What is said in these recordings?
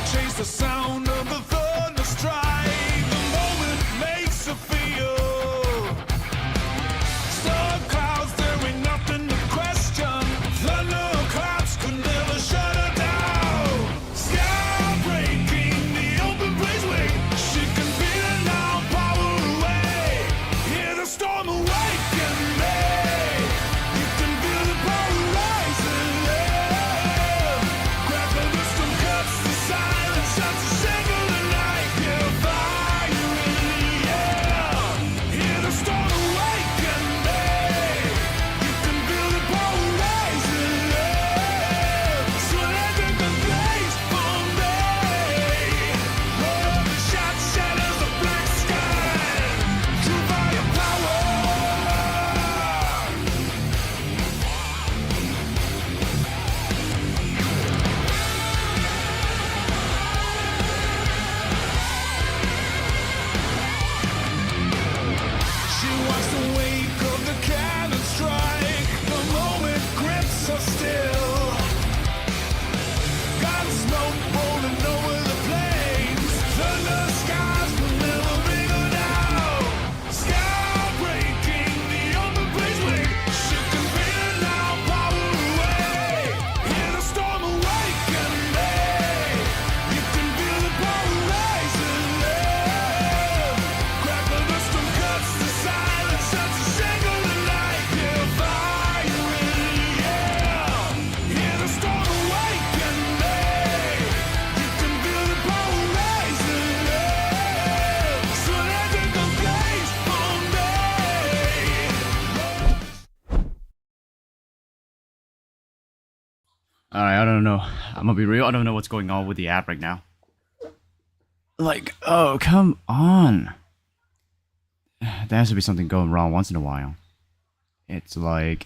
chase the sound of the thunder strike. The moment makes a feel. Storm clouds, there ain't nothing to question. Thunder clouds could never shut her down. Sky breaking, the open breezeway. She can feel it now, power away. Hear the storm awaken me. You can feel the power rising. Grab the wisdom cuts the silence, shuts the single the night. Yeah, fire in the air. Hear the storm awaken me. You can feel the power rising. So let the blaze for me. Lord of the shot shatters the black sky. True fire power. She watched the wake of the cannon strike. The moment grips her still. Got smoke rolling over the plains. Thunder skies will never bring her down. Sky breaking, the open breezeway. She can feel it now, power away. Hear the storm awaken me. You can feel the power rising. Grab the wisdom cuts the silence, shuts the single the night. Yeah, fire in the air. Hear the storm awaken me. You can feel the power rising. So let it go blaze for me. Alright, I don't know. I'm gonna be real, I don't know what's going on with the app right now. Like, oh, come on. There has to be something going wrong once in a while. It's like...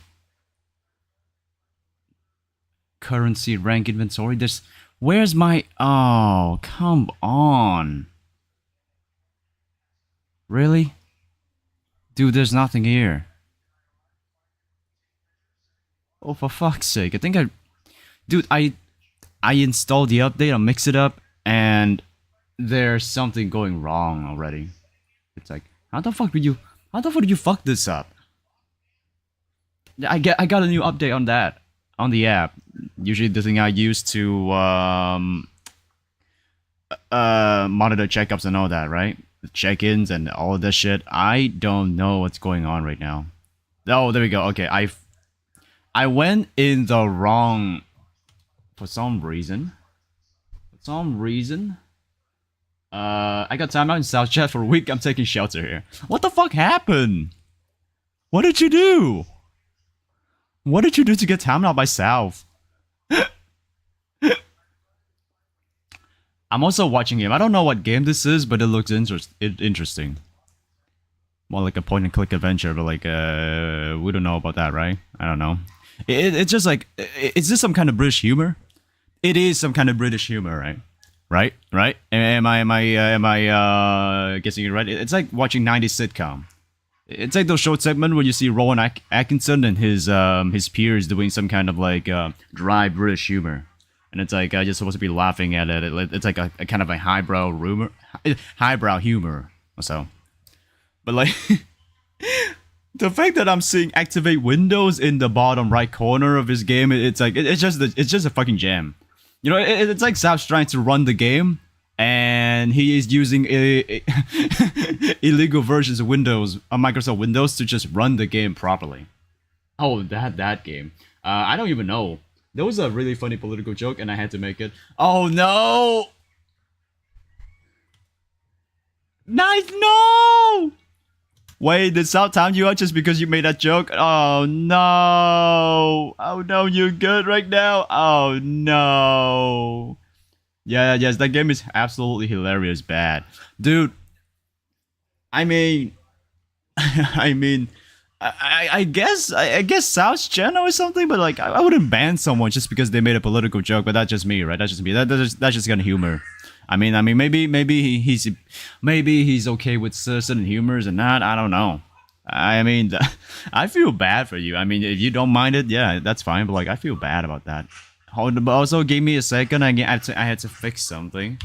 currency, rank, inventory, there's... Where's my... Oh, come on. Really? Dude, there's nothing here. Oh, for fuck's sake, I think I... Dude, I installed the update, I mix it up, and there's something going wrong already. It's like, how the fuck did you fuck this up? I got a new update on that, on the app. Usually the thing I use to monitor checkups and all that, right? Check-ins and all of this shit. I don't know what's going on right now. Oh, there we go. Okay, I went in the wrong... For some reason, I got time out in South Chat for a week. I'm taking shelter here. What the fuck happened? What did you do? What did you do to get time out by South? I'm also watching him. I don't know what game this is, but it looks interesting. More like a point-and-click adventure, but like, we don't know about that, right? I don't know. It's just like, is this some kind of British humor? It is some kind of British humor, right? Right? Am I guessing it right? It's like watching 90s sitcom. It's like those short segments where you see Rowan Atkinson and his peers doing some kind of like dry British humor, and it's like you're supposed to be laughing at it. It's like a kind of a highbrow humor or so. But like. The fact that I'm seeing activate windows in the bottom right corner of his game, it's like it's just a fucking jam. You know, it's like South's trying to run the game, and he is using illegal versions of Windows, Microsoft Windows, to just run the game properly. Oh, that game. I don't even know. There was a really funny political joke, and I had to make it. Oh no! Nice, no! Wait, did South time you out just because you made that joke? Oh no! Oh no, you're good right now? Oh no! Yeah, yes, that game is absolutely hilarious bad. Dude, I mean... I guess South's channel or something, but like, I wouldn't ban someone just because they made a political joke, but that's just me, right? That's just me. That's just kind of humor. I mean, maybe he's okay with certain humors and not. I don't know. I mean, I feel bad for you. I mean, if you don't mind it, yeah, that's fine. But like, I feel bad about that. Hold on, but also give me a second. I had to fix something.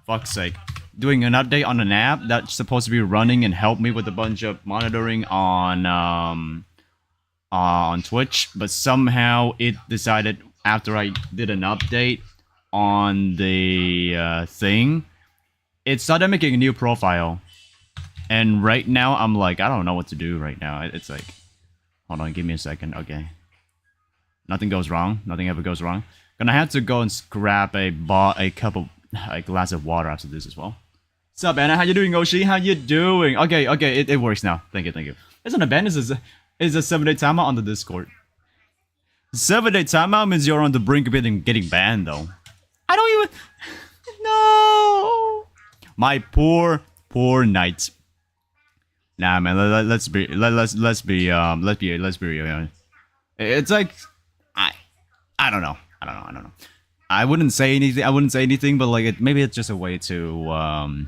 Fuck's sake. Doing an update on an app that's supposed to be running and help me with a bunch of monitoring on Twitch, but somehow it decided after I did an update on the thing, it started making a new profile. And right now I'm like, I don't know what to do right now. It's like, hold on, give me a second. Okay. Nothing goes wrong. Nothing ever goes wrong. Gonna have to go and grab a glass of water after this as well. What's up, Anna? How you doing, Oshi? How you doing? Okay, it works now. Thank you. It's not a ban. It's a 7-day timeout on the Discord. 7-day timeout means you're on the brink of getting banned, though. I don't even... No! My poor knight. Nah, man. Let's be real. It's like... I don't know. I wouldn't say anything, but like maybe it's just a way to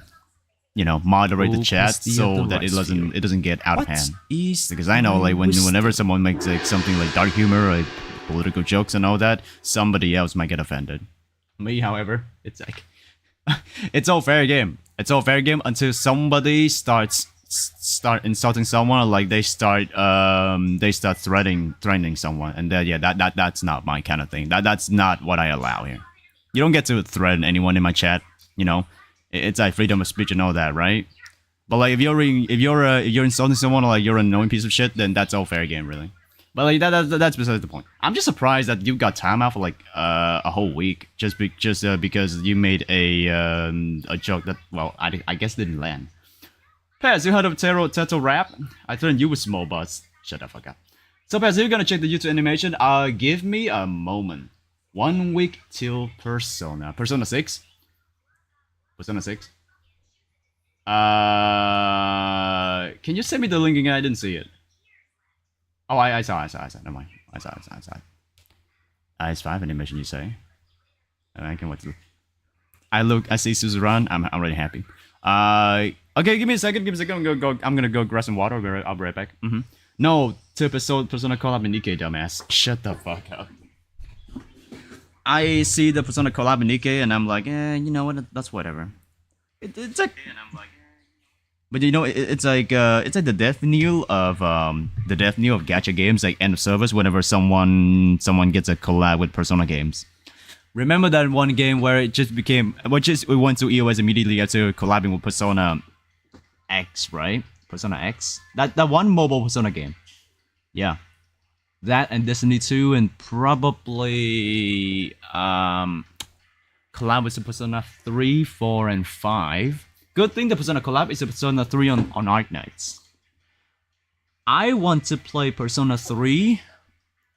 moderate the chat so that it doesn't get out of hand. Because I know like whenever someone makes like something like dark humor or like, political jokes and all that, somebody else might get offended. Me, however, it's like it's all fair game. It's all fair game until somebody start insulting someone, or like they start threatening someone, and that's not my kind of thing. That's not what I allow here. You don't get to threaten anyone in my chat. It's like freedom of speech and all that, right? But like if you're insulting someone, or like you're an annoying piece of shit, then that's all fair game, really. But like that's besides the point. I'm just surprised that you got time out for like a whole week just because you made a joke that, well, I guess didn't land. Paz, you heard of turtle rap? I thought you were small butts. Shut the fuck up. So Paz, you're gonna check the YouTube animation. Give me a moment. 1 week till Persona 6. Persona 6. Can you send me the link again? I didn't see it. Oh, I saw. Never mind. I saw. S5 animation, you say? I can wait to. I see Suzerain. I'm already happy. Okay, give me a second. I'm gonna go grab some water. I'll be right back. No, to Persona collab in Nikke, dumbass. Shut the fuck up. I see the Persona collab in Nikke, and I'm like, you know what? That's whatever. It's like, and I'm like, but it's like the death knell of gacha games, like end of service whenever someone gets a collab with Persona games. Remember that one game where it just we went to EOS immediately after collabing with Persona X, right? Persona X? That one mobile Persona game. Yeah. That and Destiny 2 and probably collab with Persona 3, 4, and 5. Good thing the Persona collab is a Persona 3 on Arknights. I want to play Persona 3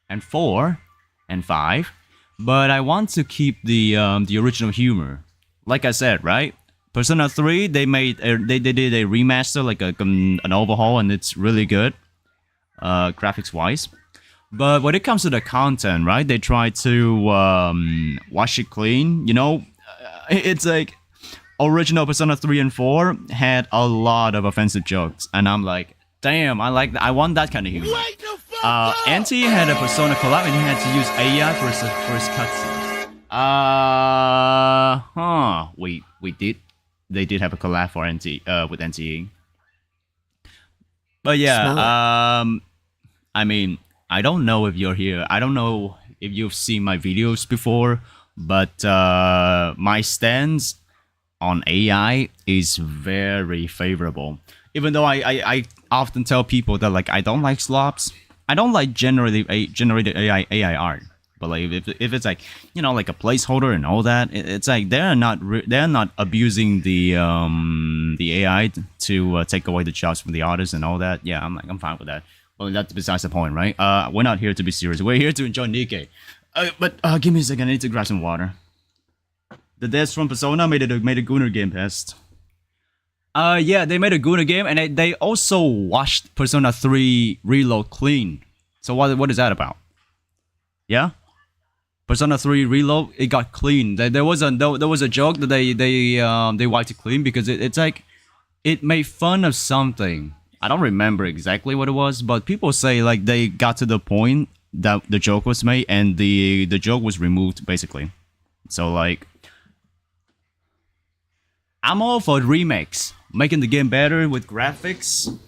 and 4 and 5, but I want to keep the original humor. Like I said, right? Persona 3, they did a remaster, like an overhaul, and it's really good, graphics wise. But when it comes to the content, right? They try to wash it clean. It's like original Persona 3 and 4 had a lot of offensive jokes, and I'm like, damn, I want that kind of humor. Anti had a Persona collab, and he had to use AI for his cutscenes. They did have a collab for with NTE. But yeah, I mean, I don't know if you're here. I don't know if you've seen my videos before, but my stance on AI is very favorable. Even though I often tell people that like I don't like slops. I don't like generated AI art. But like if it's like like a placeholder and all that, it's like they're not abusing the AI to take away the jobs from the artists and all that. Yeah, I'm fine with that. Well, that's besides the point, right? We're not here to be serious. We're here to enjoy Nikke. But give me a second. I need to grab some water. The devs from Persona made a Gunner game test. Yeah, they made a Gunner game, and they also washed Persona 3 Reload clean. So what is that about? Yeah, Persona 3 Reload, it got clean. There was a joke that they wiped it clean because it's like it made fun of something. I don't remember exactly what it was, but people say like they got to the point that the joke was made, and the joke was removed basically. So like, I'm all for remakes, making the game better with graphics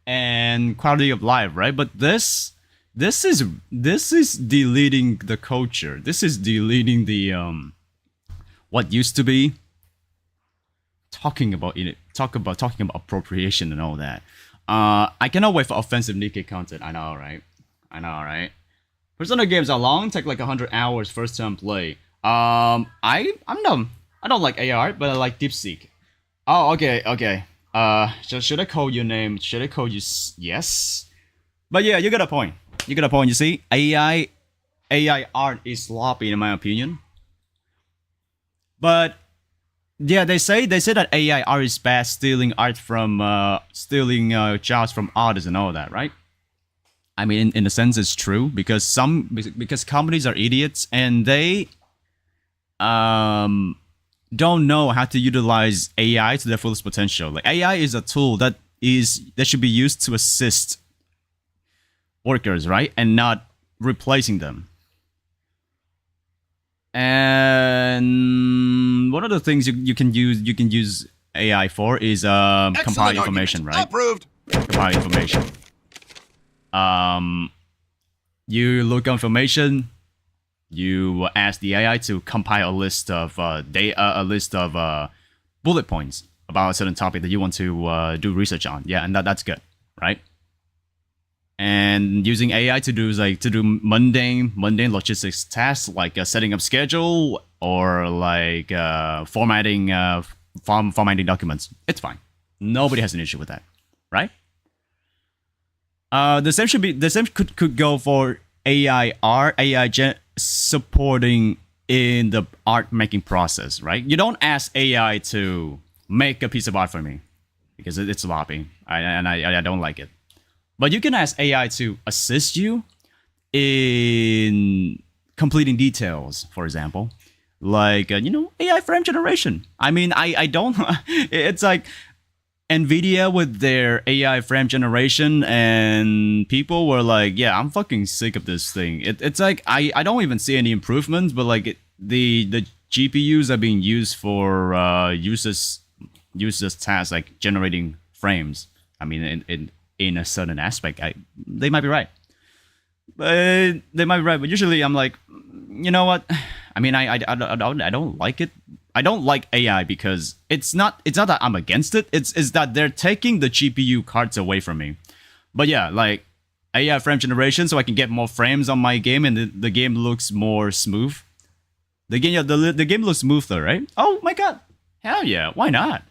and quality of life, right? But this is deleting the culture. This is deleting the what used to be. Talking about appropriation and all that. I cannot wait for offensive Nikke content. I know, right? Persona games are long, take like 100 hours first time play. I'm dumb. I don't like AR, but I like Deep Seek. Oh, okay. Should I call your name? Should I call you yes? But yeah, you got a point. You see, AI art is sloppy in my opinion. But yeah, they say that AI art is bad, stealing art from stealing jobs from artists and all that, right? I mean, in a sense, it's true because companies are idiots and they don't know how to utilize AI to their fullest potential. Like AI is a tool that should be used to assist workers, right, and not replacing them. And one of the things you can use AI for is compile information, right? Approved. Compile information. You look at information. You ask the AI to compile a list of bullet points about a certain topic that you want to do research on. Yeah, and that's good, right? And using AI to do mundane logistics tasks like setting up schedule or like formatting documents. It's fine. Nobody has an issue with that, right? The same could go for AI supporting in the art making process, right? You don't ask AI to make a piece of art for me because it's sloppy, and I don't like it. But you can ask AI to assist you in completing details, for example, like AI frame generation. I mean, I don't. It's like Nvidia with their AI frame generation, and people were like, "Yeah, I'm fucking sick of this thing." It's like I don't even see any improvements, but like the GPUs are being used for users tasks like generating frames. I mean, in a certain aspect, they might be right. But usually I'm like, you know what? I mean, I don't like it. I don't like AI because it's not that I'm against it. It's that they're taking the GPU cards away from me. But yeah, like AI frame generation, so I can get more frames on my game, and the game looks more smooth. The game looks smoother, right? Oh my god, hell yeah! Why not?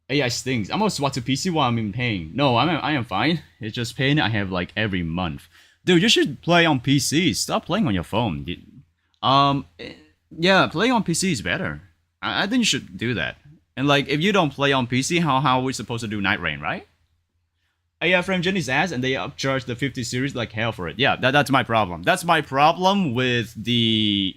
AI stings. I'm gonna swap to PC while I'm in pain. No, I am fine. It's just pain I have like every month. Dude, you should play on PC. Stop playing on your phone. Yeah, playing on PC is better. I think you should do that. And like, if you don't play on PC, how are we supposed to do Night Rain, right? AI frame gen is ass, and they upcharge the 50 series like hell for it. Yeah, that's my problem. That's my problem with the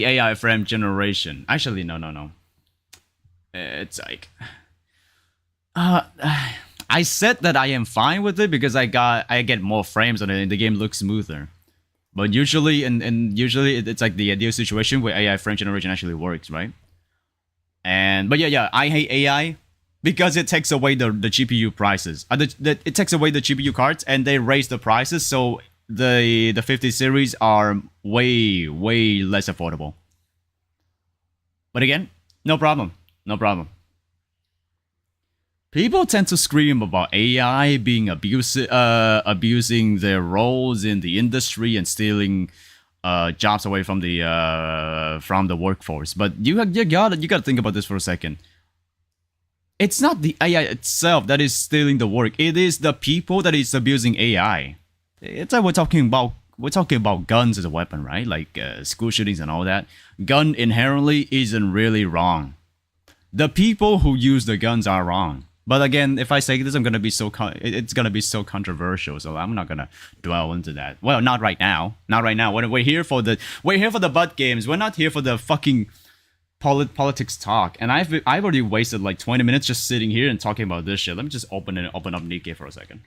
AI frame generation. Actually, no. It's like, I said that I am fine with it because I get more frames on it and the game looks smoother. But usually, usually it's like the ideal situation where AI frame generation actually works, right? But yeah, I hate AI because it takes away the GPU prices. It takes away the GPU cards and they raise the prices, so the 50 series are way less affordable. But again, no problem. People tend to scream about AI being abusing their roles in the industry and stealing jobs away from the workforce. But you gotta think about this for a second. It's not the AI itself that is stealing the work. It is the people that is abusing AI. It's like we're talking about guns as a weapon, right? Like school shootings and all that. Gun inherently isn't really wrong. The people who use the guns are wrong. But again, if I say this, it's gonna be so controversial. So I'm not gonna dwell into that. Well, not right now. We're here for the ButtButt games. We're not here for the fucking politics talk, and I've already wasted like 20 minutes just sitting here and talking about this shit. Let me just open up Nikke for a second.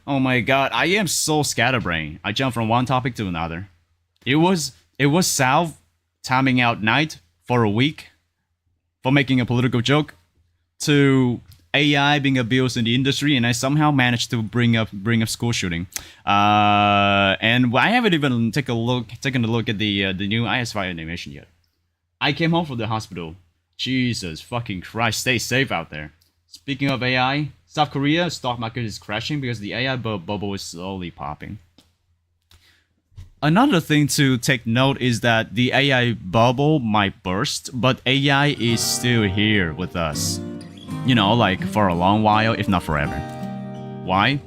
Oh my god, I am so scatterbrained. I jumped from one topic to another. It was South timing out Night for a week for making a political joke, to AI being abused in the industry, and I somehow managed to bring up school shooting. And I haven't even taken a look at the new IS5 animation yet. I came home from the hospital. Jesus fucking Christ, stay safe out there. Speaking of AI, South Korea stock market is crashing because the AI bubble is slowly popping. Another thing to take note is that the AI bubble might burst, but AI is still here with us. You know, like for a long while, if not forever. Why?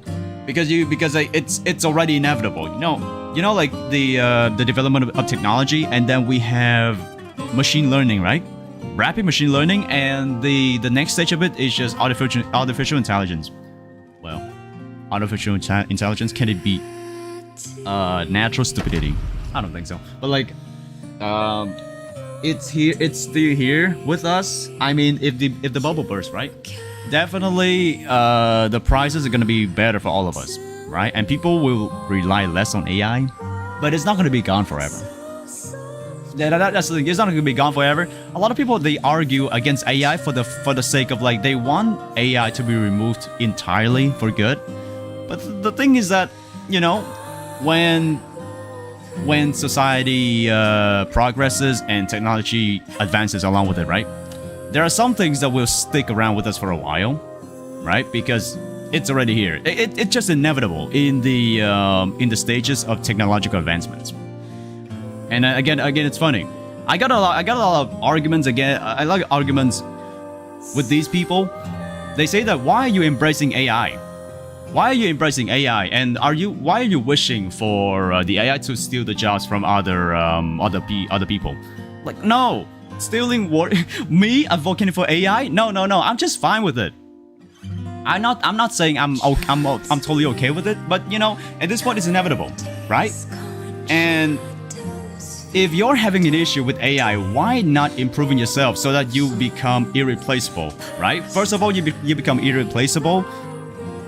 Because it's already inevitable. You know, like the development of technology, and then we have machine learning, right? Rapid machine learning, and the next stage of it is just artificial intelligence. Well, artificial intelligence, can it beat natural stupidity? I don't think so. But like, it's here. It's still here with us. I mean, if the bubble bursts, right? Definitely, the prices are gonna be better for all of us, right? And people will rely less on AI, but it's not gonna be gone forever. That's the thing. It's not gonna be gone forever. A lot of people, they argue against AI for the sake of like they want AI to be removed entirely for good. But the thing is that, you know, when society progresses and technology advances along with it, right? There are some things that will stick around with us for a while, right? Because it's already here. It's just inevitable in the stages of technological advancements. And again, it's funny. I got a lot of arguments again. I like arguments with these people. They say that, why are you embracing AI? Why are you embracing AI? And why are you wishing for the AI to steal the jobs from other people? Like, no, stealing work. Me advocating for AI? No. I'm just fine with it. I'm not saying I'm totally okay with it, but you know, at this point it's inevitable, right? And if you're having an issue with AI, why not improving yourself so that you become irreplaceable, right? First of all, you become irreplaceable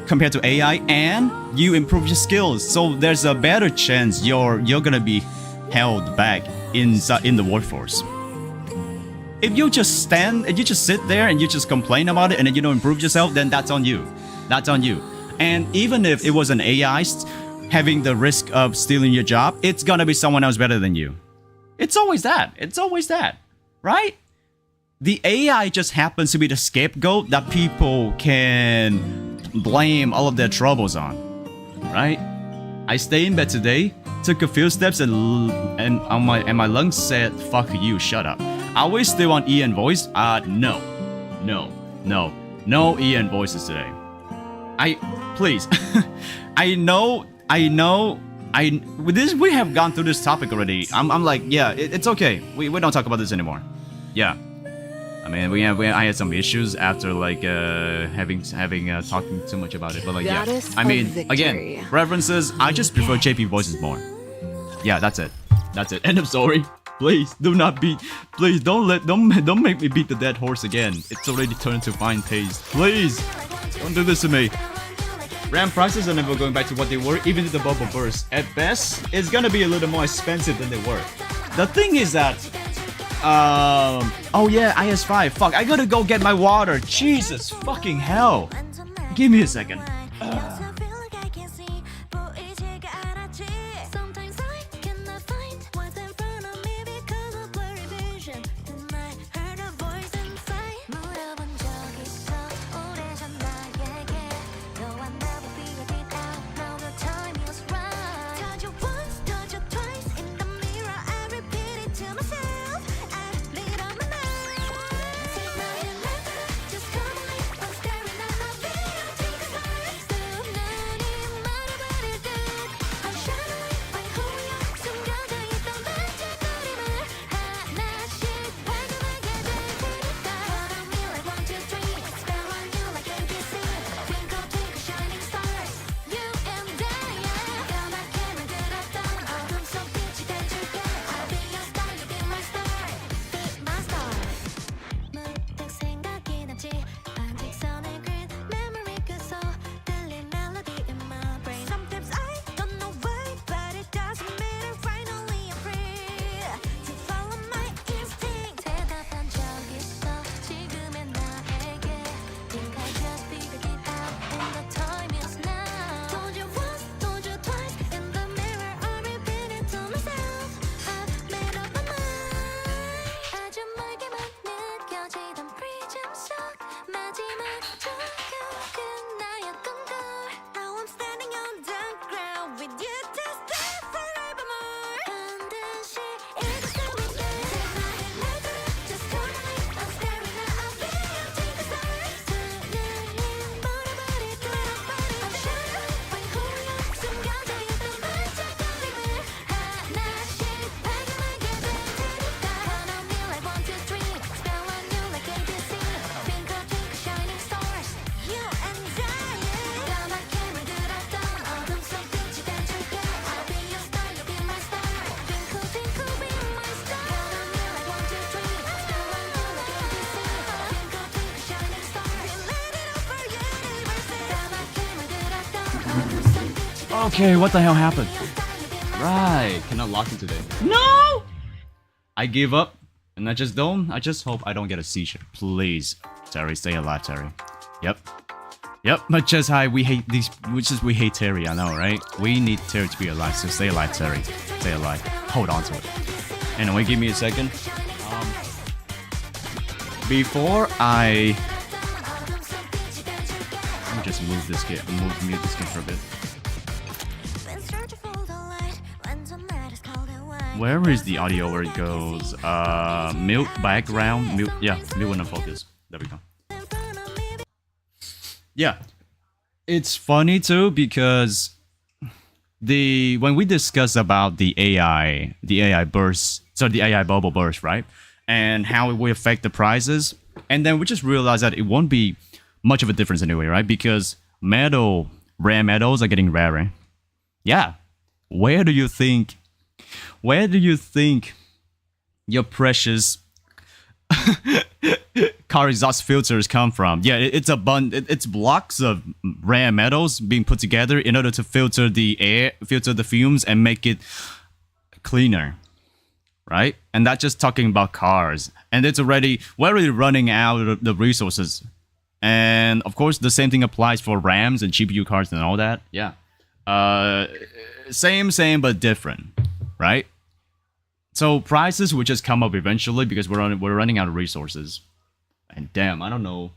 compared to AI, and you improve your skills. So there's a better chance you're gonna be held back in the workforce. If you just sit there and you just complain about it and then you don't improve yourself, then that's on you. That's on you. And even if it was an AI having the risk of stealing your job, it's gonna be someone else better than you. It's always that. It's always that, right? The AI just happens to be the scapegoat that people can blame all of their troubles on, right? I stayed in bed today, took a few steps, and my lungs said, "Fuck you, shut up." Are we still on Ian voice? No Ian voices today. Please. I know. We have gone through this topic already. I'm like, yeah, it's okay. We don't talk about this anymore. Yeah. I mean, I had some issues after like having talking too much about it, but like, yeah. I mean, again, references. I just prefer JP voices more. Yeah, that's it. End of story. Please do not beat. Please don't make me beat the dead horse again. It's already turned to fine taste. Please don't do this to me. RAM prices are never going back to what they were, even if the bubble bursts. At best, it's gonna be a little more expensive than they were. The thing is that, oh yeah, IS5. Fuck, I gotta go get my water. Jesus fucking hell. Give me a second. Okay, what the hell happened? Right, cannot lock in today. No! I give up, and I just hope I don't get a seizure. Please, Terry, stay alive, Terry. Yep. Yep, but just we hate these, we hate Terry, I know, right? We need Terry to be alive, so stay alive, Terry. Stay alive. Hold on to it. Anyway, give me a second. Before I... Let me just move this kid, mute this kid for a bit. Where is the audio where it goes? Mute, background, mute, yeah, mute and focus. There we go. Yeah, it's funny too because when we discuss about the AI burst, so the AI bubble burst, right, and how it will affect the prices, and then we just realized that it won't be much of a difference anyway, right? Because rare metals are getting rarer. Yeah, where do you think your precious car exhaust filters come from? Yeah, it's blocks of rare metals being put together in order to filter the air, filter the fumes, and make it cleaner, right? And that's just talking about cars, and we're already running out of the resources. And of course, the same thing applies for RAMs and GPU cards and all that. Yeah, same but different, right? So prices will just come up eventually because we're running out of resources. And damn, I don't know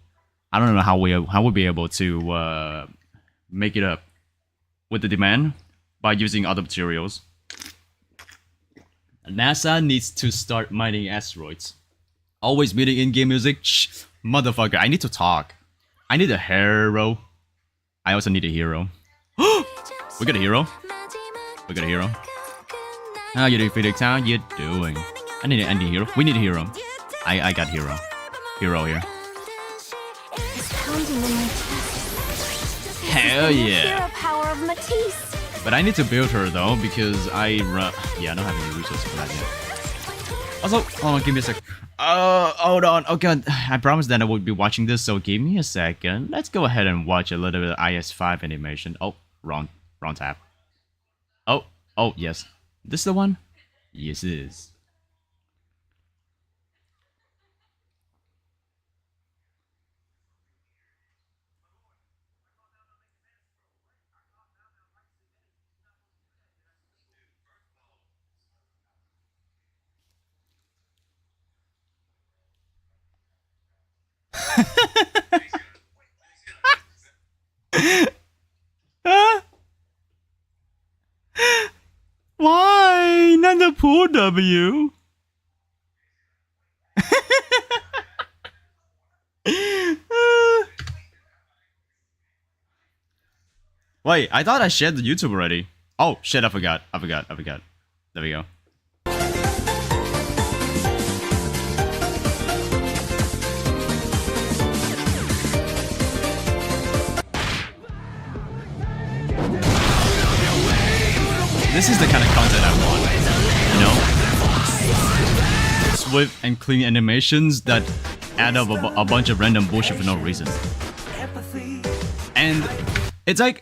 how we'll be able to make it up with the demand by using other materials. NASA needs to start mining asteroids. Always meeting in-game music. Shh, motherfucker, I need to talk. I need a hero. I also need a hero. We got a hero. We got a hero. How you doing, Felix? How you doing? I need a hero. We need a hero. I got hero. Hero here. Hell yeah! But I need to build her though because I don't have any resources for that yet. Also, hold on, give me a sec. Hold on. Oh god, I promised that I would be watching this, so give me a second. Let's go ahead and watch a little bit of IS5 animation. Oh, wrong tab. Oh, yes. This is the one? Yes, it is. Why? Not the poor W. Wait, I thought I shared the YouTube already. Oh shit, I forgot. There we go. This is the kind of content I want, you know? Swift and clean animations that add up a bunch of random bullshit for no reason. And it's a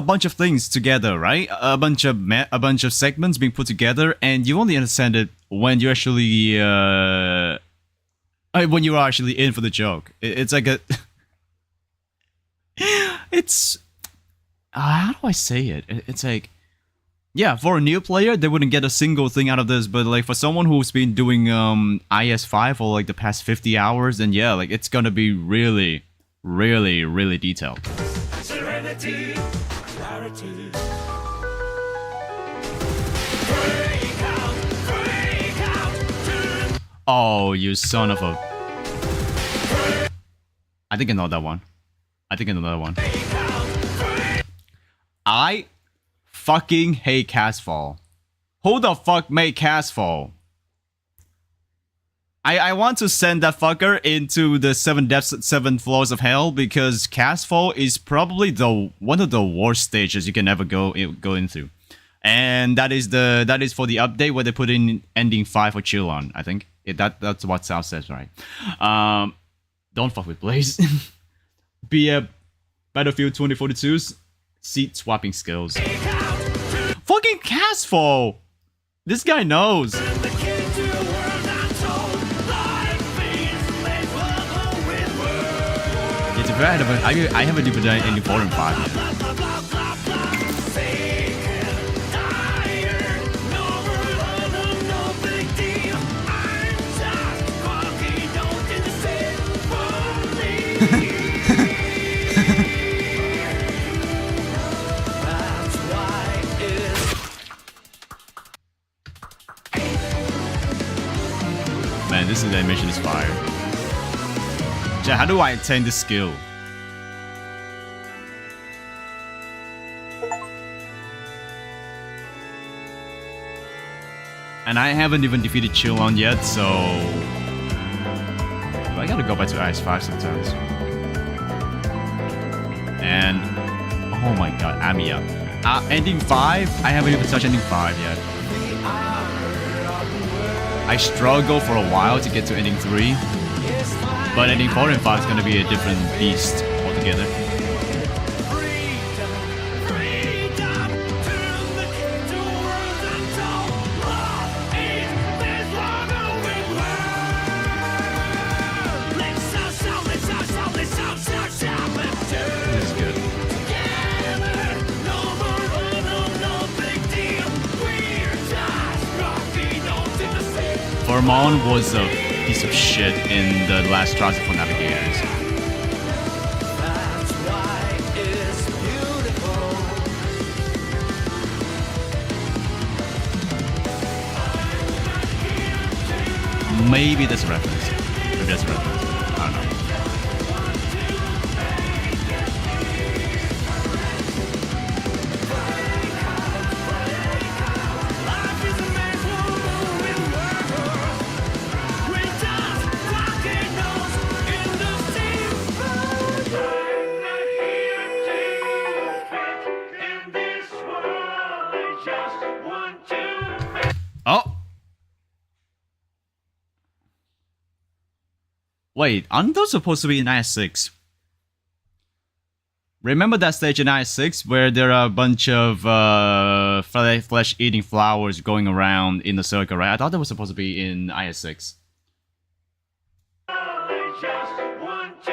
bunch of things together, right? A bunch of segments being put together, and you only understand it when you actually when you are actually in for the joke. It's like a it's how do I say it? It's like, yeah, for a new player, they wouldn't get a single thing out of this, but like for someone who's been doing IS5 for like the past 50 hours, then yeah, like it's gonna be really, really, really detailed. Serenity, clarity. Break out. Oh, you son of a... I think I know that one. I fucking hate Castfall. Who the fuck made Castfall? I want to send that fucker into the 7 depths, 7 floors of hell, because Castfall is probably one of the worst stages you can ever go into. And that is for the update where they put in ending 5 for Chillon, I think. That's what South says, right? Don't fuck with Blaze. Be a Battlefield 2042's seat swapping skills. Fucking Castfall! This guy knows. The key to a world untold. Life is made for with words. Yeah, to be fair, I haven't even done any 4 and 5 yet. Blah, blah, blah, blah, blah. Seeking, tired, no world, no big deal. I'm just walking out in the symphony. That's why it's Man, this animation is fire. Chat, how do I attain this skill? And I haven't even defeated Chillon yet, so I gotta go back to Ice 5 sometimes. And oh my god, Amiya. Ending 5? I haven't even touched ending 5 yet. I struggle for a while to get to ending 3, but ending 4 and 5 is gonna be a different beast altogether. freedom, freedom. Turn the key to a world untold. Love is this long away world. Let's shout, let's do This is good. together. No more, no big deal. We're just rocking on to the sea. Moran was a piece of shit in the last Trials for Navigators. That's why it's beautiful. Maybe that's a reference. Maybe that's a reference. I don't know. Life is a man's moving world. We're just rocking on in the symphony. I'm not here to fit in this world. I just want to. Oh! Wait, aren't those supposed to be in IS-6? Remember that stage in IS-6 where there are a bunch of flesh-eating flowers going around in the circle, right? I thought that was supposed to be in IS-6. I just want to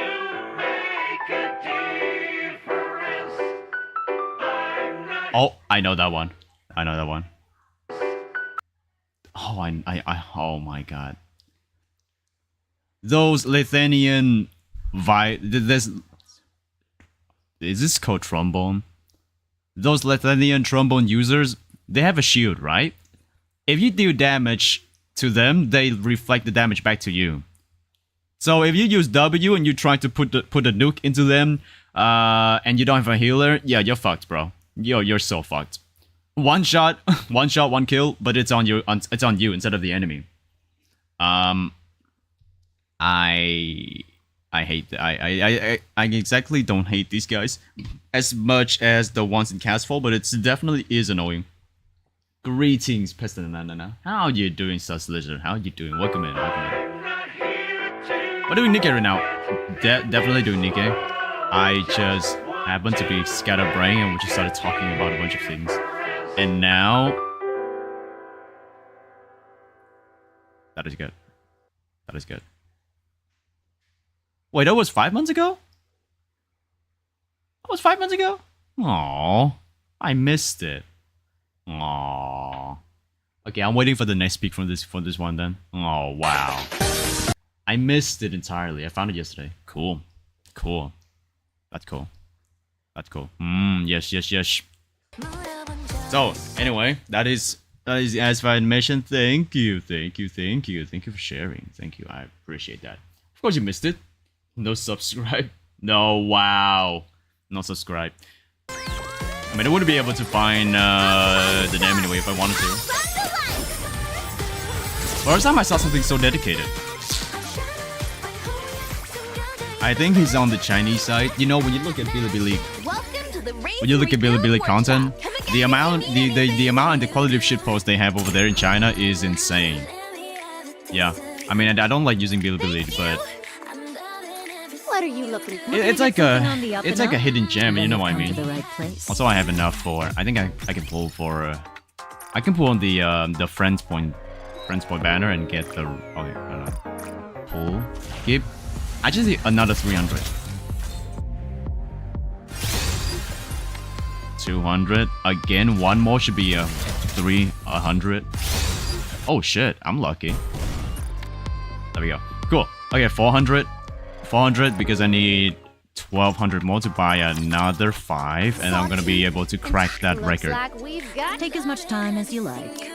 make a difference. I'm not Oh, I know that one. I know that one. Oh, oh my god. Those Lithuanian is this called trombone? Those Lithuanian trombone users, they have a shield, right? If you deal damage to them, they reflect the damage back to you. So if you use W and you try to put a nuke into them, and you don't have a healer, yeah, you're fucked, bro. You're so fucked. One shot, one kill, but it's on you. It's on you instead of the enemy. I hate I exactly don't hate these guys as much as the ones in Castfall, but it definitely is annoying. Greetings, Pestinana. How you doing, Sus Lizard? How you doing? Welcome in, welcome in. We're doing Nikke right now. Definitely doing Nikke. I just happened to be scatterbrained and we just started talking about a bunch of things. And now... That is good. That is good. Wait, that was 5 months ago? That was 5 months ago? Aww. I missed it. Aww. Okay, I'm waiting for the next peek from this one then. Oh, wow. I missed it entirely. I found it yesterday. Cool. Cool. That's cool. That's cool. Yes. So, anyway, that is the ASV animation. Thank you for sharing. Thank you. I appreciate that. Of course you missed it. No subscribe. No, wow. No subscribe. I mean, I wouldn't be able to find the name anyway if I wanted to. First time I saw something so dedicated. I think he's on the Chinese side. You know, when you look at Bilibili, content, the amount and the quality of shitposts they have over there in China is insane. Yeah, I mean, I don't like using Bilibili, but What are you looking for? It's like a hidden gem, you know what I mean. To the right place. Also, I have enough for. I think I can pull for. I can pull on the friends point banner and get the. Okay, no. Pull. Keep. I just need another 300. 200 again. One more should be 300. Oh shit! I'm lucky. There we go. Cool. Okay, 400. 400 because I need 1200 more to buy another 5, and I'm gonna be able to crack that record. Like we've got Take as much time as you like.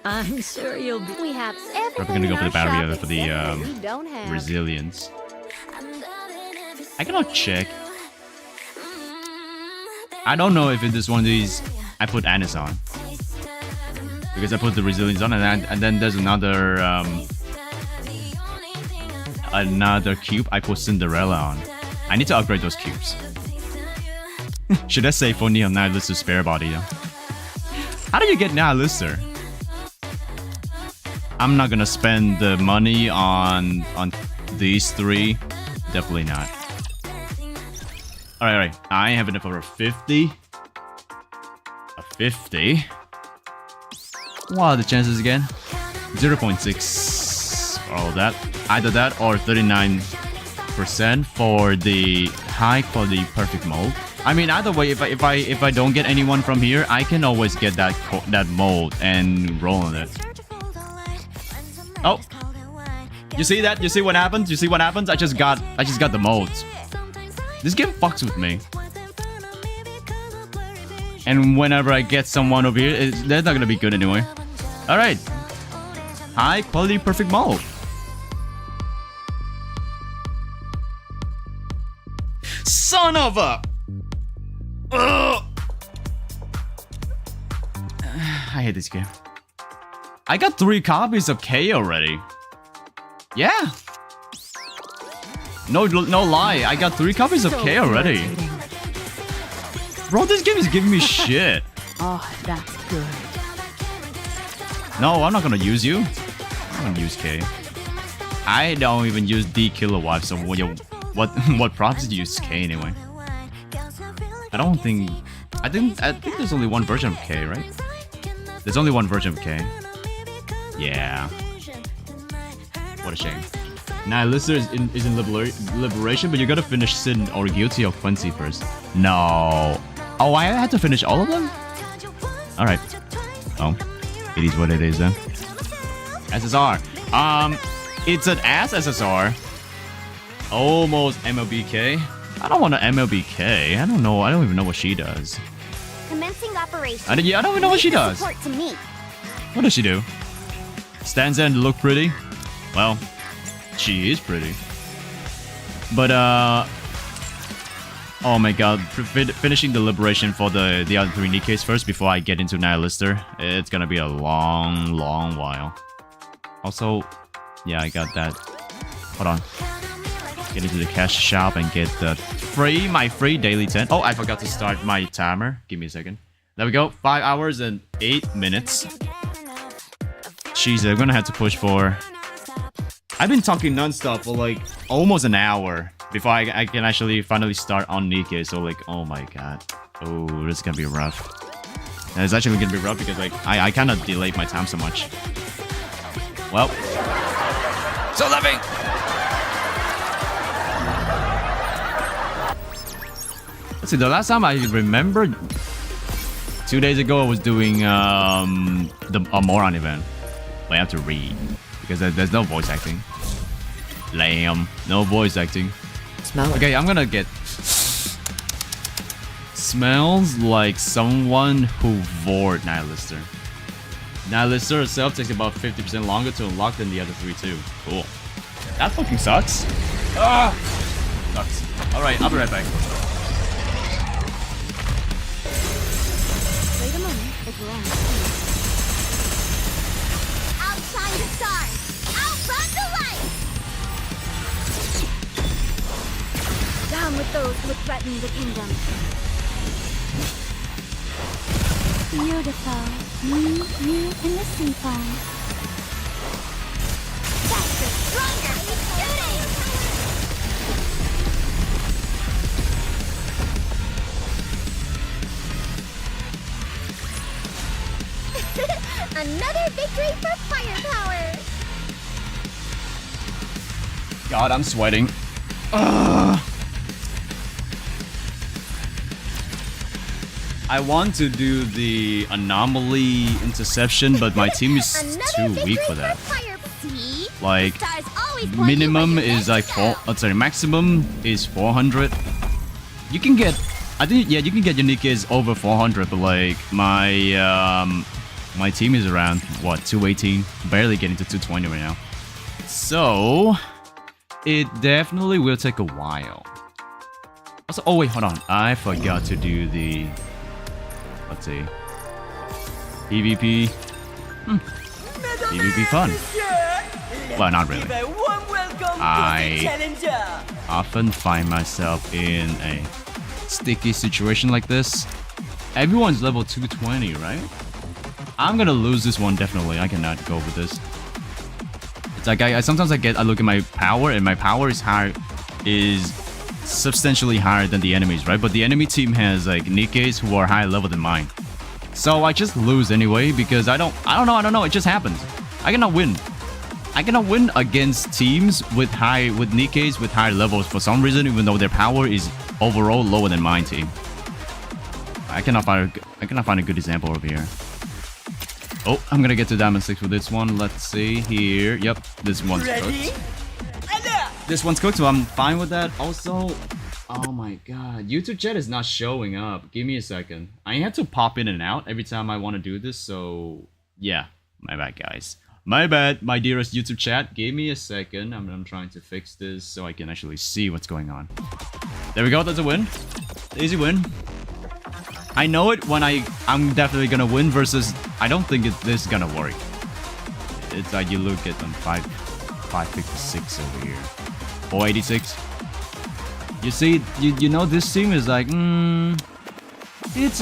I'm sure you'll be. we have Probably gonna go for the barrier for the we don't have. resilience. I cannot check. I don't know if it is one of these. I put Anis on because I put the resilience on, and then there's another cube. I put Cinderella on. I need to upgrade those cubes. Should I say for Neon Nihilister spare body? How do you get Nihilister? I'm not gonna spend the money on these 3. Definitely not. Alright. I have enough for a 50. A 50. What are the chances again? 0.6 for all of that. Either that or 39% for the high quality perfect mold. I mean, either way, if I don't get anyone from here, I can always get that mold and roll on it. Oh, you see that? You see what happens? You see what happens? I just got the molds. This game fucks with me. And whenever I get someone over here, they're not gonna be good anyway. All right, high quality perfect mold. Son of a! Ugh. I hate this game. I got 3 copies of K already. Yeah. No lie, I got 3 copies of K already. Bro, this game is giving me shit. Oh, that's good. No, I'm not gonna use you. I'm gonna use K. I don't even use D kilowatt, so what prompts do you use K anyway? I don't think. I think there's only one version of K, right? There's only one version of K. Yeah. What a shame. Nihilister is in liberation, but you gotta finish Sin or Guilty or Quincy first. No. Oh, I had to finish all of them? Alright. Oh. It is what it is then. SSR. It's an ass SSR. Almost MLBK. I don't want an MLBK. I don't know. I don't even know what she does. Commencing operation. I don't even know what she does. Report to me. What does she do? Stands there and look pretty? Well, she is pretty. But oh my god, finishing the liberation for the other 3 Nikkes first before I get into Nihilister. It's gonna be a long while. Also, yeah, I got that. Hold on. Get into the cash shop and get my free daily 10. Oh, I forgot to start my timer. Give me a second. There we go. 5 hours and 8 minutes. Jeez, I'm gonna have to push for... I've been talking non-stop for like almost an hour before I can actually finally start on Nikke. So like, oh my god. Oh, this is gonna be rough. And it's actually gonna be rough because like I kind of delayed my time so much. Well, so loving. Let's see. The last time I remember, 2 days ago, I was doing a Moran event. But I have to read because there's no voice acting. Lame. No voice acting. Smell it. Okay, I'm gonna get... Smells like someone who vored Nihilister. Nihilister itself takes about 50% longer to unlock than the other 3 too. Cool. That fucking sucks. Ah! Sucks. Alright, I'll be right back. Wait a moment. It's wrong. Outshine the stars. Outrun the light. Down with those who would threaten the kingdom. Beautiful. You in the sea foam. Faster, stronger, shooting! Another victory for firepower. God, I'm sweating. Ugh. I want to do the anomaly interception, but my team is too weak for that. Like, minimum is like maximum is 400. You can get, I think, yeah, you can get your Nikke's over 400, but like my team is around what 218, barely getting to 220 right now. So it definitely will take a while. Also, oh wait, hold on, I forgot to do the. Let's see. PvP. PvP fun. Well, not really. I often find myself in a sticky situation like this. Everyone's level 220, right? I'm gonna lose this one definitely. I cannot go with this. It's like I sometimes I look at my power, and my power is substantially higher than the enemies, right? But the enemy team has like Nikke's who are higher level than mine. So I just lose anyway because I don't know, it just happens. I cannot win. I cannot win against teams with Nikke's with higher levels for some reason, even though their power is overall lower than mine team. I cannot find a good example over here. Oh, I'm gonna get to Diamond 6 with this one. Let's see here. Yep, this one's cooked. This one's cooked, so I'm fine with that. Also, oh my god, YouTube chat is not showing up. Give me a second. I have to pop in and out every time I want to do this, so yeah, my bad, guys. My bad, my dearest YouTube chat. Give me a second. I'm trying to fix this so I can actually see what's going on. There we go. That's a win. Easy win. I know it when I'm definitely gonna win versus I don't think this is gonna work. It's like you look at them 556 over here. 486. You see, you know this team is like, it's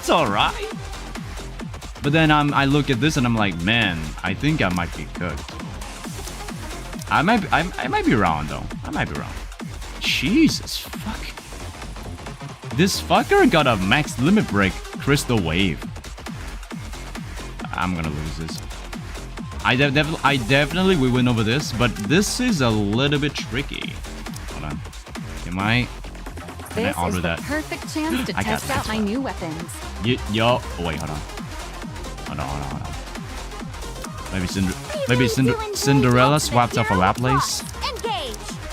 alright. But then I look at this and I'm like, man, I think I might be cooked. I might be wrong though. I might be wrong. Jesus fuck. This fucker got a max limit break crystal wave. I'm gonna lose this. I definitely will win over this, but this is a little bit tricky. Hold on. Can I order that? This is the perfect chance to test out my new weapons. Yo. Oh wait, hold on. Hold on. Maybe Cinderella swapped off a Laplace.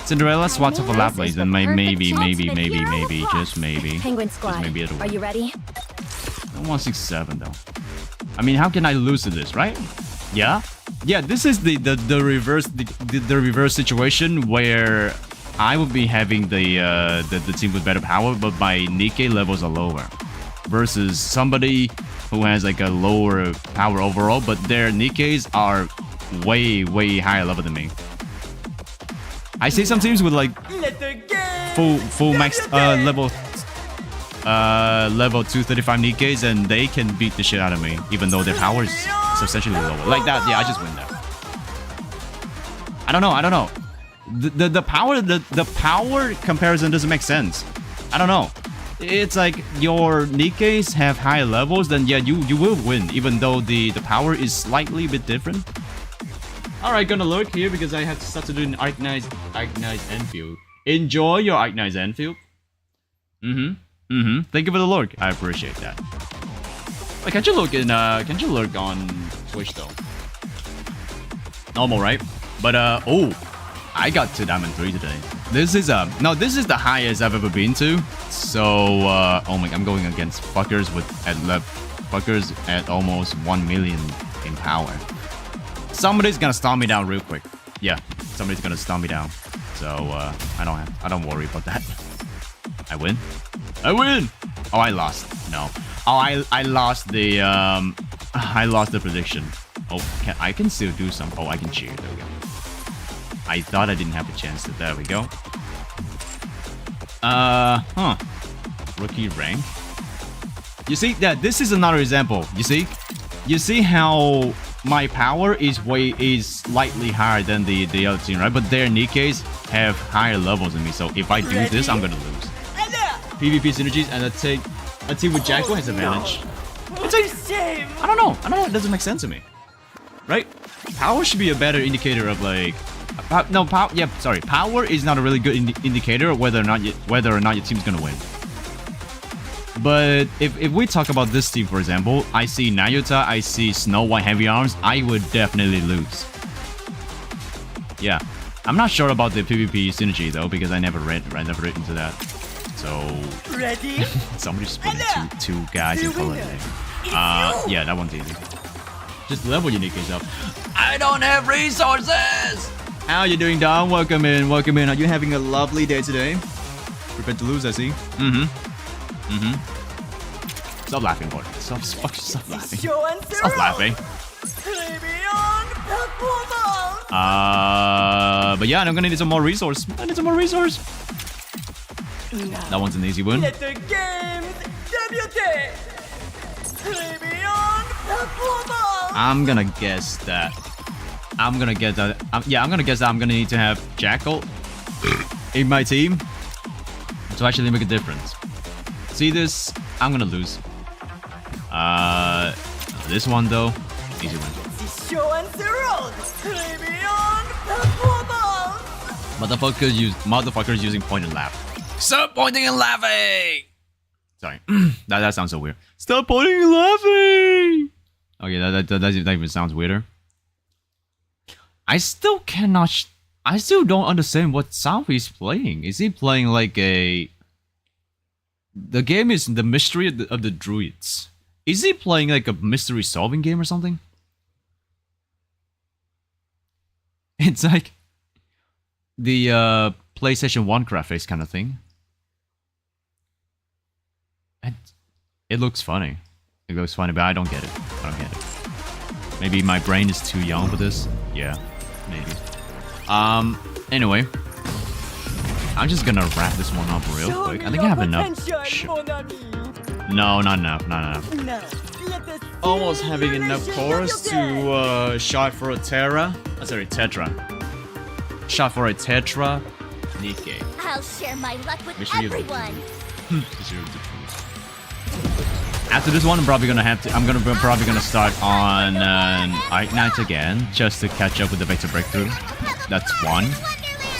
Cinderella swapped off a Laplace, and maybe, just maybe. Penguin Squad, just maybe it'll work. are you ready? 167 though. I mean, how can I lose to this, right? Yeah. This is the reverse situation where I would be having the team with better power, but my Nikke levels are lower, versus somebody who has like a lower power overall, but their Nikkes are way higher level than me. I see some teams with like full max level 235 Nikkes, and they can beat the shit out of me, even though their power is substantially lower. Like that, yeah, I just win that. I don't know. The power comparison doesn't make sense. I don't know. It's like your Nikkes have higher levels, then yeah, you will win, even though the power is slightly a bit different. Alright, gonna look here because I have to start to do an Arknights Enfield. Enjoy your Arknights Enfield. Thank you for the look. I appreciate that. Wait, can't you look on Twitch though? Normal, right? But oh, I got to Diamond 3 today. This is the highest I've ever been to. So oh my, I'm going against fuckers at almost 1 million in power. Somebody's gonna stomp me down real quick. Yeah, somebody's gonna stomp me down. So I don't worry about that. I win. Oh, I lost. No. Oh, I lost the prediction. Oh, I can still do some. Oh, I can cheer. There we go. I thought I didn't have a chance to. There we go. Rookie rank. You see that this is another example. You see how my power is slightly higher than the other team, right? But their Nikkes have higher levels than me. So if I do this, I'm gonna lose. PvP synergies, and a team with Jackal has advantage. It's like, I don't know. It doesn't make sense to me, right? Power should be a better indicator of like, power is not a really good indicator of whether or not your team's gonna win. But if we talk about this team, for example, I see Nayuta, I see Snow White Heavy Arms, I would definitely lose. Yeah, I'm not sure about the PvP synergy though, because I never read into that. So Ready? somebody's putting two guys in color there. Yeah, that one's easy. Just level your Nikke's up. I don't have resources! How you doing, Dom? Welcome in. Are you having a lovely day today? Prepared to lose, I see. Stop laughing, boy. Stop laughing. Stop laughing. But yeah, I'm gonna need some more resource. I need some more resource. That one's an easy one. Let the games debut. I'm gonna guess that I'm gonna guess that I'm gonna need to have Jackal in my team to actually make a difference. See this? I'm gonna lose. This one though, easy win. Motherfuckers using point and laugh. Stop pointing and laughing! Sorry, that sounds so weird. Stop pointing and laughing! Okay, that even sounds weirder. I still don't understand what Sao he's playing. Is he playing like a... The game is the mystery of the druids. Is he playing like a mystery solving game or something? It's like the PlayStation 1 graphics kind of thing. And it looks funny. It looks funny, but I don't get it. Maybe my brain is too young for this. Yeah, maybe. Anyway. I'm just gonna wrap this one up real quick. I think I have enough. No, not enough. Almost having enough cores to shot for a Tetra. Shot for a Tetra Nikke. I'll share my luck with everyone. After this one, I'm probably gonna start on Arknights again, just to catch up with the Vector Breakthrough. That's one.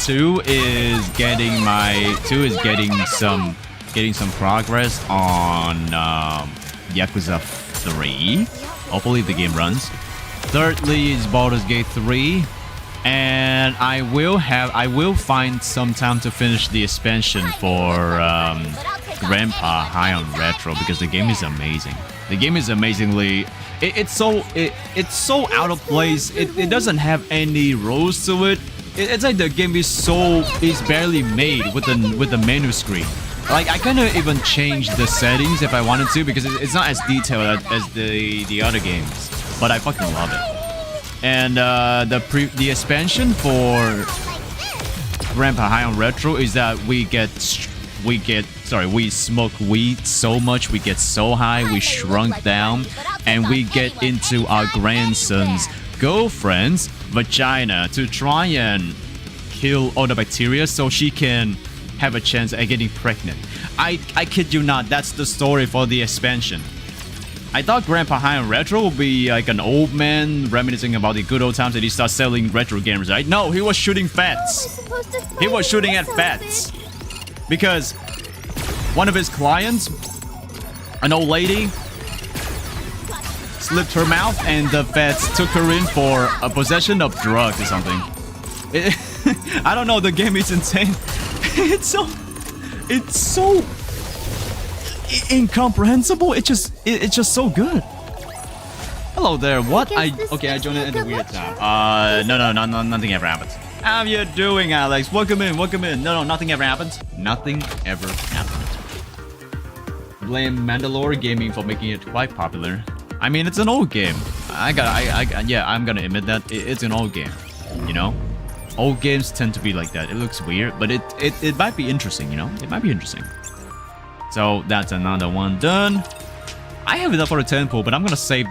Two is getting some progress on Yakuza 3. Hopefully the game runs. Thirdly is Baldur's Gate 3. And I will find some time to finish the expansion for Grandpa High on Retro, because the game is amazing. The game is amazingly... It's so out of place. It doesn't have any rules to it. It's like the game is barely made with the menu screen. Like, I couldn't even change the settings if I wanted to, because it's not as detailed as the other games. But I fucking love it. And the expansion for Grandpa High on Retro is that we smoke weed so much, we get so high, we shrunk down, and we get into our grandson's girlfriend's vagina to try and kill all the bacteria so she can have a chance at getting pregnant. I kid you not, that's the story for the expansion. I thought Grandpa High on Retro would be like an old man reminiscing about the good old times that he started selling retro games, right? No, he was shooting fats. He was shooting at fats. Because one of his clients, an old lady, slipped her mouth and the feds took her in for a possession of drugs or something. I don't know, the game is insane. It's so incomprehensible. It's just so good. Hello there. What? I joined it at a weird time. No, nothing ever happens. How you doing, Alex? Welcome in. No, nothing ever happens. Nothing ever happens. Blame Mandalore Gaming for making it quite popular. I mean, it's an old game. I'm gonna admit that it's an old game. You know, old games tend to be like that. It looks weird, but it might be interesting. You know, it might be interesting. So that's another one done. I have enough for a 10 pool, but I'm gonna save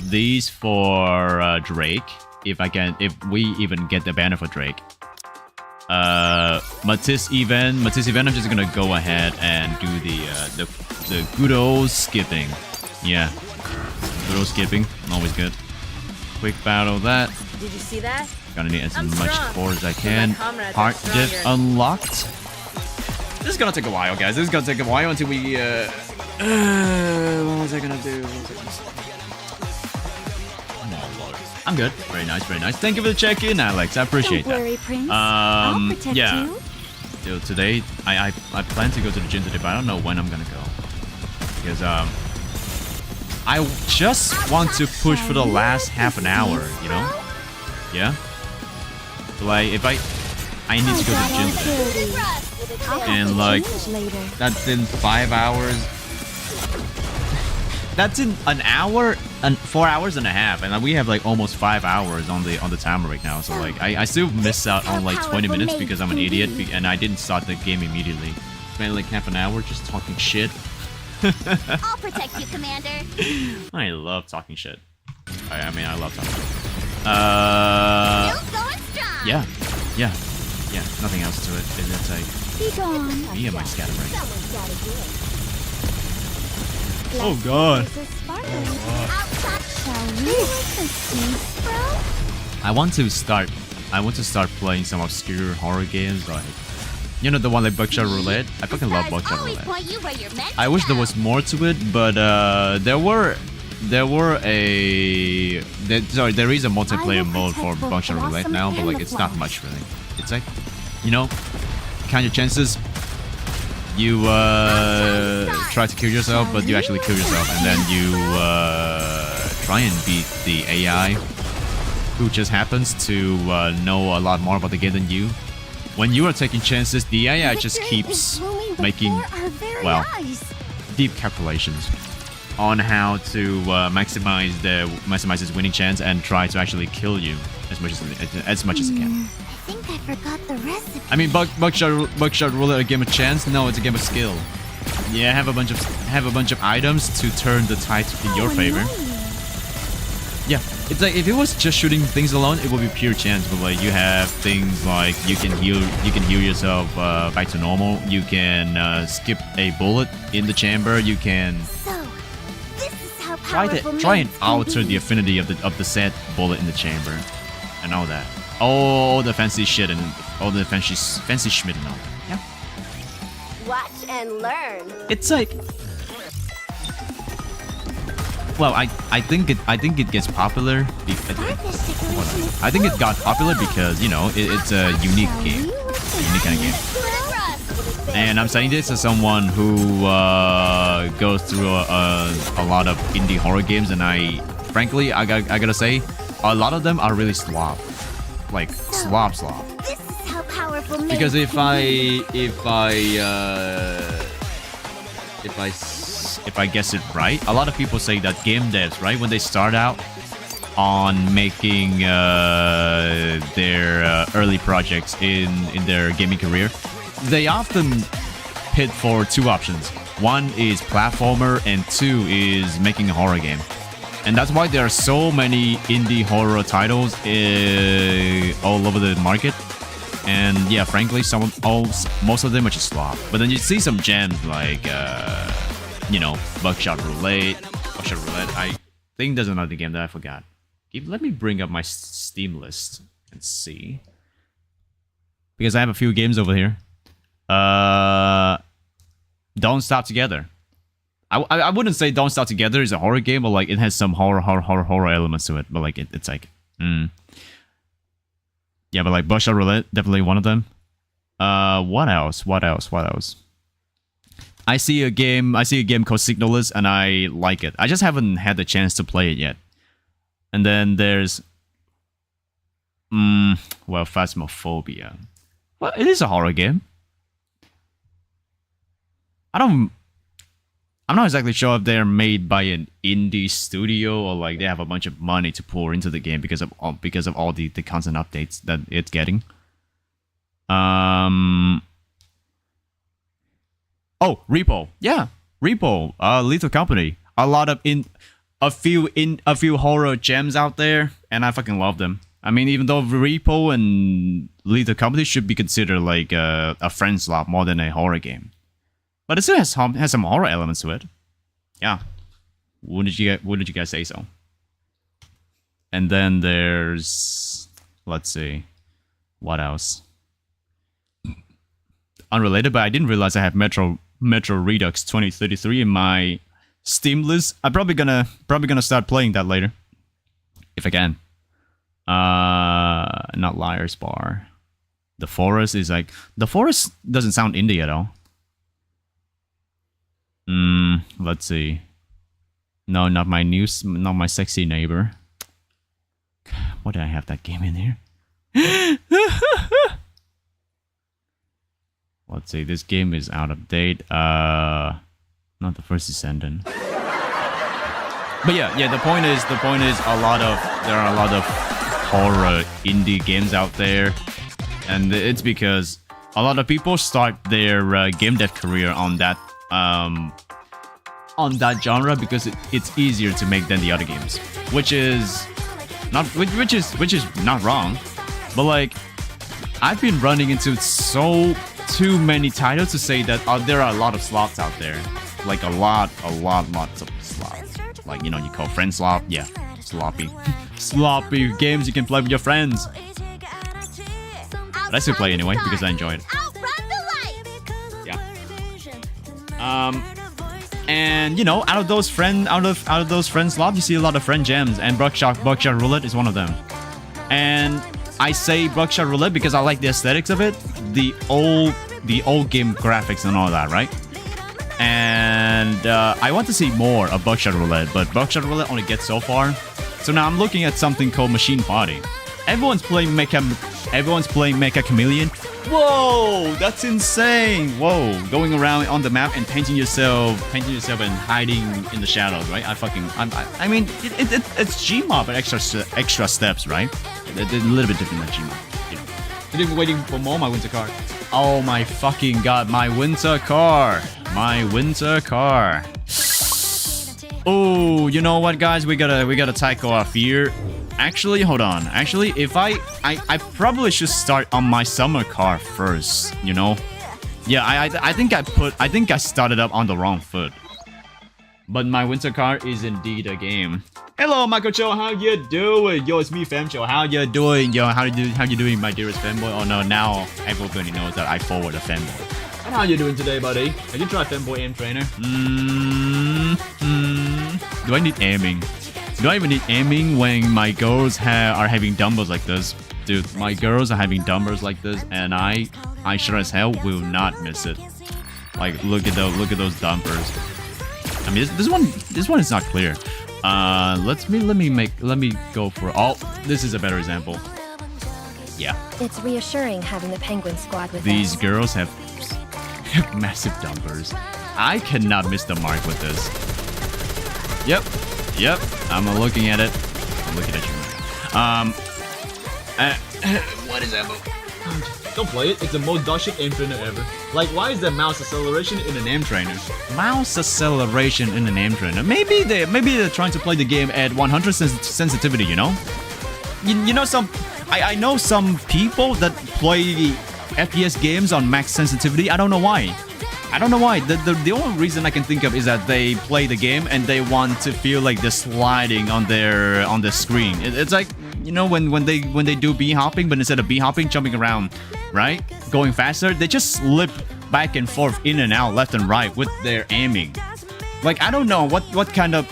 these for Drake if we even get the banner for Drake. Matisse event. I'm just gonna go ahead and do the good old skipping. Yeah. Little skipping, always good. Quick battle that. Did you see that? Gonna need as I'm much strong, core as I but can. my comrades are Heart diff stronger. unlocked. This is gonna take a while, guys. This is gonna take a while until we. What was I gonna do? I'm good. Very nice, very nice. Thank you for the check-in, Alex. I appreciate Don't worry, Prince. that. I'll protect Yeah. you. Dude, today I plan to go to the gym today, but I don't know when I'm gonna go because I just want to push for the last half an hour, you know? Yeah. Like if I need to go to the gym today, and like that's in 5 hours. That's in an hour and 4 hours and a half, and we have like almost 5 hours on the timer right now. So like I still miss out on like 20 minutes because I'm an idiot and I didn't start the game immediately. Spent like half an hour just talking shit. I'll protect you, Commander. I love talking shit. I mean I love talking shit. Still going strong. Yeah. Nothing else to it. It's like Be gone. me and my scatterbrain. Someone's gotta do it. Oh god. Shall we like the seeds, bro? I want to start playing some obscure horror games like you know the one like Buckshot Roulette. I fucking love Stars Buckshot always Roulette. point you where you're meant I to wish there go. was more to it, but there is a multiplayer mode for Buckshot Roulette now, but like it's not much really. It's like, you know, count your chances. You try to kill yourself, but you actually kill yourself, and then you try and beat the AI, who just happens to know a lot more about the game than you. When you are taking chances, the AI just keeps making, well, deep calculations on how to maximize its winning chance and try to actually kill you as much as it can. I think I forgot the recipe. I mean, Buckshot Roulette a game of chance? No, it's a game of skill. Yeah, have a bunch of items to turn the tide in your favor. Yeah, it's like if it was just shooting things alone, it would be pure chance. But like you have things like you can heal yourself back to normal. You can skip a bullet in the chamber. You can So, this is how powerful try and mates can alter be. the affinity of the said bullet in the chamber, and all that. All the fancy shit and all the fancy schmidt and all. Yeah. Watch and learn. It's like, well, I think it gets popular. Starfish decoration is I think it so got popular cool. because you know it's a unique Shall game, we like the unique kind of game. Trust. And I'm saying this as someone who goes through a lot of indie horror games, and frankly I gotta say a lot of them are really slop, like slop. This is how powerful mates Because if can be. I guess it right, a lot of people say that game devs, right, when they start out on making their early projects in their gaming career, they often pit for two options. One is platformer, and two is making a horror game. And that's why there are so many indie horror titles all over the market. And yeah, frankly, most of them are just slop. But then you see some gems like, you know, Buckshot Roulette. I think there's another game that I forgot. Let me bring up my Steam list and see. Because I have a few games over here. Don't Stop Together. I wouldn't say Don't Stop Together is a horror game, but like it has some horror elements to it. But like it's like, yeah, but like Buckshot Roulette, definitely one of them. What else? I see a game called Signalist, and I like it. I just haven't had the chance to play it yet. And then there's, well, Phasmophobia. Well, it is a horror game. I'm not exactly sure if they're made by an indie studio or like they have a bunch of money to pour into the game because of all the constant updates that it's getting. Oh, Repo. Yeah, Repo. Lethal Company. A few horror gems out there, and I fucking love them. I mean, even though Repo and Lethal Company should be considered like a friend slot more than a horror game. But it still has some horror elements to it. Yeah. Wouldn't you guys say so? And then there's, let's see, what else? Unrelated, but I didn't realize I have Metro Redux 2033 in my Steam list. I'm probably gonna start playing that later, if I can. Not Liar's Bar. The Forest is like, the Forest doesn't sound indie at all. Let's see. No, not my sexy neighbor. Why did I have that game in here? Let's see, this game is out of date. Not the First Descendant. But yeah, the point is there are a lot of horror indie games out there. And it's because a lot of people start their game dev career on that genre because it's easier to make than the other games, which is not wrong, but like I've been running into too many titles to say that there are a lot of slots out there, like lots of slots, like you call friend slop, yeah, sloppy games you can play with your friends. But I still play anyway because I enjoy it. Yeah. And out of those friend slots, you see a lot of friend gems, and Buckshot Roulette is one of them. And I say Buckshot Roulette because I like the aesthetics of it, the old game graphics and all that, right? And I want to see more of Buckshot Roulette, but Buckshot Roulette only gets so far. So now I'm looking at something called Machine Party. Everyone's playing Mecha Chameleon. Whoa, that's insane. Whoa, going around on the map and painting yourself and hiding in the shadows, right? I mean, it's Gmod, but extra steps, right? It's a little bit different than Gmod. Still waiting for more. My winter car. Oh my fucking god, my winter car. Oh, you know what, guys? We gotta tackle our fear. Actually, hold on. Actually, if I probably should start on my summer car first, Yeah, I think I started up on the wrong foot. But my winter car is indeed a game. Hello, Michael Cho, how you doing? Yo, it's me, Femcho. How you doing? Yo, how you doing, my dearest fanboy? Oh no, now everybody knows that I forward a fanboy. And how you doing today, buddy? Have you tried Fanboy Aim Trainer? Do I need aiming? Do I even need aiming when my girls are having dumbbells like this? Dude, my girls are having dumbbells like this, and I sure as hell will not miss it. Like, look at those dumpers. I mean, this one is not clear. Let me go for this is a better example. Yeah. It's reassuring having the Penguin Squad with These girls have massive dumpers. I cannot miss the mark with this. Yep. I'm looking at it. I'm looking at you. What is that? Don't play it. It's the most dogshit aim trainer ever. Like, why is there mouse acceleration in an aim trainer? Mouse acceleration in an aim trainer. Maybe they're trying to play the game at 100 sensitivity. You know I know some people that play FPS games on max sensitivity. I don't know why. The only reason I can think of is that they play the game and they want to feel like they're sliding on their screen. It's like, when they do bee hopping, but instead of bee hopping, jumping around, right, going faster, they just slip back and forth, in and out, left and right with their aiming. Like, I don't know what kind of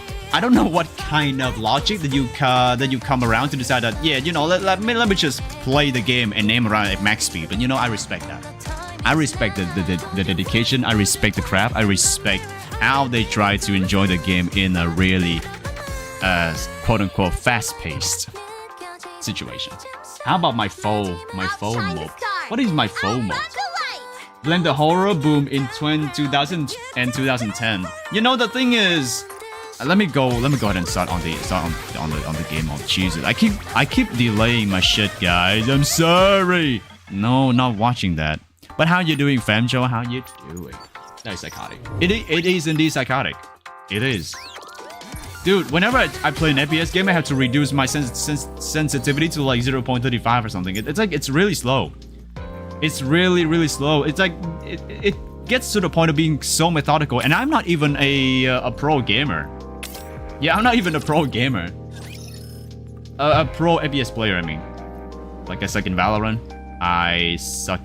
logic that you come around to decide that, yeah, let me just play the game and aim around at max speed. But I respect that. I respect the dedication. I respect the craft. I respect how they try to enjoy the game in a really quote-unquote fast-paced situation. How about my faux mode? What is my faux mode? Blend the horror boom in 2000 and 2010. The thing is, let me go ahead and start on the game mode. Jesus, I keep delaying my shit, guys. I'm sorry. No, not watching that. But how you doing, Famjo? How you doing? That is psychotic. It is indeed psychotic. It is. Dude, whenever I play an FPS game, I have to reduce my sensitivity to like 0.35 or something. It's really slow. It's really, really slow. It's like, it gets to the point of being so methodical. And I'm not even a pro gamer. Yeah, I'm not even a pro gamer. A pro FPS player, I mean. Like I suck in Valorant. I suck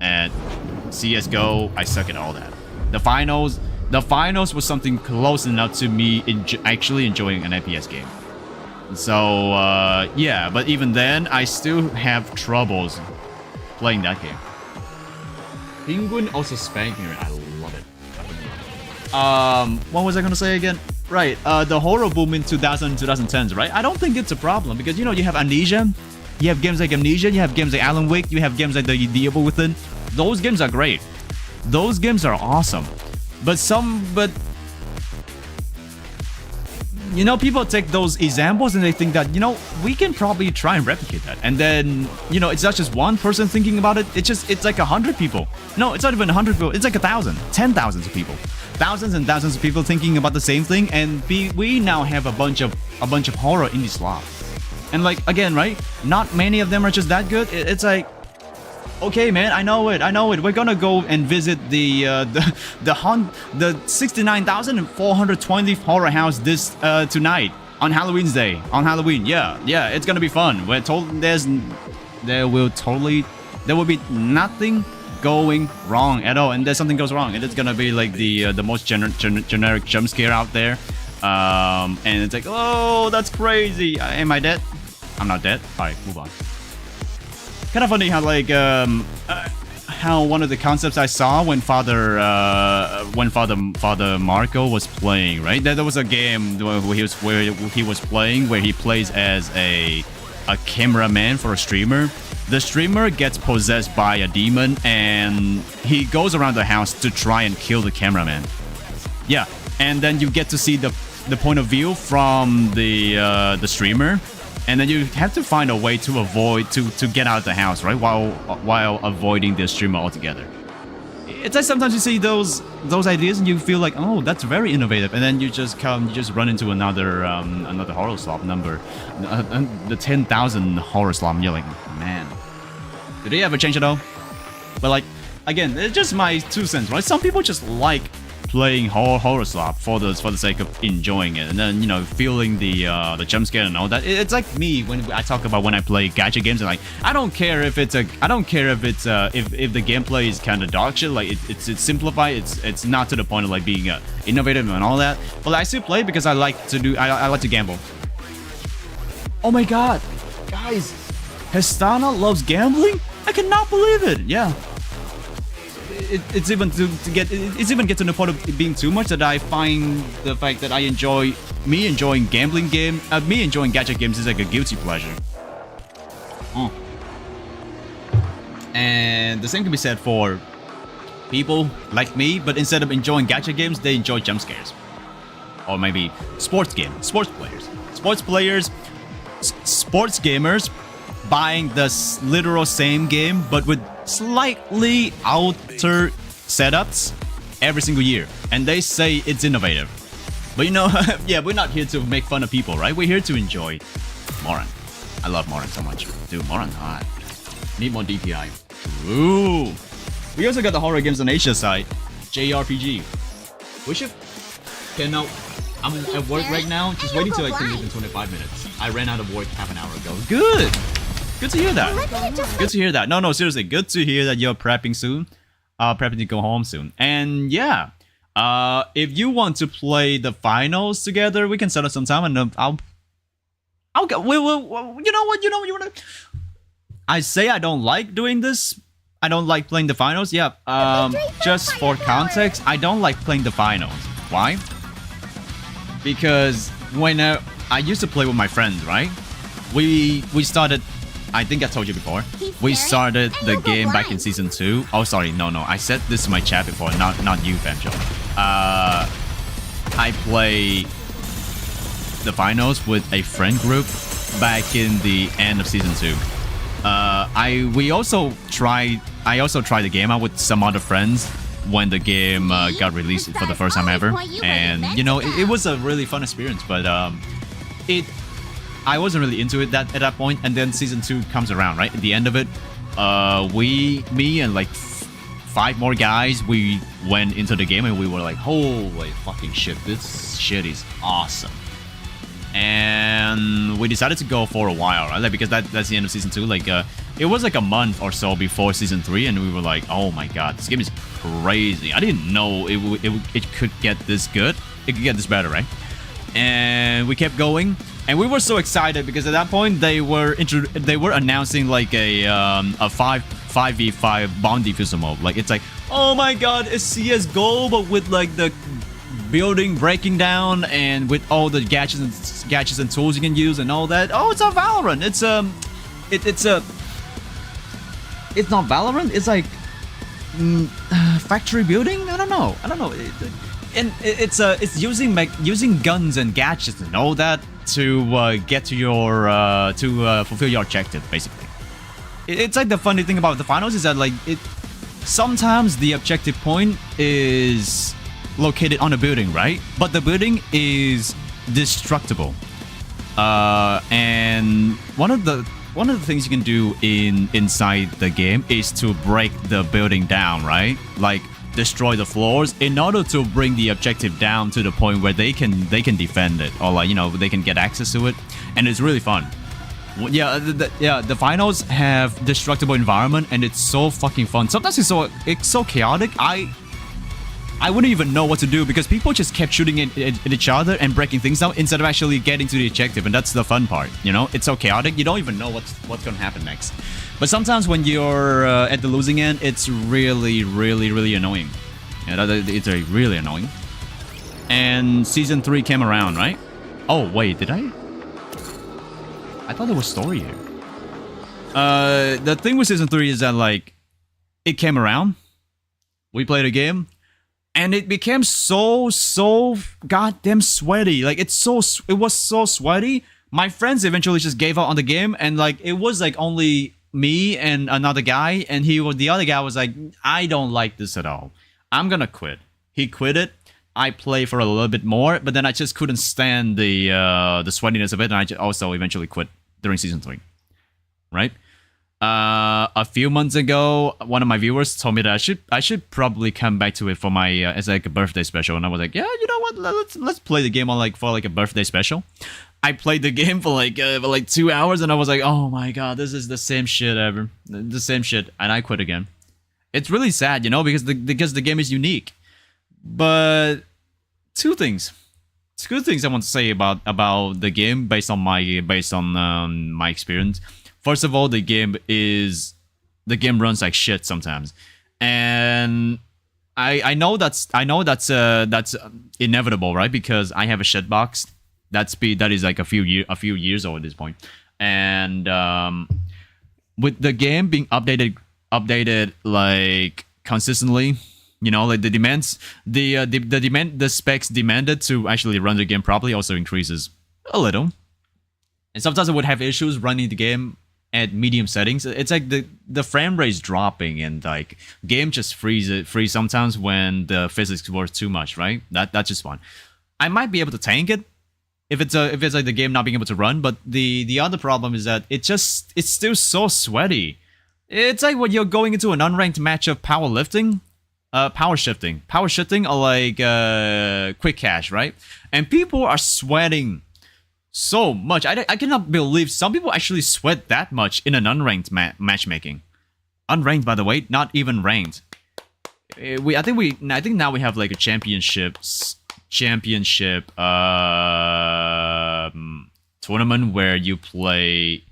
at CSGO. I suck at all that. The finals was something close enough to me actually enjoying an FPS game. So, yeah, but even then, I still have troubles playing that game. Penguin also spanking her. I love it. What was I gonna say again? Right, the horror boom in 2010s, right? I don't think it's a problem because, you know, you have Amnesia, you have games like Amnesia, you have games like Alan Wake, you have games like The Evil Within. Those games are great. Those games are awesome. But you know, people take those examples and they think that, you know, we can probably try and replicate that. And then, you know, it's not just one person thinking about it. It's like 100 people. No, it's not even 100 people. It's like 1,000, 10,000 of people. Thousands and thousands of people thinking about the same thing. And we now have a bunch of horror indie slots. And like, again, right? Not many of them are just that good. It's like, okay, man, I know it. We're gonna go and visit the 69,420th horror house this tonight on Halloween's day. On Halloween, yeah, it's gonna be fun. We're told there will be nothing going wrong at all, and there's something goes wrong, and it's gonna be like the most generic jump scare out there. And it's like, oh, that's crazy. Am I dead? I'm not dead. All right, move on. Kind of funny how like how one of the concepts I saw when Father Marco was playing, right? There was a game where he was playing where he plays as a cameraman for a streamer. The streamer gets possessed by a demon and he goes around the house to try and kill the cameraman. Yeah, and then you get to see the point of view from the streamer. And then you have to find a way to avoid to get out of the house, right? While avoiding the streamer altogether. It's like sometimes you see those ideas and you feel like, oh, that's very innovative, and then you just run into another horror slop number, the 10,000 horror slop. And you're like, man, did they ever change it all? But like, again, it's just my 2 cents, right? Some people just like playing horror slop for the sake of enjoying it, and then, you know, feeling the jump scare and all that. It's like me when I talk about when I play gacha games, and like, I don't care if the gameplay is kind of dog shit, like it's simplified, it's not to the point of like being innovative and all that, but I still play because I like to gamble. Oh my god, guys, Hestana loves gambling? I cannot believe it. Yeah. It's even get to the point of it being too much that I find the fact that me enjoying gacha games is like a guilty pleasure. Oh. And the same can be said for people like me, but instead of enjoying gacha games, they enjoy jump scares. Or maybe sports gamers buying the literal same game but with slightly altered setups every single year, and they say it's innovative. But you know, yeah, we're not here to make fun of people, right? We're here to enjoy Moran. I love Moran so much. Dude, Moran hot. Need more DPI. Ooh. We also got the horror games on Asia side. JRPG. We should... Okay, now, I'm at work right now. Just waiting till I can leave in 25 minutes. I ran out of work half an hour ago. Good! Good to hear that. Good to hear that. No, seriously. Good to hear that you're prepping soon. Prepping to go home soon. And yeah, if you want to play the finals together, we can set up some time, and I'll go. You know what? You want to? I say I don't like doing this. I don't like playing the finals. Yeah. Just for context, I don't like playing the finals. Why? Because when I used to play with my friends, right? We started. I think I told you before. We started the game back in season 2. Oh, sorry, no. I said this in my chat before, not you, Femjo. I play the finals with a friend group back in the end of season 2. I also tried the game out with some other friends when the game got released for the first time ever, and you know, it was a really fun experience. But I wasn't really into it at that point, and then season 2 comes around, right? At the end of it, me and like 5 more guys, we went into the game and we were like, holy fucking shit, this shit is awesome. and we decided to go for a while, right? Like, because that's the end of season 2. Like, it was like a month or so before season 3, and we were like, oh my god, this game is crazy. I didn't know it could get this good. It could get this better, right? And we kept going, and we were so excited because at that point they were announcing like a 5v5 bomb diffuser mode. Like, it's like, oh my god, it's CS:GO but with like the building breaking down and with all the gadgets and tools you can use and all that. Oh, it's a Valorant. It's not Valorant. It's like factory building. I don't know. It's using guns and gadgets and all that to get to your fulfill your objective, basically. It's like the funny thing about the finals is that like sometimes the objective point is located on a building, right? But the building is destructible. And one of the things you can do inside the game is to break the building down, right? Like destroy the floors in order to bring the objective down to the point where they can defend it, or like, you know, they can get access to it, and it's really fun. Yeah, the finals have destructible environment, and it's so fucking fun. Sometimes it's so chaotic. I wouldn't even know what to do because people just kept shooting at each other and breaking things down instead of actually getting to the objective, and that's the fun part, you know? It's so chaotic, you don't even know what's gonna happen next. But sometimes when you're at the losing end, it's really, really, really annoying. Yeah, it's really annoying. And Season 3 came around, right? Oh, wait, did I thought there was story here. The thing with Season 3 is that, like, it came around, we played a game, and it became so goddamn sweaty. Like, it was so sweaty. My friends eventually just gave up on the game, and like it was like only me and another guy, and the other guy was like, I don't like this at all. I'm gonna quit. He quit it. I played for a little bit more, but then I just couldn't stand the sweatiness of it, and I also eventually quit during Season 3. Right? A few months ago, one of my viewers told me that I should probably come back to it for my as like a birthday special, and I was like, yeah, you know what? Let's play the game on for a birthday special. I played the game for like 2 hours, and I was like, oh my god, this is the same shit ever, the same shit, and I quit again. It's really sad, you know, because the game is unique. But two things I want to say about the game based on my experience. First of all, the game runs like shit sometimes, and I know that's inevitable, right? Because I have a shit box that is like a few years old at this point, and with the game being updated like consistently, you know, like the specs demanded to actually run the game properly also increases a little, and sometimes I would have issues running the game at medium settings. It's like the frame rate's dropping, and like game just freeze sometimes when the physics work too much, right? That's just fun. I might be able to tank it if it's like the game not being able to run, but the other problem is that it's still so sweaty. It's like when you're going into an unranked match of powerlifting, power shifting, or like quick cash, right? And people are sweating so much. I cannot believe some people actually sweat that much in an unranked matchmaking. Unranked, by the way, not even ranked. I think now we have like a championship tournament where you play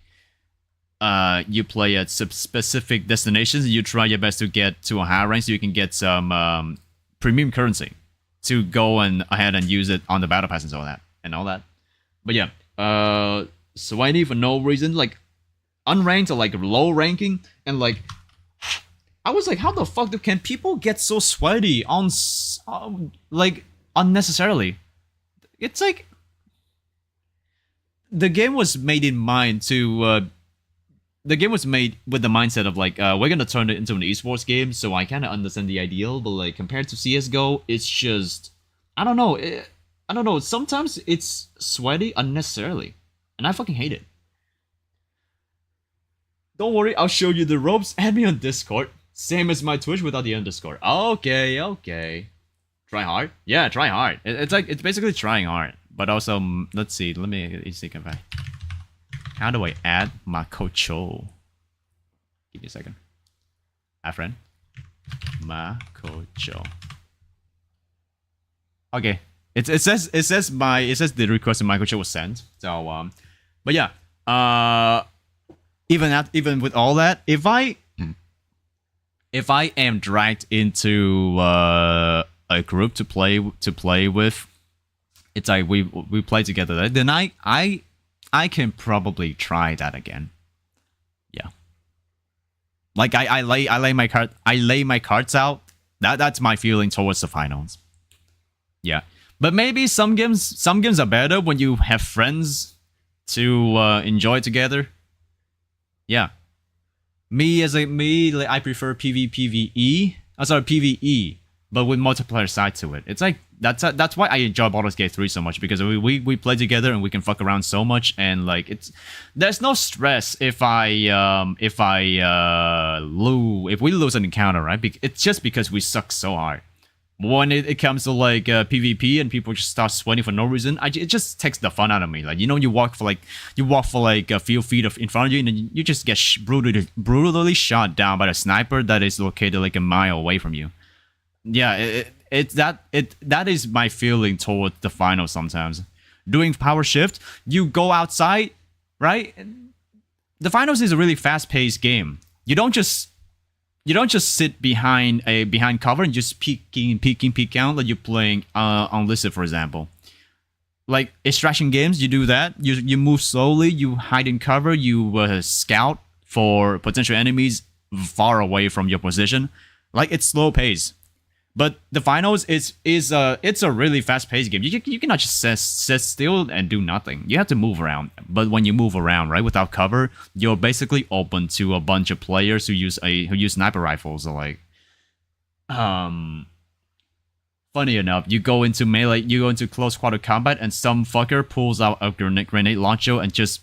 at specific destinations, and you try your best to get to a higher rank so you can get some premium currency to go ahead and use it on the battle pass and all that. But yeah, sweaty for no reason, like unranked or like low ranking, and like I was like, how the fuck can people get so sweaty on like unnecessarily? It's like the game was made in mind to. The game was made with the mindset of like, we're gonna turn it into an esports game, so I kind of understand the ideal, but like compared to CS:GO, it's just I don't know. Sometimes it's sweaty unnecessarily, and I fucking hate it. Don't worry, I'll show you the ropes. Add me on Discord. Same as my Twitch without the underscore. Okay. Try hard? Yeah, try hard. It's basically trying hard. But also, let's see. Let me see if I. How do I add Makocho? Give me a second. Add friend. Makocho. Okay. It says the request to Makocho was sent. So but yeah. Even with all that, if I am dragged into a group to play with, it's like we play together. Then I can probably try that again. Yeah. Like I lay my cards out. That's my feeling towards the finals. Yeah. But maybe some games are better when you have friends to enjoy together. Yeah. I prefer PvE. Sorry, PvE, but with multiplayer side to it. It's like that's why I enjoy Baldur's Gate 3 so much, because we play together and we can fuck around so much, and like there's no stress if we lose an encounter, right? It's just because we suck so hard. When it comes to like PvP and people just start sweating for no reason, it just takes the fun out of me. Like, you know, you walk for like a few feet in front of you, and then you just get brutally shot down by a sniper that is located like a mile away from you. Yeah, that is my feeling toward the final sometimes. Doing power shift, you go outside, right? The finals is a really fast-paced game. You don't just sit behind cover and just peek out like you're playing on Lissa, for example. Like extraction games, you do that. You move slowly, you hide in cover, you scout for potential enemies far away from your position. Like, it's slow pace. But the finals it's a really fast-paced game. You cannot just sit still and do nothing. You have to move around. But when you move around, right, without cover, you're basically open to a bunch of players who use sniper rifles. So like, funny enough, you go into melee, you go into close quarter combat, and some fucker pulls out a grenade launcher and just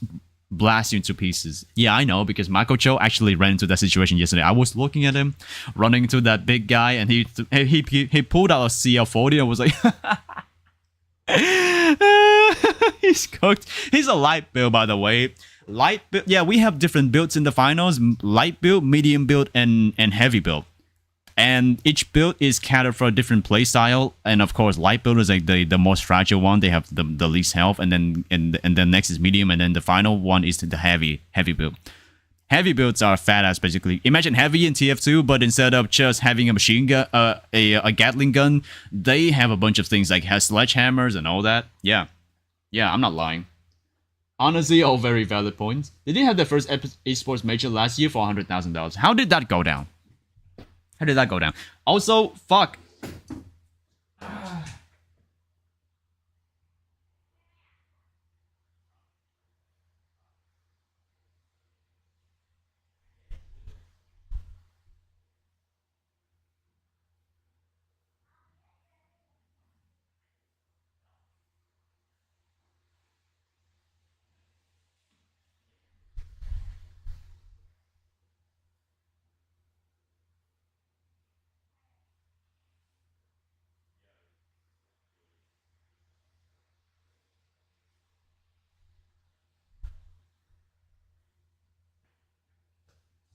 blast you into pieces. Yeah, I know, because Makocho actually ran into that situation yesterday. I was looking at him running into that big guy, and he pulled out a CL40 and was like, he's cooked. He's a light build, by the way. Light build. Yeah, we have different builds in the finals: light build, medium build, and heavy build. And each build is catered for a different play style. And of course, light build is like the most fragile one. They have the least health, and then next is medium, and then the final one is the heavy build. Heavy builds are fat ass, basically. Imagine heavy in TF2, but instead of just having a machine gun, a Gatling gun, they have a bunch of things like sledgehammers and all that. Yeah, I'm not lying. Honestly, all very valid points. They did have their first esports major last year for $100,000. How did that go down? Also, fuck.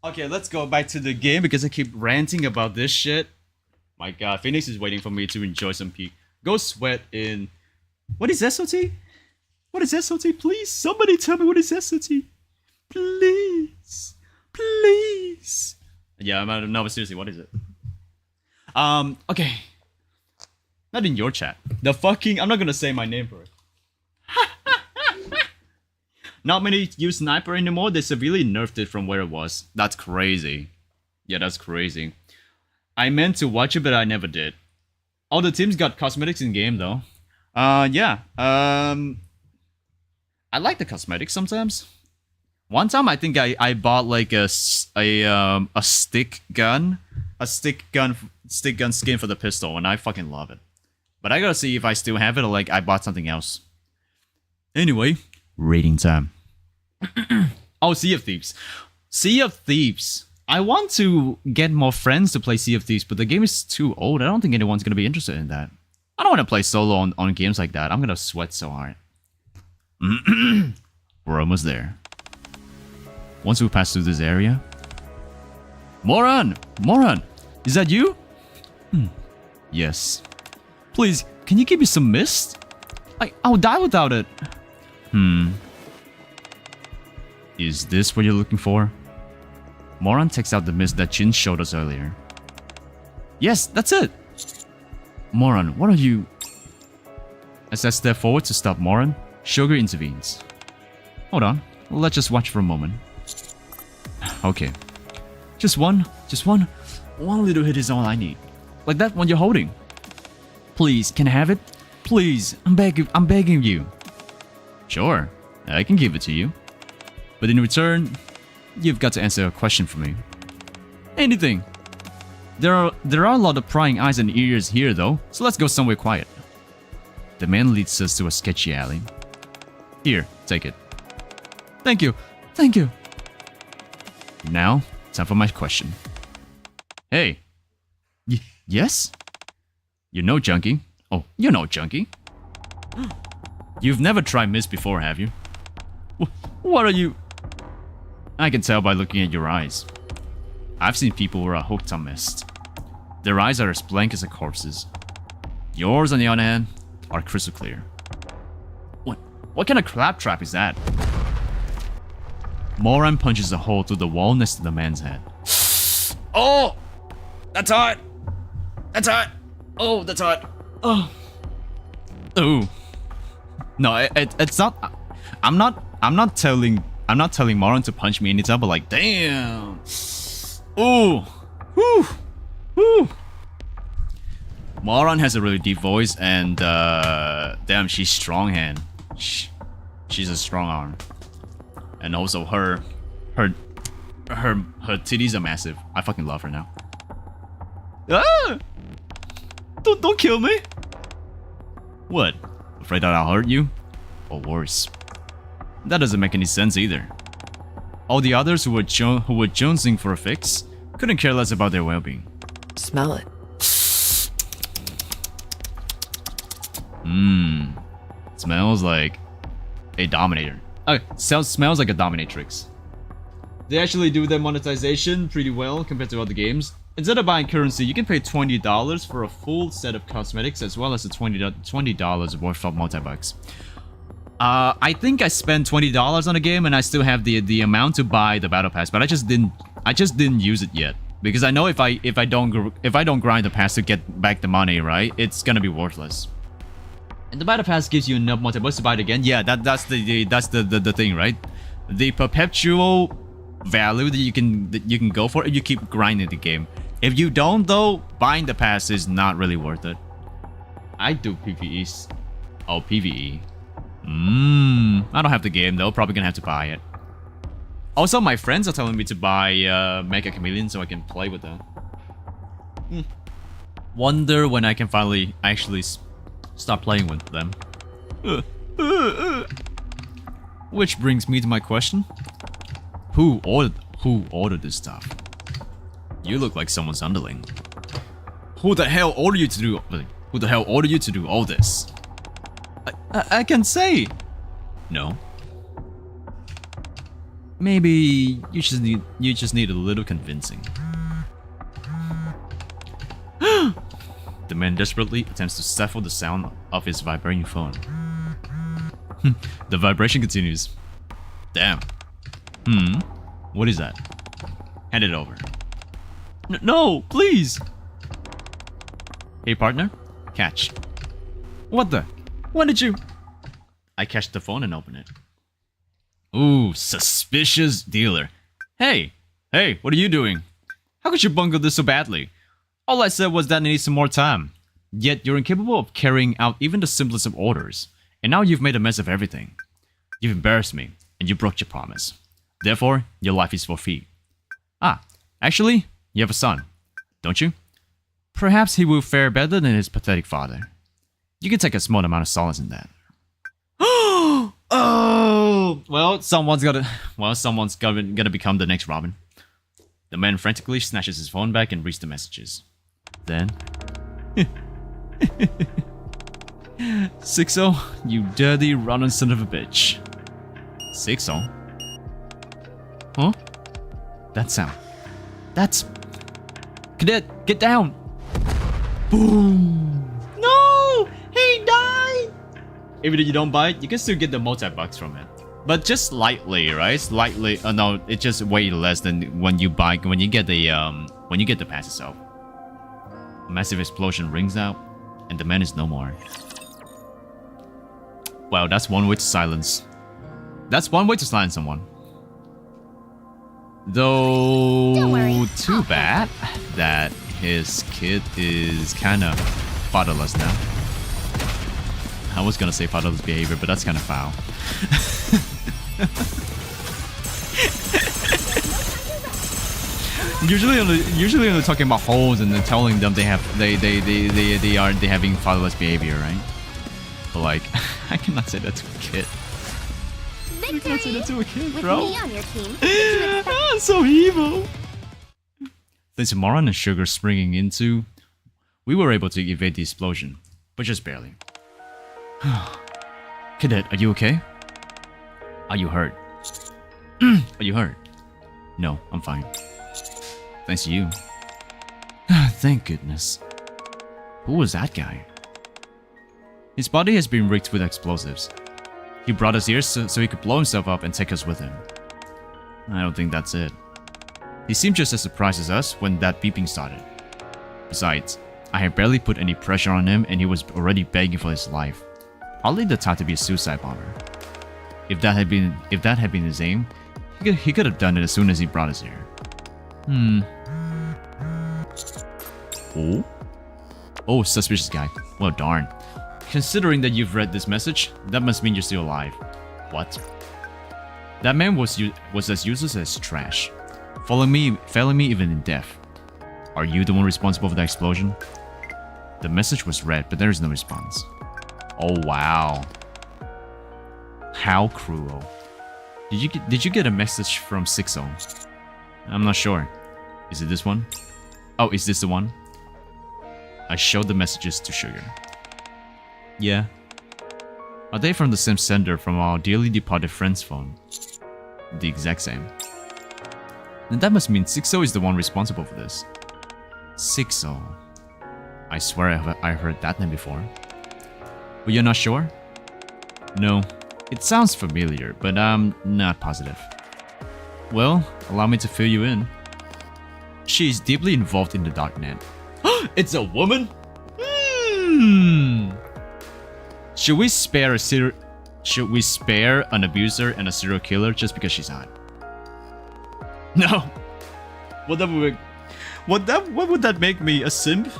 Okay, let's go back to the game because I keep ranting about this shit. My god, Phoenix is waiting for me to enjoy some peak. Go sweat in... What is SOT? What is SOT? Please, somebody tell me what is SOT. Please. Please. Yeah, no, but seriously, what is it? Okay. Not in your chat. The fucking... I'm not gonna say my name for it. Not many use sniper anymore. They severely nerfed it from where it was. That's crazy. Yeah, that's crazy. I meant to watch it, but I never did. All the teams got cosmetics in game though. Yeah. I like the cosmetics sometimes. One time I think I bought like a stick gun skin for the pistol, and I fucking love it. But I gotta see if I still have it or like I bought something else. Anyway. Rating time. Oh, Sea of Thieves. Sea of Thieves. I want to get more friends to play Sea of Thieves, but the game is too old. I don't think anyone's going to be interested in that. I don't want to play solo on games like that. I'm gonna sweat so hard. We're almost there. Once we pass through this area... Moran! Moran! Is that you? Yes. Please, can you give me some mist? I'll die without it. Is this what you're looking for? Moran takes out the mist that Jin showed us earlier. Yes, that's it! Moran, what are you... As I step forward to stop Moran, Sugar intervenes. Hold on, let's just watch for a moment. Okay. Just one little hit is all I need. Like that one you're holding. Please, can I have it? Please, I'm begging you. Sure, I can give it to you. But in return, you've got to answer a question for me. Anything. There are a lot of prying eyes and ears here though, so let's go somewhere quiet. The man leads us to a sketchy alley. Here, take it. Thank you. Thank you. Now, time for my question. Hey. Yes? You know Junkie. Oh, you know Junkie. You've never tried mist before, have you? What are you... I can tell by looking at your eyes. I've seen people who are hooked on mist. Their eyes are as blank as a corpse's. Yours, on the other hand, are crystal clear. What kind of claptrap is that? Moran punches a hole through the wall next to the man's head. Oh! That's hot! That's hot! Oh, that's hot! Oh! Ooh. No, it's not... I'm not telling Moran to punch me anytime, but like, damn! Ooh! Whew! Whew! Moran has a really deep voice, and damn, she's strong hand. She's a strong arm, and also her titties are massive. I fucking love her now. Ah! Don't kill me. What? Afraid that I'll hurt you? Or worse? That doesn't make any sense either. All the others who were jonesing for a fix couldn't care less about their well-being. Smell it. Smells like a dominator. Smells like a dominatrix. They actually do their monetization pretty well compared to other games. Instead of buying currency, you can pay $20 for a full set of cosmetics as well as the $20 worth of multi-bucks. I think I spent $20 on a game and I still have the amount to buy the battle pass, but I just didn't use it yet because I know if I don't grind the pass to get back the money, right, it's gonna be worthless. And the battle pass gives you enough multi-bucks to buy it again. Yeah, that's the thing, right? The perpetual value that you can go for if you keep grinding the game. If you don't though, buying the pass is not really worth it. I do PvEs. Oh, PvE. I don't have the game though, probably gonna have to buy it. Also, my friends are telling me to buy Mega Chameleon so I can play with them. Wonder when I can finally actually start playing with them. Which brings me to my question. Who ordered this stuff? You look like someone's underling. Who the hell ordered you to do all this? I can say no. Maybe you just need a little convincing. The man desperately attempts to stifle the sound of his vibrating phone. The vibration continues. Damn. What is that? Hand it over. No, please. Hey partner, catch. What the? When did you? I catch the phone and open it. Ooh, suspicious dealer. Hey, what are you doing? How could you bungle this so badly? All I said was that I need some more time. Yet you're incapable of carrying out even the simplest of orders. And now you've made a mess of everything. You've embarrassed me, and you broke your promise. Therefore, your life is forfeit. Ah, actually, you have a son, don't you? Perhaps he will fare better than his pathetic father. You can take a small amount of solace in that. Oh! Well, someone's gonna become the next Robin. The man frantically snatches his phone back and reads the messages. Then... 6-0, you dirty rotten son of a bitch. 6-0? Huh? That sound. That's... Cadet, get down! Boom! No! He died! Even if you don't buy it, you can still get the multi-bucks from it. But just slightly, right? Slightly. No, it's just way less than when you buy, when you get the pass itself. A massive explosion rings out, and the man is no more. Well, that's one way to silence. That's one way to silence someone. Though, worry, too bad that his kid is kind of fatherless now. I was gonna say fatherless behavior, but that's kind of foul. usually when they're talking about holes and then telling them they are having fatherless behavior, right? But like, I cannot say that to a kid. I can't say that to a kid, With bro. me on your team, what did you expect? Ah, so evil. Thanks to Moran and Sugar springing into, we were able to evade the explosion, but just barely. Cadet, are you okay? Are you hurt? Are you hurt? No, I'm fine. Thanks to you. Thank goodness. Who was that guy? His body has been rigged with explosives. He brought us here so he could blow himself up and take us with him. I don't think that's it. He seemed just as surprised as us when that beeping started. Besides, I had barely put any pressure on him and he was already begging for his life. Hardly the type to be a suicide bomber. If that had been his aim, he could have done it as soon as he brought us here. Oh? Oh, suspicious guy. Well, darn. Considering that you've read this message, that must mean you're still alive. What? That man was as useless as trash. Failing me even in death. Are you the one responsible for the explosion? The message was read, but there is no response. Oh wow. How cruel. Did you get a message from 6-0? I'm not sure. Is it this one? Oh, is this the one? I showed the messages to Sugar. Yeah. Are they from the same sender from our dearly departed friend's phone? The exact same. Then that must mean 6-0 is the one responsible for this. 6-0. I swear I heard that name before. But you're not sure? No. It sounds familiar, but I'm not positive. Well, allow me to fill you in. She is deeply involved in the darknet. It's a woman? Should we spare an abuser and a serial killer just because she's hot? No. What would that make me? A simp?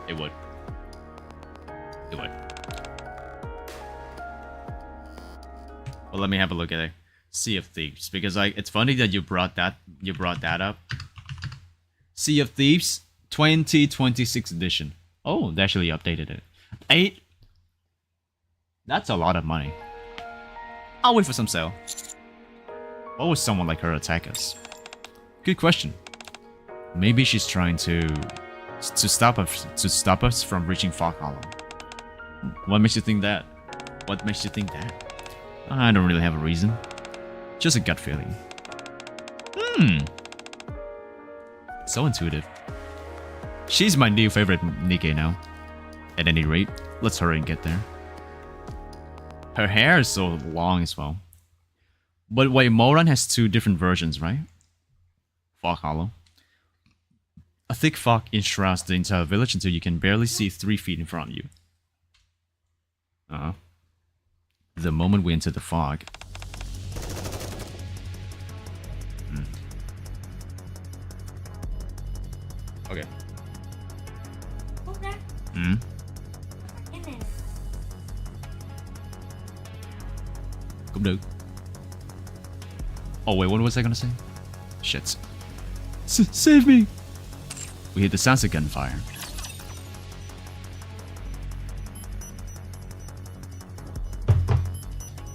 It would. It would. Well, let me have a look at it. Sea of Thieves, because it's funny that you brought that up. Sea of Thieves 2026 edition. Oh, they actually updated it. 8. That's a lot of money. I'll wait for some sale. Why would someone like her attack us? Good question. Maybe she's trying to stop us from reaching Fog Hollow. What makes you think that? What makes you think that? I don't really have a reason. Just a gut feeling. So intuitive. She's my new favorite Nikke now. At any rate, let's hurry and get there. Her hair is so long as well. But wait, Moran has 2 different versions, right? Fog Hollow. A thick fog enshrouds the entire village until you can barely see 3 feet in front of you. The moment we enter the fog... Okay. Cũng được. Oh wait, what was I gonna say? Shit. Save me! We hear the sounds of gunfire.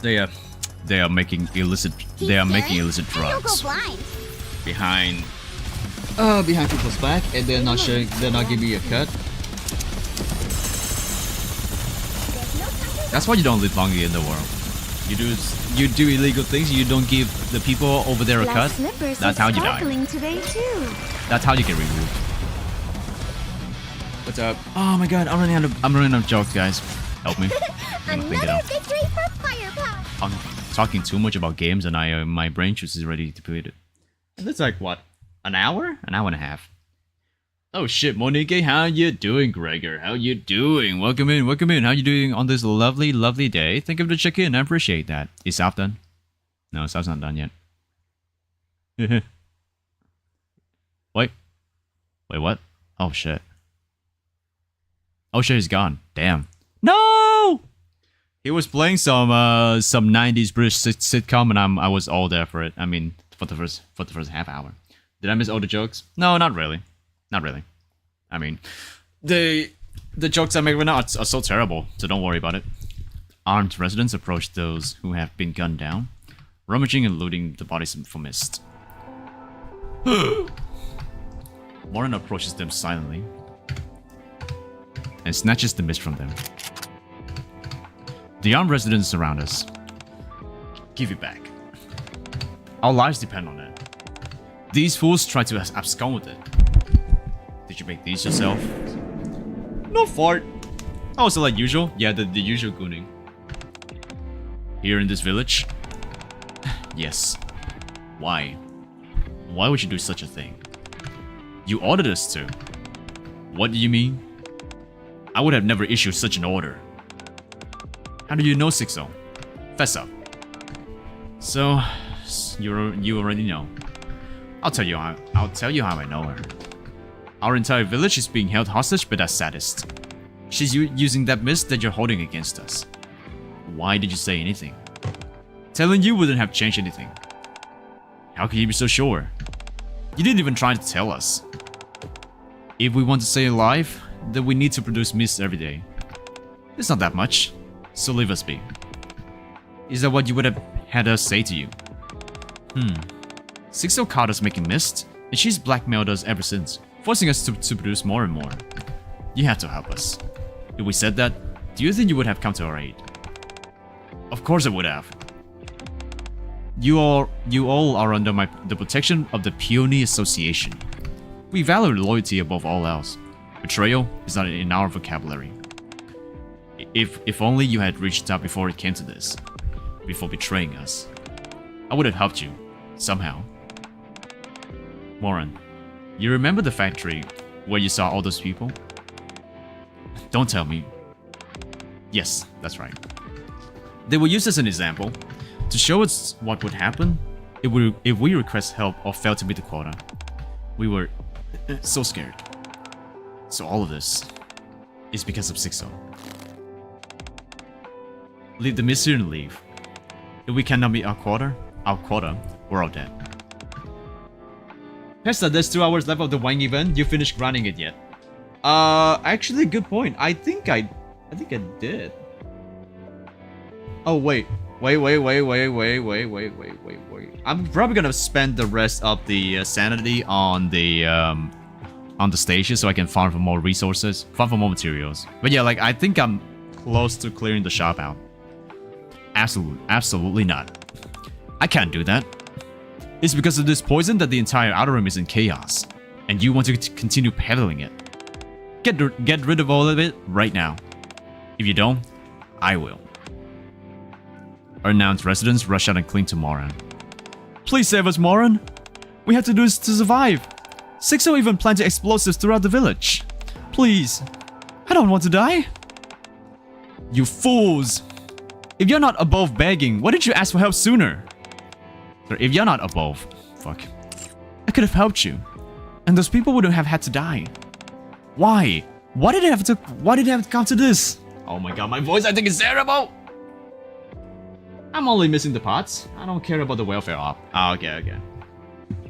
They are making illicit drugs Don't go blind. behind people's back, and they're not giving you a cut. There's no That's why you don't live longer in the world. You do illegal things. You don't give the people over there a Black cut. slippers That's are how you die. sparkling today too. That's how you get removed. What's up? Oh my god, I'm running out of jokes, guys. Help me. I'm gonna think it Another out. victory for Firepower. I'm talking too much about games, and my brain juice is ready to depleted. That's like what? An hour? An hour and a half. Oh shit, Monique, how you doing, Gregor? How you doing? Welcome in, welcome in. How you doing on this lovely, lovely day? Thank you for the check-in. I appreciate that. Is South done? No, South's not done yet. Wait, what? Oh shit. Oh shit, he's gone. Damn. No! He was playing some 90s British sitcom, and I was all there for it. I mean, for the first half hour. Did I miss all the jokes? No, not really. Not really. I mean, the jokes I make right now are so terrible, so don't worry about it. Armed residents approach those who have been gunned down, rummaging and looting the bodies for mist. Moran approaches them silently and snatches the mist from them. The armed residents surround us. Give it back. Our lives depend on it. These fools try to abscond with it. Did you make these yourself? No fart. Oh, so like usual? Yeah, the usual gooning. Here in this village? Yes. Why? Why would you do such a thing? You ordered us to. What do you mean? I would have never issued such an order. How do you know Sixo? Fess up. So, you already know. I'll tell you how I know her. Our entire village is being held hostage by that sadist. She's using that mist that you're holding against us. Why did you say anything? Telling you wouldn't have changed anything. How can you be so sure? You didn't even try to tell us. If we want to stay alive, then we need to produce mist every day. It's not that much, so leave us be. Is that what you would have had us say to you? Sixo caught us making mist, and she's blackmailed us ever since, forcing us to produce more and more. You have to help us. If we said that, do you think you would have come to our aid? Of course I would have. You all are under the protection of the Peony Association. We value loyalty above all else. Betrayal is not in our vocabulary. If only you had reached out before it came to this, before betraying us, I would have helped you, somehow. Moran, you remember the factory where you saw all those people? Don't tell me. Yes, that's right. They were used as an example to show us what would happen if we request help or fail to meet the quota. We were so scared. So all of this is because of Sixo. Leave the mist here and leave. If we cannot meet our quota, we're all dead. Pesta, there's 2 hours left of the Wang event. You finished grinding it yet? Actually, good point. I think I did. Oh wait. I'm probably gonna spend the rest of the sanity on the station so I can farm for more resources, farm for more materials. But yeah, like I think I'm close to clearing the shop out. Absolutely not. I can't do that. It's because of this poison that the entire outer rim is in chaos, and you want to continue peddling it. Get rid of all of it right now. If you don't, I will. Unannounced residents rush out and cling to Moran. Please save us, Moran! We have to do this to survive! Sixo even planted explosives throughout the village. Please! I don't want to die! You fools! If you're not above begging, why didn't you ask for help sooner? If you're not above... Fuck. I could have helped you. And those people wouldn't have had to die. Why? Why did it have to come to this? Oh my god, my voice I think is terrible! I'm only missing the pots. I don't care about the welfare op. Oh, okay.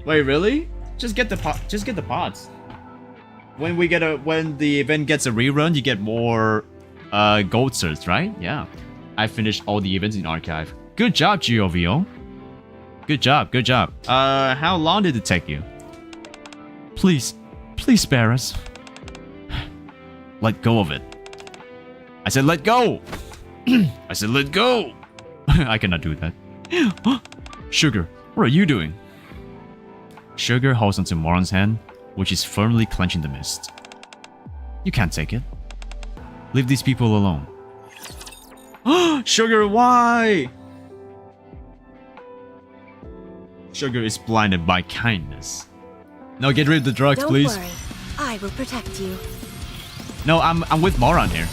Wait, really? Just get the pots. When the event gets a rerun, you get more gold certs, right? Yeah. I finished all the events in archive. Good job, GOVO. Good job. How long did it take you? Please spare us. Let go of it. I said let go! I said let go! I cannot do that. Sugar, what are you doing? Sugar holds onto Moran's hand, which is firmly clenching the mist. You can't take it. Leave these people alone. Sugar, why? Sugar is blinded by kindness. No, get rid of the drugs, Don't please. worry. I will protect you. No, I'm with Moran here.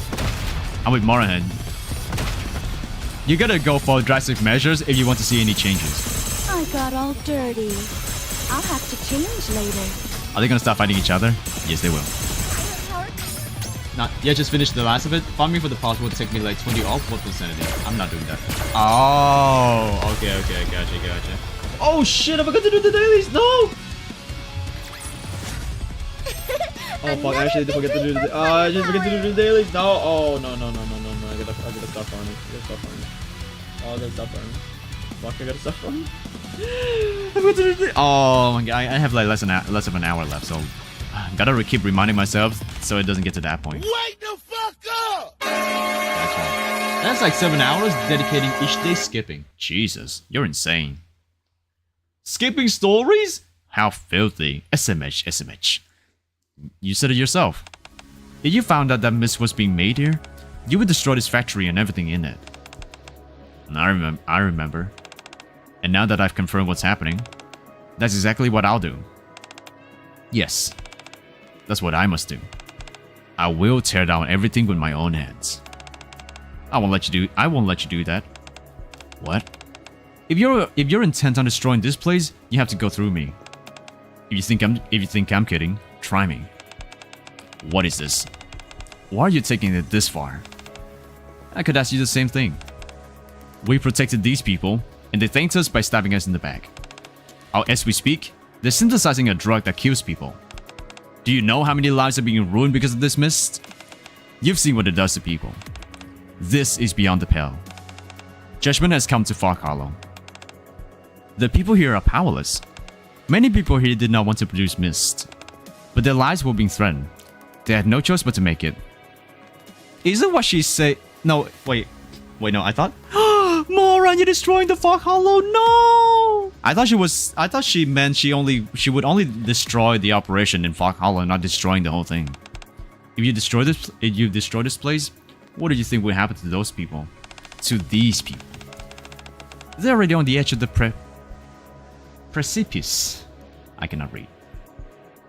I'm with Moran here. You gotta go for drastic measures if you want to see any changes. I got all dirty. I'll have to change later. Are they gonna start fighting each other? Yes, they will. Not yeah, just finish the last of it. Farming for the pause will take me like 20 off. What percentage? I'm not doing that. Oh, okay, gotcha. Oh shit, I forgot to do the dailies. No. Oh fuck, I actually forget to do the I just forget to do the dailies. No. Oh no. I gotta stop farming. Oh, I gotta stop farming. Fuck, I gotta stop farming. I forgot to do the oh my god, I have like less of an hour left, so gotta keep reminding myself so it doesn't get to that point. Wake the fuck up! That's right. That's like 7 hours dedicating each day skipping. Jesus, you're insane. Skipping stories? How filthy. SMH. You said it yourself. If you found out that mist was being made here, you would destroy this factory and everything in it. And I remember. And now that I've confirmed what's happening, that's exactly what I'll do. Yes. That's what I must do. I will tear down everything with my own hands. I won't let you do that. What? If you're intent on destroying this place, you have to go through me. If you think I'm kidding, try me. What is this? Why are you taking it this far? I could ask you the same thing. We protected these people, and they thanked us by stabbing us in the back. As we speak, they're synthesizing a drug that kills people. Do you know how many lives are being ruined because of this mist? You've seen what it does to people. This is beyond the pale. Judgment has come to Fog Hollow. The people here are powerless. Many people here did not want to produce mist, but their lives were being threatened. They had no choice but to make it. Isn't what she said? No, wait, no, I thought... Moran, you're destroying the Fog Hollow, no! I thought she meant she would only destroy the operation in Fog Hollow, not destroying the whole thing. If you destroy this place, what do you think will happen to those people? To these people? They're already on the edge of the precipice. I cannot read.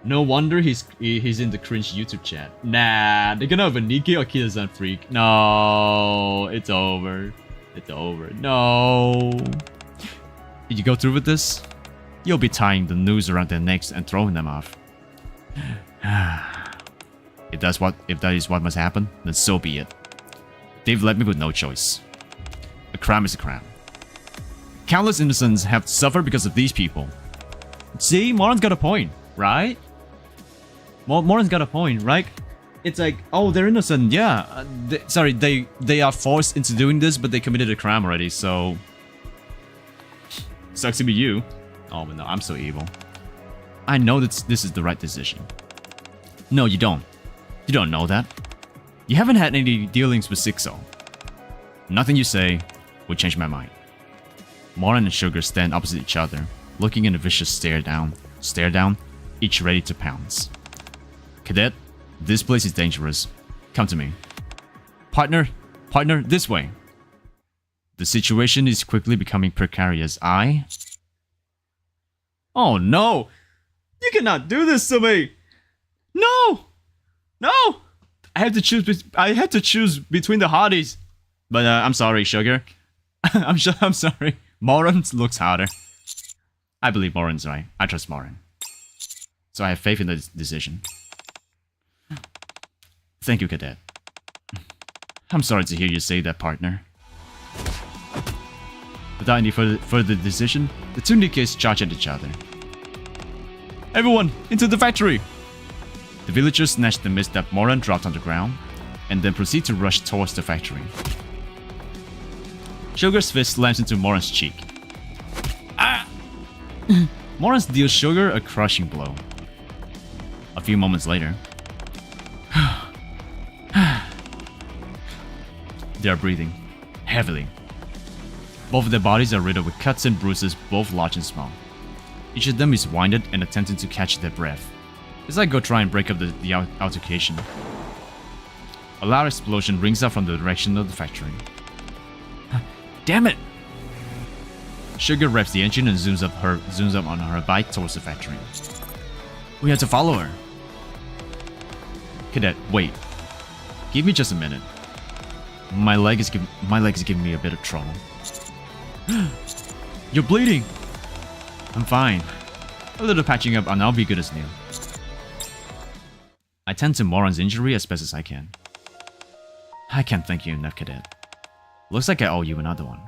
No wonder he's in the cringe YouTube chat. Nah, they're gonna have a Nikke or Killa-san freak. No, it's over. It's over. No. If you go through with this, you'll be tying the noose around their necks and throwing them off. If that is what must happen, then so be it. They've left me with no choice. A crime is a crime. Countless innocents have suffered because of these people. See, Moran's got a point, right? Moran's got a point, right? It's like, oh, they're innocent, yeah. They are forced into doing this, but they committed a crime already, so... Sucks to be you. Oh, but no, I'm so evil. I know that this is the right decision. No, you don't. You don't know that. You haven't had any dealings with Sixo. Nothing you say would change my mind. Moran and Sugar stand opposite each other, looking in a vicious stare down, each ready to pounce. Cadet, this place is dangerous. Come to me. Partner, this way. The situation is quickly becoming precarious. Oh no! You cannot do this to me! No! No! I have to choose between the hotties. But I'm sorry, Sugar. I'm sorry. Moran looks harder. I believe Moran's right. I trust Moran. So I have faith in the decision. Thank you, Cadet. I'm sorry to hear you say that, partner. Without any further decision, the two Nikkes charge at each other. Everyone, into the factory! The villagers snatch the mist that Moran dropped on the ground, and then proceed to rush towards the factory. Sugar's fist slams into Moran's cheek. Ah! Moran deals Sugar a crushing blow. A few moments later, they are breathing. heavily. Both of their bodies are riddled with cuts and bruises, both large and small. Each of them is winded and attempting to catch their breath, as I go try and break up the altercation. A loud explosion rings out from the direction of the factory. Damn it! Sugar revs the engine and zooms up on her bike towards the factory. We have to follow her. Cadet, wait. Give me just a minute. My leg is giving me a bit of trouble. You're bleeding. I'm fine. A little patching up and I'll be good as new. I tend to Moran's injury as best as I can. I can't thank you enough, Cadet. Looks like I owe you another one.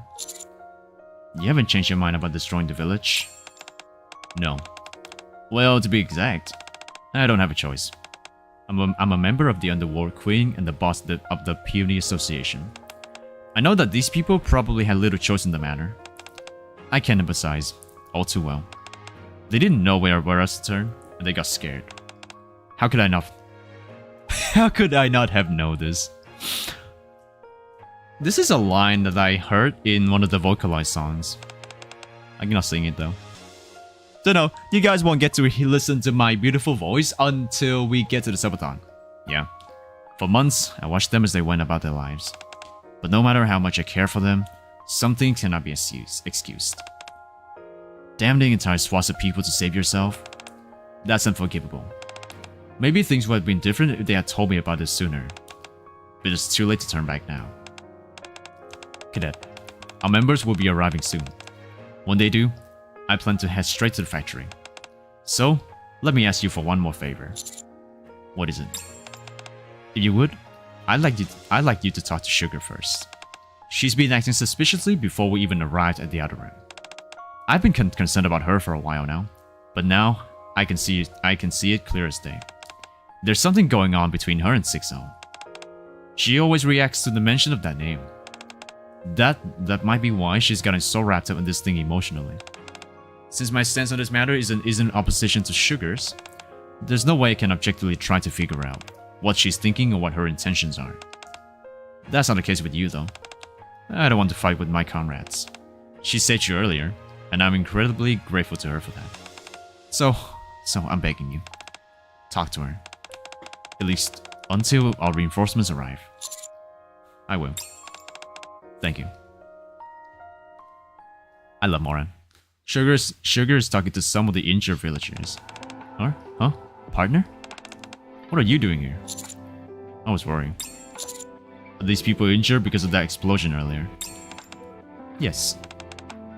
You haven't changed your mind about destroying the village? No. Well, to be exact, I don't have a choice. I'm a member of the Underworld Queen and the boss of the Puny Association. I know that these people probably had little choice in the matter. I can empathize, all too well. They didn't know where else to turn, and they got scared. How could I not... How could I not have known this? This is a line that I heard in one of the vocalized songs. I cannot sing it though. Don't know, you guys won't get to listen to my beautiful voice until we get to the subathon. Yeah. For months, I watched them as they went about their lives. But no matter how much I care for them, some things cannot be excused. Damning entire swaths of people to save yourself? That's unforgivable. Maybe things would have been different if they had told me about this sooner. But it's too late to turn back now. Cadet, our members will be arriving soon. When they do, I plan to head straight to the factory. So, let me ask you for one more favor. What is it? If you would, I'd like you to talk to Sugar first. She's been acting suspiciously before we even arrived at the outer room. I've been concerned about her for a while now, but now I can see it clear as day. There's something going on between her and 6-0. She always reacts to the mention of that name. That might be why she's gotten so wrapped up in this thing emotionally. Since my stance on this matter is in opposition to Sugar's, there's no way I can objectively try to figure out what she's thinking or what her intentions are. That's not the case with you though. I don't want to fight with my comrades. She saved you earlier, and I'm incredibly grateful to her for that. So I'm begging you. Talk to her. At least until our reinforcements arrive. I will. Thank you. I love Moran. Sugar is talking to some of the injured villagers. Huh? Partner? What are you doing here? I was worrying. Are these people injured because of that explosion earlier? Yes.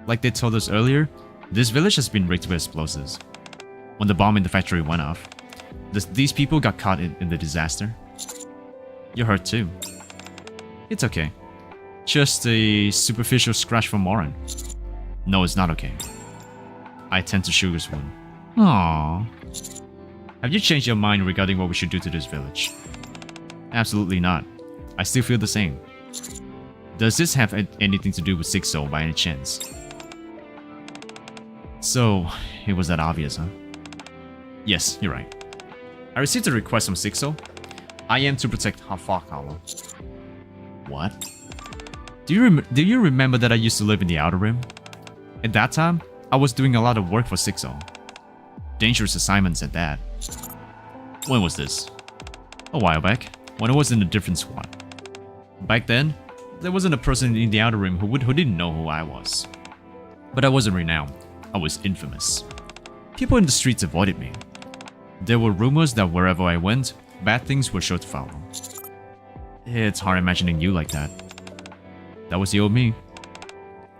Like they told us earlier, this village has been rigged with explosives. When the bomb in the factory went off, these people got caught in the disaster. You're hurt too. It's okay. Just a superficial scratch from Moran. No, it's not okay. I tend to Sugar's wound. Aww. Have you changed your mind regarding what we should do to this village? Absolutely not. I still feel the same. Does this have anything to do with 6-0 by any chance? So, it was that obvious, huh? Yes, you're right. I received a request from 6-0. I am to protect Fuck Hollow. What? Do you remember that I used to live in the Outer Rim? At that time, I was doing a lot of work for 6-0. Dangerous assignments at that. When was this? A while back, when I was in a different squad. Back then, there wasn't a person in the Outer Rim who didn't know who I was. But I wasn't renowned. I was infamous. People in the streets avoided me. There were rumors that wherever I went, bad things were sure to follow. It's hard imagining you like that. That was the old me.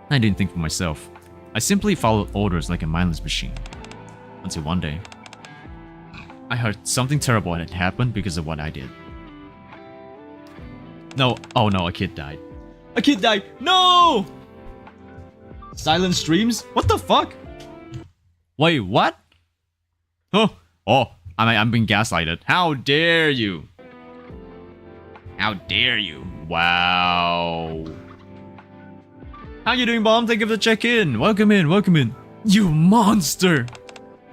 I didn't think for myself. I simply followed orders like a mindless machine. Until one day, I heard something terrible had happened because of what I did. No, oh no, a kid died. A kid died! No! Silent streams? What the fuck? Wait, what? Oh, I'm being gaslighted. How dare you? How dare you? Wow. How you doing, Bomb? Thank you for the check-in. Welcome in, welcome in. You monster!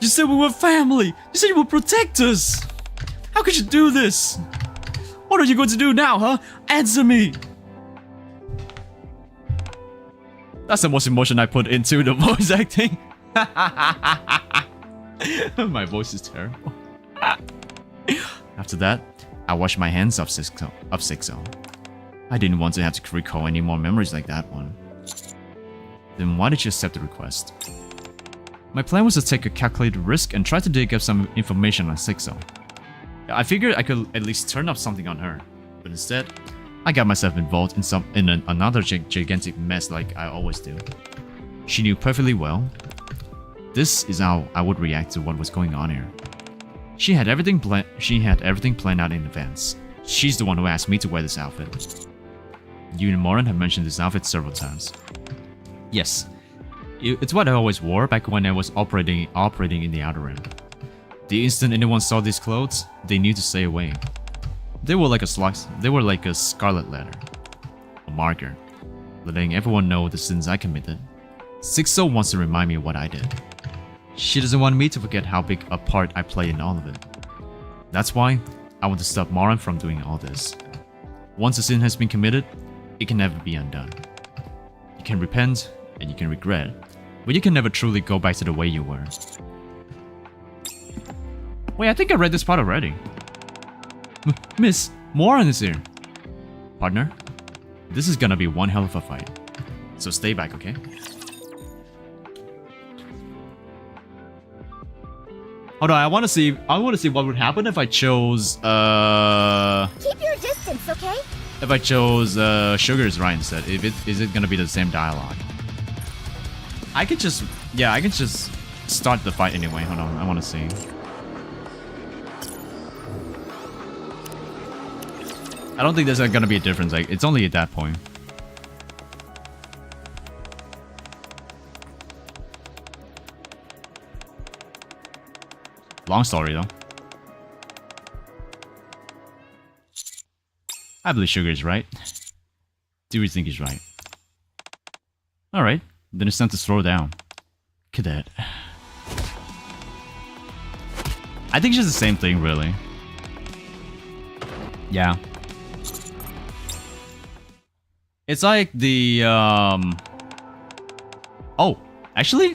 You said we were family! You said you would protect us! How could you do this? What are you going to do now, huh? Answer me! That's the most emotion I put into the voice acting. My voice is terrible. After that, I washed my hands of 6-0. I didn't want to have to recall any more memories like that one. Then why did you accept the request? My plan was to take a calculated risk and try to dig up some information on 6-0. I figured I could at least turn up something on her, but instead, I got myself involved in another gigantic mess like I always do. She knew perfectly well. This is how I would react to what was going on here. She had everything planned out in advance. She's the one who asked me to wear this outfit. You and Moran have mentioned this outfit several times. Yes, it's what I always wore back when I was operating in the outer rim. The instant anyone saw these clothes, they knew to stay away. They were like a scarlet letter, a marker, letting everyone know the sins I committed. 6-0 wants to remind me of what I did. She doesn't want me to forget how big a part I played in all of it. That's why I want to stop Moran from doing all this. Once a sin has been committed, it can never be undone. You can repent and you can regret, but you can never truly go back to the way you were. Wait, I think I read this part already. Miss, Moran is here. Partner, this is gonna be one hell of a fight. So stay back, okay? Hold on, I wanna see what would happen if I chose Keep your distance, okay? if I chose Sugar's right instead. Is it gonna be the same dialogue? I could just start the fight anyway. Hold on, I wanna see. I don't think there's gonna be a difference. Like, it's only at that point. Long story though. I believe Sugar is right. Do you think he's right? Alright, then it's time to slow down. Cadet. I think it's just the same thing, really. Yeah. It's like the, Oh, actually,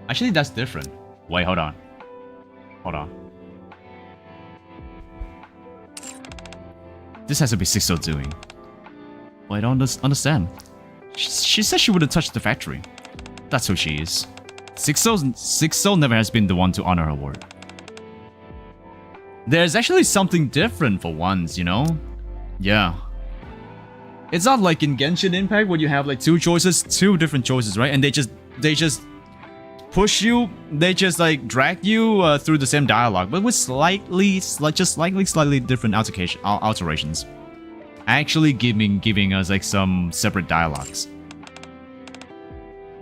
that's different. Wait, hold on. Hold on. This has to be 6-0 doing. Well, I don't understand. She said she wouldn't touch the factory. That's who she is. 6-0 never has been the one to honor her word. There's actually something different for once, you know? Yeah. It's not like in Genshin Impact where you have like two different choices, right? And they just push you, they just like drag you through the same dialogue, but with slightly different alterations. Actually giving us like some separate dialogues.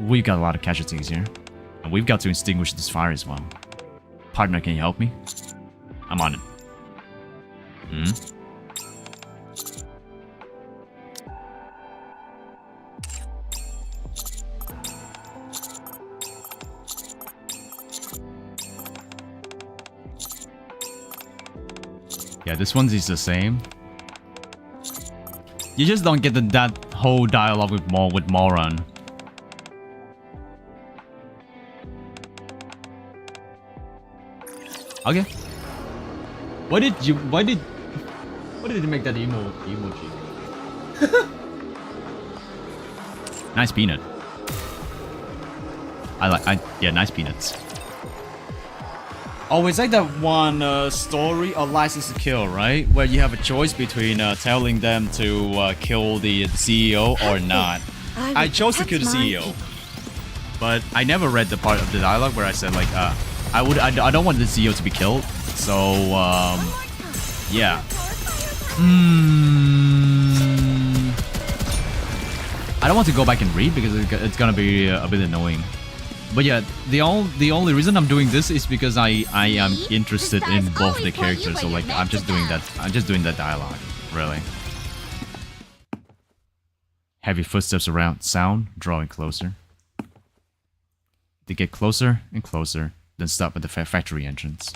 We've got a lot of casualties here, and we've got to extinguish this fire as well. Partner, can you help me? I'm on it. Yeah, this one is the same. You just don't get that whole dialogue with Moran. Okay. Why did you make that emoji? Nice peanut. Yeah, nice peanuts. Oh, it's like that one story or License to Kill, right? Where you have a choice between telling them to kill the CEO or not. I chose to kill the CEO, but I never read the part of the dialogue where I said like, I don't want the CEO to be killed. So yeah. I don't want to go back and read because it's gonna be a bit annoying. But yeah, the only reason I'm doing this is because I am interested in both the characters. So like I'm just doing that dialogue, really. Heavy footsteps around sound, drawing closer. They get closer and closer, then stop at the factory entrance.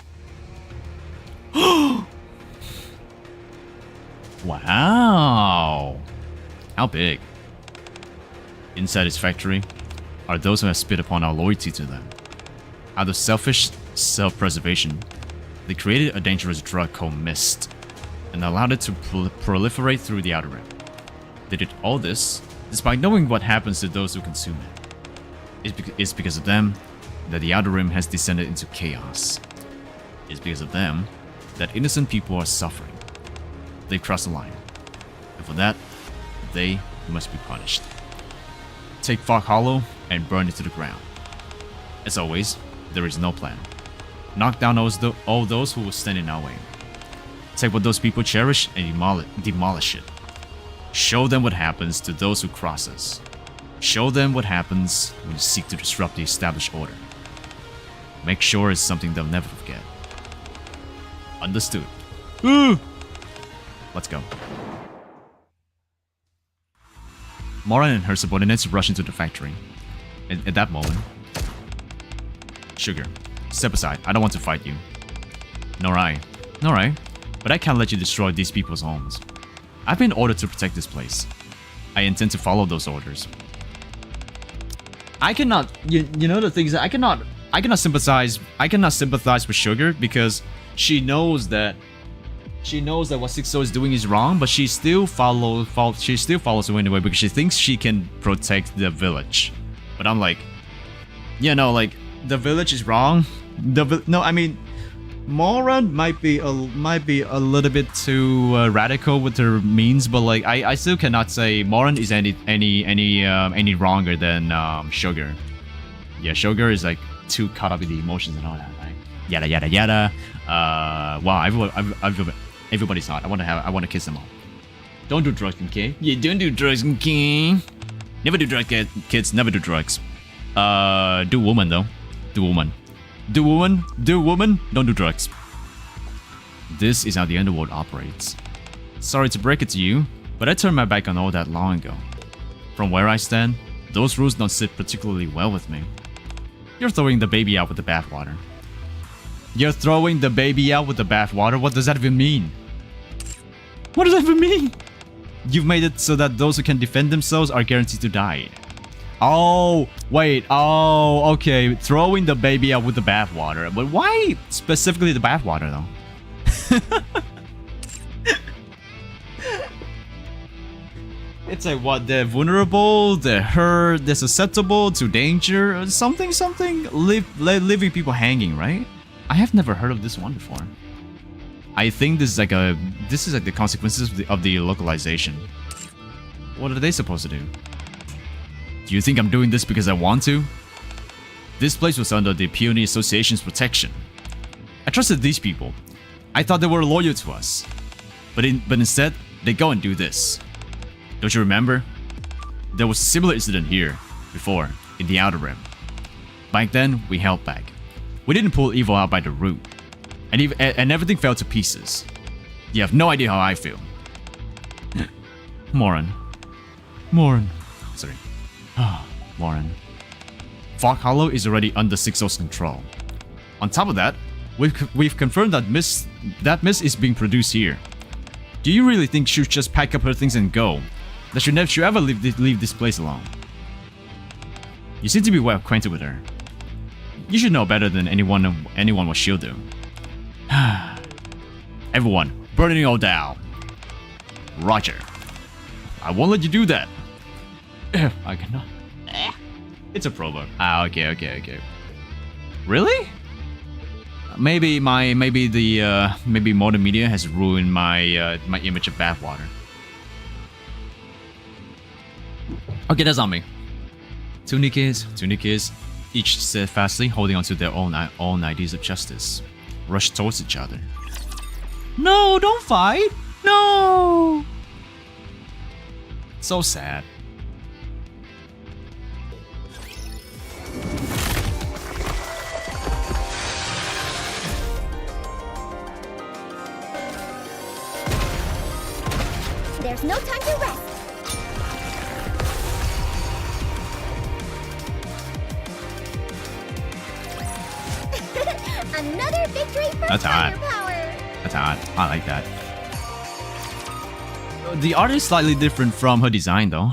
Wow. How big? Inside his factory are those who have spit upon our loyalty to them. Out of selfish self-preservation, they created a dangerous drug called mist and allowed it to proliferate through the outer rim. They did all this despite knowing what happens to those who consume it. It's because of them that the outer rim has descended into chaos. It's because of them that innocent people are suffering. They crossed the line, and for that, they must be punished. Take Fog Hollow and burn it to the ground. As always, there is no plan. Knock down all those who will stand in our way. Take what those people cherish and demolish it. Show them what happens to those who cross us. Show them what happens when you seek to disrupt the established order. Make sure it's something they'll never forget. Understood. Let's go. Moran and her subordinates rush into the factory. At that moment... Sugar, step aside. I don't want to fight you. Nor I. But I can't let you destroy these people's homes. I've been ordered to protect this place. I intend to follow those orders. I cannot... You know the thing is that I cannot sympathize with Sugar because she knows that what Sixo is doing is wrong, but she still follows him anyway because she thinks she can protect the village. But I'm like, like the village is wrong. Moran might be a little bit too radical with her means, but like I still cannot say Moran is any wronger than Sugar. Yeah, Sugar is like too caught up in the emotions and all that, right? Yada yada yada. Wow, everybody's hot. I want to kiss them all. Don't do drugs, okay? Yeah, don't do drugs, okay? Never do drugs, kids. Never do drugs. Do woman though. Do woman. Don't do drugs. This is how the underworld operates. Sorry to break it to you, but I turned my back on all that long ago. From where I stand, those rules don't sit particularly well with me. You're throwing the baby out with the bathwater. You're throwing the baby out with the bathwater? What does that even mean? What does that even mean? You've made it so that those who can defend themselves are guaranteed to die. Oh, wait. Oh, okay. Throwing the baby out with the bathwater. But why specifically the bathwater, though? It's like what? They're vulnerable, they're hurt, they're susceptible to danger, something, leaving people hanging, right? I have never heard of this one before. I think this is like the consequences of the localization. What are they supposed to do? Do you think I'm doing this because I want to? This place was under the Peony Association's protection. I trusted these people. I thought they were loyal to us. But instead, they go and do this. Don't you remember? There was a similar incident here, before, in the Outer Rim. Back then, we held back. We didn't pull evil out by the root. And everything fell to pieces. You have no idea how I feel. Moran. Sorry. Moran. Fog Hollow is already under Sixo's control. On top of that, we've confirmed that mist is being produced here. Do you really think she'll just pack up her things and go? That she'll never ever leave this place alone? You seem to be well acquainted with her. You should know better than anyone what she'll do. Everyone, burning it all down. Roger. I won't let you do that. I cannot. It's a proverb. Okay. Really? Maybe modern media has ruined my my image of bathwater. Okay, that's on me. Two Nikkes, each steadfastly holding onto their own ideas of justice, rush towards each other. No, don't fight! No! So sad. There's no time to rest. Another victory for That's hot. firepower. That's hot. I like that. The art is slightly different from her design, though.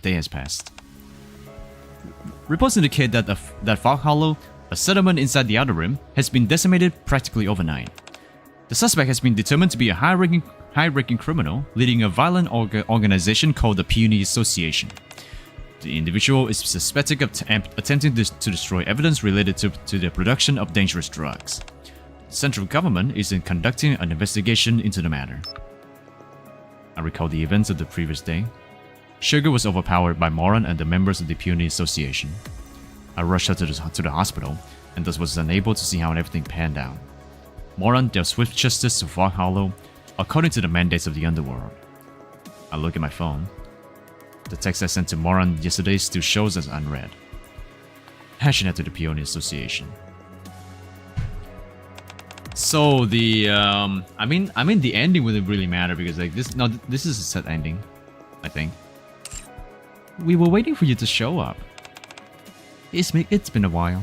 day has passed. Reports indicate that that Fog Hollow, a settlement inside the Outer Rim, has been decimated practically overnight. The suspect has been determined to be a high-ranking criminal leading a violent organization called the Puny Association. The individual is suspected of attempting to destroy evidence related to the production of dangerous drugs. The central government is conducting an investigation into the matter. I recall the events of the previous day. Sugar was overpowered by Moran and the members of the Puny Association. I rushed her to the hospital, and thus was unable to see how everything panned out. Moran dealt swift justice to Fog Hollow, according to the mandates of the underworld. I look at my phone. The text I sent to Moran yesterday still shows as unread. Hashing out to the Puny Association. So the I mean the ending wouldn't really matter because like this is a set ending, I think. We were waiting for you to show up. It's been a while.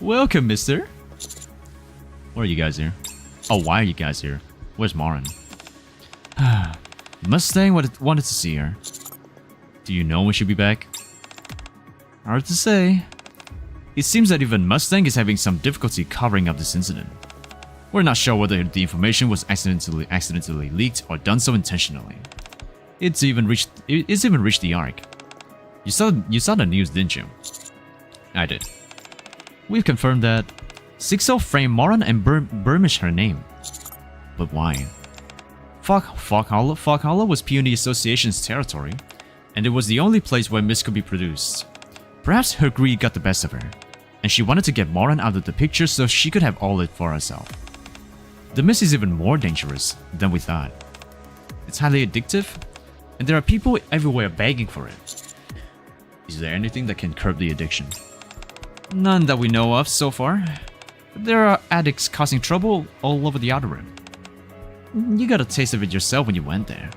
Welcome, mister. Why are you guys here? Oh, why are you guys here? Where's Moran? Mustang wanted to see her. Do you know when she'll be back? Hard to say. It seems that even Mustang is having some difficulty covering up this incident. We're not sure whether the information was accidentally leaked or done so intentionally. It's even reached the Ark. You saw the news, didn't you? I did. We've confirmed that Sixo framed Moran and burnished her name. But why? Fog Hollow was Puny Association's territory, and it was the only place where mist could be produced. Perhaps her greed got the best of her, and she wanted to get Moran out of the picture so she could have all it for herself. The mist is even more dangerous than we thought. It's highly addictive, and there are people everywhere begging for it. Is there anything that can curb the addiction? None that we know of so far. But there are addicts causing trouble all over the Outer Rim. You got a taste of it yourself when you went there.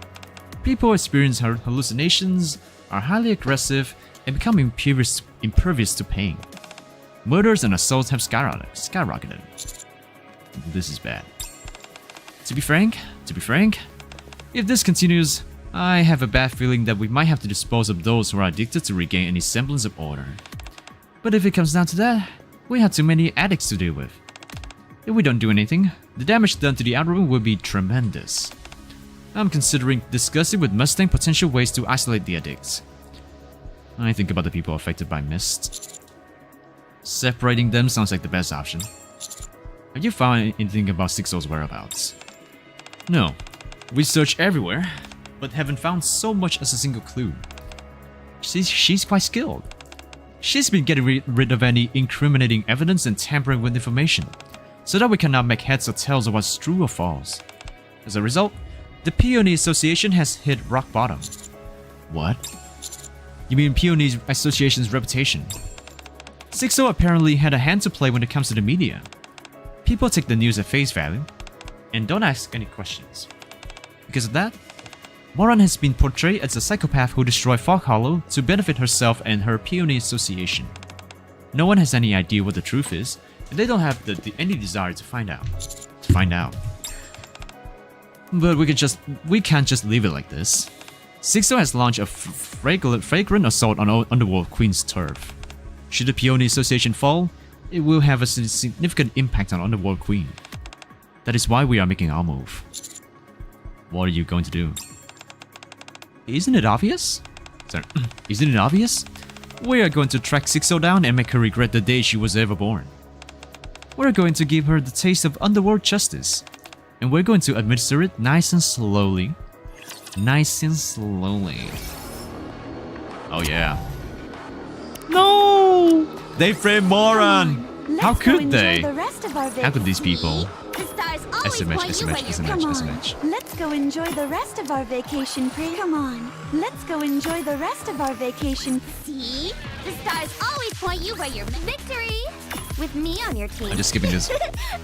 People experience hallucinations, are highly aggressive, and become impervious to pain. Murders and assaults have skyrocketed. This is bad. To be frank, if this continues, I have a bad feeling that we might have to dispose of those who are addicted to regain any semblance of order. But if it comes down to that, we have too many addicts to deal with. If we don't do anything, the damage done to the Outer Rim will be tremendous. I'm considering discussing with Mustang potential ways to isolate the addicts. I think about the people affected by mist. Separating them sounds like the best option. Have you found anything about Sixo's whereabouts? No. We searched everywhere, but haven't found so much as a single clue. She's quite skilled. She's been getting rid of any incriminating evidence and tampering with information, so that we cannot make heads or tails of what's true or false. As a result, the Puny Association has hit rock bottom. What? You mean Puny Association's reputation? Sixo apparently had a hand to play when it comes to the media. People take the news at face value, and don't ask any questions. Because of that, Moran has been portrayed as a psychopath who destroyed Fog Hollow to benefit herself and her Puny Association. No one has any idea what the truth is, and they don't have any desire to find out. But we can't just leave it like this. Sixo has launched a flagrant assault on Underworld Queen's turf. Should the Puny Association fall, it will have a significant impact on Underworld Queen. That is why we are making our move. What are you going to do? Isn't it obvious? Sorry, isn't it obvious? We are going to track Sixo down and make her regret the day she was ever born. We're going to give her the taste of underworld justice. And we're going to administer it nice and slowly. Nice and slowly. Oh yeah. No! They framed Moran! How could they? How could these people? The stars always point you where you're Come on, SMH. let's go enjoy the rest of our vacation, Pri. Come on, let's go enjoy the rest of our vacation. See? The stars always point you where you're victory! With me on your team. I'm just skipping this.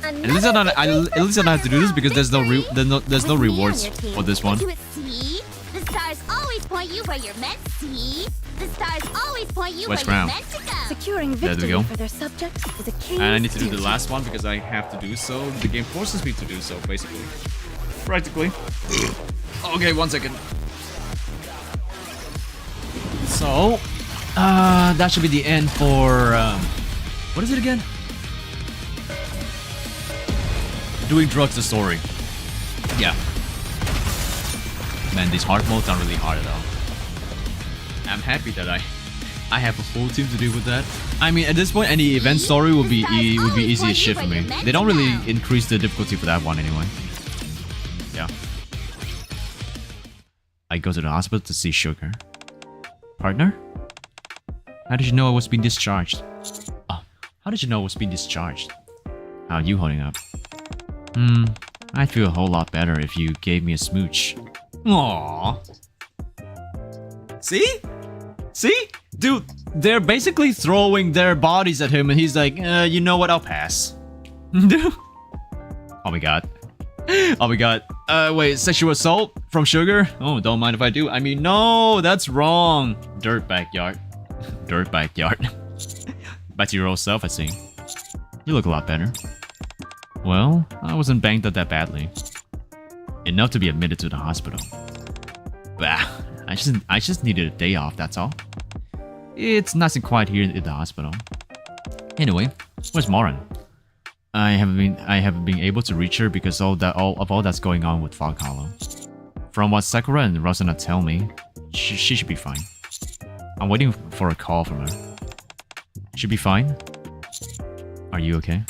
At least I don't have to do this because there's no rewards for this one. See? The stars always point you where you're meant. See? The stars always point you West where Crown. you're meant to go. Securing There we victory go. for their subjects is a king's And I need to do the duty. last one because I have to do so. The game forces me to do so, basically. Practically. Okay, 1 second. So, that should be the end for, what is it again? Doing drugs, the story. Yeah. Man, these hard modes aren't really hard at all. I'm happy that I have a full team to deal with that. I mean, at this point, any event story would be easy as shit for me. They don't really increase the difficulty for that one anyway. Yeah. I go to the hospital to see Sugar. Partner? How did you know I was being discharged? Oh, how did you know I was being discharged? How are you holding up? I'd feel a whole lot better if you gave me a smooch. Aww. See? See? Dude, they're basically throwing their bodies at him and he's like, you know what, I'll pass. Oh my god. Oh my god. Wait, sexual assault from Sugar? Oh, don't mind if I do. I mean, no, that's wrong. Dirt backyard. Dirt backyard. Back to your old self, I see. You look a lot better. Well, I wasn't banged up that badly. Enough to be admitted to the hospital. Bah, I just needed a day off, that's all. It's nice and quiet here in the hospital. Anyway, where's Moran? I haven't been able to reach her because all that's going on with Fog Hollow. From what Sakura and Rosana tell me, she should be fine. I'm waiting for a call from her. Should be fine? Are you okay?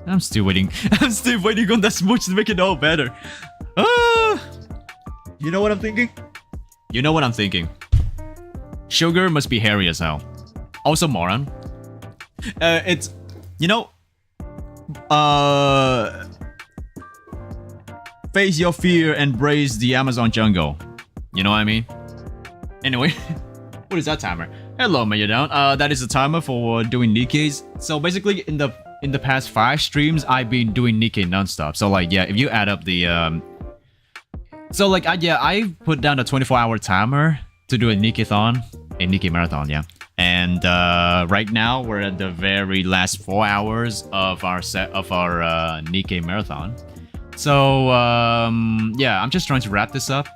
I'm still waiting. I'm still waiting on that smooch to make it all better. You know what I'm thinking? You know what I'm thinking. Sugar must be hairy as hell. Also Moran. It's... You know... Face your fear and embrace the Amazon jungle. You know what I mean? Anyway, what is that timer? Hello, man, you're down. That is the timer for doing Nikke's. So basically, in the past 5 streams, I've been doing Nikke non-stop. So like, yeah, if you add up the so like, I put down a 24-hour timer to do a Nikke-thon, a Nikke marathon, yeah. And right now we're at the very last 4 hours of our Nikke marathon. So yeah, I'm just trying to wrap this up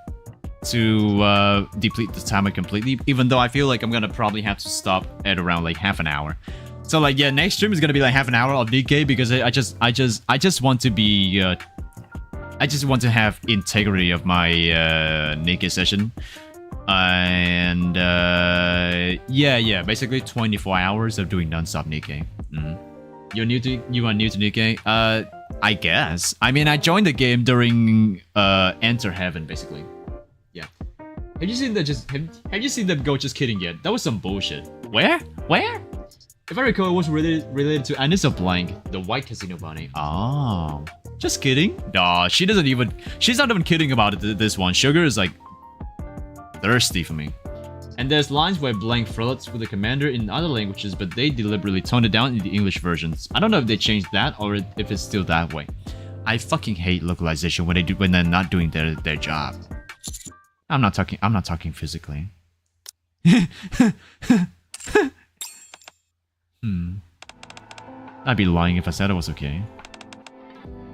to deplete the timer completely. Even though I feel like I'm gonna probably have to stop at around like half an hour. So like, yeah, next stream is gonna be like half an hour of Nikke because I just want to be I just want to have integrity of my Nikke session. And yeah, basically 24 hours of doing non-stop Nikke. You are new to Nikke? I guess. I mean, I joined the game during Enter Heaven, basically. Yeah. Have you seen have you seen them go just kidding yet? That was some bullshit. Where? If I recall, it was related to Anissa Blank, the white casino bunny. Oh. Just kidding? Nah, she's not even kidding about it, this one. Sugar is like thirsty for me. And there's lines where Blank flirts with the commander in other languages, but they deliberately toned it down in the English versions. I don't know if they changed that or if it's still that way. I fucking hate localization when they're not doing their job. I'm not talking physically. I'd be lying if I said it was okay.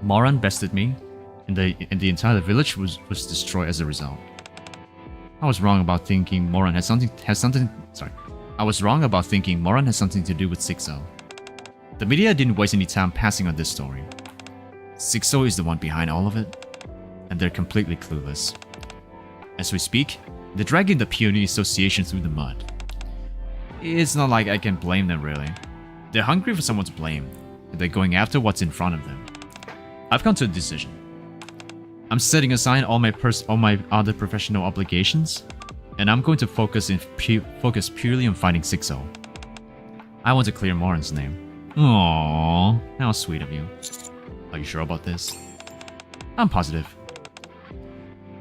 Moran bested me, and the entire village was destroyed as a result. I was wrong about thinking Moran has something. I was wrong about thinking Moran has something to do with Sixo. The media didn't waste any time passing on this story. Sixo is the one behind all of it, and they're completely clueless. As we speak, they're dragging the Peony Association through the mud. It's not like I can blame them really. They're hungry for someone to blame, and they're going after what's in front of them. I've come to a decision. I'm setting aside all my other professional obligations, and I'm going to focus purely on fighting Sixo. I want to clear Moran's name. Aww, how sweet of you. Are you sure about this? I'm positive.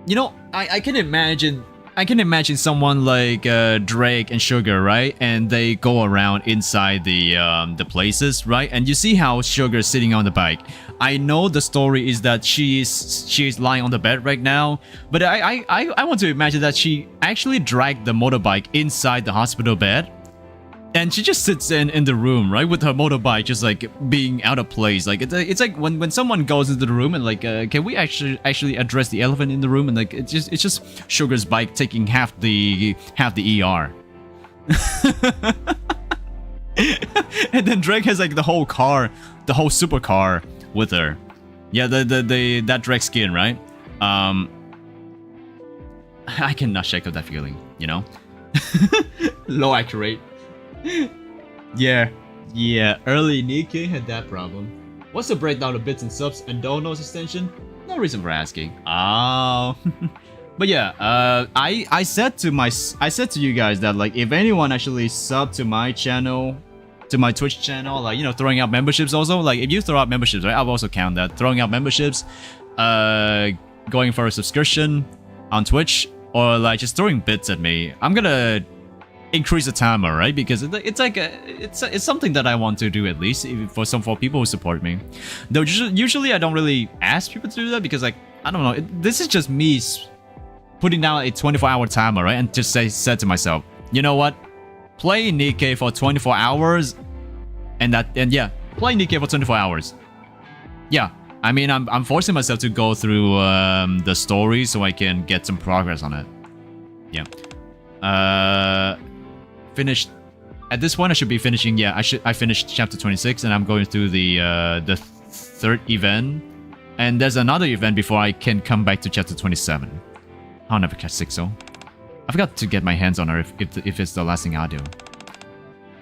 You know, I can imagine someone like Drake and Sugar, right? And they go around inside the places, right? And you see how Sugar's sitting on the bike. I know the story is that she's lying on the bed right now, but I want to imagine that she actually dragged the motorbike inside the hospital bed, And she just sits in the room, right, with her motorbike just like being out of place. Like it's like when someone goes into the room and like, can we actually address the elephant in the room? And like it's just Sugar's bike taking half the ER. And then Drake has like the whole car, the whole supercar with her. Yeah, that Drake skin, right? I cannot shake off that feeling, you know? Low accurate. Yeah, early Nikke had that problem. What's the breakdown of bits and subs and donos extension? No reason for asking. Oh. But yeah, I said to you guys that like if anyone actually sub to my channel, to my Twitch channel, like, you know, throwing out memberships also, like if you throw out memberships, right, I'll also count that. Throwing out memberships, going for a subscription on Twitch, or like just throwing bits at me, I'm gonna increase the timer, right? Because it's like it's something that I want to do, at least for people who support me. Though usually I don't really ask people to do that, because like, I don't know, this is just me putting down a 24-hour timer, right? And just said to myself, you know what? Play Nikke for 24 hours, and yeah, play Nikke for 24 hours. Yeah, I mean, I'm forcing myself to go through the story so I can get some progress on it. Yeah. Finished. At this point, I should be finishing. Yeah, I finished chapter 26, and I'm going through the third event, and there's another event before I can come back to chapter 27. I'll never catch 6-0. I forgot to get my hands on her if it's the last thing I'll do.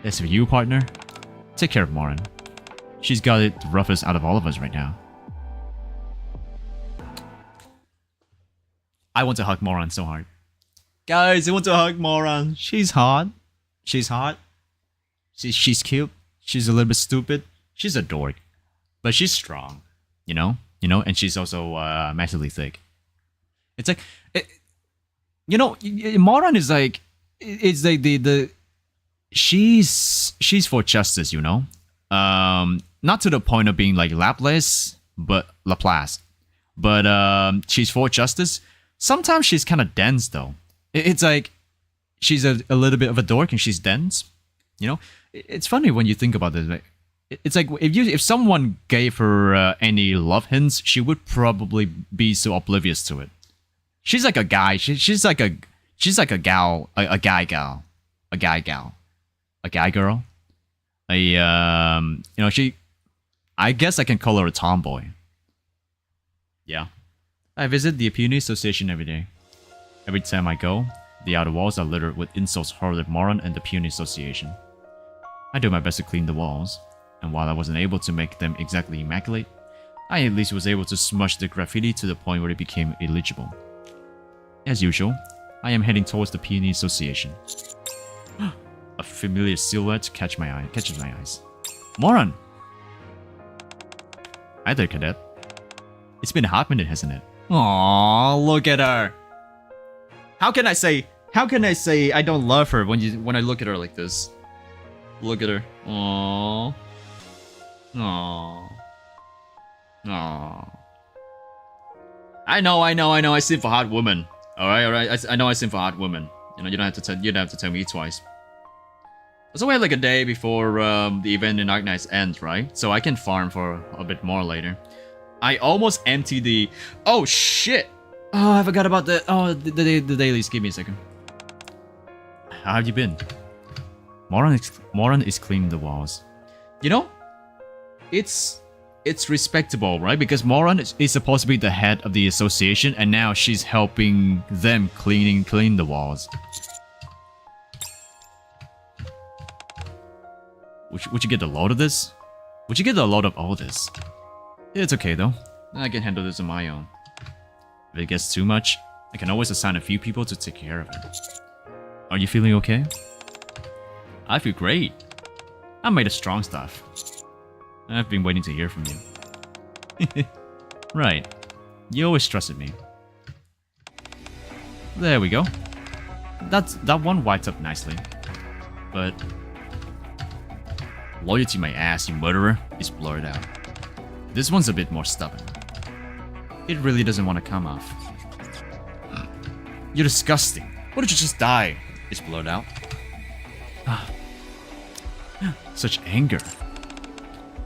As for you, partner, take care of Moran. She's got it the roughest out of all of us right now. I want to hug Moran so hard. Guys, I want to hug Moran. She's hot. She's hot. She's cute. She's a little bit stupid. She's a dork. But she's strong. You know? And she's also massively thick. It's like... You know, Moran is like, it's like she's for justice, you know, not to the point of being like Laplace, but she's for justice. Sometimes she's kind of dense though. It's like she's a little bit of a dork and she's dense, you know. It's funny when you think about this. It's like if someone gave her any love hints, she would probably be so oblivious to it. She's like a guy. She's like a gal, a guy gal, a guy gal, a guy girl. You know, I guess I can call her a tomboy. Yeah. I visit the Puny Association every day. Every time I go, the outer walls are littered with insults hurled at Moran and the Puny Association. I do my best to clean the walls, and while I wasn't able to make them exactly immaculate, I at least was able to smush the graffiti to the point where it became illegible. As usual, I am heading towards the Peony Association. A familiar silhouette catches my eyes. Moran! Hi there, cadet. It's been a hot minute, hasn't it? Aww, look at her. How can I say I don't love her when I look at her like this? Look at her. Aww. Aww. Aww. I know. I sit for hot women. All right. I know I sim for hot women. You know, you don't have to tell me twice. So we have like a day before the event in Arknights ends, right? So I can farm for a bit more later. I almost emptied the... Oh shit! Oh, I forgot about the dailies. Give me a second. How have you been? Moran is cleaning the walls. You know, it's respectable, right? Because Moran is supposed to be the head of the association, and now she's helping them clean the walls. Would you get a load of this? Would you get a load of all this? It's okay though. I can handle this on my own. If it gets too much, I can always assign a few people to take care of it. Are you feeling okay? I feel great. I'm made of strong stuff. I've been waiting to hear from you. Right. You always trusted me. There we go. That one wiped up nicely. But... loyalty my ass, you murderer, is blurred out. This one's a bit more stubborn. It really doesn't want to come off. You're disgusting. Why don't you just die? It's blurred out. Such anger.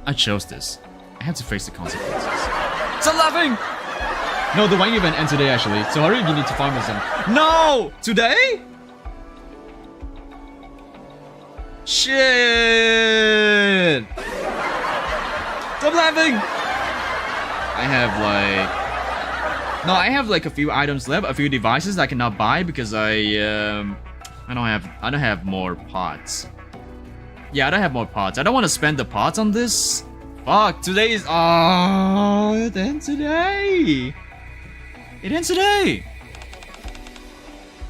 I chose this. I have to face the consequences. Stop laughing! No, the wine event ends today actually. So hurry if you need to farm some. No! Today? Shit! Stop laughing! I have like... No, I have like a few items left, a few devices I cannot buy because I don't have more pots. Yeah, I don't have more pots. I don't want to spend the pots on this. Fuck, today is... Oh, it ends today. It ends today.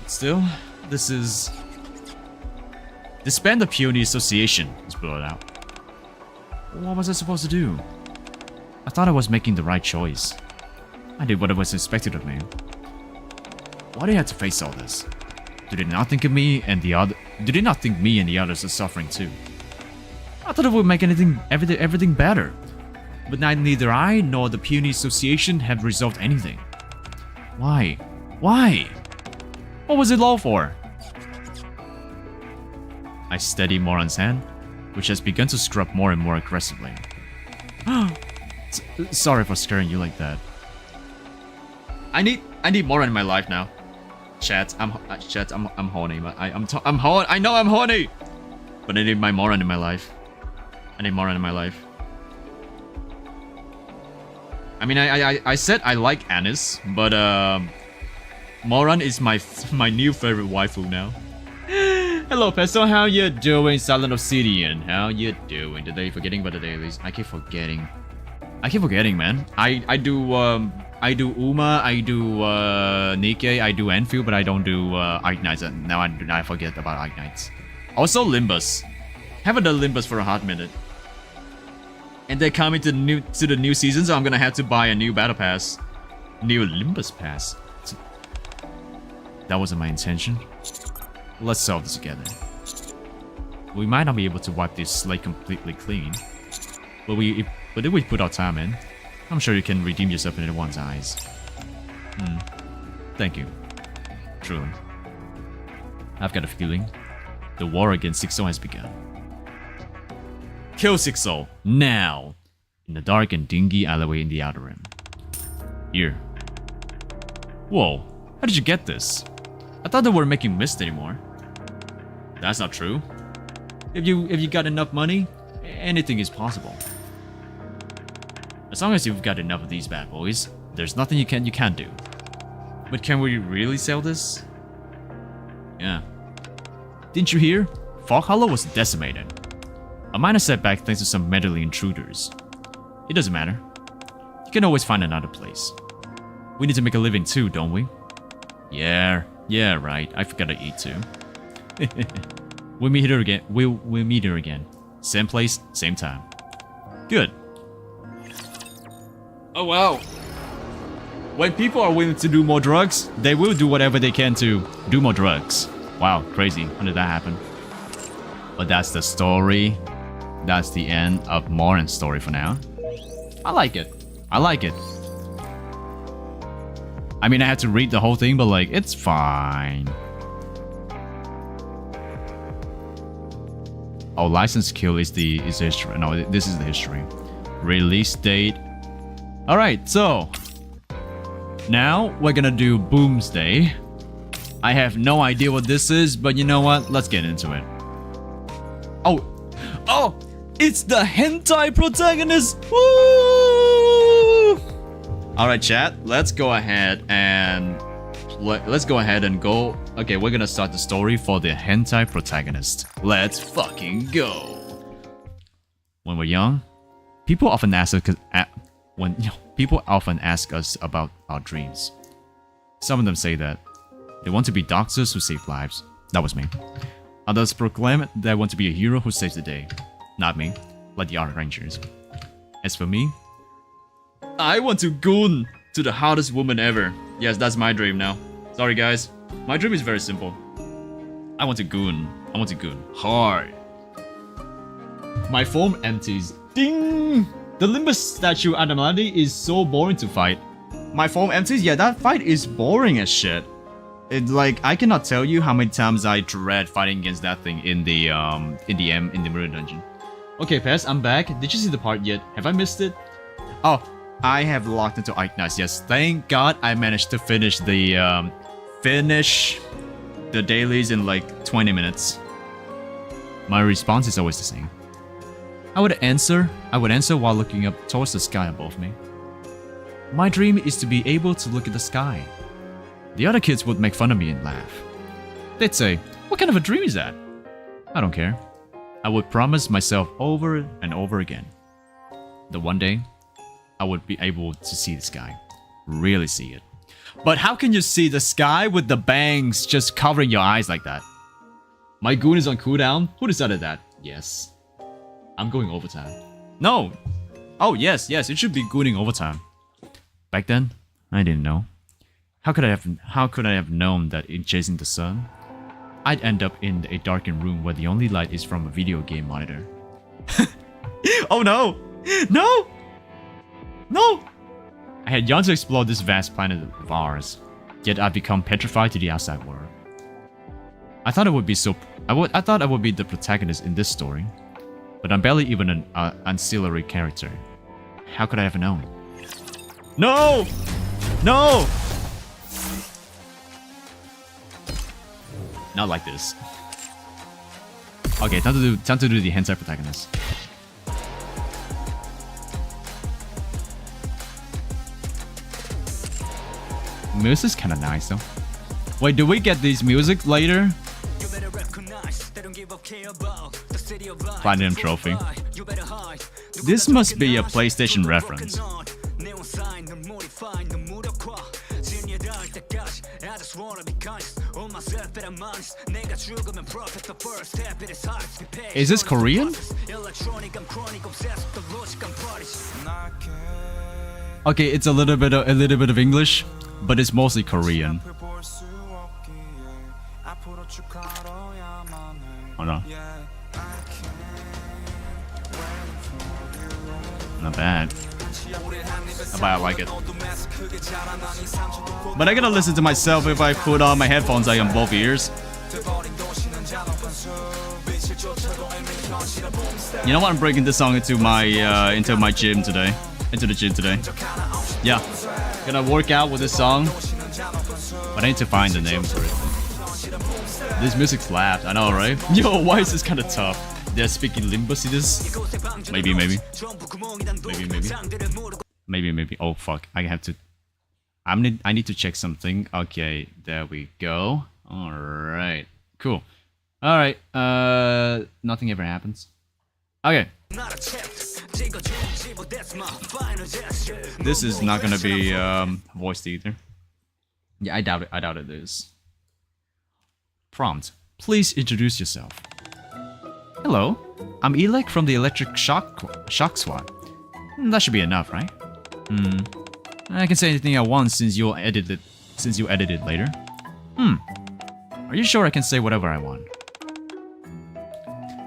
Still, this is... Disband the Peony Association. Let's blow it out. What was I supposed to do? I thought I was making the right choice. I did what was expected of me. Why do I have to face all this? Do they not think of me and the other? Do they not think me and the others are suffering too? I thought it would make everything better, but neither I nor the Peony Association have resolved anything. Why? Why? What was it all for? I steady Moran's hand, which has begun to scrub more and more aggressively. Sorry for scaring you like that. I need Moran in my life now. Chat, I'm horny. I'm horny. I know I'm horny, but I need my Moran in my life. I need Moran in my life. I mean, I said I like Anis, but Moran is my new favorite waifu now. Hello, Pesto. How you doing, Silent Obsidian? How you doing today? Forgetting about the dailies. I keep forgetting, man. I do Uma, I do Nikke, I do Enfield, but I don't do Arknights. Now I forget about Arknights. Also Limbus. Haven't done Limbus for a hot minute. And they're coming to the new season, so I'm gonna have to buy a new battle pass. New Limbus pass. That wasn't my intention. Let's solve this together. We might not be able to wipe this slate completely clean, but if we put our time in, I'm sure you can redeem yourself in everyone's eyes. Thank you. Truly. I've got a feeling the war against Sixo has begun. Kill Sixo now! In the dark and dingy alleyway in the Outer Rim. Here. Whoa, how did you get this? I thought they weren't making mist anymore. That's not true. If you got enough money, anything is possible. As long as you've got enough of these bad boys, there's nothing you can't do. But can we really sell this? Yeah. Didn't you hear? Fog Hollow was decimated. A minor setback thanks to some meddling intruders. It doesn't matter. You can always find another place. We need to make a living too, don't we? Yeah, right. I forgot to eat too. We'll meet her again. We'll meet her again. Same place, same time. Good. Oh wow. When people are willing to do more drugs, they will do whatever they can to do more drugs. Wow, crazy. How did that happen? But that's the story. That's the end of Moran's story for now. I like it. I like it. I mean, I had to read the whole thing, but like, it's fine. Oh, license kill is the history. No, this is the history. Release date. All right, so now we're gonna do Boomsday. I have no idea what this is, but you know what? Let's get into it. Oh, it's the hentai protagonist. Woo! All right, chat. Let's go ahead and go. Okay, we're gonna start the story for the hentai protagonist. Let's fucking go. When we're young, people often ask us about our dreams. Some of them say that they want to be doctors who save lives. That was me. Others proclaim they want to be a hero who saves the day. Not me, like the Arkrangers. As for me, I want to goon to the hottest woman ever. Yes, that's my dream now. Sorry guys, my dream is very simple. I want to goon. I want to goon hard. My form empties. Ding! The Limbus statue anomaly is so boring to fight. My form empties? Yeah, that fight is boring as shit. Like I cannot tell you how many times I dread fighting against that thing in the mirror dungeon. Okay, Pez, I'm back. Did you see the part yet? Have I missed it? Oh, I have locked into Arknights. Yes, thank God I managed to finish the dailies in like 20 minutes. My response is always the same. I would answer while looking up towards the sky above me. My dream is to be able to look at the sky. The other kids would make fun of me and laugh. They'd say, "What kind of a dream is that?" I don't care. I would promise myself over and over again that one day I would be able to see the sky. Really see it. But how can you see the sky with the bangs just covering your eyes like that? My goon is on cooldown? Who decided that? Yes. I'm going overtime. No! Oh, yes, it should be gooning overtime. Back then, I didn't know. How could I have known that in chasing the sun, I'd end up in a darkened room where the only light is from a video game monitor? Oh no! No! No! I had yearned to explore this vast planet of ours, yet I've become petrified to the outside world. I thought I would be the protagonist in this story, but I'm barely even an ancillary character. How could I have known? No! No! Not like this. Okay, time to do the hentai protagonist. Music's kinda nice though. Wait, do we get these music later? Platinum trophy. This must be a PlayStation reference. Is this Korean? Okay, it's a little bit of English, but it's mostly Korean. Hold on. Not bad. Not bad, I like it. But I gotta listen to myself if I put on my headphones like on both ears. You know what? I'm breaking this song into my gym today. Into the gym today. Yeah. Gonna work out with this song. But I need to find the name for it. This music slaps, I know, right? Yo, why is this kinda tough? They're speaking Limbucidus? Maybe. Maybe. Oh fuck. I have to. I need to check something. Okay, there we go. Alright. Cool. Alright. Nothing ever happens. Okay. This is not gonna be voiced either. Yeah, I doubt it is. Prompt. Please introduce yourself. Hello, I'm Elec from the Electric Shock Squad. That should be enough, right? I can say anything I want since you edit it later. Are you sure I can say whatever I want?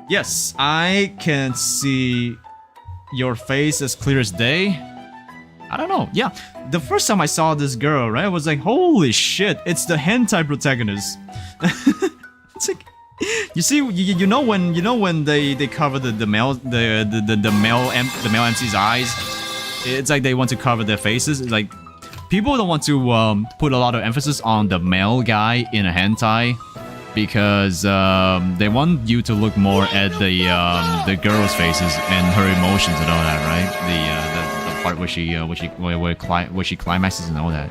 Yes, I can see your face as clear as day. I don't know. Yeah, the first time I saw this girl, right, I was like, holy shit, it's the hentai protagonist. It's like, you see, you know when they cover the male MC's eyes, it's like they want to cover their faces. It's like people don't want to put a lot of emphasis on the male guy in a hentai because they want you to look more at the girl's faces and her emotions and all that, right? The part where she climaxes and all that.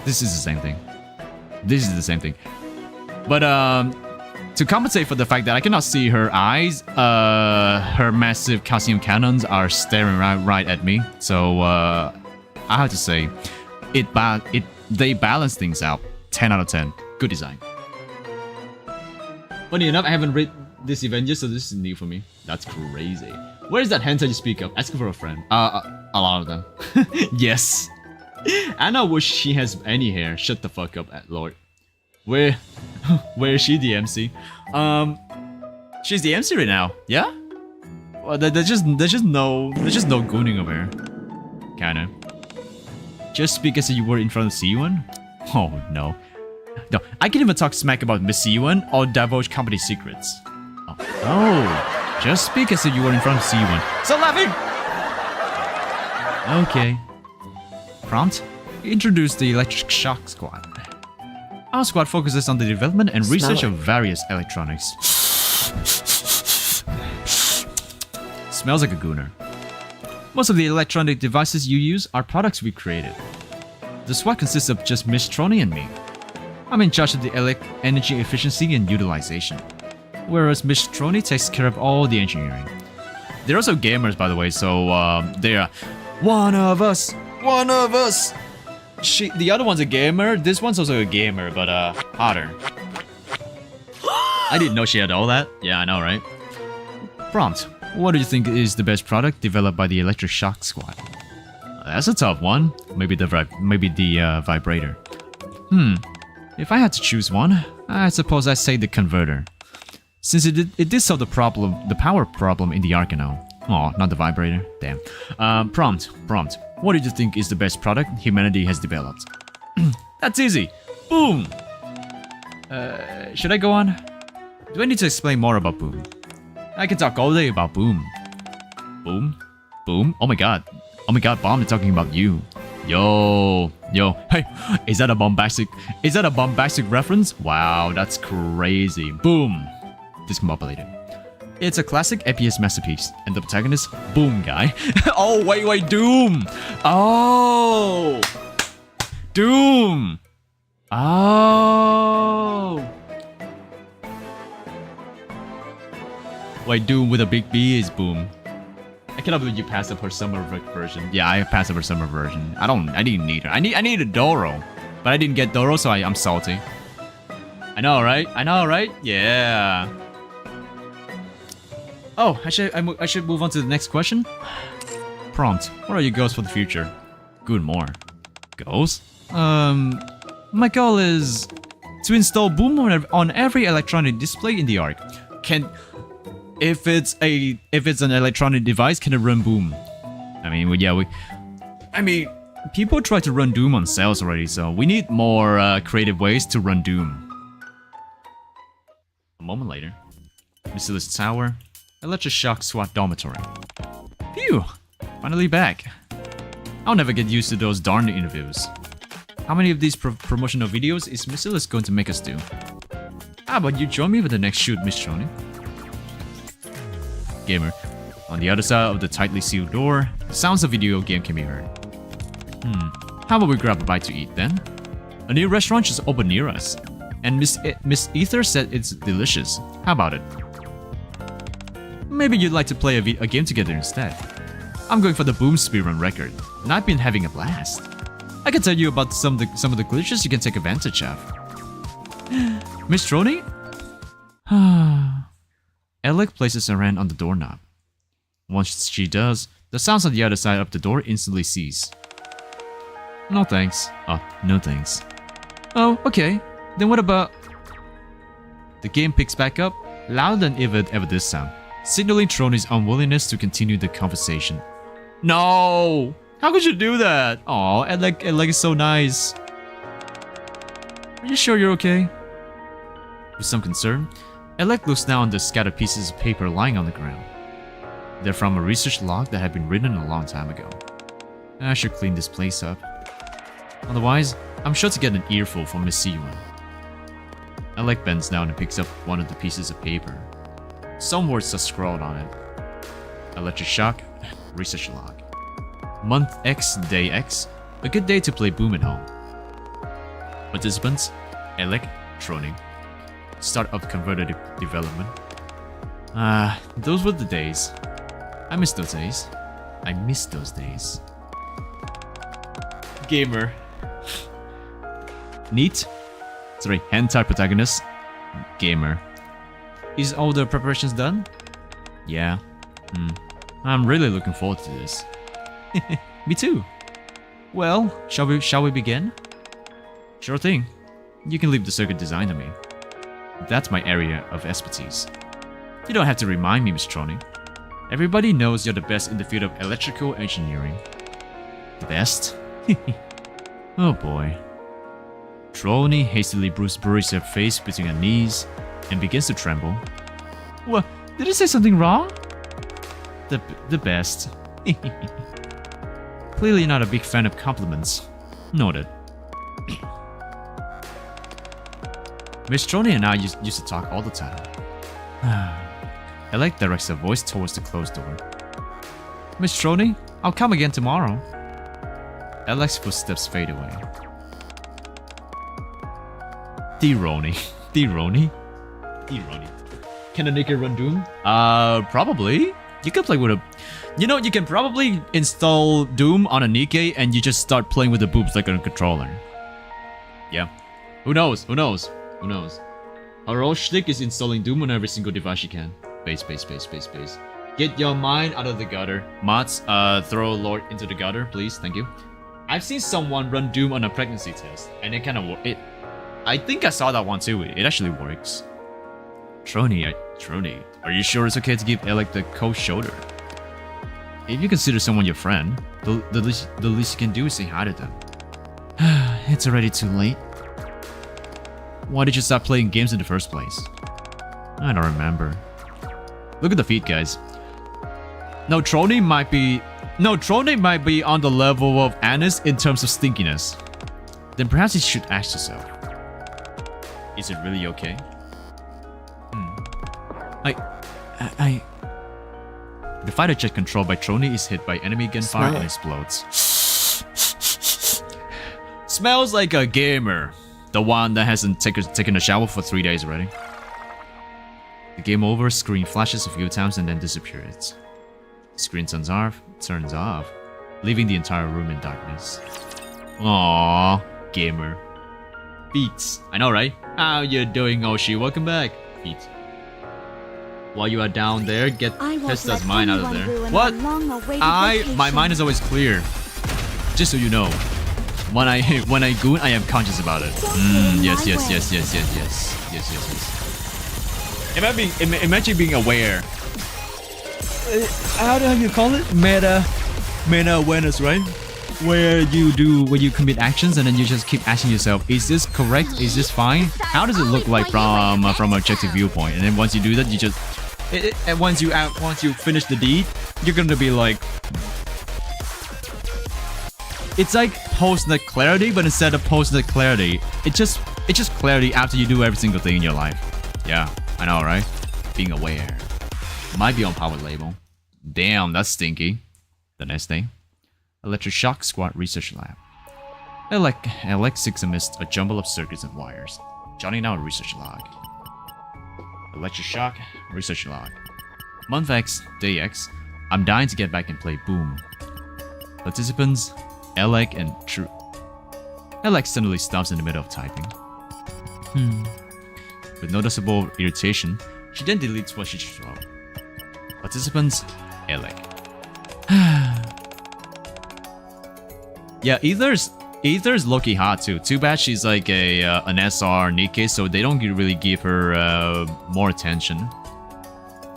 This is the same thing. But to compensate for the fact that I cannot see her eyes, her massive calcium cannons are staring right at me. So I have to say, they balance things out. 10 out of 10. Good design. Funny enough, I haven't read this event yet, so this is new for me. That's crazy. Where is that hentai you speak of? Asking for a friend. A lot of them. Yes. Anna wish she has any hair. Shut the fuck up, Lord. Where is she, the MC? She's the MC right now. Yeah. Well, there's just no gooning of her. Kinda. Just because you were in front of CMON? Oh no. No, I can even talk smack about Miss Yuan or divulge company secrets. Oh, just speak as if you were in front of C1. Stop laughing! Okay. Prompt. Introduce the Electric Shock Squad. Our squad focuses on the development and research of various electronics. Smells like a gooner. Most of the electronic devices you use are products we created. The squad consists of just Miss Trony and me. I'm in charge of the energy efficiency and utilization, whereas Miss Trony takes care of all the engineering. They're also gamers, by the way, so they are one of us. One of us. The other one's a gamer. This one's also a gamer, but hotter. I didn't know she had all that. Yeah, I know, right? Prompt. What do you think is the best product developed by the Electric Shock Squad? That's a tough one. Maybe the vibrator. If I had to choose one, I suppose I'd say the converter. Since it did solve the power problem in the Arknights. Oh, not the vibrator. Damn. Prompt. What do you think is the best product humanity has developed? That's easy. Boom! Should I go on? Do I need to explain more about Boom? I can talk all day about Boom. Boom? Boom? Oh my god, Bomb is talking about you. Yo, hey, is that a bombastic reference? Wow, that's crazy. Boom. Discombobulated. It's a classic FPS masterpiece, and the protagonist, Boom guy. Oh, wait, Doom! Oh! Doom! Oh! Wait, Doom with a big B is Boom. I cannot believe you passed up her summer version. Yeah, I passed up her summer version. I didn't need her. I needed Doro. But I didn't get Doro, so I'm salty. I know, right? Yeah. Oh, I should move on to the next question. Prompt. What are your goals for the future? Good more. Goals? My goal is to install Boom on every electronic display in the Ark. If it's an electronic device, can it run Boom? I mean, people try to run Doom on cells already, so we need more creative ways to run Doom. A moment later, Basilis Tower, Electric Shock SWAT Dormitory. Phew! Finally back. I'll never get used to those darn interviews. How many of these promotional videos is Basilis going to make us do? How about you join me for the next shoot, Miss Trony? Gamer. On the other side of the tightly sealed door, the sounds of video game can be heard. How about we grab a bite to eat then? A new restaurant just opened near us, and Miss Ether said it's delicious. How about it? Maybe you'd like to play a game together instead. I'm going for the Boom speedrun record, and I've been having a blast. I can tell you about some of the glitches you can take advantage of. Miss Trony? Alec places her hand on the doorknob. Once she does, the sounds on the other side of the door instantly cease. No thanks. Oh, no thanks. Oh, okay. Then what about... The game picks back up, louder than ever this sound, signaling Trony's unwillingness to continue the conversation. No! How could you do that? Aw, Alec is so nice. Are you sure you're okay? With some concern, Alec looks down on the scattered pieces of paper lying on the ground. They're from a research log that had been written a long time ago. I should clean this place up. Otherwise, I'm sure to get an earful from Miss Yuan. Alec bends down and picks up one of the pieces of paper. Some words are scrawled on it. Electric Shock, research log. Month X, day X, a good day to play Boom at home. Participants, Alec, Trony. Start of converter development. Those were the days. I miss those days. Gamer. Neat. Sorry, hentai protagonist. Gamer. Is all the preparations done? Yeah. I'm really looking forward to this. Me too. Well, shall we begin? Sure thing. You can leave the circuit design to me. That's my area of expertise. You don't have to remind me, Miss Trony. Everybody knows you're the best in the field of electrical engineering. The best? Oh boy. Trony hastily buries her face between her knees and begins to tremble. What? Did I say something wrong? The best. Clearly not a big fan of compliments. Noted. Miss Trony and I used to talk all the time. Aight directs her voice towards the closed door. Miss Trony, I'll come again tomorrow. Aight's footsteps fade away. D-Rony. D-Rony? D-Rony. Can a Nikke run Doom? Probably. You can play with a... You know, you can probably install Doom on a Nikke and you just start playing with the boobs like on a controller. Yeah. Who knows? Who knows? Who knows? Our whole shtick is installing Doom on every single device you can. Base. Get your mind out of the gutter. Mods, throw Lord into the gutter, please. Thank you. I've seen someone run Doom on a pregnancy test, and it kind of it. I think I saw that one too. It actually works. Trony, are you sure it's okay to give Aight the cold shoulder? If you consider someone your friend, the least you can do is say hi to them. It's already too late. Why did you stop playing games in the first place? I don't remember. Look at the feet, guys. No, Trony might be on the level of Annis in terms of stinkiness. Then perhaps you should ask yourself, is it really okay? The fighter jet controlled by Trony is hit by enemy gunfire and explodes. Smells like a gamer. The one that hasn't taken a shower for 3 days already. The game over screen flashes a few times and then disappears. The screen turns off, leaving the entire room in darkness. Aww, gamer. Feet. I know, right? How you doing, Oshi? Welcome back. Feet. While you are down there, get Pesta's mind out of there. What? My mind is always clear. Just so you know. When I goon, I am conscious about it. Yes. Imagine being aware. How do you call it? Meta awareness, right? Where you commit actions and then you just keep asking yourself, is this correct? Is this fine? How does it look like from an objective viewpoint? And then once you do that, you just and once you finish the deed, you're gonna be like, it's like post-net clarity, but instead of post-net clarity, it's just clarity after you do every single thing in your life. Yeah, I know, right? Being aware. Might be on power label. Damn, that's stinky. The next day, Electroshock Squad Research Lab. Aight sits amidst a jumble of circuits and wires, jotting down a research log. Electroshock Research Log. Month X, Day X. I'm dying to get back and play Boom. Participants, Aight and True. Aight suddenly stops in the middle of typing. With noticeable irritation, she then deletes what she just wrote. Participants, Aight. Yeah, Ether's low-key hot too. Too bad she's like an SR Nikke, so they don't really give her more attention.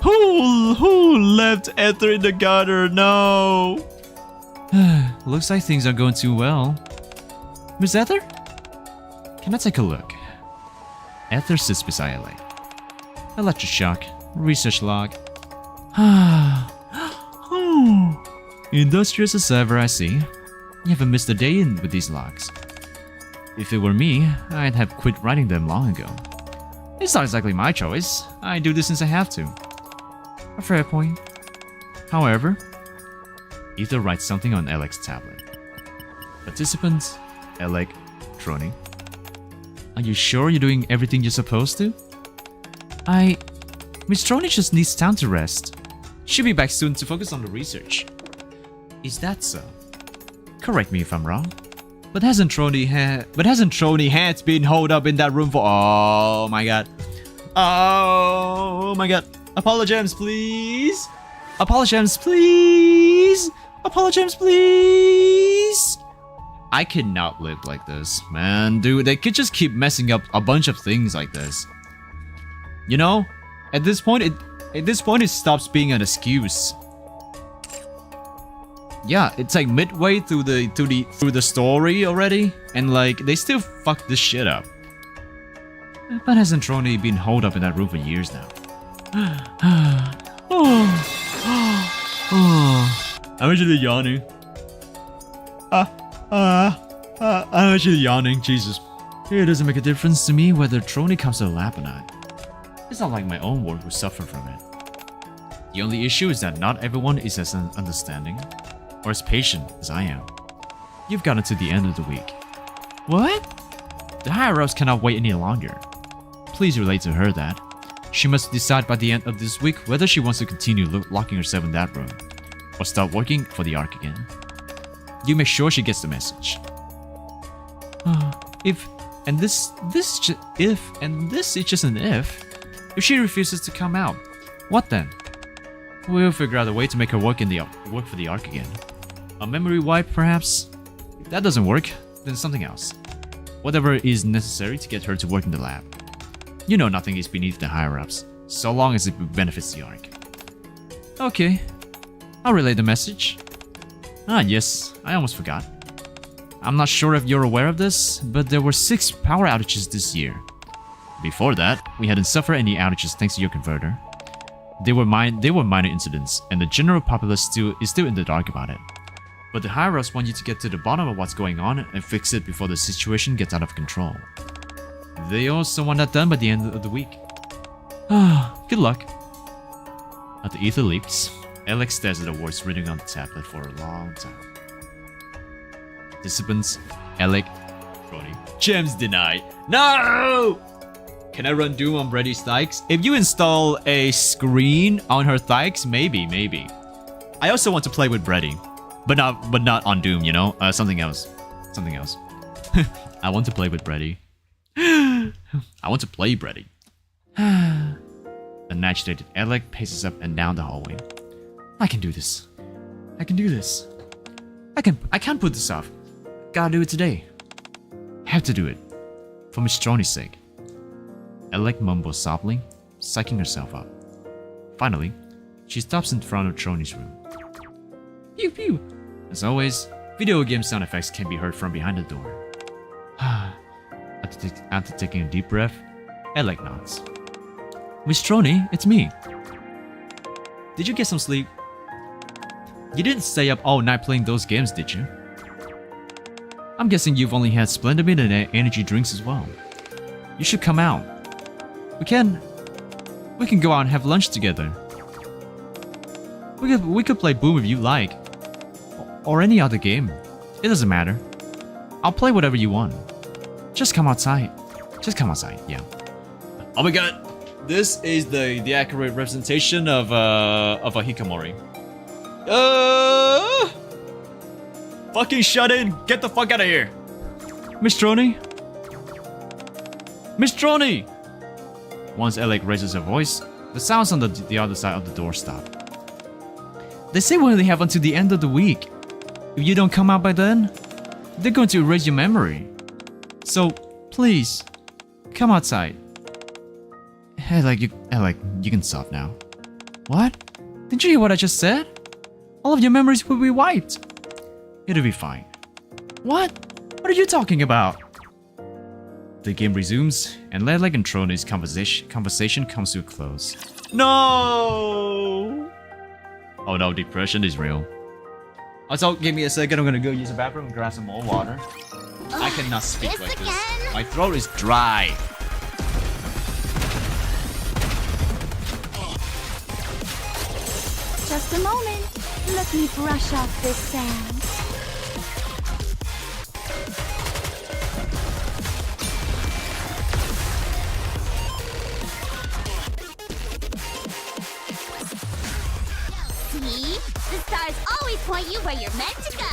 Who left Ether in the gutter? No. Looks like things are going too well. Miss Ether? Can I take a look? Ether sits beside Aight. Electroshock. Research log. Industrious as ever, I see. You haven't missed a day in with these logs. If it were me, I'd have quit writing them long ago. It's not exactly my choice. I do this since I have to. A fair point. However, Ether writes something on Aiht's tablet. Participants, Aight, Trony. Are you sure you're doing everything you're supposed to? Miss Trony just needs time to rest. She'll be back soon to focus on the research. Is that so? Correct me if I'm wrong. But hasn't Trony had been holed up in that room for... Oh my god. Oh my god. Apologems, please. Apologems, please. Apologems, please. I cannot live like this, man. Dude, they could just keep messing up a bunch of things like this. You know? At this point, it stops being an excuse. Yeah, it's like midway through the story already, and like they still fucked this shit up. But hasn't Trony been holed up in that room for years now? I'm actually yawning. I'm actually yawning, Jesus. It doesn't make a difference to me whether Trony comes to the lab or not. It's not like my own work will suffer from it. The only issue is that not everyone is as understanding or as patient as I am. You've gotten to the end of the week. What? The higher-ups cannot wait any longer. Please relate to her that. She must decide by the end of this week whether she wants to continue locking herself in that room or start working for the Ark again. You make sure she gets the message. If she refuses to come out, what then? We'll figure out a way to make her work for the Ark again. A memory wipe, perhaps? If that doesn't work, then something else. Whatever is necessary to get her to work in the lab. You know nothing is beneath the higher-ups, so long as it benefits the Ark. Okay, I'll relay the message. Yes, I almost forgot. I'm not sure if you're aware of this, but there were 6 power outages this year. Before that, we hadn't suffered any outages thanks to your converter. They were minor incidents, and the general populace is still in the dark about it. But the higher-ups want you to get to the bottom of what's going on and fix it before the situation gets out of control. They also want that done by the end of the week. Good luck. At the ether leaps, Alex stares at the words written on the tablet for a long time. Participants, Alec, Brody. Gems denied. No! Can I run Doom on Brady's thikes? If you install a screen on her thikes, maybe. I also want to play with Brady, but not on Doom, you know? Something else. I want to play with Brady. I want to play Brady. An agitated Alec paces up and down the hallway. I can do this. I can't put this off. Gotta do it today. Have to do it. For Miss Trony's sake. Alec mumbles softly, psyching herself up. Finally, she stops in front of Trony's room. Pew pew! As always, video game sound effects can be heard from behind the door. After taking a deep breath, Alec nods. Miss Trony, it's me. Did you get some sleep? You didn't stay up all night playing those games, did you? I'm guessing you've only had Splendorbeat and energy drinks as well. You should come out. We can go out and have lunch together. We could play Boom if you like. Or any other game. It doesn't matter. I'll play whatever you want. Just come outside. Yeah. Oh my god. This is the accurate representation of a Hikamori. Fucking shut in! Get the fuck out of here! Miss Trony? Miss Trony! Once Alec raises her voice, the sounds on the other side of the door stop. They say we only have until the end of the week. If you don't come out by then, they're going to erase your memory. So, please, come outside. Alec, you can stop now. What? Didn't you hear what I just said? All of your memories will be wiped. It'll be fine. What? What are you talking about? The game resumes, and Alec and Trony's conversation comes to a close. No! Oh no, depression is real. Also, give me a second, I'm gonna go use the bathroom and grab some more water. I cannot speak like this. My throat is dry. Just a moment. Let me brush off this sand. See? The stars always point you where you're meant to go.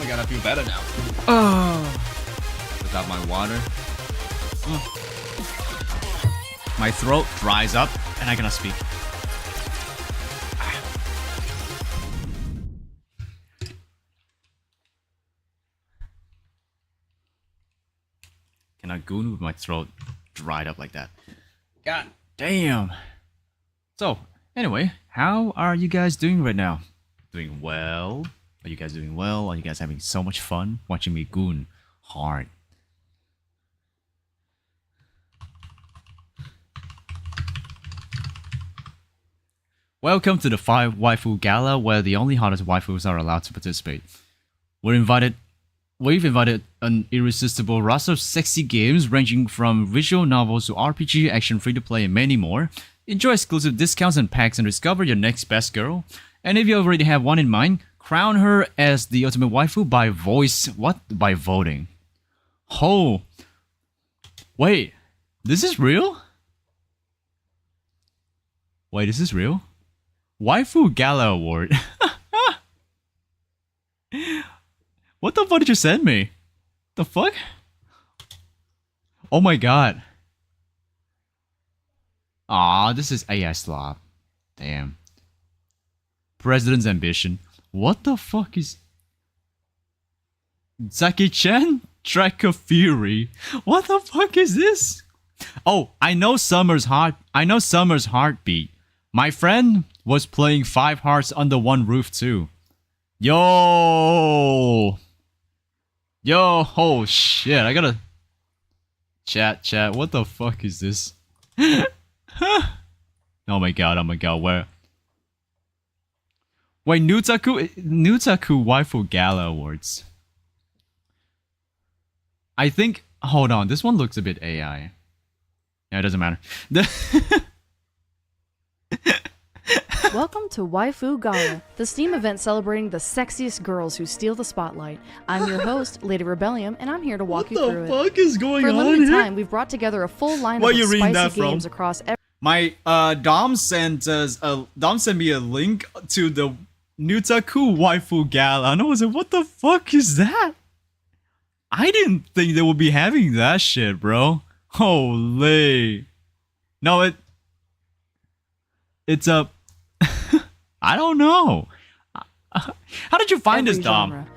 my god, I feel better now. Oh, without my water. My throat dries up and I cannot speak. Cannot goon with my throat dried up like that. God damn. So, anyway, how are you guys doing right now? Doing well? Are you guys doing well? Are you guys having so much fun watching me goon hard? Welcome to the 5 Waifu Gala, where the only hottest waifus are allowed to participate. We've invited an irresistible roster of sexy games ranging from visual novels to RPG, action, free-to-play, and many more. Enjoy exclusive discounts and packs and discover your next best girl. And if you already have one in mind, crown her as the ultimate waifu by by voting. Oh. Wait. This is real? Wait, is this real? Waifu Gala Award. What the fuck did you send me? The fuck? Oh my god. Ah, this is AI slop. Damn. President's Ambition. What the fuck is... Zaki-chan? Track of Fury. What the fuck is this? Oh, I know Summer's Heartbeat. My friend was playing 5 Hearts Under One Roof too. Yo, oh shit, I gotta... Chat, what the fuck is this? Oh my god, where... Wait, Nutaku Waifu Gala Awards. I think... Hold on, this one looks a bit AI. Yeah, it doesn't matter. Welcome to Waifu Gala, the Steam event celebrating the sexiest girls who steal the spotlight. I'm your host, Lady Rebellium, and I'm here to walk you through it. What the fuck is going For a on limited here? time, we've brought together a full lineup Where you of reading that spicy from? games across every... My Dom sent me a link to the Nutaku Waifu Gala, and I was like, what the fuck is that? I didn't think they would be having that shit, bro. Holy. No, it's a... I don't know. How did you find every this, Dom? genre.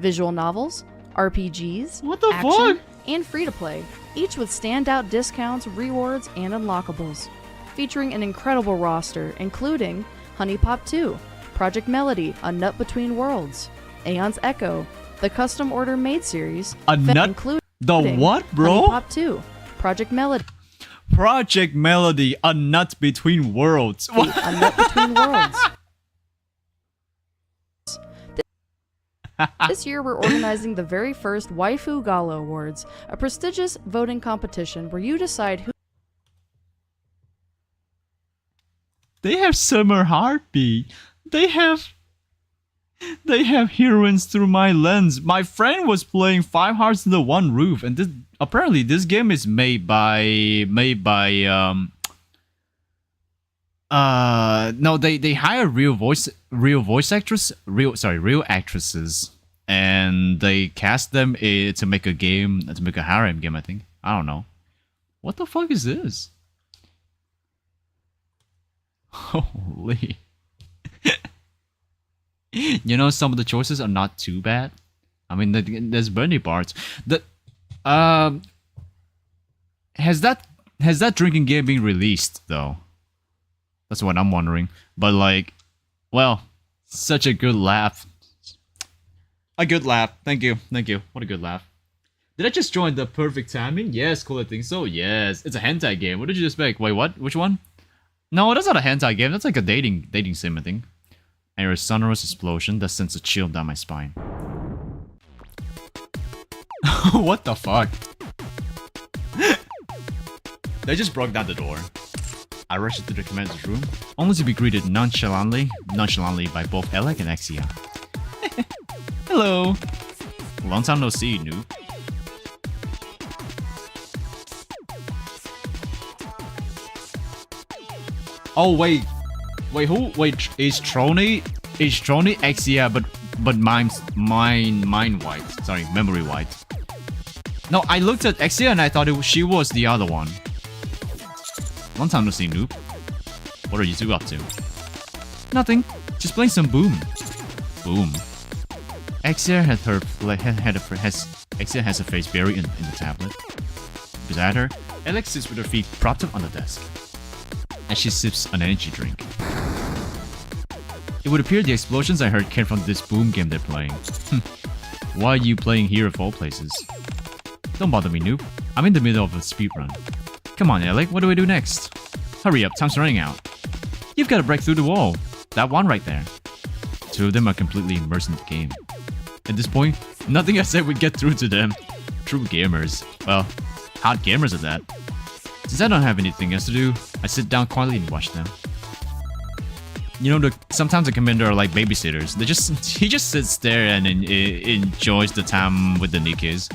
Visual novels, RPGs, What the action, fuck? and free-to-play, each with standout discounts, rewards, and unlockables. Featuring an incredible roster, including Honey Pop 2, Project Melody, A Nut Between Worlds, Aeon's Echo, the Custom Order Made series, A nut? including The what, bro? Honey Pop 2, Project Melody, Project Melody, A Nut Between Worlds. A Nut Between Worlds. This year we're organizing the very first Waifu Gala Awards, a prestigious voting competition where you decide who... They have Summer Heartbeat. They have heroines through my lens. My friend was playing 5 Hearts Under One Roof, and apparently this game is made by no, they hire real actresses, and they cast them to make a game, to make a harem game, I think. I don't know. What the fuck is this? Holy. You know, some of the choices are not too bad. I mean, there's Bernie parts. Has that drinking game been released though? That's what I'm wondering. But like, well, such a good laugh. A good laugh. Thank you. What a good laugh. Did I just join the perfect timing? Yes, cool. I think so. Yes, it's a hentai game. What did you expect? Wait, what? Which one? No, that's not a hentai game. That's like a dating sim, I think. And a sonorous explosion that sends a chill down my spine. What the fuck? They just broke down the door. I rushed into the commander's room, only to be greeted nonchalantly by both Alec and Exia. Hello. Long time no see, noob. Oh wait, who? Wait, is Trony Exia, mine wiped. Sorry, memory wiped. No, I looked at Exia and I thought she was the other one. Long time no see, noob. What are you two up to? Nothing. Just playing some Boom. Boom. Exia Exia has her face buried in the tablet. Beside her, Alex sits with her feet propped up on the desk as she sips an energy drink. It would appear the explosions I heard came from this Boom game they're playing. Why are you playing here of all places? Don't bother me, noob. I'm in the middle of a speedrun. Come on, Alec, what do we do next? Hurry up, time's running out. You've got to break through the wall. That one right there. Two of them are completely immersed in the game. At this point, nothing I said would get through to them. True gamers. Well, hot gamers at that. Since I don't have anything else to do, I sit down quietly and watch them. You know, sometimes the commander are like babysitters. He just sits there and enjoys the time with the Nikkes.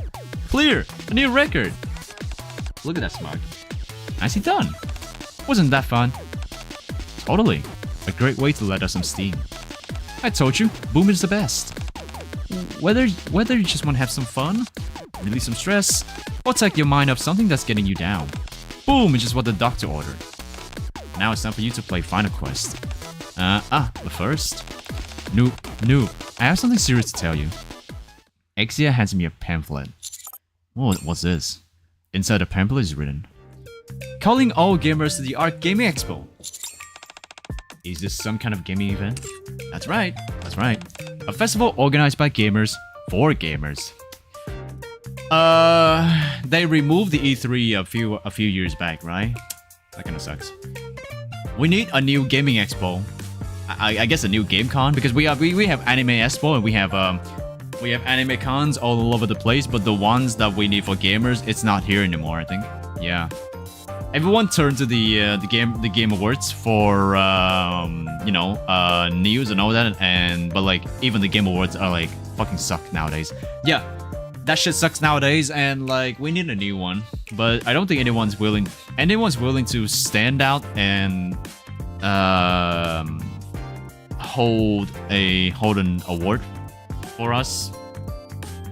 Clear! A new record! Look at that smug. Nicely done! Wasn't that fun? Totally. A great way to let out some steam. I told you, Boom is the best. Whether you just want to have some fun, release some stress, or take your mind off something that's getting you down. Boom is just what the doctor ordered. Now it's time for you to play Final Quest. But first... Noob, I have something serious to tell you. Exia hands me a pamphlet. What's this? Inside the pamphlet is written, calling all gamers to the Ark Gaming Expo. Is this some kind of gaming event? That's right. A festival organized by gamers for gamers. They removed the E3 a few years back, right? That kind of sucks. We need a new gaming expo. I guess a new game con, because we have Anime Expo and we have anime cons all over the place, but the ones that we need for gamers, it's not here anymore, I think. Yeah. Everyone turned to the game awards for news and all that, but like even the game awards are like fucking suck nowadays. Yeah, that shit sucks nowadays, and like we need a new one. But I don't think anyone's willing to stand out and hold an award for us.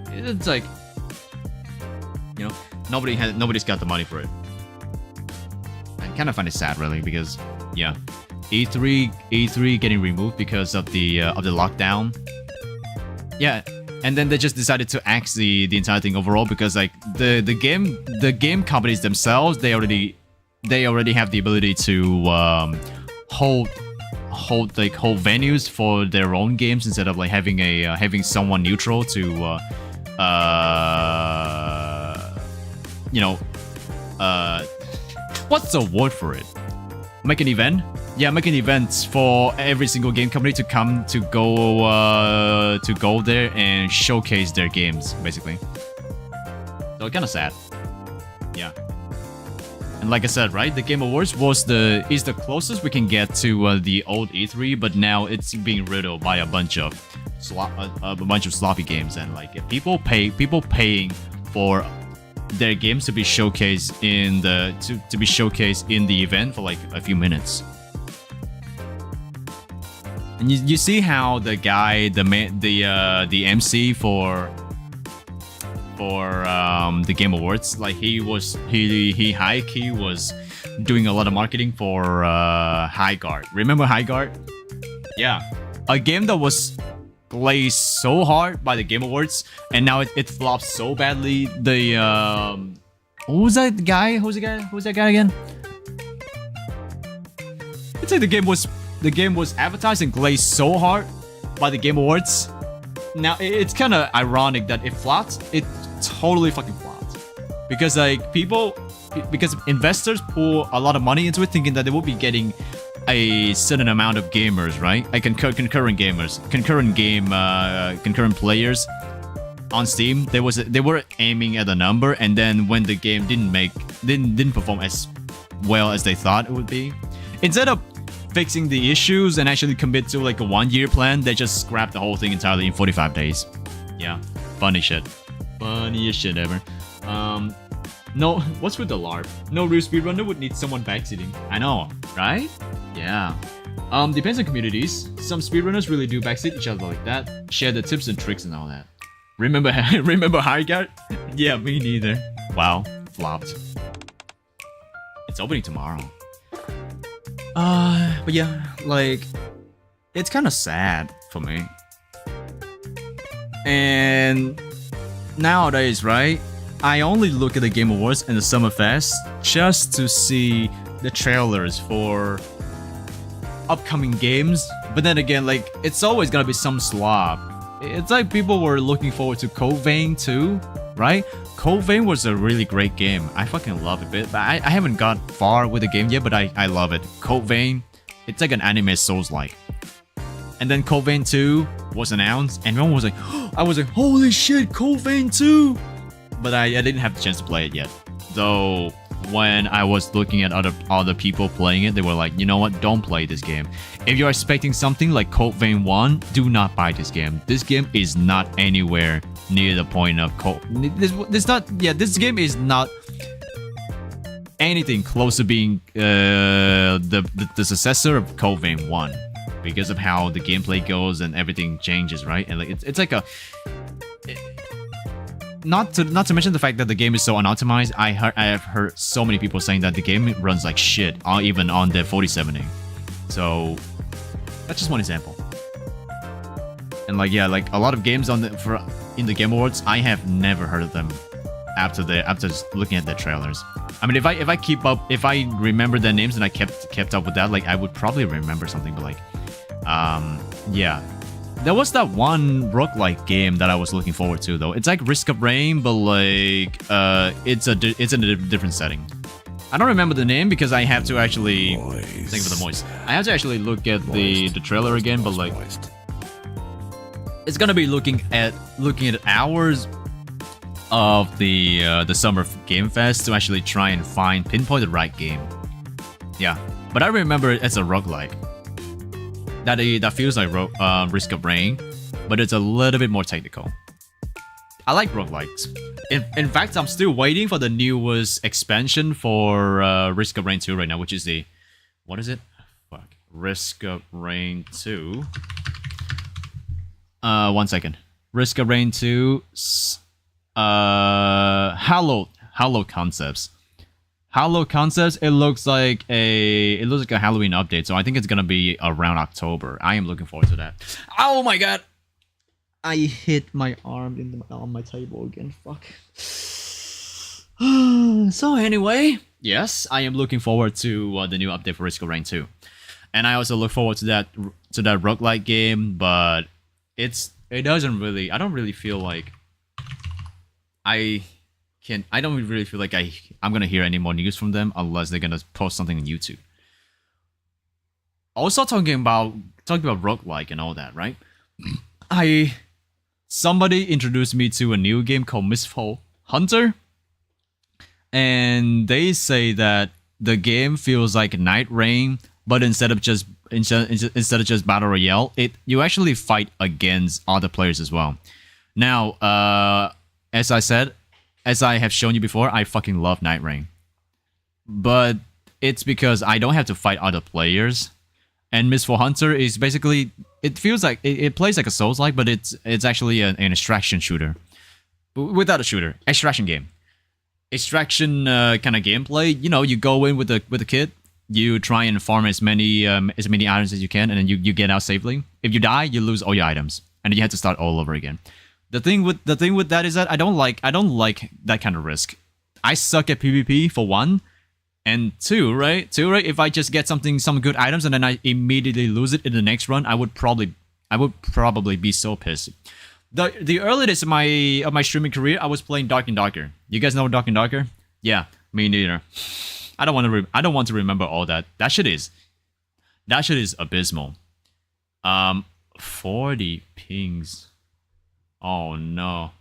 It's like, you know, nobody's got the money for it. I kind of find it sad, really, because yeah, E3 getting removed because of the lockdown. Yeah, and then they just decided to axe the entire thing overall, because like the game companies themselves, they already have the ability to hold venues for their own games instead of like having someone neutral to what's the word for it? Make an event? Yeah, make an event for every single game company to come to go there and showcase their games, basically. So kind of sad. Yeah. And like I said, right, the Game Awards is the closest we can get to the old E3, but now it's being riddled by a bunch of sloppy games, and like people paying for their games to be showcased in the event for like a few minutes. And you see how the guy, the MC for the Game Awards, like he was doing a lot of marketing for High Guard. Remember High Guard? Yeah, a game that was glazed so hard by the Game Awards, and now it flopped so badly. Who's that guy again? It's like the game was advertised and glazed so hard by the Game Awards. Now it's kind of ironic that it flopped. It totally fucking flopped because because investors pour a lot of money into it, thinking that they will be getting a certain amount of gamers, right? Like concurrent players on Steam. They were aiming at a number, and then when the game didn't perform as well as they thought it would be, instead of fixing the issues and actually commit to like a 1-year plan, they just scrapped the whole thing entirely in 45 days. Yeah, funniest shit ever. No, what's with the LARP? No real speedrunner would need someone backseating. I know, right? Yeah. Depends on communities. Some speedrunners really do backseat each other like that, share the tips and tricks and all that. Remember remember Highguard? Yeah, me neither. Wow, flopped. It's opening tomorrow. But yeah, like, it's kind of sad for me. And nowadays, right? I only look at the Game Awards and the Summer Fest just to see the trailers for upcoming games. But then again, like, it's always gonna be some slop. It's like people were looking forward to Code Vein too, right? Code Vein was a really great game. I fucking love it, but I haven't got far with the game yet, but I love it. Code Vein, it's like an anime Souls-like. And then Code Vein 2 was announced, and everyone was like, I was like, holy shit, Code Vein 2! But I didn't have the chance to play it yet. Though, when I was looking at other people playing it, they were like, you know what, don't play this game. If you're expecting something like Code Vein 1, do not buy this game. This game is not anywhere near the point of this game is not anything close to being the successor of Code Vein 1. Because of how the gameplay goes and everything changes, right? And like it's like a... Not to mention the fact that the game is so unoptimized. I have heard so many people saying that the game runs like shit, even on the 4070. So that's just one example. And like, yeah, like a lot of games in the Game Awards, I have never heard of them after looking at the trailers. I mean, if I remember their names and I kept up with that, like I would probably remember something. But like, yeah. There was that one roguelike game that I was looking forward to, though. It's like Risk of Rain, but like it's in a different setting. I don't remember the name because I have to actually think of the voice. I have to actually look at the trailer again, but like it's gonna be looking at hours of the Summer Game Fest to actually try and pinpoint the right game. Yeah, but I remember it as a roguelike. That feels like Risk of Rain, but it's a little bit more technical. I like roguelikes. In fact, I'm still waiting for the newest expansion for Risk of Rain 2 right now, which is the... What is it? Fuck. Risk of Rain 2. 1 second. Risk of Rain 2... Hallowed Concepts. Halo Concepts, it looks like a Halloween update, so I think it's gonna be around October. I am looking forward to that. Oh my god! I hit my arm on my table again. Fuck. So anyway, yes, I am looking forward to the new update for Risk of Rain 2, and I also look forward to that roguelike game. But it doesn't really. I don't really feel like I don't really feel like I'm gonna hear any more news from them unless they're gonna post something on YouTube. Also talking about roguelike and all that, right? Somebody introduced me to a new game called Mistfall Hunter, and they say that the game feels like Night Rain, but instead of just battle royale, you actually fight against other players as well. Now, as I have shown you before, I fucking love Night Rain. But it's because I don't have to fight other players. And Mistfall Hunter is basically... It feels like... It plays like a Souls-like, but it's actually an extraction shooter. Without a shooter. Extraction game. Extraction kind of gameplay. You know, you go in with a kit. You try and farm as many items as you can, and then you get out safely. If you die, you lose all your items. And then you have to start all over again. The thing with that is that I don't like that kind of risk. I suck at PvP for one, and two, right? If I just get some good items and then I immediately lose it in the next run, I would probably be so pissed. The early days of my streaming career, I was playing Dark and Darker. You guys know Dark and Darker? Yeah, me neither. I don't want to remember all that. That shit is abysmal. 40 pings. Oh no.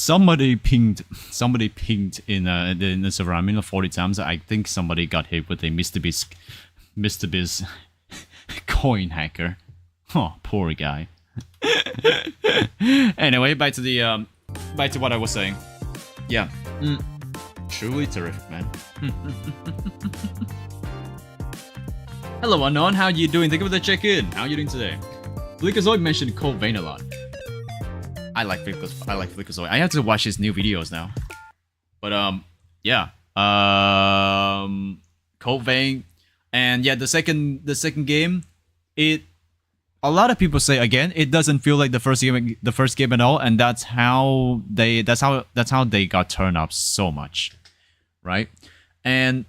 somebody pinged in the server. I mean, 40 times. I think somebody got hit with a Mr. Biz coin hacker. Oh, poor guy. Anyway, back to what I was saying. Yeah, truly terrific, man. Hello, unknown. How you doing? Thank you for the check-in. How are you doing today? Flickazoid mentioned Code Vein a lot. I like Flickazoid. I have to watch his new videos now. But yeah. Code Vein, and yeah, the second game, a lot of people say again, it doesn't feel like the first game at all, and that's how they got turned up so much, right? And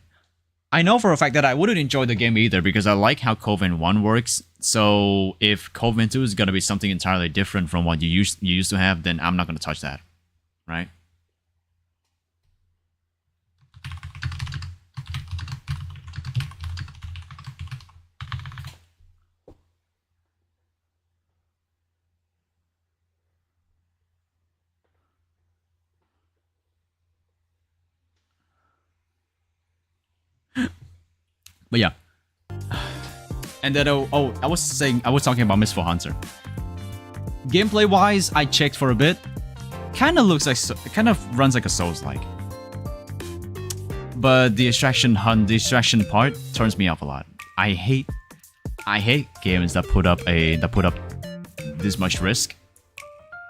I know for a fact that I wouldn't enjoy the game either because I like how Code Vein 1 works. So if Code Vein 2 is gonna be something entirely different from what you used to have, then I'm not gonna touch that, right? But yeah, and then I was talking about Mistful Hunter. Gameplay wise, I checked for a bit. Kind of runs like a Souls-like, but the extraction part turns me off a lot. I hate games that put up this much risk.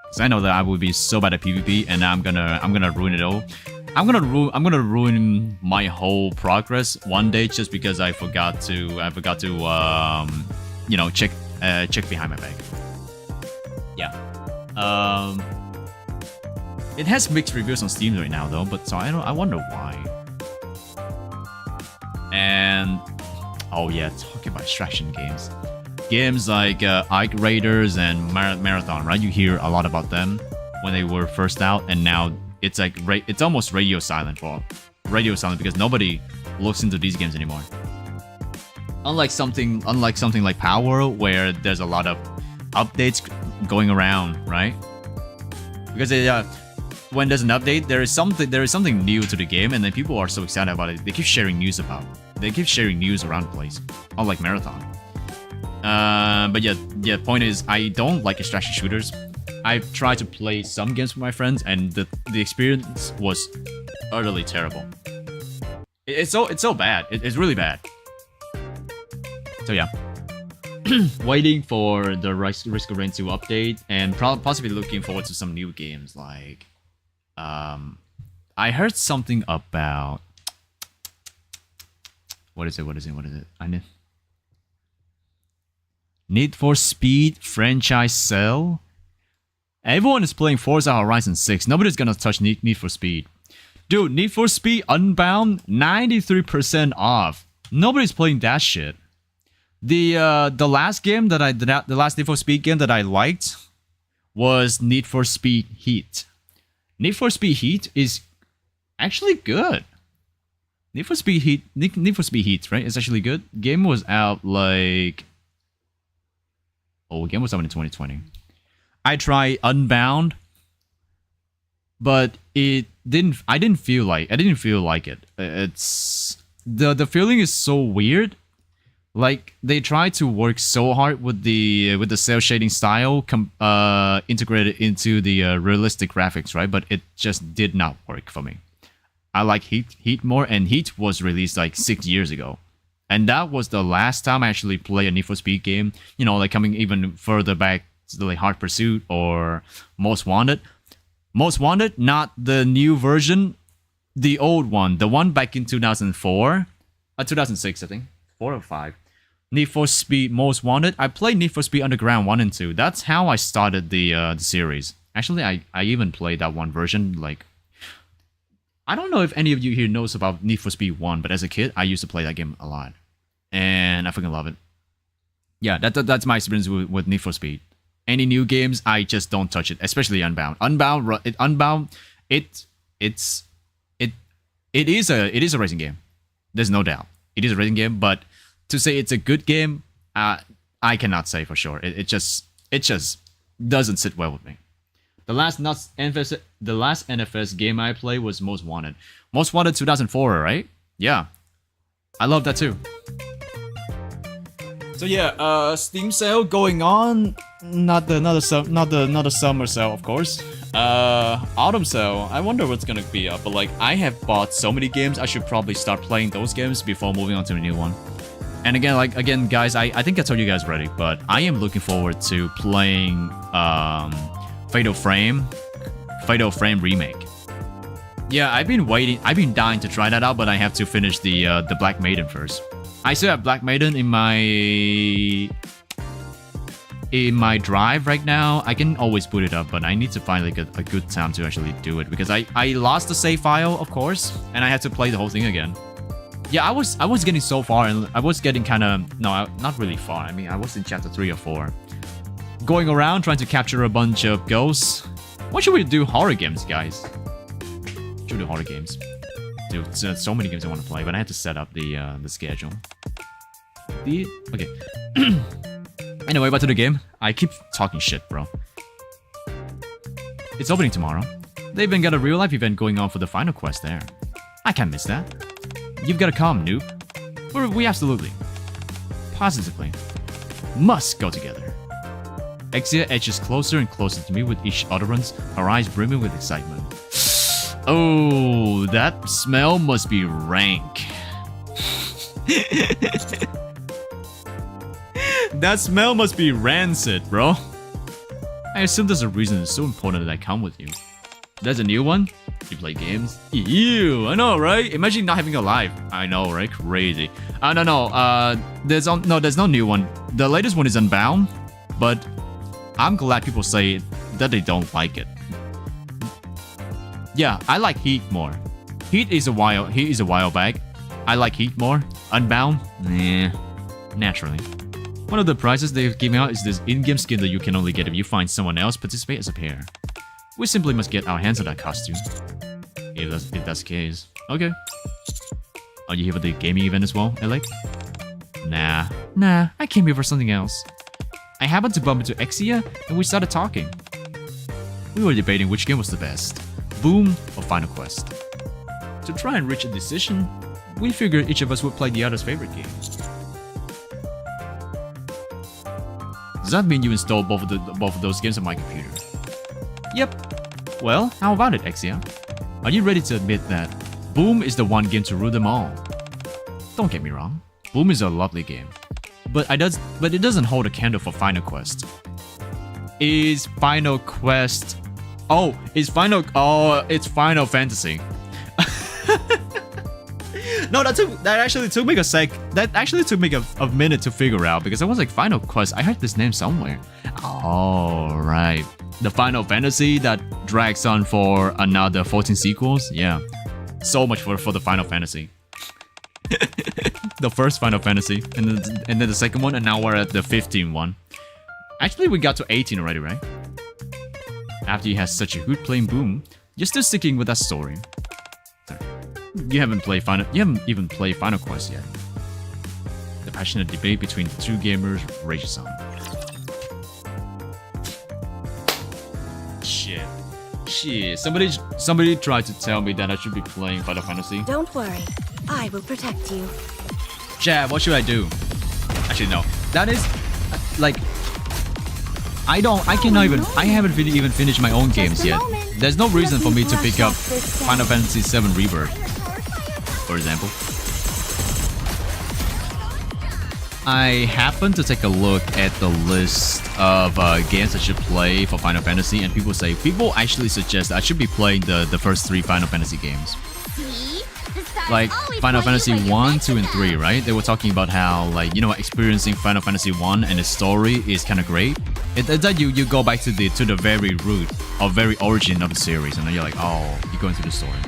Cause I know that I would be so bad at PvP, and I'm gonna ruin it all. I'm gonna ruin my whole progress one day just because I forgot to you know, check behind my back. Yeah. It has mixed reviews on Steam right now though, but so I wonder why. And oh yeah, talking about extraction games like Aight Raiders and Marathon, right? You hear a lot about them when they were first out, and now it's like it's almost radio silent because nobody looks into these games anymore. Unlike something like Power, where there's a lot of updates going around, right? Because when there's an update, there is something new to the game, and then people are so excited about it. They keep sharing news around the place. Unlike Marathon. But yeah. Point is, I don't like extraction shooters. I've tried to play some games with my friends, and the experience was utterly terrible. It's so bad. It's really bad. So yeah, waiting for the Risk of Rain 2 update, and possibly looking forward to some new games like I heard something about what is it? Need for Speed franchise sale. Everyone is playing Forza Horizon 6. Nobody's gonna touch Need for Speed. Dude, Need for Speed Unbound, 93% off. Nobody's playing that shit. The last Need for Speed game that I liked was Need for Speed Heat. Need for Speed Heat is actually good. Need for Speed Heat, right? It's actually good. Game was out like... game was out in 2020. I tried Unbound, but I didn't feel like it. It's the feeling is so weird. Like they tried to work so hard with the cell shading style integrated into the realistic graphics, right? But it just did not work for me. I like Heat more, and Heat was released like 6 years ago. And that was the last time I actually played a Need for Speed game, you know, like coming even further back to like Hard Pursuit or Most Wanted. Most Wanted, not the new version, the old one, the one back in 2004, 2006, I think, 4 or 5. Need for Speed Most Wanted. I played Need for Speed Underground 1 and 2. That's how I started the series. Actually, I even played that one version, like... I don't know if any of you here knows about Need for Speed 1, but as a kid, I used to play that game a lot. And I freaking love it. Yeah, that's my experience with Need for Speed. Any new games, I just don't touch it, especially Unbound. Unbound, it is a racing game. There's no doubt. It is a racing game, but to say it's a good game, I cannot say for sure. It just doesn't sit well with me. The last NFS game I played was Most Wanted. Most Wanted 2004, right? Yeah. I love that too. So yeah, Steam sale going on. Not the summer sale, of course. Autumn sale. I wonder what's gonna be up. But like, I have bought so many games. I should probably start playing those games before moving on to a new one. And again, guys, I think I told you guys already, but I am looking forward to playing Fatal Frame remake. Yeah, I've been dying to try that out, but I have to finish the Black Maiden first. I still have Black Maiden in my drive right now. I can always boot it up, but I need to find like a good time to actually do it, because I lost the save file, of course, and I had to play the whole thing again. Yeah, I was getting so far, and I was getting kind of not really far. I mean, I was in chapter 3 or 4, going around trying to capture a bunch of ghosts. Why should we do horror games, guys? Should we do horror games? Dude, there's so many games I want to play, but I had to set up the schedule. Okay. Anyway, back to the game. I keep talking shit, bro. It's opening tomorrow. They even got a real life event going on for the final quest there. I can't miss that. You've got to come, noob. We absolutely, positively, must go together. Exia edges closer and closer to me with each utterance, her eyes brimming with excitement. Oh, that smell must be rank. That smell must be rancid, bro. I assume there's a reason it's so important that I come with you. There's a new one? You play games? Ew, I know, right? Imagine not having a life. I know, right? Crazy. No. There's no new one. The latest one is Unbound, but I'm glad people say that they don't like it. Yeah, I like Heat more. Heat is a while back. I like Heat more. Unbound? Nah. Naturally. One of the prizes they've given out is this in-game skin that you can only get if you find someone else participate as a pair. We simply must get our hands on that costume. If that's the case. Okay. Are you here for the gaming event as well, Alec? Nah, I came here for something else. I happened to bump into Exia, and we started talking. We were debating which game was the best, Boom or Final Quest. To try and reach a decision, we figured each of us would play the other's favorite game. Does that mean you installed both of those games on my computer? Yep. Well, how about it, Exia? Are you ready to admit that Boom is the one game to rule them all? Don't get me wrong, Boom is a lovely game, but it doesn't hold a candle for Final Quest. Is Final Quest? It's Final Fantasy. No, that actually took me a minute to figure out, because I was like, Final Quest, I heard this name somewhere. Oh, right. The Final Fantasy that drags on for another 14 sequels? Yeah. So much for the Final Fantasy. The first Final Fantasy, and then the second one, and now we're at the 15th one. Actually, we got to 18 already, right? After you had such a hoot playing Boom, you're still sticking with that story. Sorry. You haven't even played Final Quest yet. The passionate debate between the two gamers rages on. Shit. Somebody tried to tell me that I should be playing Final Fantasy. Don't worry, I will protect you. Chad, what should I do? Actually, no. That is, like, I haven't even finished my own games yet. There's no reason for me to pick up Final Fantasy VII Rebirth, for example. I happened to take a look at the list of games I should play for Final Fantasy, and people actually suggest I should be playing the first 3 Final Fantasy games. Like Final Fantasy 1, 2, and 3, right? They were talking about how, like, you know, experiencing Final Fantasy 1 and its story is kind of great. It's that you go back to the very root or very origin of the series, and then you're like, oh, you go into the story.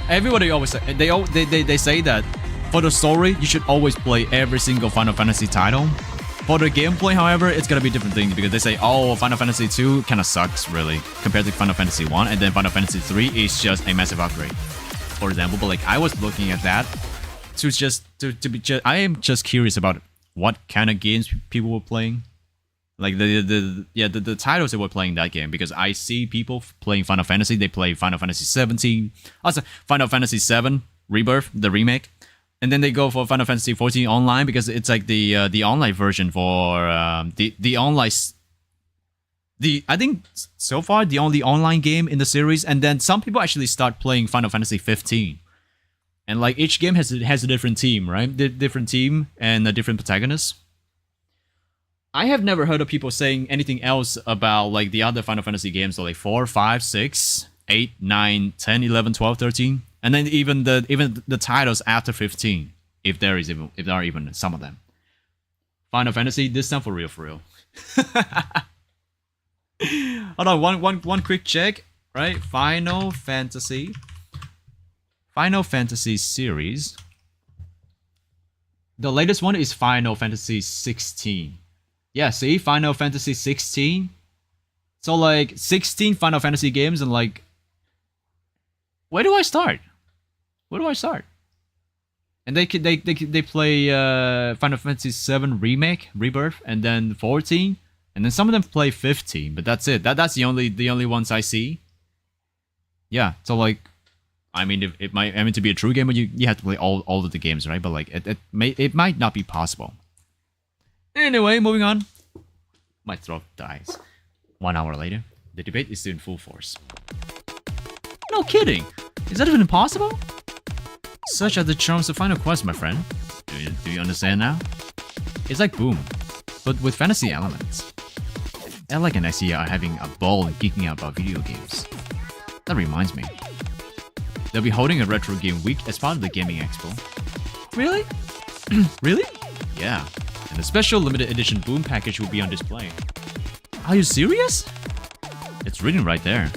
Everybody always say, they say that for the story, you should always play every single Final Fantasy title. For the gameplay, however, it's gonna be a different thing, because they say, oh, Final Fantasy 2 kind of sucks, really, compared to Final Fantasy 1, and then Final Fantasy 3 is just a massive upgrade, for example. But like, I was looking at that I am just curious about what kind of games people were playing. Like the titles that were playing that game, because I see people playing Final Fantasy. They play Final Fantasy 17, also Final Fantasy 7 Rebirth, the remake, and then they go for Final Fantasy 14 online because it's like the online version for the online. I think so far the only online game in the series, and then some people actually start playing Final Fantasy 15, and like each game has a different team, right? Different team and a different protagonist. I have never heard of people saying anything else about like the other Final Fantasy games, so like 4, 5, 6, 8, 9, 10, 11, 12, 13, and then even the titles after 15, if there are even some of them. Final Fantasy, this time for real. Hold on, one quick check, right? Final Fantasy series. The latest one is Final Fantasy 16. Yeah, see, Final Fantasy 16. So like 16 Final Fantasy games, and like, where do I start? And they play Final Fantasy 7 remake, Rebirth, and then 14, and then some of them play 15. But that's it. That's the only ones I see. Yeah. So like, I mean, if it might, I mean, to be a true gamer, you have to play all of the games, right? But like, it might not be possible. Anyway, moving on. My throat dies. 1 hour later, the debate is still in full force. No kidding! Is that even possible? Such are the charms of Final Quest, my friend. Do you understand now? It's like Boom, but with fantasy elements. Alec and Ixia are having a ball and geeking out about video games. That reminds me. They'll be holding a retro game week as part of the Gaming Expo. Really? Really? Yeah. And the special limited edition Boom package will be on display. Are you serious? It's written right there.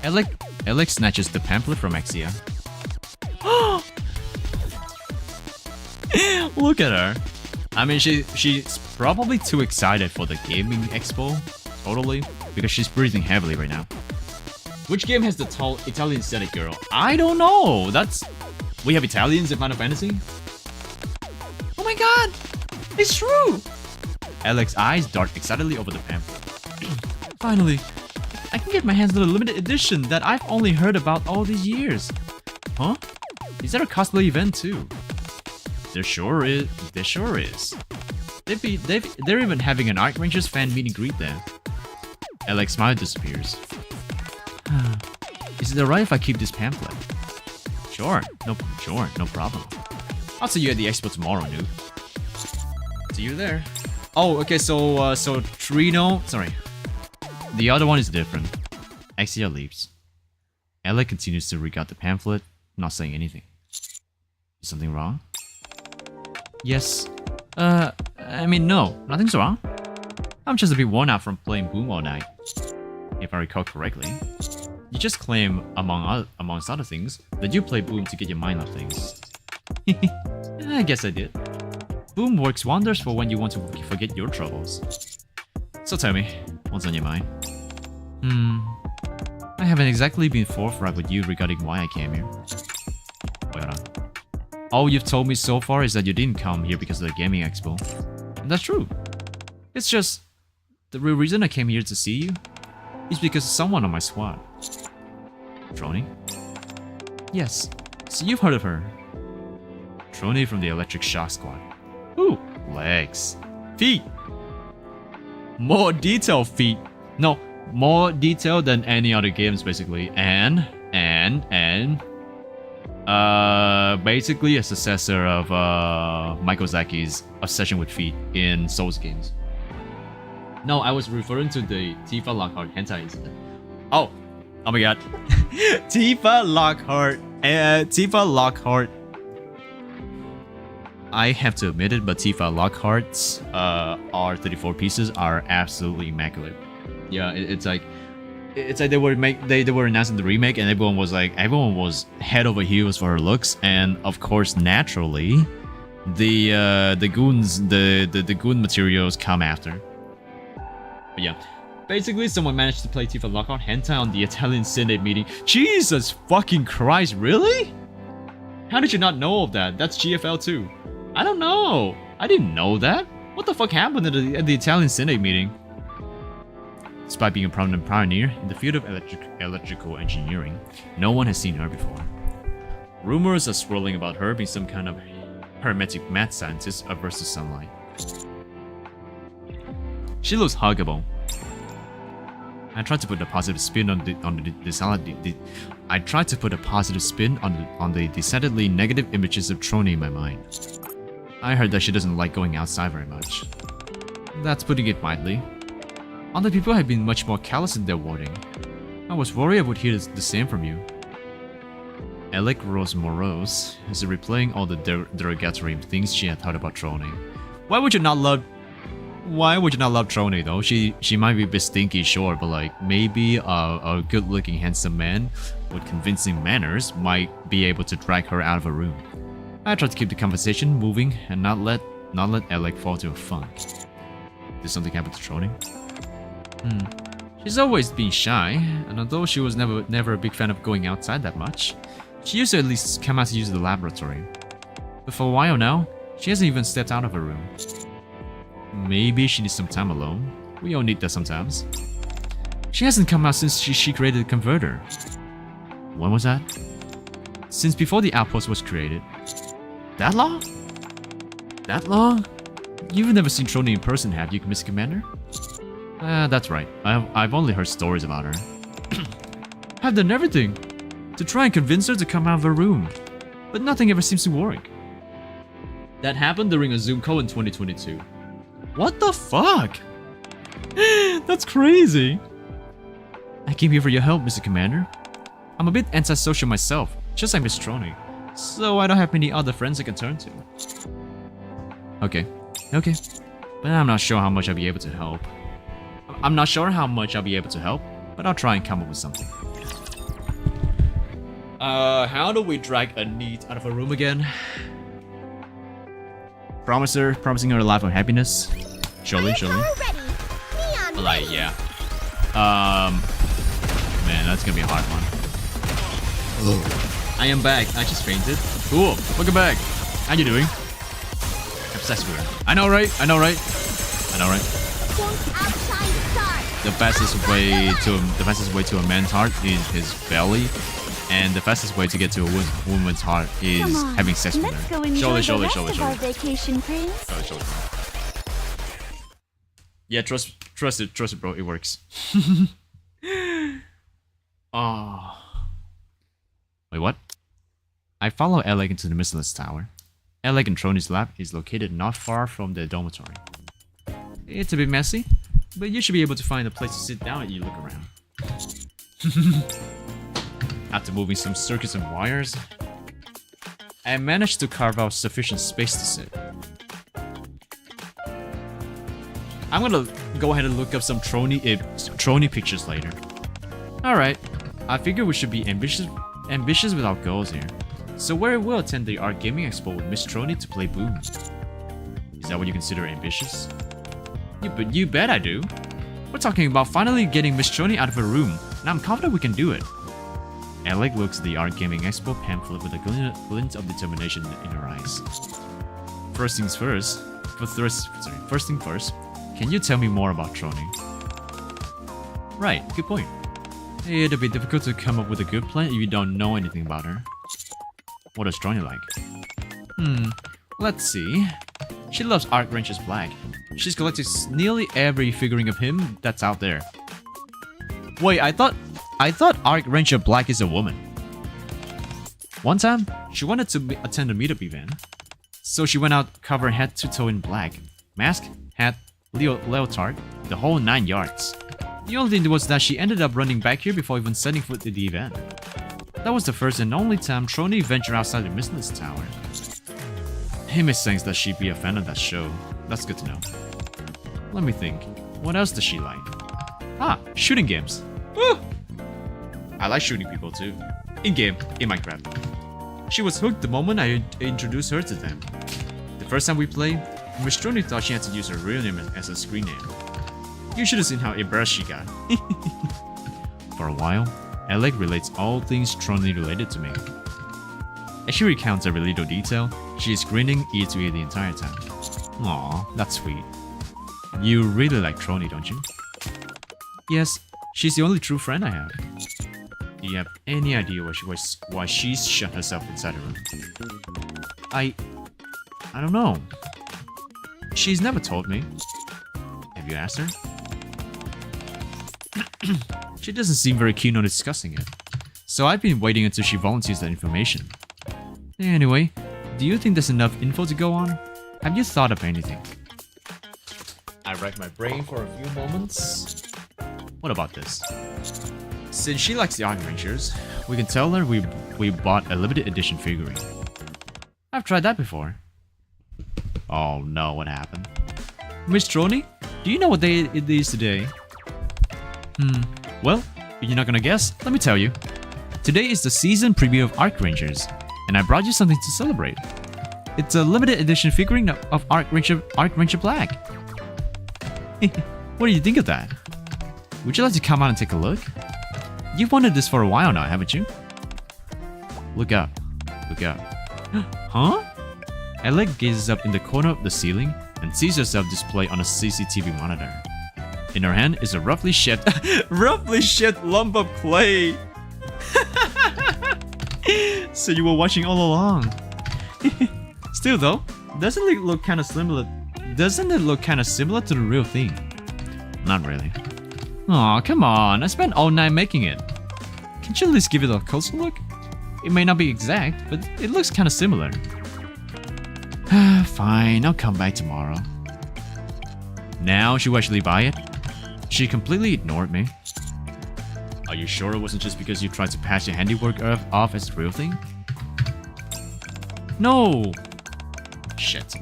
Alec snatches the pamphlet from Ixia. Look at her. I mean, she's probably too excited for the Gaming Expo. Totally. Because she's breathing heavily right now. Which game has the tall Italian aesthetic girl? I don't know. We have Italians in Final Fantasy? Oh my god! It's true! Alec's eyes dart excitedly over the pamphlet. Finally, I can get my hands on the limited edition that I've only heard about all these years. Huh? Is there a cosplay event too? There sure is. They're even having an Arknights fan meet and greet there. Alec's smile disappears. Is it alright if I keep this pamphlet? Sure, no problem. I'll see you at the expo tomorrow, noob. See you there. Oh, okay, so Trino, sorry. The other one is different. Ixia leaves. Alec continues to regard the pamphlet, not saying anything. Is something wrong? Yes. I mean, no, nothing's wrong. I'm just a bit worn out from playing Boom all night. If I recall correctly. You just claim, amongst other things, that you play Boom to get your mind off things. I guess I did. Boom works wonders for when you want to forget your troubles. So tell me, what's on your mind? I haven't exactly been forthright with you regarding why I came here. Wait on. All you've told me so far is that you didn't come here because of the Gaming Expo. And that's true. It's just, the real reason I came here to see you is because of someone on my squad. Trony? Yes, so you've heard of her. Trony from the Electric Shock Squad. Ooh, legs. Feet! More detailed feet. No, more detailed than any other games basically. And basically a successor of Michael Zaki's obsession with feet in Souls games. No, I was referring to the Tifa Lockhart hentai incident. Oh my god. Tifa Lockhart. I have to admit it, but Tifa Lockhart's R34 pieces are absolutely immaculate. Yeah, it's like they were announcing the remake, and everyone was head over heels for her looks, and of course, naturally, the goon materials come after. But yeah, basically, someone managed to play Tifa Lockhart hentai on the Italian Senate meeting. Jesus fucking Christ, really? How did you not know of that? That's GFL too. I don't know. I didn't know that. What the fuck happened at the Italian Senate meeting? Despite being a prominent pioneer in the field of electrical engineering, no one has seen her before. Rumors are swirling about her being some kind of hermetic mad scientist averse to sunlight. She looks huggable. I tried to put a positive spin on the decidedly negative images of Trony in my mind. I heard that she doesn't like going outside very much. That's putting it mildly. Other people have been much more callous in their wording. I was worried I would hear the same from you. Alec rose morose as if replaying all the derogatory things she had thought about Trony. Why would you not love Trony though? She might be a bit stinky, sure, but like maybe a good-looking, handsome man with convincing manners might be able to drag her out of a room. I tried to keep the conversation moving and not let Alec fall to a funk. Did something happen to Trony? She's always been shy, and although she was never a big fan of going outside that much, she used to at least come out to use the laboratory. But for a while now, she hasn't even stepped out of her room. Maybe she needs some time alone. We all need that sometimes. She hasn't come out since she created the converter. When was that? Since before the outpost was created. That long? That long? You've never seen Trony in person, have you, Mr. Commander? That's right. I've only heard stories about her. I've done everything to try and convince her to come out of her room, but nothing ever seems to work. That happened during a Zoom call in 2022. What the fuck? That's crazy. I came here for your help, Mr. Commander. I'm a bit antisocial myself, just like Miss Trony, so I don't have many other friends I can turn to. Okay. But I'm not sure how much I'll be able to help. But I'll try and come up with something. How do we drag a need out of a room again? Promising her a life of happiness. Surely. Like, yeah. Man, that's gonna be a hard one. I am back. I just fainted. Cool. Welcome back. How you doing? Obsessed with her. I know, right? The fastest way to a man's heart is his belly, and the fastest way to get to a woman's heart is having sex with her. Let's go enjoy the rest of our vacation, Prince. Show it. Yeah, trust it, bro. It works. Oh. Wait, what? I follow Alec into the Missilus Tower. Alec and Trony's lab is located not far from the dormitory. It's a bit messy, but you should be able to find a place to sit down and you look around. After moving some circuits and wires, I managed to carve out sufficient space to sit. I'm gonna go ahead and look up some Trony pictures later. Alright, I figure we should be ambitious with our goals here. So where we'll attend the Art Gaming Expo with Miss Trony to play Boom. Is that what you consider ambitious? You bet I do. We're talking about finally getting Miss Trony out of her room, and I'm confident we can do it. Alec looks at the Art Gaming Expo pamphlet with a glint of determination in her eyes. First things first, can you tell me more about Trony? Right, good point. It'd be difficult to come up with a good plan if you don't know anything about her. What is Trony like? Let's see. She loves Arknights Black. She's collected nearly every figurine of him that's out there. Wait, I thought Arknights Black is a woman. One time, she wanted to attend a meetup event, so she went out covered head to toe in black. Mask, hat, leotard, the whole 9 yards. The only thing was that she ended up running back here before even setting foot in the event. That was the first and only time Trony ventured outside the Missilus Tower. Him is saying that she'd be a fan of that show. That's good to know. Let me think. What else does she like? Shooting games. Woo! I like shooting people too. In-game, in Minecraft. She was hooked the moment I introduced her to them. The first time we played, Miss Trony thought she had to use her real name as a screen name. You should have seen how embarrassed she got. For a while, Alec relates all things Trony related to me. As she recounts every little detail, she is grinning ear to ear the entire time. Aw, that's sweet. You really like Trony, don't you? Yes, she's the only true friend I have. Do you have any idea why she's shut herself inside her room? I don't know. She's never told me. Have you asked her? She doesn't seem very keen on discussing it. So I've been waiting until she volunteers that information. Anyway, do you think there's enough info to go on? Have you thought of anything? I racked my brain for a few moments. What about this? Since she likes the Arknights, we can tell her we bought a limited edition figurine. I've tried that before. Oh no, what happened? Miss Trony, do you know what day it is today? Well, if you're not gonna guess, let me tell you. Today is the season preview of Arknights, and I brought you something to celebrate. It's a limited edition figurine of Arknights Black. What do you think of that? Would you like to come out and take a look? You've wanted this for a while now, haven't you? Look up. Look up. Huh? Aight gazes up in the corner of the ceiling and sees herself displayed on a CCTV monitor. In her hand is a roughly shaped lump of clay. So you were watching all along. Still though, doesn't it look kind of similar to the real thing? Not really. Aw, come on, I spent all night making it. Can't you at least give it a closer look? It may not be exact, but it looks kind of similar. Fine, I'll come back tomorrow. Now she'll actually buy it? She completely ignored me. Are you sure it wasn't just because you tried to pass your handiwork off as the real thing? No! Shit.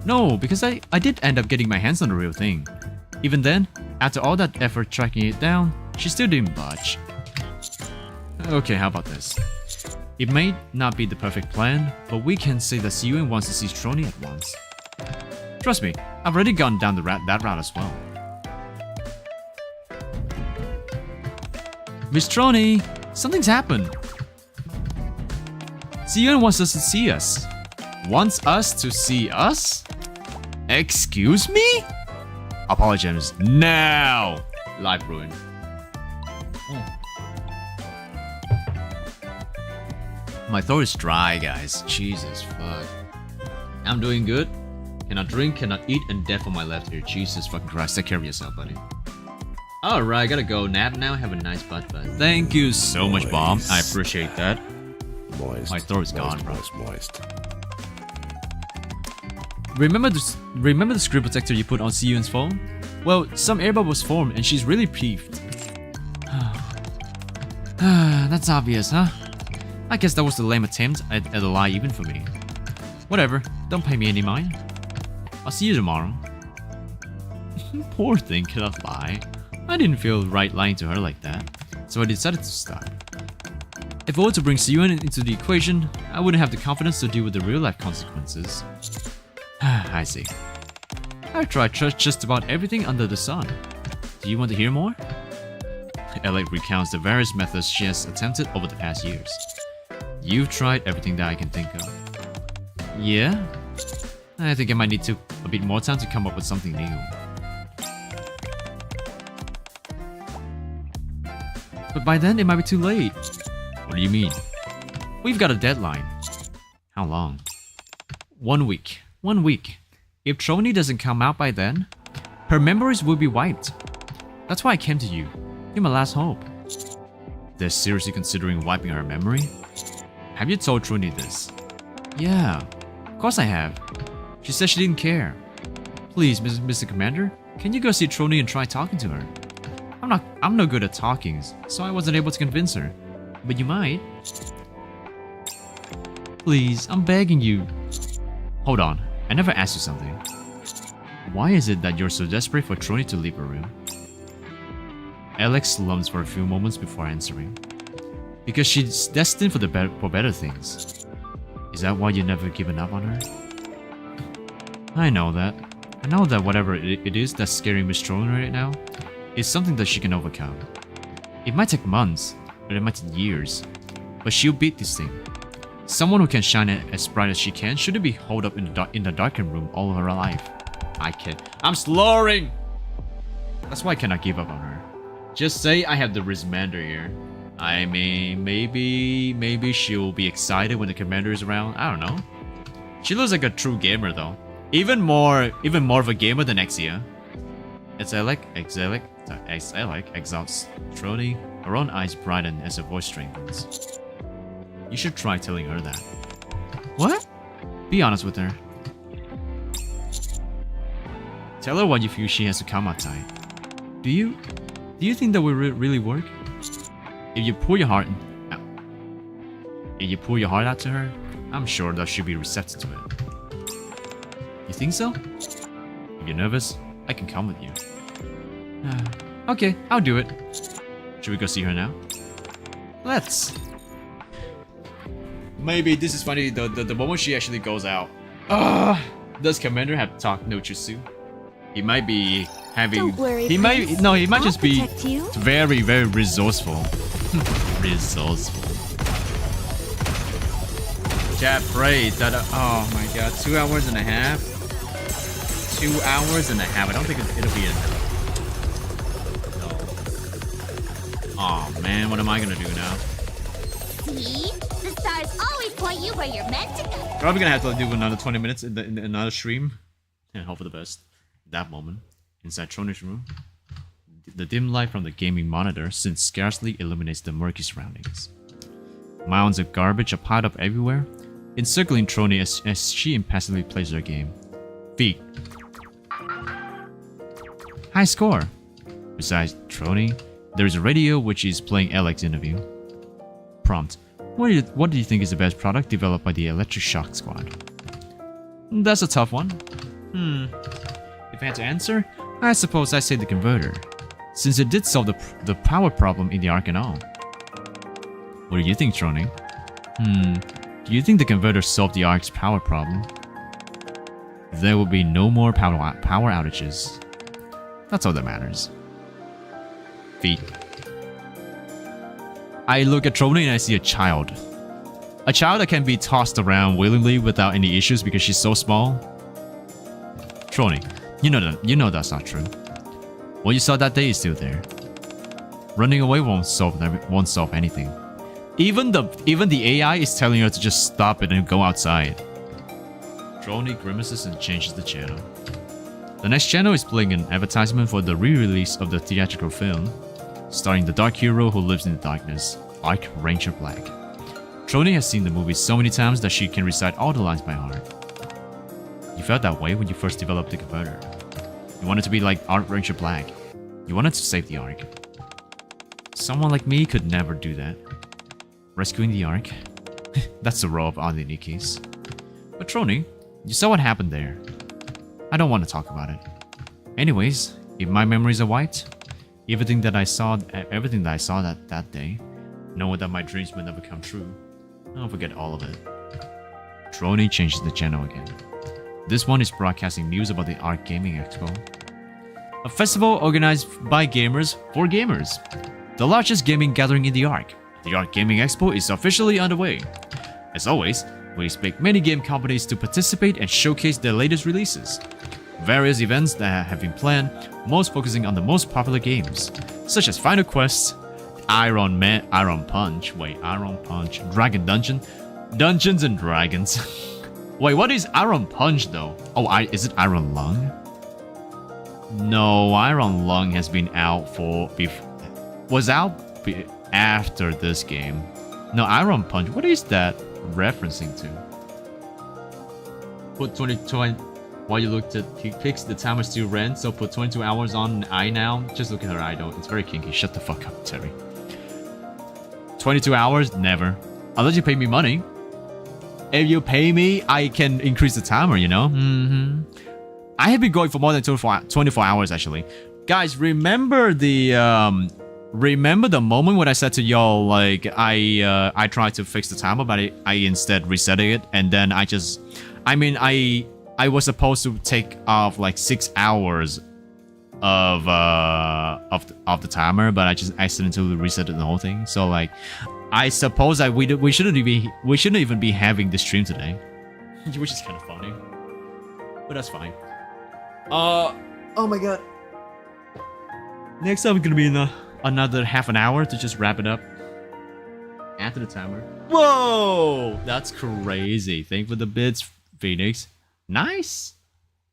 No, because I did end up getting my hands on the real thing. Even then, after all that effort tracking it down, she still didn't budge. Okay, how about this? It may not be the perfect plan, but we can say that CMON wants to see Trony at once. Trust me, I've already gone down that route as well. Miss Trony, something's happened. CMON wants us to see us. Wants us to see us? Excuse me? Apologize now! Life ruined. My throat is dry, guys. Jesus fuck. I'm doing good. Cannot drink, cannot eat, and death on my left ear. Jesus fucking Christ. Take care of yourself, buddy. Alright, gotta go nap now. Have a nice ButtButt. Thank you so much, Bomb. I appreciate that. Moist. My throat's gone, bro. Moist. Remember the screen protector you put on CMON's phone? Well, some air bubbles formed and she's really peeved. That's obvious, huh? I guess that was the lame attempt at a lie even for me. Whatever, don't pay me any mind. I'll see you tomorrow. Poor thing cannot lie. I didn't feel right lying to her like that, so I decided to stop. If I were to bring CMON into the equation, I wouldn't have the confidence to deal with the real-life consequences. I see. I've tried just about everything under the sun. Do you want to hear more? Aight recounts the various methods she has attempted over the past years. You've tried everything that I can think of. Yeah? I think I might need a bit more time to come up with something new. But by then, it might be too late. What do you mean? We've got a deadline. How long? 1 week. 1 week. If Trony doesn't come out by then, her memories will be wiped. That's why I came to you. You're my last hope. They're seriously considering wiping her memory? Have you told Trony this? Yeah, of course I have. She said she didn't care. Please, Mr. Commander, can you go see Trony and try talking to her? I'm no good at talking, so I wasn't able to convince her. But you might. Please, I'm begging you. Hold on, I never asked you something. Why is it that you're so desperate for Trony to leave her room? Aight slumps for a few moments before answering. Because she's destined for better things. Is that why you've never given up on her? I know that. I know that whatever it is that's scaring Miss Trony right now is something that she can overcome. It might take months, or it might take years, but she'll beat this thing. Someone who can shine as bright as she can shouldn't be holed up in the darkened room all her life. I can't. I'm slurring. That's why I cannot give up on her. Just say I have the Rismander here. I mean, maybe she'll be excited when the commander is around. I don't know. She looks like a true gamer though. Even more of a gamer than Exia. Exilic, exalts Trony. Her own eyes brighten as her voice strengthens. You should try telling her that. What? Be honest with her. Tell her what you feel she has to come outside. Do you think that will really work? If you pour your heart out to her, I'm sure that she'll be receptive to it. You think so? If you're nervous, I can come with you. Okay, I'll do it. Should we go see her now? Let's. Maybe this is funny. The moment she actually goes out. Does Commander have talk no jutsu? He might be having. Don't worry, he might I'll just be protect you. very resourceful. Resourceful. Chat prayed that. Oh my god, 2 hours and a half. 2 hours and a half. I don't think it'll be enough. No. Oh man, what am I gonna do now? See? The stars always point you where you're meant to go. Probably gonna have to do another 20 minutes in another stream. And hope for the best. That moment, inside Trony's room, the dim light from the gaming monitor scarcely illuminates the murky surroundings. Mounds of garbage are piled up everywhere, encircling Trony as she impassively plays her game. Feet. High score. Besides Trony, there is a radio which is playing Alex's interview. Prompt. What do you think is the best product developed by the Electric Shock Squad? That's a tough one. If I had to answer, I suppose I'd say the converter, since it did solve the power problem in the Ark and all. What do you think, Trony? Do you think the converter solved the Ark's power problem? There will be no more power outages. That's all that matters. Feet. I look at Trony and I see a child. A child that can be tossed around willingly without any issues because she's so small. Trony, you know that's not true. What you saw that day is still there. Running away won't solve anything. Even the AI is telling her to just stop it and go outside. Trony grimaces and changes the channel. The next channel is playing an advertisement for the re-release of the theatrical film, starring the dark hero who lives in the darkness, Ark Ranger Black. Trony has seen the movie so many times that she can recite all the lines by heart. You felt that way when you first developed the converter. You wanted to be like Ark Ranger Black. You wanted to save the Ark. Someone like me could never do that. Rescuing the Ark? That's the role of all the Nikkes. But Trony, you saw what happened there. I don't want to talk about it. Anyways, if my memories are wiped, everything that I saw that day, knowing that my dreams may never come true, I'll forget all of it. Trony changes the channel again. This one is broadcasting news about the Ark Gaming Expo. A festival organized by gamers for gamers. The largest gaming gathering in the Ark. The Ark Gaming Expo is officially underway. As always, we expect many game companies to participate and showcase their latest releases. Various events that have been planned, most focusing on the most popular games, such as Final Quest, Iron Punch, Dragon Dungeon, Dungeons and Dragons. Wait, what is Iron Punch though? Oh, is it Iron Lung? No, Iron Lung has been out after this game. No, Iron Punch. What is that referencing to? Put 22. While you looked at he picks the timer still ran, so put 22 hours on eye now. Just look at her idol. It's very kinky. Shut the fuck up, Terry. 22 hours? Never. Unless you pay me money. If you pay me, I can increase the timer, you know? I have been going for more than 24 hours, actually. Guys, remember the moment when I said to y'all, like, I tried to fix the timer, but I instead reset it, and then I was supposed to take off like 6 hours of the timer, but I just accidentally reset the whole thing. So like, I suppose that we shouldn't even be having this stream today, which is kind of funny, but that's fine. Oh my god. Next up, gonna be in another half an hour to just wrap it up. After the timer. Whoa! That's crazy. Thank for the bits, Phoenix. Nice.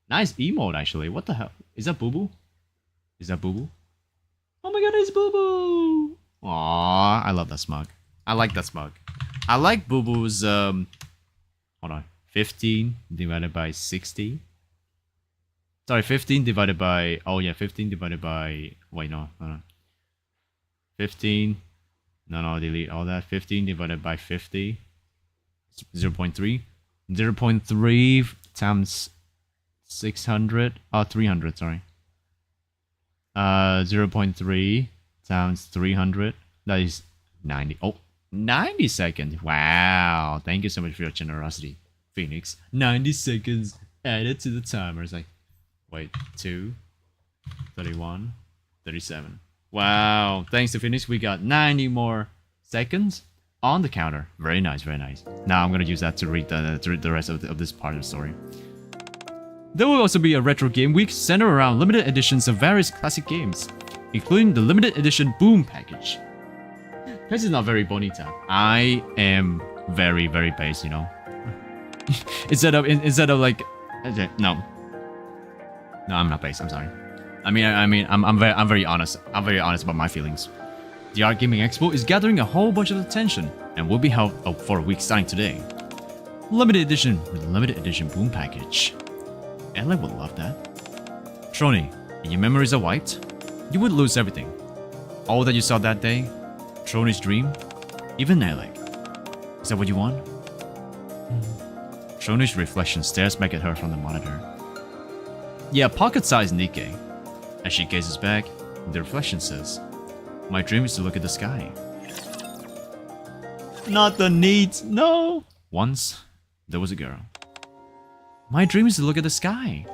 Nice emote, actually. What the hell? Is that Boo Boo? Is that Boo Boo? Oh my god, it's Boo Boo! Aww, I love that smug. I like that smug. I like Boo Boo's, hold on. 15 divided by 60. Sorry, 15 divided by... Oh yeah, 15 divided by... Wait, no. 15... No, delete all that. 15 divided by 50. 0.3. 0.3 times 600. Oh, 300, sorry. 0.3 times 300. That is 90. Oh, 90 seconds. Wow. Thank you so much for your generosity, Phoenix. 90 seconds added to the timer. It's like... Wait, 2, 31, 37. Wow, thanks to Phoenix, we got 90 more seconds on the counter. Very nice, very nice. Now I'm gonna use that to read the rest of this part of the story. There will also be a retro game week centered around limited editions of various classic games, including the limited edition Boom package. This is not very bonita. I am very, very base, you know. instead of like, no. No, I'm not base. I'm sorry. I'm very honest. I'm very honest about my feelings. The Art Gaming Expo is gathering a whole bunch of attention and will be held for a week starting today. Limited edition with a limited edition Boom package. Alec would love that. Trony, and your memories are wiped? You would lose everything. All that you saw that day, Trony's dream, even Alec. Is that what you want? Trony's reflection stares back at her from the monitor. Yeah, pocket-sized Nikke. As she gazes back, the reflection says, my dream is to look at the sky. Not the needs, no! Once, there was a girl. My dream is to look at the sky.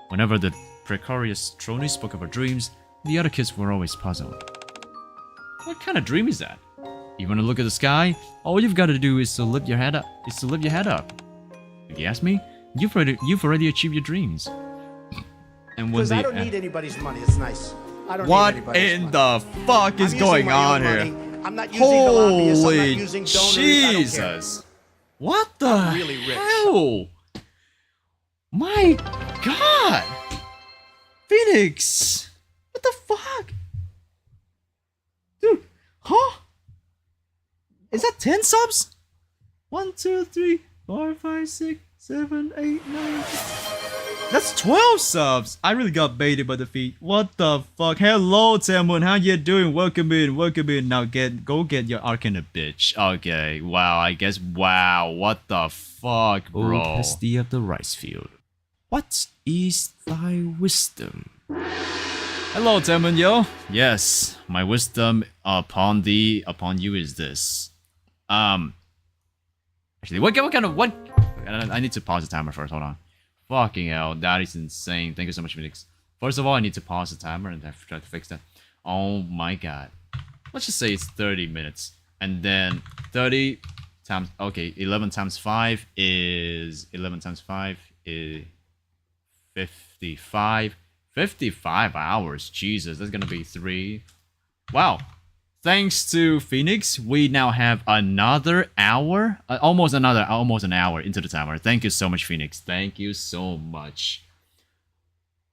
Whenever the precarious Trony spoke of her dreams, the other kids were always puzzled. What kind of dream is that? You want to look at the sky? All you've got to do is to lift your head up. If you ask me, you've already achieved your dreams. And when Because I don't need anybody's money. It's nice. I don't need anybody's what in money. the fuck is going on here? I'm not using the lobbyists. I'm not using donors. Jesus! What the I'm really rich. hell? My God! Phoenix! What the fuck? Dude, huh? Is that 10 subs? 1, 2, 3, 4, 5, 6, 7, 8, 9. That's 12 subs! I really got baited by the feed. What the fuck? Hello, CMON. How you doing? Welcome in. Welcome in. Now go get your Arknight, bitch. Okay. Wow. I guess. Wow. What the fuck, bro? Oh, Pesty of the rice field. What is thy wisdom? Hello, CMON, yo. Yes, my wisdom upon you is this. Actually, what kind of what? I need to pause the timer first. Hold on. Fucking hell, that is insane. Thank you so much, Phoenix. First of all, I need to pause the timer and have to try to fix that. Oh my god. Let's just say it's 30 minutes. And then 30 times... Okay, 11 times 5 is... 11 times 5 is... 55. 55 hours. Jesus, that's gonna be 3. Wow. Thanks to Phoenix, we now have another hour, almost an hour into the timer. Thank you so much, Phoenix. Thank you so much.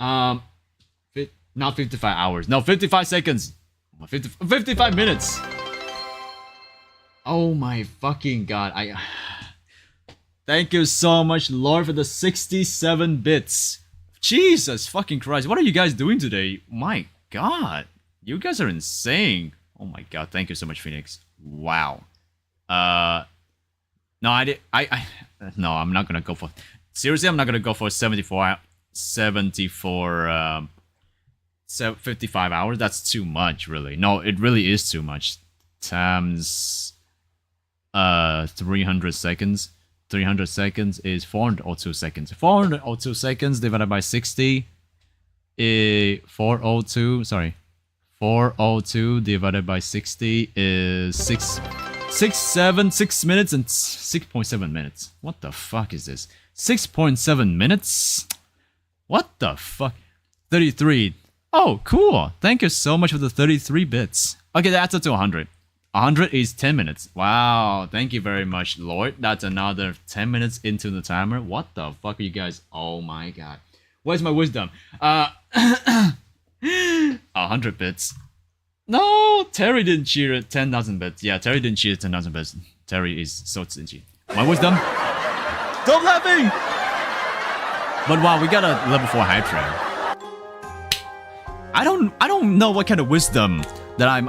Not 55 hours. No, 55 seconds. 55 minutes. Oh my fucking god. Thank you so much, Lord, for the 67 bits. Jesus fucking Christ. What are you guys doing today? My god. You guys are insane. Oh my god, thank you so much, Phoenix. Wow. No, no, I'm not gonna go for... Seriously, I'm not gonna go for 55 hours. That's too much, really. No, it really is too much. Times... 300 seconds. 300 seconds is 402 seconds. 402 seconds divided by 60 is 402, sorry. 402 divided by 60 is 6 minutes and 6.7 minutes. What the fuck is this? 6.7 minutes? What the fuck? 33. Oh, cool. Thank you so much for the 33 bits. Okay, that's up to 100. 100 is 10 minutes. Wow, thank you very much, Lord. That's another 10 minutes into the timer. What the fuck are you guys? Oh my god. Where's my wisdom? 100 bits. No, Terry didn't cheer at 10,000 bits. Yeah, Terry didn't cheer at 10,000 bits. Terry is so stingy. My wisdom? Stop laughing! But wow, we got a level 4 hype train. I don't know what kind of wisdom that I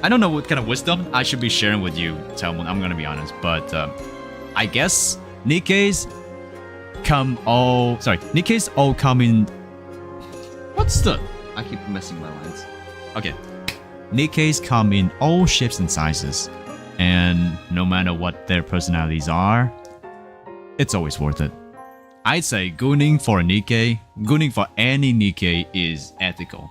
don't know what kind of wisdom I should be sharing with you, Telmon. I'm gonna be honest, but I guess Nikke's all come in. What's the? I keep messing my lines. Okay, Nikke's come in all shapes and sizes, and no matter what their personalities are, it's always worth it. I'd say gooning for a Nikke, gooning for any Nikke is ethical,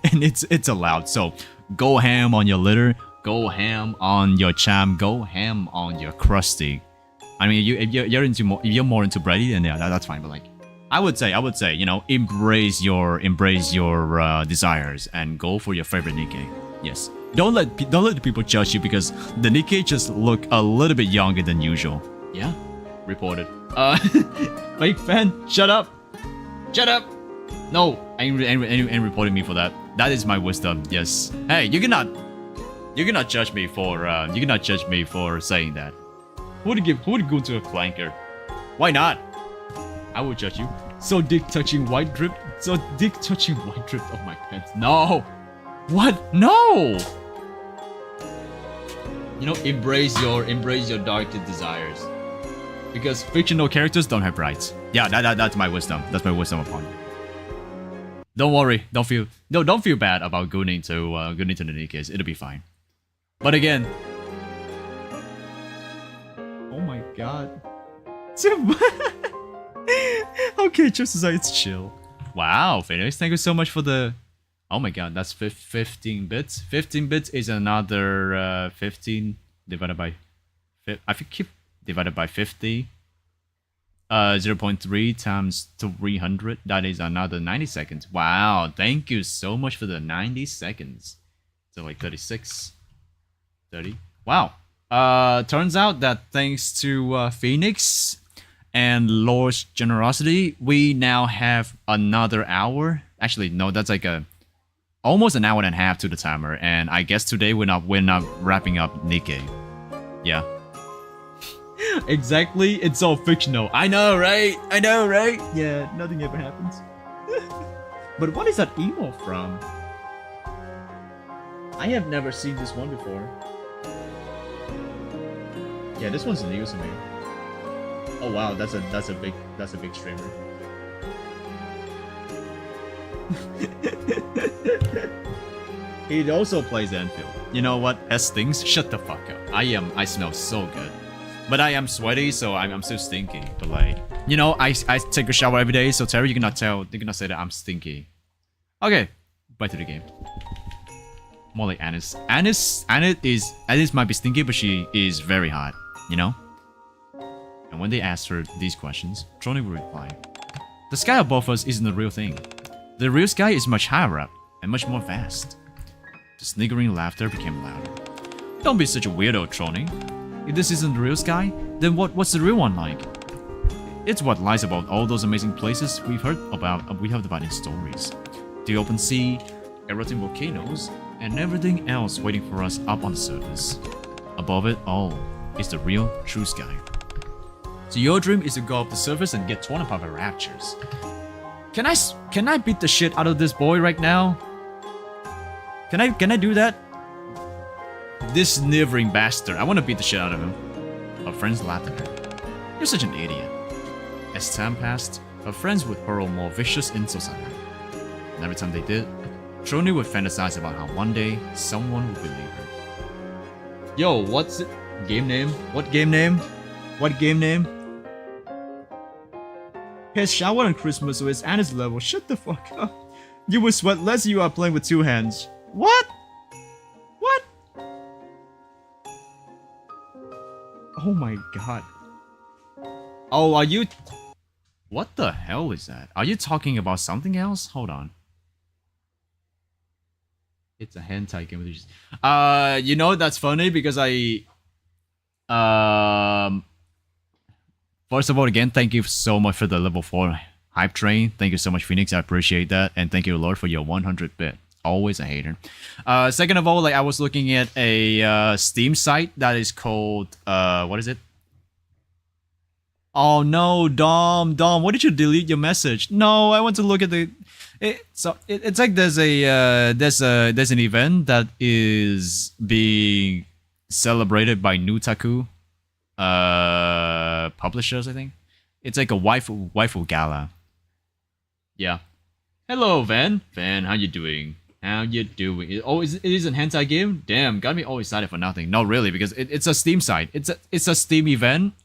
and it's allowed. So go ham on your litter, go ham on your cham, go ham on your crusty. I mean, if you're more into Brady, then yeah, that's fine. But like, I would say, you know, embrace your desires and go for your favorite Nikke. Yes, don't let the people judge you because the Nikke just look a little bit younger than usual. Yeah, reported. Fake fan, shut up! Shut up! No, ain't reporting me for that. That is my wisdom. Yes. Hey, you cannot judge me for saying that. Who would go to a clanker? Why not? I would judge you. So dick touching white drip. So dick touching white drip of my pants. No. What? No. You know, embrace your darkest desires. Because fictional characters don't have rights. Yeah, that's my wisdom. That's my wisdom upon you. Don't worry. Don't feel bad about gooning to the Nikkes. It'll be fine. But again, oh my god. Okay, just as it's chill. Wow, Phoenix, thank you so much for the. Oh my god, that's 15 bits. 15 bits is another 15 divided by. I think keep. Divided by 50, 0.3 times 300, that is another 90 seconds. Wow, thank you so much for the 90 seconds. So like 36, 30. Wow. Turns out that thanks to Phoenix and Lord's generosity, we now have another hour. Actually, no, that's like almost an hour and a half to the timer. And I guess today we're not wrapping up Nikke. Yeah. Exactly, it's all fictional. I know, right? Yeah, nothing ever happens. But what is that emo from? I have never seen this one before. Yeah, this one's news to me. Oh wow, that's a big streamer. He also plays Anfield. You know what? As things, shut the fuck up. I smell so good. But I am sweaty, so I'm still stinky. But like, you know, I take a shower every day, so Terry, you cannot say that I'm stinky. Okay, back to the game. More like Anis. Anis might be stinky, but she is very hot, you know? And when they asked her these questions, Trony would reply, "The sky above us isn't the real thing. The real sky is much higher up, and much more vast." The sniggering laughter became louder. "Don't be such a weirdo, Trony. If this isn't the real sky, then what's the real one like? It's what lies about all those amazing places we heard about in stories. The open sea, erupting volcanoes, and everything else waiting for us up on the surface. Above it all is the real, true sky. So your dream is to go up the surface and get torn apart by raptures. Can I beat the shit out of this boy right now? Can I do that? This sniveling bastard. I want to beat the shit out of him." Her friends laughed at her. "You're such an idiot." As time passed, her friends would hurl more vicious insults at her. And every time they did, Trony would fantasize about how one day someone would believe her. Yo, what's it? Game name? What game name? What game name? Has showered on Christmas, so it's Anna's level. Shut the fuck up. You will sweat less if you are playing with 2 hands. What? What? Oh my god. Oh, are you... What the hell is that? Are you talking about something else? Hold on. It's a hentai game. You know, that's funny because first of all, again, thank you so much for the level 4 hype train. Thank you so much, Phoenix. I appreciate that. And thank you, Lord, for your 100 bit. Always a hater. Second of all, like I was looking at a Steam site that is called what is it? Oh no, Dom, why did you delete your message? No, I want to look at the. It's like there's an event that is being celebrated by Nutaku publishers, I think. It's like a waifu gala. Yeah. Hello, Van. Van, how you doing? How you doing? It is an hentai game? Damn, got me all excited for nothing. No, really, because it's a Steam site. It's a Steam event.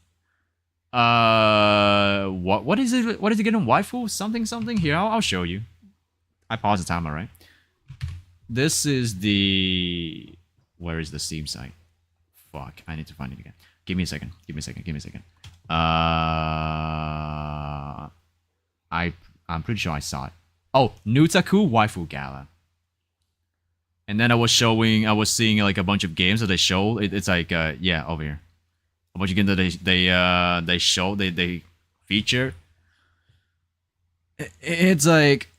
What is it? What is it getting? Waifu? Something? Here, I'll show you. I paused the timer, right? This is the... Where is the Steam site? Fuck, I need to find it again. Give me a second. I'm pretty sure I saw it. Oh, Nutaku Waifu Gala. And then I was seeing like a bunch of games that they show. It's like, yeah, over here. A bunch of games that they feature. It's like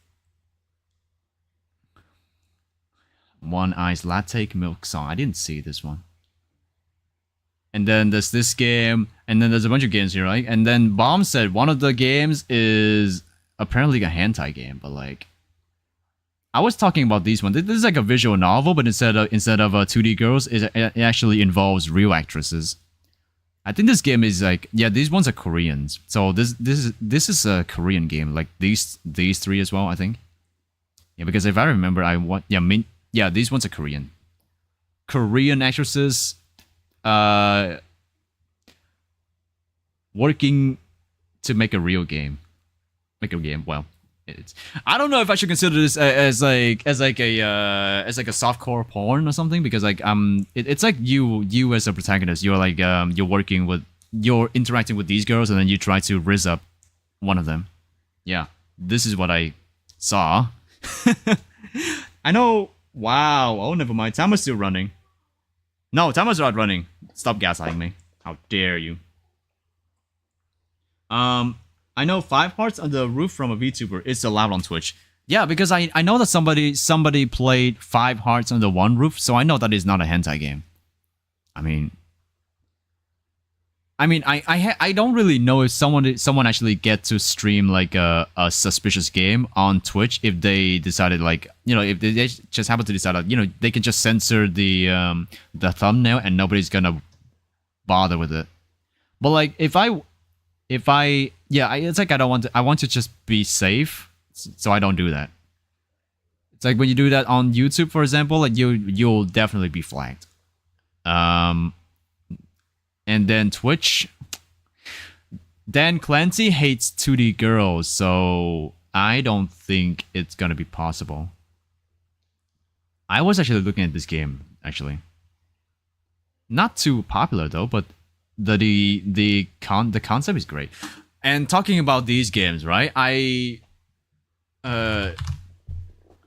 One Ice Latte Milk Song. I didn't see this one. And then there's this game, and then there's a bunch of games here, right? And then Bomb said one of the games is apparently a hentai game, but like, I was talking about these ones. This is like a visual novel, but instead of 2D girls, it actually involves real actresses. I think this game is like, yeah, these ones are Koreans. So this is a Korean game, like these three as well, I think. Yeah, because if I remember, these ones are Korean. Korean actresses, working to make a real game. Well, it's. I don't know if I should consider this as like a softcore porn or something, because like it's like you as a protagonist, you're like you're interacting with these girls, and then you try to rizz up one of them. Yeah, this is what I saw. I know. Wow. Oh, never mind. Timer's still running. No, timer's not running. Stop gaslighting me. How dare you? I know 5 hearts on the roof from a VTuber is allowed on Twitch. Yeah, because I know that somebody played 5 hearts on the one roof, so I know that is not a hentai game. I don't really know if someone actually get to stream like a suspicious game on Twitch if they decided, like, you know, if they just happen to decide that, you know, they can just censor the thumbnail and nobody's gonna bother with it. But like it's like I want to just be safe, so I don't do that. It's like when you do that on YouTube, for example, like you'll definitely be flagged. And then Twitch, Dan Clancy hates 2D girls, so I don't think it's gonna be possible. I was actually looking at this game, actually. Not too popular though, but the concept is great. And talking about these games, right? I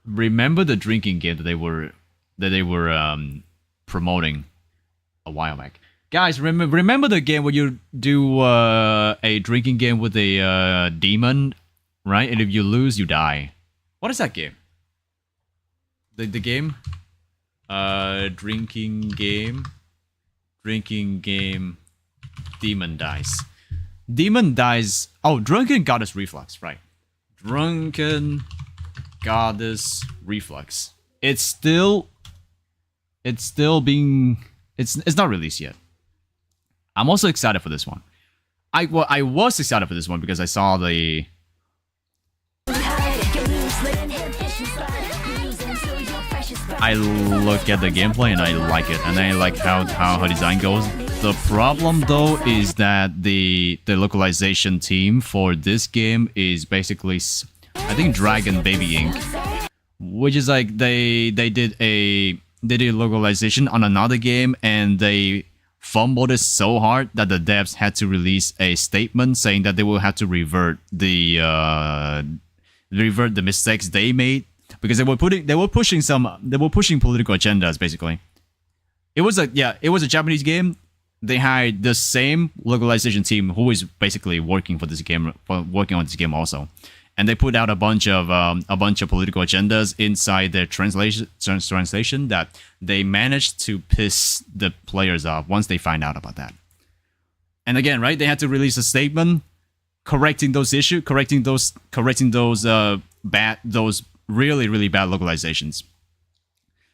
remember the drinking game that they were promoting a while back. Guys, remember the game where you do a drinking game with a demon, right? And if you lose, you die. What is that game? The game? Drinking game, demon dice. Demon dice. Oh, Drunken Goddess Reflux, right? Drunken Goddess Reflux. It's still being. It's not released yet. I'm also excited for this one. I was excited for this one because I saw the. I look at the gameplay and I like it, and I like how her design goes. The problem though is that the localization team for this game is basically, I think, Dragon Baby Inc., which is like they did localization on another game, and they fumbled it so hard that the devs had to release a statement saying that they will have to revert the mistakes they made because they were pushing political agendas basically. It was a Japanese game. They hired the same localization team who is basically working on this game also, and they put out a bunch of political agendas inside their translation that they managed to piss the players off once they find out about that. And again, right, they had to release a statement correcting those issues, correcting those really really bad localizations.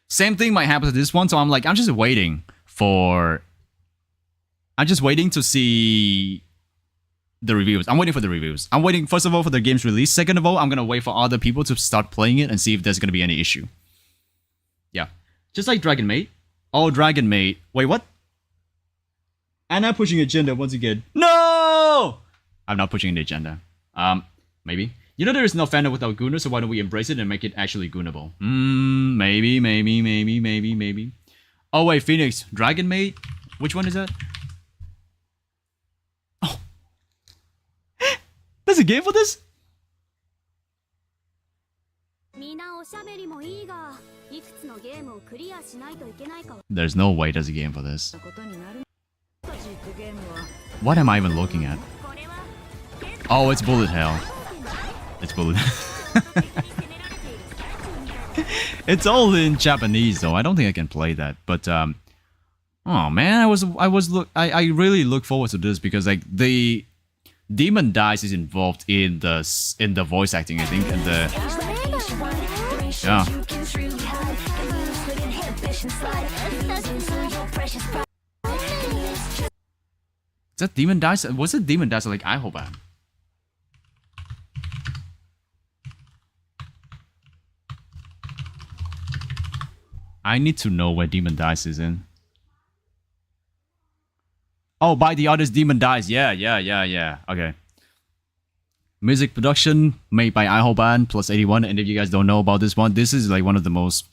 Same thing might happen to this one, so I'm just waiting to see the reviews. I'm waiting for the reviews. I'm waiting, first of all, for the game's release. Second of all, I'm gonna wait for other people to start playing it and see if there's gonna be any issue. Yeah. Just like Dragon Maid. Oh, Dragon Maid. Wait, what? I'm not pushing agenda once again. No! I'm not pushing the agenda. Maybe. You know there is no fandom without Gooner, so why don't we embrace it and make it actually Goonable? Maybe. Oh wait, Phoenix. Dragon Maid? Which one is that? Oh. There's a game for this? There's no way there's a game for this. What am I even looking at? Oh, it's Bullet Hell. It's Bullet. It's all in Japanese though. I don't think I can play that. But oh man, I really look forward to this because like the Demon Dice is involved in the voice acting, I think, and yeah. Is that Demon Dice? Was it Demon Dice like Aight? I need to know where Demon Dice is in. Oh, by the artist Demon Dice. Yeah. Okay. Music production made by Aight plus 81. And if you guys don't know about this one, this is like one of the most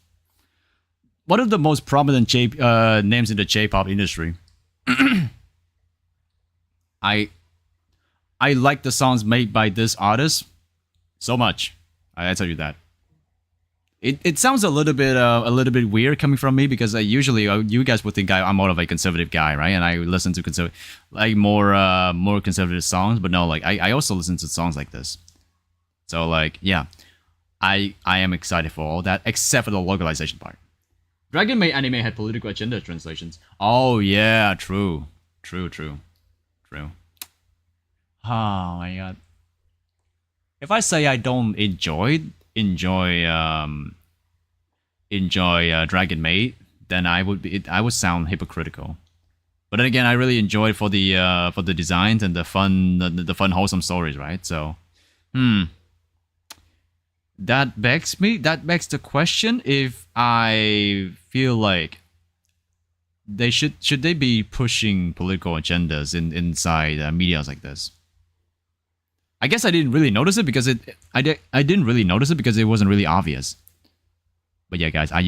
prominent names in the J-pop industry. I like the songs made by this artist so much. I tell you that. It sounds a little bit weird coming from me because usually you guys would think I'm more of a conservative guy, right? And I listen to more conservative songs, but no, like I also listen to songs like this. So like yeah, I am excited for all that except for the localization part. Dragon Maid anime had political agenda translations. Oh yeah, true. Oh my god. If I say I don't enjoy Dragon Maid, then I would sound hypocritical. But then again, I really enjoy it for the designs and the fun wholesome stories, right? So, that begs the question if I feel like they should they be pushing political agendas inside media like this. I guess I didn't really notice it because I didn't really notice it because it wasn't really obvious. But yeah, guys, I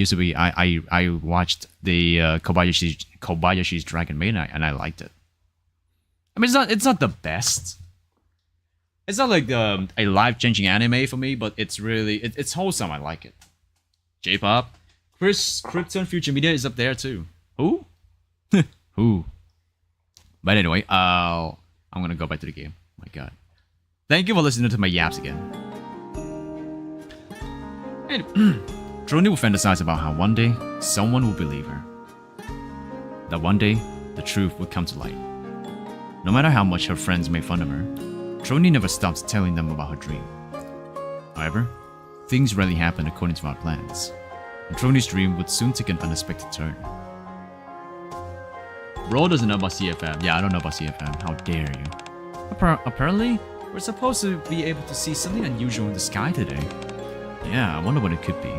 watched the Kobayashi's Dragon Maid and I liked it. I mean, it's not the best. It's not like a life-changing anime for me, but it's really it's wholesome. I like it. J-pop. Chris Krypton Future Media is up there too. Who? Who? But anyway, I'm gonna go back to the game. Oh my god. Thank you for listening to my yaps again. And Trony will fantasize about how one day someone will believe her. That one day the truth would come to light. No matter how much her friends made fun of her, Trony never stops telling them about her dream. However, things rarely happen according to our plans, and Trony's dream would soon take an unexpected turn. Bro doesn't know about CFM. Yeah, I don't know about CFM. How dare you? Apparently, we're supposed to be able to see something unusual in the sky today. Yeah, I wonder what it could be.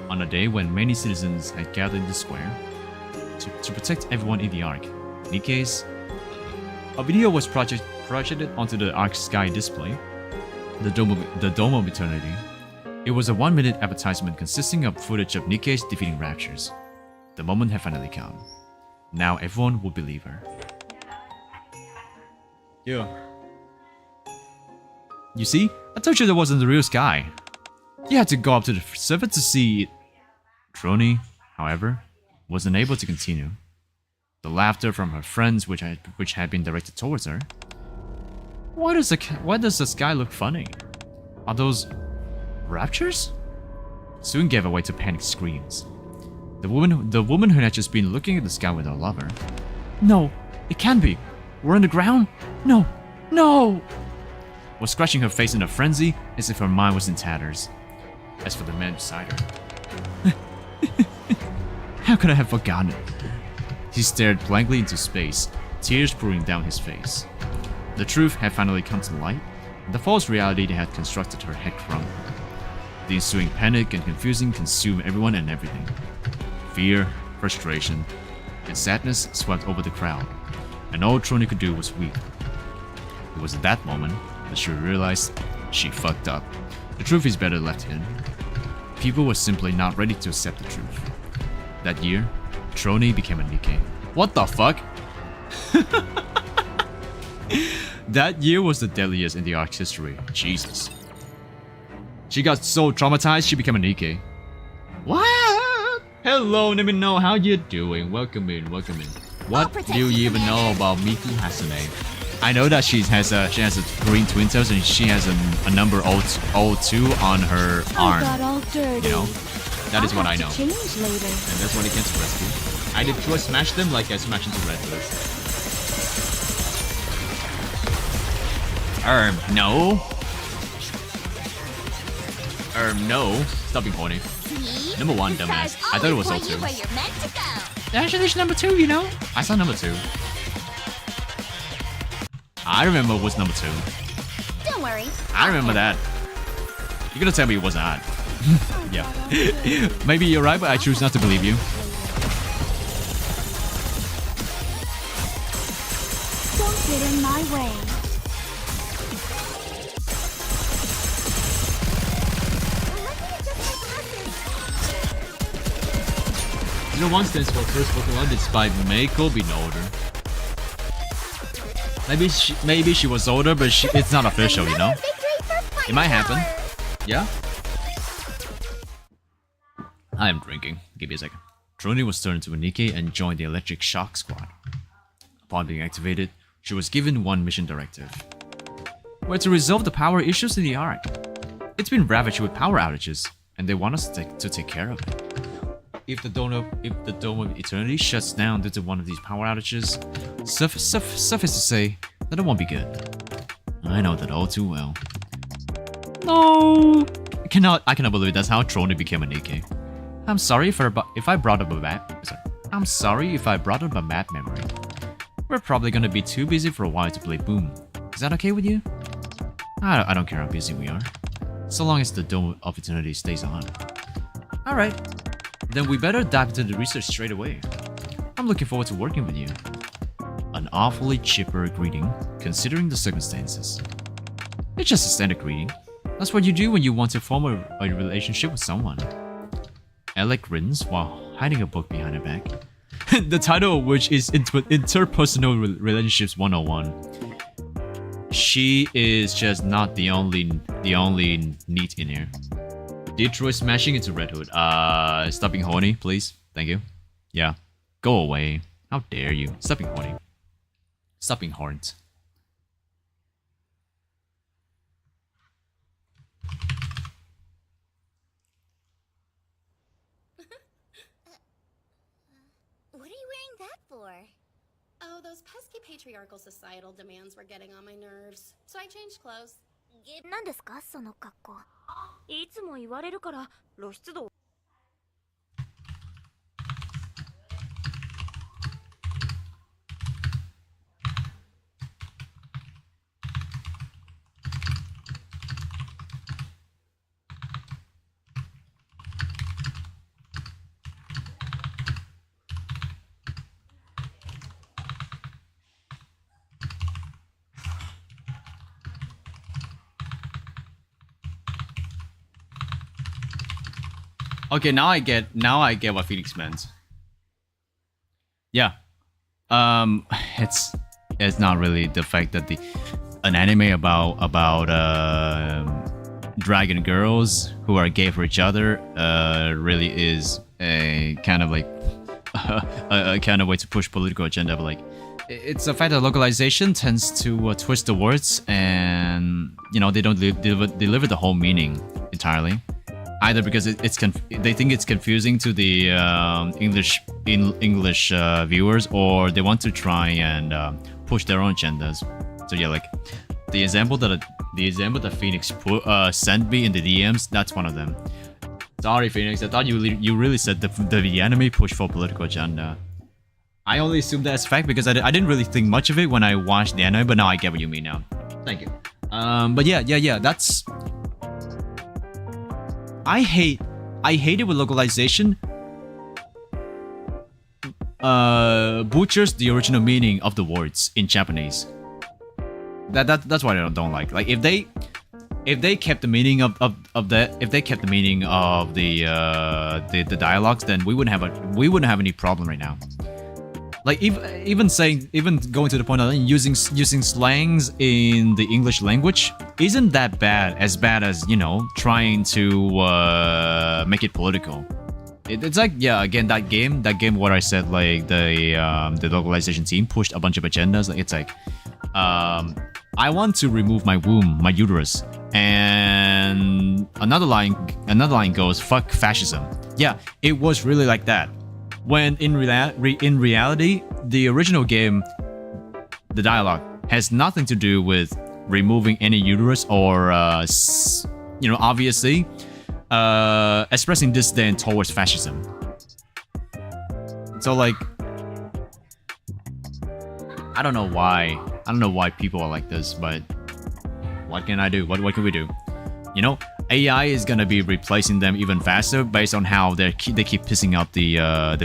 On a day when many citizens had gathered in the square to protect everyone in the Ark, Nikke's, a video was projected onto the Ark sky display, the Dome of Eternity. It was a 1-minute advertisement consisting of footage of Nikke's defeating raptures. The moment had finally come. Now everyone will believe her. Yeah. You see? I told you that wasn't the real sky. You had to go up to the surface to see it. Trony, however, was unable to continue. The laughter from her friends, which had been directed towards her. Why does the sky look funny? Are those raptures? Soon gave way to panicked screams. The woman who had just been looking at the sky with her lover. No, it can't be. We're on the ground? No, no! Was scratching her face in a frenzy as if her mind was in tatters. As for the man beside her. How could I have forgotten it? He stared blankly into space, tears pouring down his face. The truth had finally come to light, and the false reality that had constructed her had crumbled. The ensuing panic and confusion consumed everyone and everything. Fear, frustration, and sadness swept over the crowd, and all Trony could do was weep. It was at that moment that she realized she fucked up. The truth is better left hidden. People were simply not ready to accept the truth. That year, Trony became a Nikke. What the fuck? That year was the deadliest in the Ark's history. Jesus. She got so traumatized she became a Nikke. What? Hello, let me know how you doing. Welcome in, welcome in. What do you even know about Miku Hasane? I know that she has a green twin toes and she has a number 02 on her arm. Got all dirty. You know, that is what I know. Change later. And that's what it gets rescue. I deploy smash them like I smash into red hood. No. No. Stop being horny. See? Number 1, The dumbass. stars I thought it was always point 02. you where you're meant to go. Actually, it's number 2, you know? I saw number 2. I remember it was number 2. Don't worry. I remember that. You're gonna tell me it was not. Yeah. Maybe you're right, but I choose not to believe you. Don't get in my way. Zero 1 stands for first Pokemon despite Mako being older. Maybe she was older, but it's not official, you know? It might happen. Yeah? I am drinking. Give me a second. Trony was turned into a Nikke and joined the Electric Shock Squad. Upon being activated, she was given one mission directive. Where to resolve the power issues in the Ark. It's been ravaged with power outages, and they want us to take care of it. If the Dome of Eternity shuts down due to one of these power outages, suffice to say that it won't be good. I know that all too well. No, I cannot believe that's how Trony became a Nikke. I'm sorry if I brought up a bad memory. We're probably gonna be too busy for a while to play Boom. Is that okay with you? I don't care how busy we are, so long as the Dome of Eternity stays on. Alright, then we better dive into the research straight away. I'm looking forward to working with you. An awfully chipper greeting, considering the circumstances. It's just a standard greeting. That's what you do when you want to form a relationship with someone. Alec grins while hiding a book behind her back. The title of which is Interpersonal Relationships 101. She is just not the only neat in here. Detroit smashing into Red Hood. Stop being horny, please. Thank you. Yeah. Go away. How dare you. Stop being horny. Stop being horned. What are you wearing that for? Oh, those pesky patriarchal societal demands were getting on my nerves. So I changed clothes. 何ですかその格好。いつも言われるから露出度。Okay, now I get what Phoenix meant. Yeah, It's not really the fact that an anime about dragon girls who are gay for each other really is a kind of like a kind of way to push political agenda, but like it's a fact that localization tends to twist the words, and you know they don't deliver the whole meaning entirely. Either because they think it's confusing to the English viewers, or they want to try and push their own agendas. So yeah, like the example that Phoenix sent me in the DMs, that's one of them. Sorry, Phoenix, I thought you really said the anime push for political agenda. I only assumed that as fact because I didn't really think much of it when I watched the anime, but now I get what you mean now. Thank you. But yeah, that's. I hate it when localization butchers the original meaning of the words in Japanese. That's what I don't like. Like if they kept the meaning of that, if they kept the meaning of the dialogues, then we wouldn't have any problem right now. Like even going to the point of using slangs in the English language isn't that bad as you know trying to make it political. It's like, yeah, again that game what I said, like the localization team pushed a bunch of agendas. Like it's like I want to remove my womb, my uterus, and another line goes fuck fascism. Yeah, it was really like that. When in reality, the original game, the dialogue has nothing to do with removing any uterus or, you know, obviously, expressing disdain towards fascism. So like, I don't know why people are like this, but what can I do? What can we do? You know, AI is gonna be replacing them even faster based on how they keep pissing out the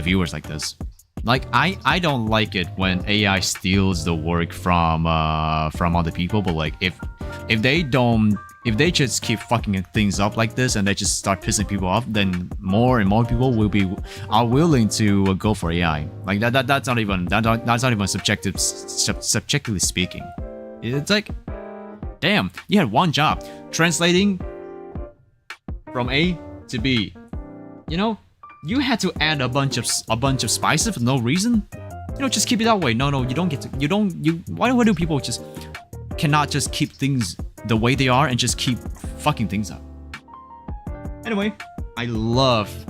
viewers like this. Like I don't like it when AI steals the work from other people, but like if they just keep fucking things up like this and they just start pissing people off, then more and more people are willing to go for AI. Like that's not even subjectively speaking. It's like, damn, you had one job translating from A to B. You know, you had to add a bunch of spices for no reason. You know, just keep it that way. No, you don't get to. Why do people just cannot just keep things the way they are and just keep fucking things up? Anyway, I love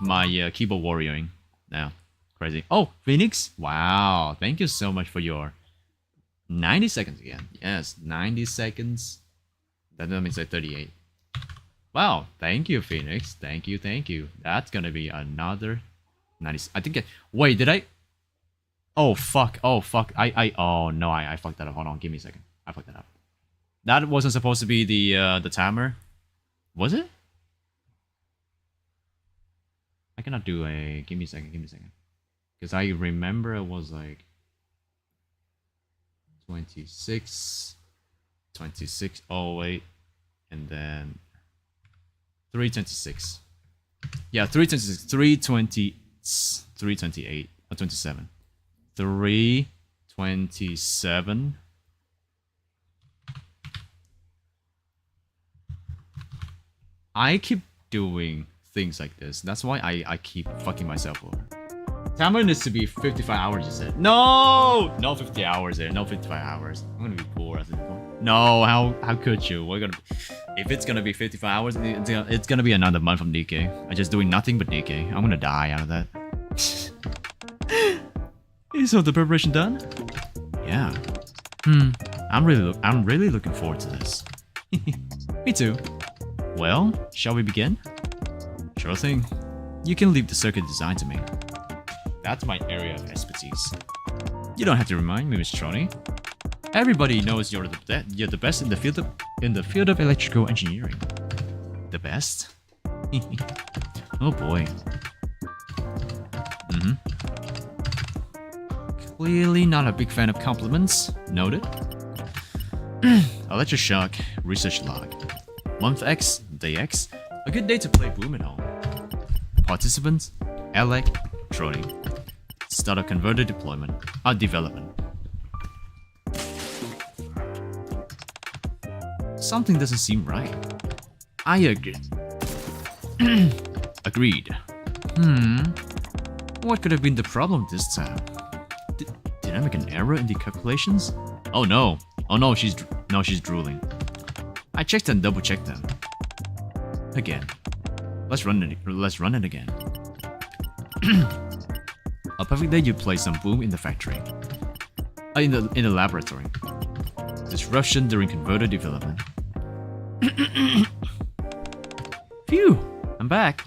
my keyboard warrioring now. Crazy. Oh, Phoenix! Wow, thank you so much for your 90 seconds again. Yes, 90 seconds. That means like 38. Wow, thank you, Phoenix. Thank you. That's gonna be another 90. I think. Wait, did I? Oh fuck. Oh no, I fucked that up. Hold on, give me a second. I fucked that up. That wasn't supposed to be the timer. Was it? I cannot do a. Give me a second. Because I remember it was like 26. Oh wait, and then 326. Yeah, 326. 328 or 27. 327. I keep doing things like this. That's why I keep fucking myself over. Timer needs to be 55 hours, you said. No! No 50 hours there. No 55 hours. I'm gonna be poor at this point. No, how could you? If it's gonna be 55 hours, it's gonna be another month from Nikke. I'm just doing nothing but Nikke. I'm gonna die out of that. Is all the preparation done? Yeah. I'm really looking forward to this. Me too. Well, shall we begin? Sure thing. You can leave the circuit design to me. That's my area of expertise. You don't have to remind me, Miss Troni. Everybody knows you're the best in the field of electrical engineering. The best? Oh boy. Clearly not a big fan of compliments. Noted. Electroshock research log. Month X, day X. A good day to play Boom and all. Participants, Alec, Troni. Start a converter deployment. Development. Something doesn't seem right. I agree. Agreed. What could have been the problem this time? Did I make an error in the calculations? Oh no. Oh no, she's drooling. I checked and double checked them. Again. Let's run it again. A perfect day you place some boom in the factory. In the laboratory. Disruption during converter development. Phew! I'm back.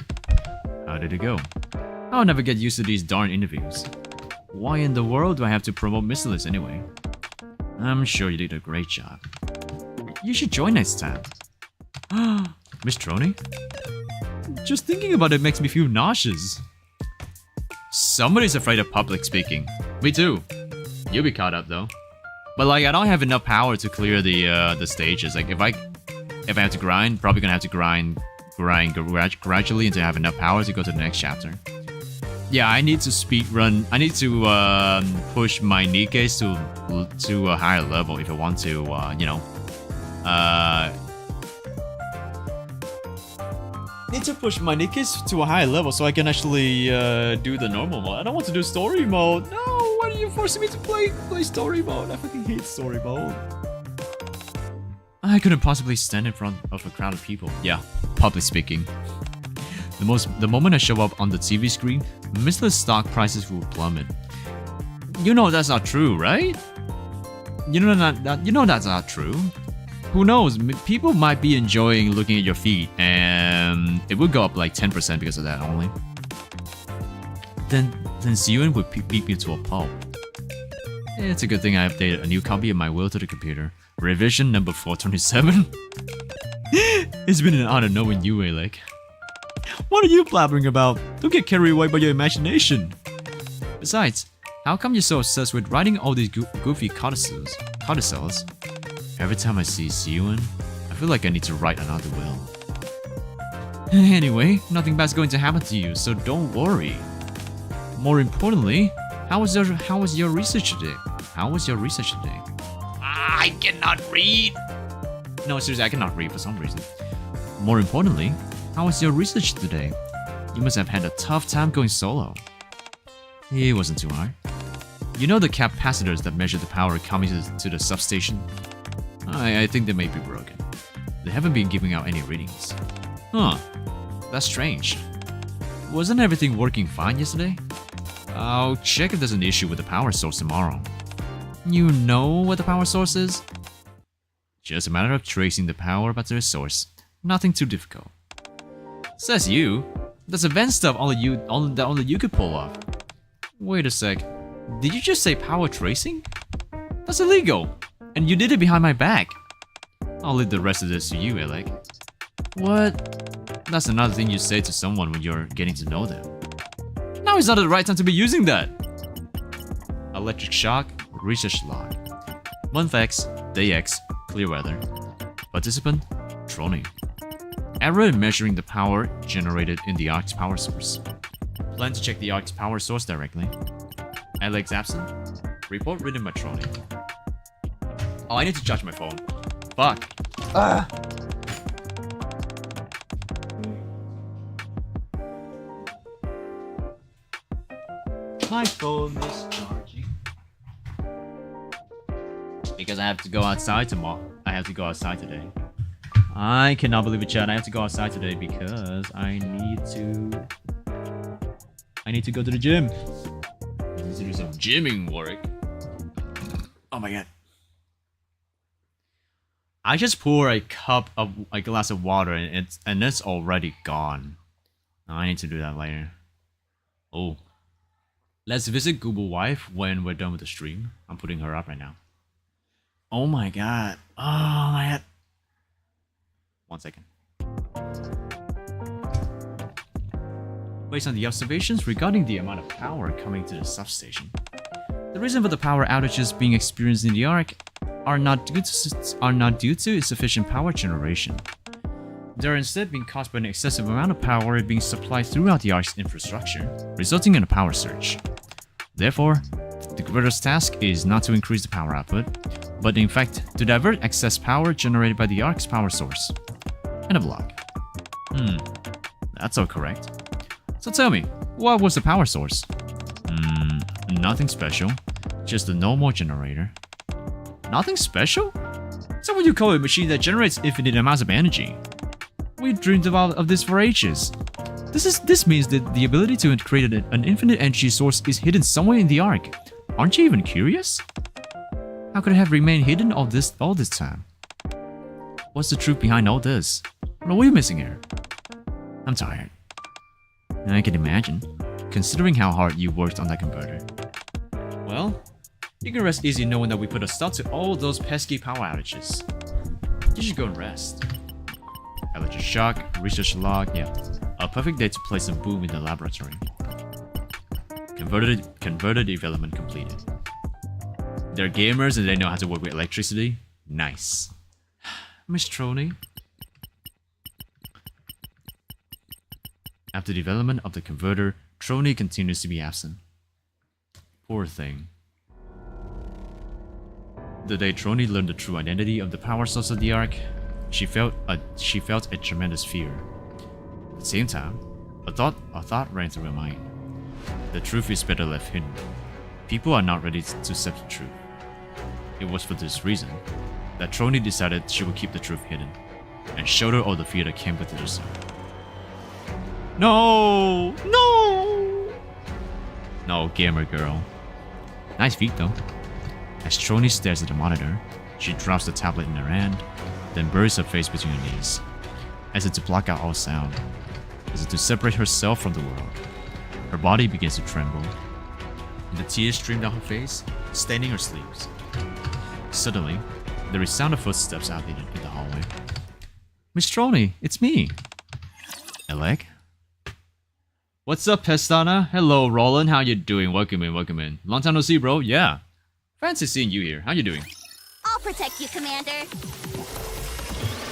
How did it go? I'll never get used to these darn interviews. Why in the world do I have to promote Missiles anyway? I'm sure you did a great job. You should join next time. Miss Troney? Just thinking about it makes me feel nauseous. Somebody's afraid of public speaking. Me too. You'll be caught up though. But like, I don't have enough power to clear the stages. Like, if I have to grind, probably gonna have to grind gradually until I have enough power to go to the next chapter. Yeah, I need to speed run. I need to push my Nikkes to a higher level if I want to, you know, need to push my Nikkes to a higher level so I can actually do the normal mode. I don't want to do story mode. No, why are you forcing me to play story mode? I fucking hate story mode. I couldn't possibly stand in front of a crowd of people. Yeah, public speaking. The moment I show up on the TV screen, Mr. stock prices will plummet. You know that's not true, right? You know that's not true. Who knows? People might be enjoying looking at your feet, and it would go up like 10% because of that only. Then CMON would beat me to a pulp. It's a good thing I updated a new copy of my will to the computer. Revision number 427. It's been an honor knowing you, Alec. What are you blabbering about? Don't get carried away by your imagination. Besides, how come you're so obsessed with writing all these goofy codicils? Every time I see CMON, I feel like I need to write another will. Anyway, nothing bad's going to happen to you, so don't worry. More importantly, how was your research today? I cannot read. No, seriously, I cannot read for some reason. More importantly, how was your research today? You must have had a tough time going solo. It wasn't too hard. You know the capacitors that measure the power coming to the substation? I think they may be broken. They haven't been giving out any readings. Huh, that's strange. Wasn't everything working fine yesterday? I'll check if there's an issue with the power source tomorrow. You know what the power source is? Just a matter of tracing the power back to the source. Nothing too difficult. Says you. That's advanced stuff only you could pull off. Wait a sec. Did you just say power tracing? That's illegal. And you did it behind my back. I'll leave the rest of this to you, Alec. What? That's another thing you say to someone when you're getting to know them. Now is not the right time to be using that. Electric shock, research log. Month X, day X, clear weather. Participant, Troney. Error in measuring the power generated in the Ark's power source. Plan to check the Ark's power source directly. Alex absent. Report written by Troney. Oh, I need to charge my phone. Fuck. My phone is charging. Because I have to go outside tomorrow. I have to go outside today. I cannot believe it, chat. I have to go outside today because I need to go to the gym. I need to do some gymming work. Oh my god. I just pour a glass of water and it's already gone. I need to do that later. Oh. Let's visit Google Wife when we're done with the stream. I'm putting her up right now. Oh my god. Oh my god. 1 second. Based on the observations regarding the amount of power coming to the substation, the reason for the power outages being experienced in the Ark are not due to insufficient power generation. They are instead being caused by an excessive amount of power being supplied throughout the Ark's infrastructure, resulting in a power surge. Therefore, the converter's task is not to increase the power output, but in fact to divert excess power generated by the Ark's power source. End of log. That's all correct. So tell me, what was the power source? Nothing special. Just a normal generator. Nothing special? So what you call a machine that generates infinite amounts of energy? We dreamed of this for ages. This means that the ability to create an infinite energy source is hidden somewhere in the Ark. Aren't you even curious? How could it have remained hidden all this time? What's the truth behind all this? What are we missing here? I'm tired. And I can imagine, considering how hard you worked on that converter. Well, you can rest easy knowing that we put a stop to all those pesky power outages. You should go and rest. Electric shock, research log, yeah. A perfect day to play some boom in the laboratory. Converter development completed. They're gamers and they know how to work with electricity. Nice. Miss Trony. After development of the converter, Trony continues to be absent. Poor thing. The day Trony learned the true identity of the power source of the Ark, she felt a tremendous fear. At the same time, a thought ran through her mind. The truth is better left hidden. People are not ready to accept the truth. It was for this reason that Trony decided she would keep the truth hidden and shoulder all the fear that came with it herself. No! No! No, gamer girl. Nice feet though. As Trony stares at the monitor, she drops the tablet in her hand, then buries her face between her knees, as if to block out all sound, as if to separate herself from the world. Her body begins to tremble, and the tears stream down her face, staining her sleeves. Suddenly, there is sound of footsteps out in the hallway. Miss Trony, it's me. Alec? What's up, Pestana? Hello, Roland. How you doing? Welcome in, welcome in. Long time no see, bro. Yeah. Fancy seeing you here. How you doing? I'll protect you, Commander.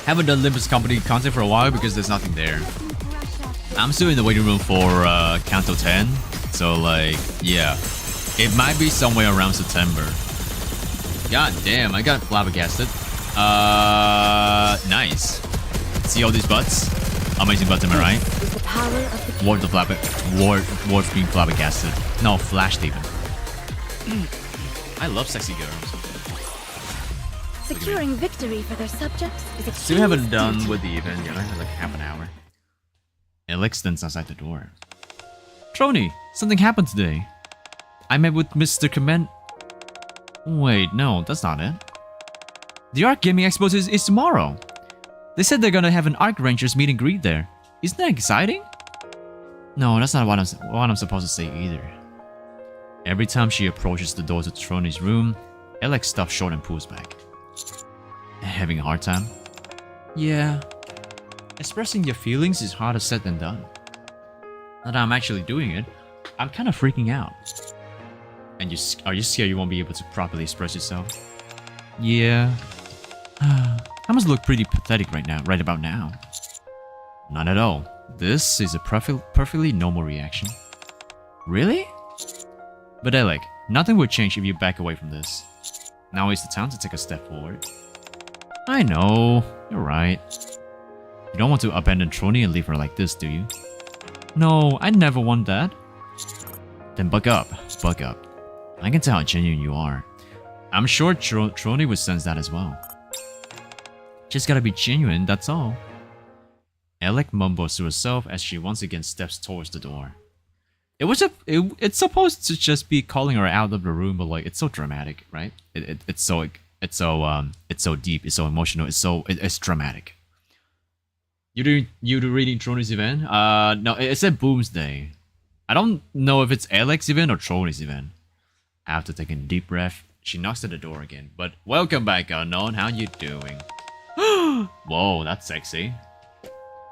Haven't done Limbus Company content for a while because there's nothing there. I'm still in the waiting room for Canto 10. So, like, yeah. It might be somewhere around September. God damn, I got flabbergasted. Nice. See all these butts? Amazing butts, am I right? Ward being flabbergasted. No, flashed even. I love sexy girls. Securing victory for their subjects is extremely Still haven't done with the event yet. I have like half an hour. Alex stands outside the door. Trony, something happened today. I met with Mr. Command. Wait, no, that's not it. The Ark Gaming Expo is tomorrow. They said they're gonna have an Ark Rangers meet and greet there. Isn't that exciting? No, that's not what I'm supposed to say either. Every time she approaches the door to Trony's room, Alex stops short and pulls back. Having a hard time? Yeah. Expressing your feelings is harder said than done. Now that I'm actually doing it, I'm kind of freaking out. And are you scared you won't be able to properly express yourself? Yeah. I must look pretty pathetic right about now. Not at all. This is a perfectly normal reaction. Really? But Alec, nothing will change if you back away from this. Now is the time to take a step forward. I know, you're right. You don't want to abandon Trony and leave her like this, do you? No, I never want that. Then buck up. I can tell how genuine you are. I'm sure Trony would sense that as well. Just gotta be genuine, that's all. Alec mumbles to herself as she once again steps towards the door. It's supposed to just be calling her out of the room, but like it's so dramatic, right? It's so deep, it's so emotional, it's dramatic. You reading Trony's event? No, it said Boom's Day. I don't know if it's Alex's event or Trony's event. After taking a deep breath, she knocks at the door again. But welcome back, Unknown. How you doing? Whoa, that's sexy.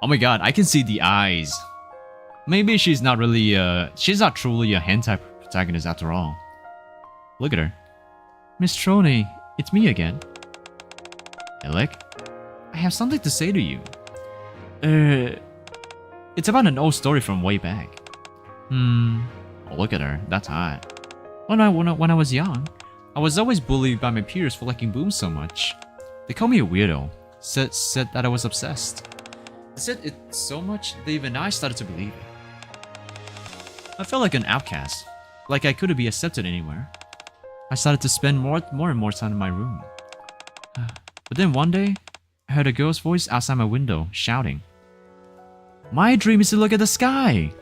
Oh my god, I can see the eyes. Maybe she's not truly a hentai protagonist after all. Look at her. Miss Trony, it's me again. Alec, I have something to say to you. It's about an old story from way back. Oh, look at her. That's hot. When I was young, I was always bullied by my peers for liking Boom so much. They called me a weirdo, said that I was obsessed. They said it so much that even I started to believe it. I felt like an outcast, like I couldn't be accepted anywhere. I started to spend more and more time in my room. But then one day, I heard a girl's voice outside my window, shouting, "My dream is to look at the sky!"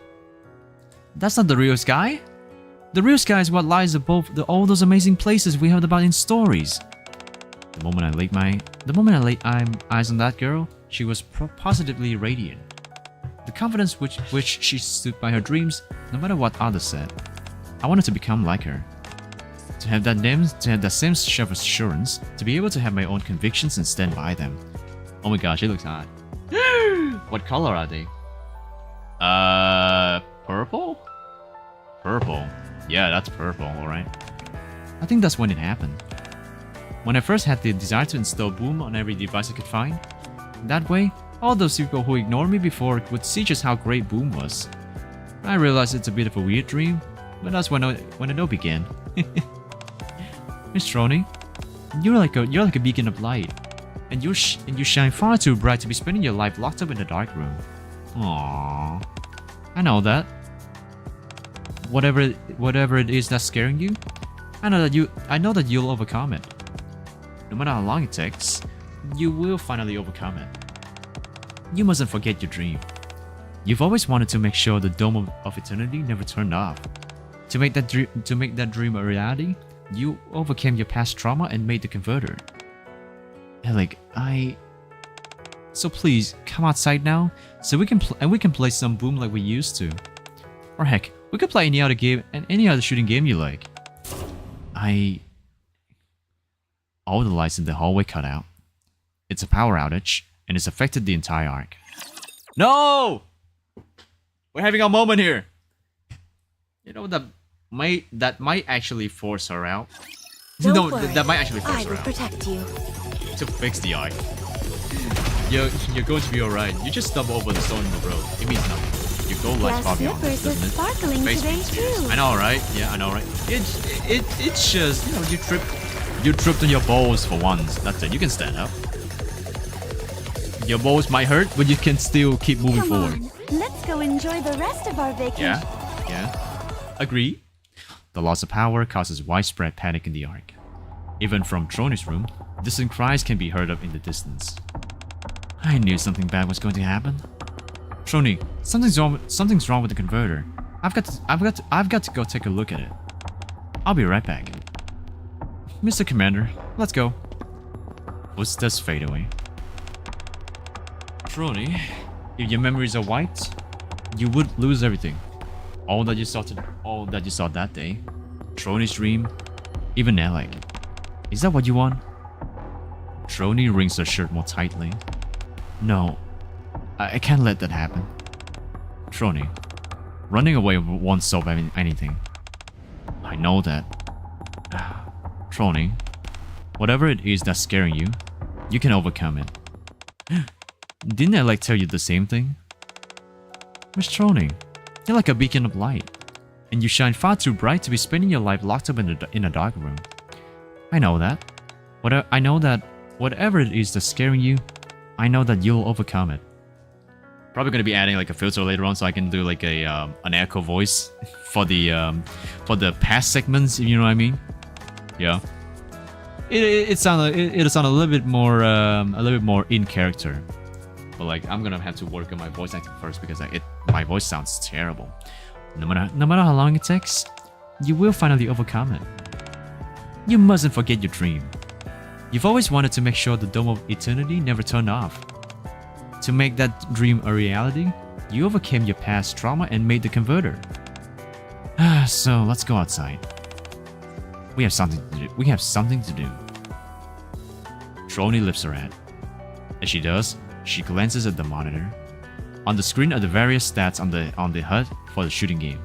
That's not the real sky. The real sky is what lies above all those amazing places we heard about in stories. The moment I laid eyes on that girl, she was positively radiant. The confidence with which she stood by her dreams, no matter what others said. I wanted to become like her. To have that same self-assurance, to be able to have my own convictions and stand by them. Oh my gosh, it looks hot. What color are they? Purple? Purple. Yeah, that's purple, alright. I think that's when it happened. When I first had the desire to install Boom on every device I could find. That way, all those people who ignored me before would see just how great Boom was. I realized it's a bit of a weird dream, but that's when it all began. Miss Troni, you're like a beacon of light, and you shine far too bright to be spending your life locked up in a dark room. Aww, I know that. Whatever it is that's scaring you, I know that you'll overcome it. No matter how long it takes, you will finally overcome it. You mustn't forget your dream. You've always wanted to make sure the Dome of Eternity never turned off. To make that dream a reality, you overcame your past trauma and made the converter. So please come outside now, so we can play some Boom like we used to. Or heck, we could play any other game and any other shooting game you like. All the lights in the hallway cut out. It's a power outage, and it's affected the entire arc. No! We're having a moment here. You know that might actually force her out. Don't worry. That might actually force I her will out protect you. to fix the arc. You're going to be alright. You just stumble over the stone in the road. It means nothing. Your goal lies far beyond this, slippers are doesn't it? sparkling Face today me, tears. too. I know, right? Yeah, I know, right? It's just, you tripped on your balls for once. That's it. You can stand up. Your balls might hurt, but you can still keep moving Come forward. on, let's go enjoy the rest of our vacation. Yeah. Agree. The loss of power causes widespread panic in the arc. Even from Troni's room, distant cries can be heard up in the distance. I knew something bad was going to happen. Troni, something's wrong with the converter. I've got to go take a look at it. I'll be right back. Mr. Commander, let's go. Footsteps fade away. Troni, if your memories are wiped, you would lose everything. All that you saw that day. Troni's dream, even Alec. Is that what you want? Troni wrings her shirt more tightly. No, I can't let that happen. Troni, running away won't solve anything. I know that. Troni, whatever it is that's scaring you, you can overcome it. Didn't Alec tell you the same thing? Miss Troni, you're like a beacon of light, and you shine far too bright to be spending your life locked up in a dark room. I know that. I know that whatever it is that's scaring you, I know that you'll overcome it. Probably gonna be adding like a filter later on, so I can do like a an echo voice for the past segments. You know what I mean? Yeah. It sounded a little bit more in character. But like I'm gonna have to work on my voice acting first because my voice sounds terrible. No matter how long it takes, you will finally overcome it. You mustn't forget your dream. You've always wanted to make sure the Dome of Eternity never turned off. To make that dream a reality, you overcame your past trauma and made the converter. So let's go outside. We have something to do. Troni lifts her head. As she does, she glances at the monitor. On the screen are the various stats on the HUD for the shooting game,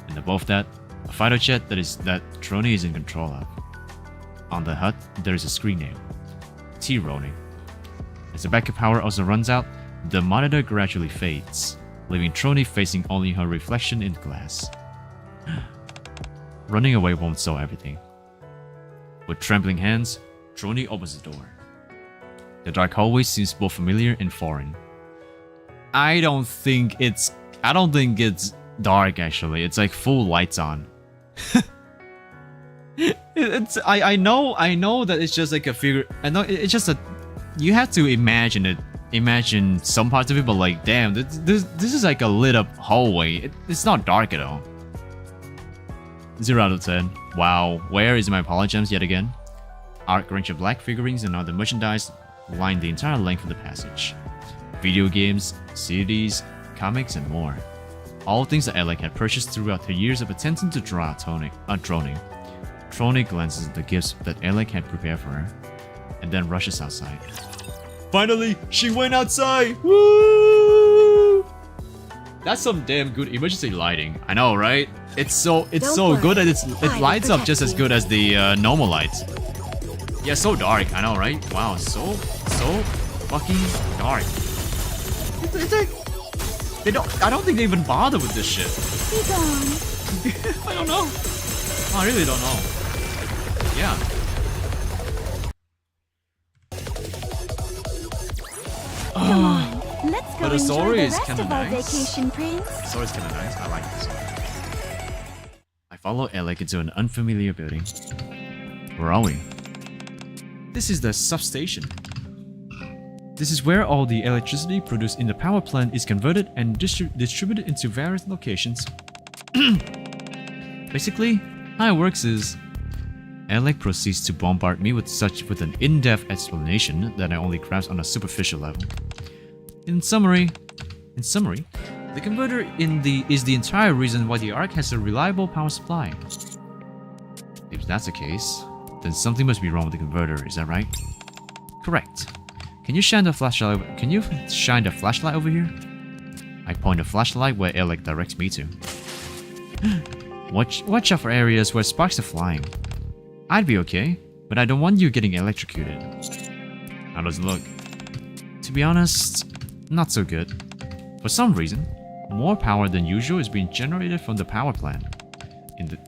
and above that, a fighter jet that Troni is in control of. On the HUD, there is a screen name, T-Roni. As the backup power also runs out, the monitor gradually fades, leaving Troni facing only her reflection in the glass. running away won't solve everything. With trembling hands, Trony opens the door. The dark hallway seems both familiar and foreign. I don't think it's dark actually. It's like full lights on. I know that it's just like a figure. I know it's just a. You have to imagine it. Imagine some parts of it, but like, damn, this is like a lit up hallway. It's not dark at all. 0 out of 10. Wow, where is my polygems yet again? Arc range of black figurines and other merchandise line the entire length of the passage. Video games, CDs, comics, and more. All things that Alec had purchased throughout her years of attempting to draw Trony. Trony glances at the gifts that Alec had prepared for her, and then rushes outside. Finally, she went outside! Woo! That's some damn good emergency lighting. I know, right? It's so good that it lights up just as good as the normal lights. Yeah, so dark. I know, right? Wow, so fucking dark. It's like I don't think they even bother with this shit. Be gone. I don't know. I really don't know. Yeah. Come on, let's go But the enjoy story the is rest kinda of our nice. vacation, Prince. The story's kinda nice. I like this one. I follow Alec into an unfamiliar building. Where are we? This is the substation. This is where all the electricity produced in the power plant is converted and distributed into various locations. Basically, how it works is Alec proceeds to bombard me with an in-depth explanation that I only grasp on a superficial level. In summary, the converter is the entire reason why the Ark has a reliable power supply. If that's the case, then something must be wrong with the converter, is that right? Correct. Can you shine the flashlight over here? I point a flashlight where Alec directs me to. Watch out for areas where sparks are flying. I'd be okay, but I don't want you getting electrocuted. How does it look? To be honest, not so good. For some reason, more power than usual is being generated from the power plant.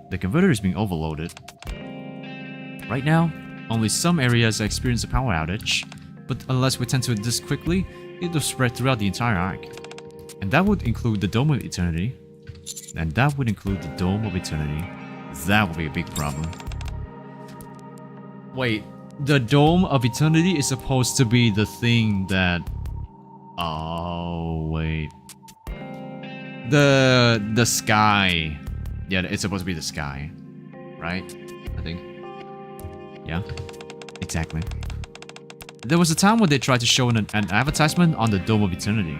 The converter is being overloaded. Right now, only some areas experience a power outage, but unless we tend to this quickly, it will spread throughout the entire Ark. And that would include the Dome of Eternity. That would be a big problem. Wait, the Dome of Eternity is supposed to be the thing that... Oh, wait. The sky. Yeah, it's supposed to be the sky. Right? I think. Yeah, exactly. There was a time when they tried to show an advertisement on the Dome of Eternity.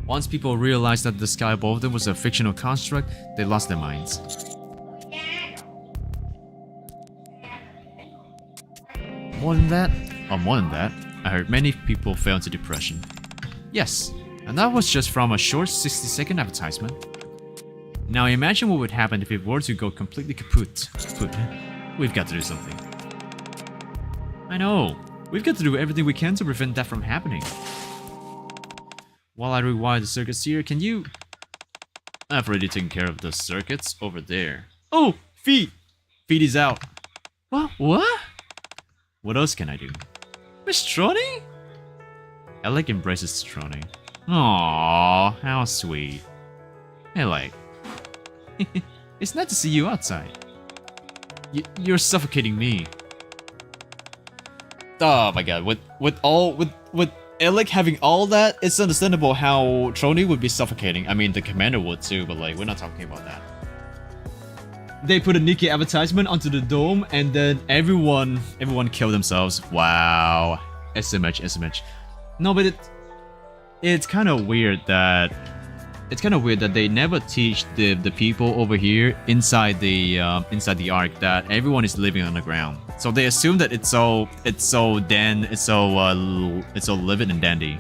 Once people realized that the sky above them was a fictional construct, they lost their minds. More than that, I heard many people fell into depression. Yes, and that was just from a short 60-second advertisement. Now imagine what would happen if it were to go completely kaput. We've got to do something. I know. We've got to do everything we can to prevent that from happening. While I rewire the circuits here, can you... I've already taken care of the circuits over there. Oh! Feet! Feet is out. What? What else can I do? Miss Trony? Alec embraces Trony. Aww, how sweet. Alec. It's nice to see you outside. You're suffocating me. Oh my god, with Alec having all that, it's understandable how Trony would be suffocating. I mean, the commander would too, but like, we're not talking about that. They put a Nikke advertisement onto the dome, and then everyone killed themselves. Wow, SMH. No, but it's kind of weird that they never teach the people over here inside the Ark that everyone is living underground. So they assume that it's so livid and dandy.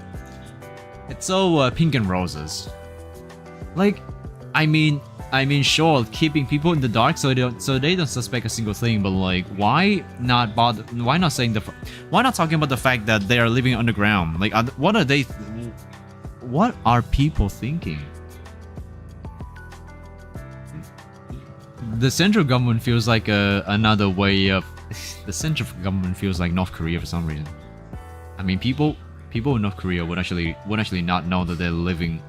It's so pink and roses. Like, I mean, sure, keeping people in the dark so they don't suspect a single thing. But like, why not bother? Why not talking about the fact that they are living underground? Like, what are people thinking? The central government feels like another way of... The central government feels like North Korea for some reason. I mean, people in North Korea would actually not know that they're living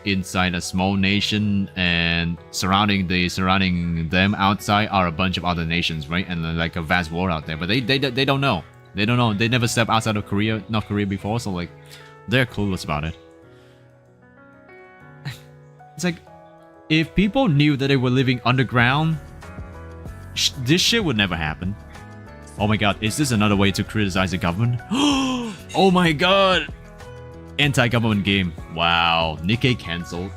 inside a small nation, and surrounding them outside are a bunch of other nations, right? And like a vast war out there. But they don't know. They don't know. They never stepped outside of North Korea before, so like they're clueless about it. It's like, if people knew that they were living underground, this shit would never happen. Oh my god, is this another way to criticize the government? Oh my god! Anti-government game. Wow, Nikke cancelled.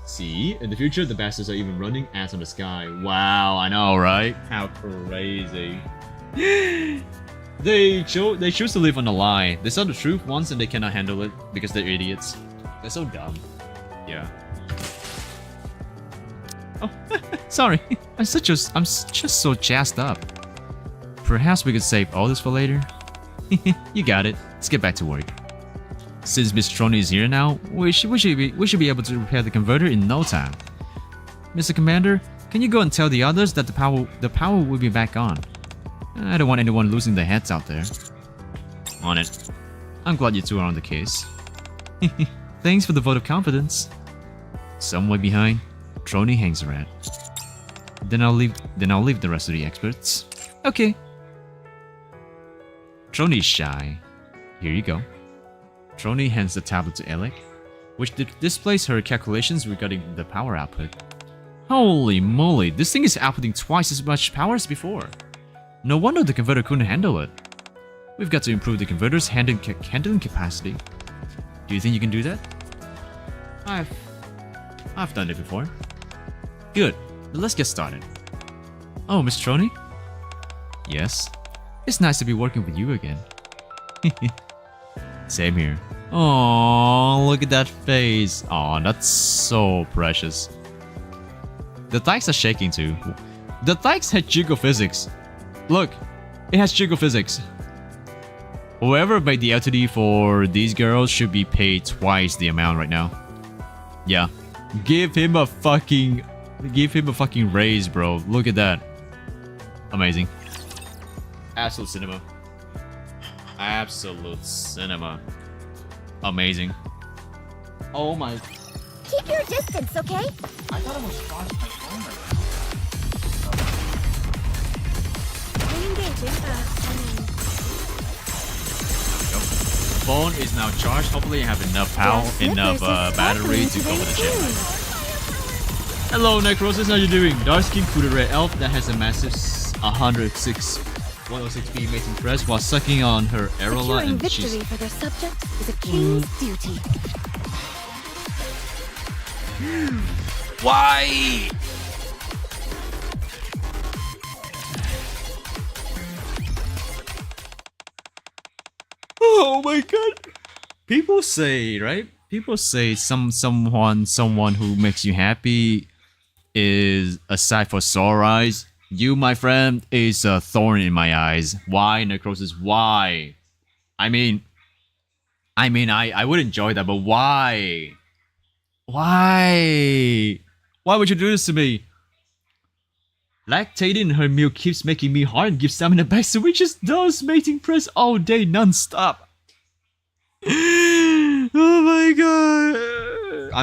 See, in the future, the bastards are even running ads on the sky. Wow, I know, right? How crazy. They choose to live on a lie. They saw the truth once and they cannot handle it because they're idiots. They're so dumb. Yeah. Oh, sorry. I'm just so jazzed up. Perhaps we could save all this for later. You got it. Let's get back to work. Since Miss Trony is here now, we should be able to repair the converter in no time. Mr. Commander, can you go and tell the others that the power will be back on? I don't want anyone losing their heads out there. On it. I'm glad you two are on the case. Thanks for the vote of confidence. Somewhere behind, Trony hangs around. Then I'll leave the rest of the experts. Okay. Trony's shy. Here you go. Trony hands the tablet to Aight, which displays her calculations regarding the power output. Holy moly, this thing is outputting twice as much power as before. No wonder the converter couldn't handle it. We've got to improve the converter's handling capacity. Do you think you can do that? I've done it before. Good, then let's get started. Oh, Miss Trony? Yes? It's nice to be working with you again. Same here. Oh, look at that face. Oh, that's so precious. The dikes are shaking too. The dikes had jiggle physics. Look, it has jiggle physics. Whoever made the LTD for these girls should be paid twice the amount right now. Yeah, give him a fucking raise, bro. Look at that. Amazing. Absolute cinema. Absolute cinema. Amazing. Oh my. Keep your distance, okay? I thought it was fun. Phone is now charged. Hopefully I have enough power, enough battery to go with the chip. Hello Necrosis, how you doing? Dark skin cool red elf that has a massive 106p mating press while sucking on her areola, Securing and victory she's... for their subject is a king's duty. Why? Oh my god. People say, right? People say someone who makes you happy is a sight for sore eyes. You, my friend, is a thorn in my eyes. Why, Necrosis? Why? I mean, I would enjoy that, but why? Why? Why would you do this to me? Lactating in her milk keeps making me hard and gives stamina back, so we just does mating press all day non-stop. Oh my god. I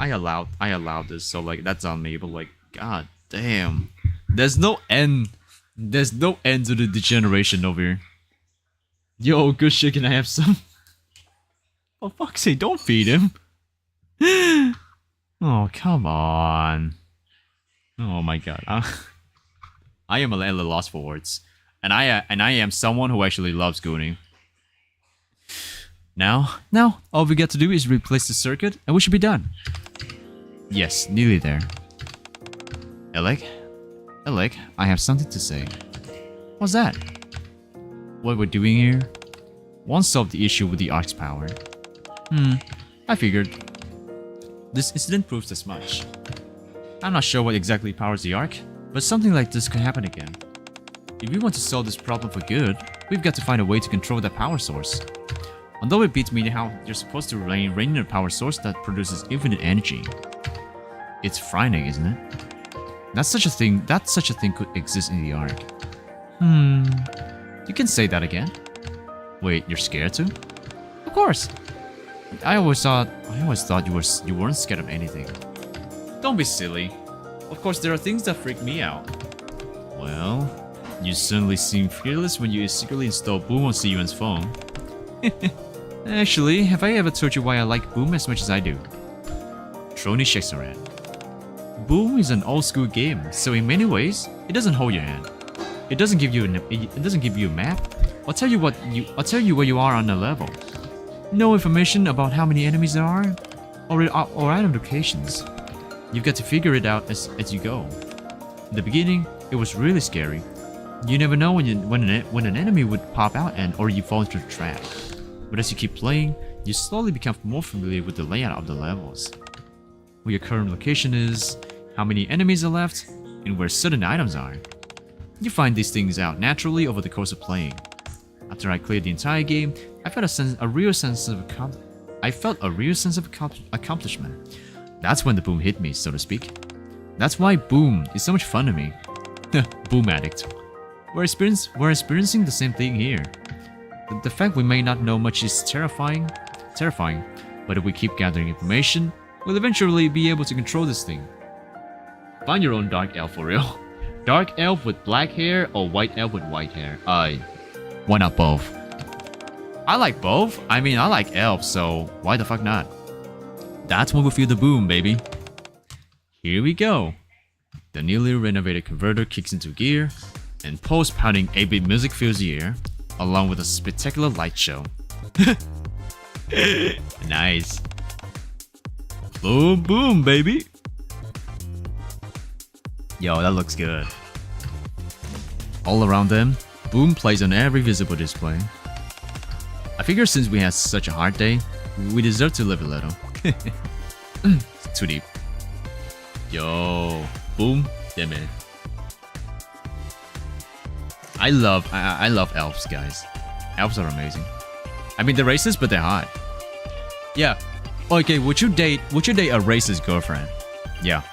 allowed this, so like that's on me, but like god damn. There's no end to the degeneration over here. Yo, good shit, can I have some? For fuck's sake, don't feed him. Oh, come on. Oh my god. I am a little lost for words. And I am someone who actually loves gooning. Now, all we got to do is replace the circuit and we should be done. Yes, nearly there. Aight, I have something to say. What's that? What we're doing here? Won't solve the issue with the Ark's power. I figured. This incident proves as much. I'm not sure what exactly powers the Ark, but something like this could happen again. If we want to solve this problem for good, we've got to find a way to control that power source. Although it beats me how you're supposed to rein in a power source that produces infinite energy. It's frightening, isn't it? That's such a thing could exist in the Ark. You can say that again. Wait, you're scared too? Of course. I always thought you weren't scared of anything. Don't be silly. Of course there are things that freak me out. Well, you certainly seem fearless when you secretly install Boom on CUN's phone. Actually, have I ever told you why I like Boom as much as I do? Trony shakes her head. Boom is an old school game, so in many ways, it doesn't hold your hand. It doesn't give you a map. I'll tell you where you are on the level. No information about how many enemies there are, or item locations. You've got to figure it out as you go. In the beginning, it was really scary. You never know when an enemy would pop out or you fall into a trap. But as you keep playing, you slowly become more familiar with the layout of the levels. Where your current location is, how many enemies are left, and where certain items are. You find these things out naturally over the course of playing. After I cleared the entire game, I felt a real sense of accomplishment. That's when the Boom hit me, so to speak. That's why Boom is so much fun to me. Boom addict. We're experiencing the same thing here. The fact we may not know much is terrifying, but if we keep gathering information, we'll eventually be able to control this thing. Find your own dark elf for real. Dark elf with black hair or white elf with white hair? Why not both? I like both. I mean, I like elves, so why the fuck not? That's when we feel the boom, baby. Here we go. The newly renovated converter kicks into gear, and post-pounding 8-bit music fills the air, along with a spectacular light show. Nice. Boom, boom, baby. Yo, that looks good. All around them, Boom plays on every visible display. I figure since we had such a hard day, we deserve to live a little. Too deep. Yo, Boom, damn it. I love elves, guys. Elves are amazing. I mean, they're racist, but they're hot. Yeah. Okay, would you date a racist girlfriend? Yeah.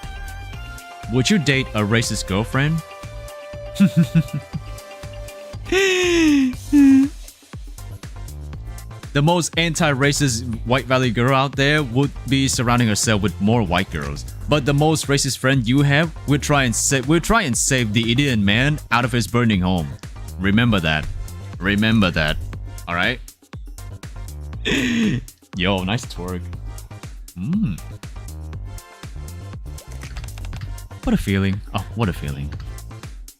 Would you date a racist girlfriend? The most anti-racist White Valley girl out there would be surrounding herself with more white girls. But the most racist friend you have will try and save the idiot man out of his burning home. Remember that. Remember that. Alright? Yo, nice twerk. What a feeling. Oh, what a feeling.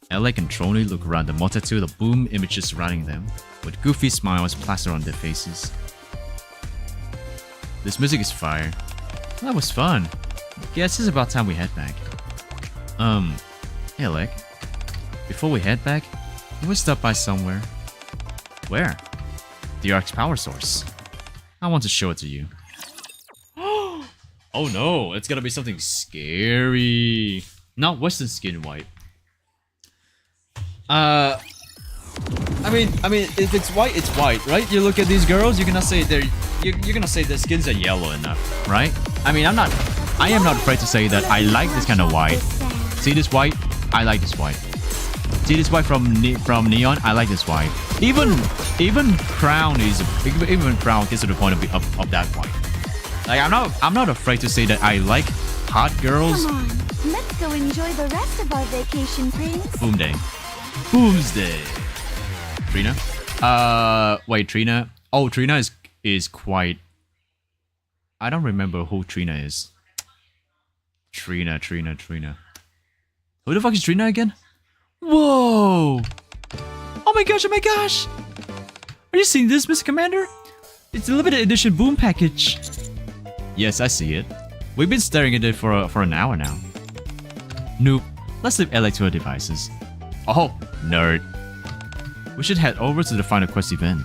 Alec and Trony look around the multitude of Boom images surrounding them, with goofy smiles plastered on their faces. This music is fire. That was fun. Guess it's about time we head back. Hey Alec. Before we head back, we'll stop by somewhere. Where? The Ark's power source. I want to show it to you. Oh no, it's gonna be something scary. Not Western skin white. I mean, if it's white, it's white, right? You look at these girls, you're gonna say you're gonna say their skins are yellow enough, right? I mean, I am not afraid to say that I like this kind of white. See this white? I like this white. See this white from Neon? I like this white. Even Crown gets to the point of that white. Like I'm not afraid to say that I like hot girls. Come on, let's go enjoy the rest of our vacation, Prince. Boom day. Boom's day. Trina? Wait, Trina? Oh, Trina is quite... I don't remember who Trina is. Trina. Who the fuck is Trina again? Whoa! Oh my gosh! Are you seeing this, Mr. Commander? It's a limited edition Boom package. Yes, I see it. We've been staring at it for an hour now. Nope. Let's leave Alec to her devices. Oh, nerd. We should head over to the final quest event.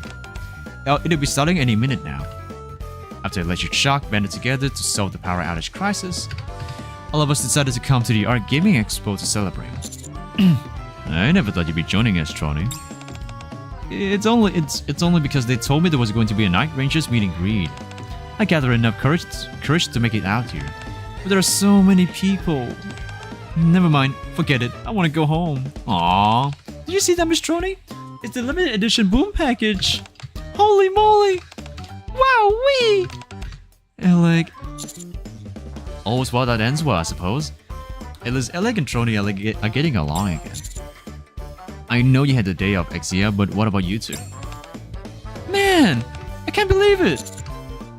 It'll be starting any minute now. After Electric Shock banded together to solve the power outage crisis, all of us decided to come to the Art Gaming Expo to celebrate. I never thought you'd be joining us, Trony. It's only because they told me there was going to be a Night Rangers meet and greet. I gathered enough courage to make it out here. But there are so many people. Never mind, forget it. I want to go home. Aww. Did you see that, Miss Trony? It's the limited edition boom package. Holy moly! Wow, wee! And like, all's well that ends well, I suppose. At least Alec and Trony are getting along again. I know you had the day off, Exia, but what about you two? Man, I can't believe it!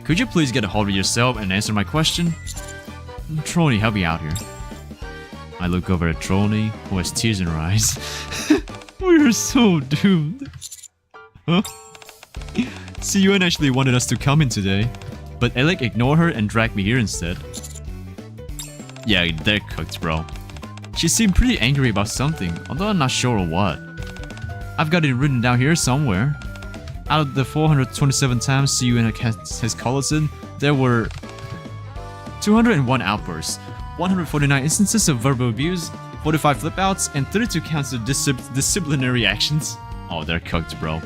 Could you please get a hold of yourself and answer my question? Trony, help me out here. I look over at Trony, who has tears in her eyes. We're so doomed. Huh? CUN actually wanted us to come in today, but Alec ignored her and dragged me here instead. Yeah, they're cooked, bro. She seemed pretty angry about something, although I'm not sure what. I've got it written down here somewhere. Out of the 427 times CUN has called us in, there were 201 outbursts, 149 instances of verbal abuse, 45 flip-outs, and 32 counts of disciplinary actions. Oh, they're cooked, bro.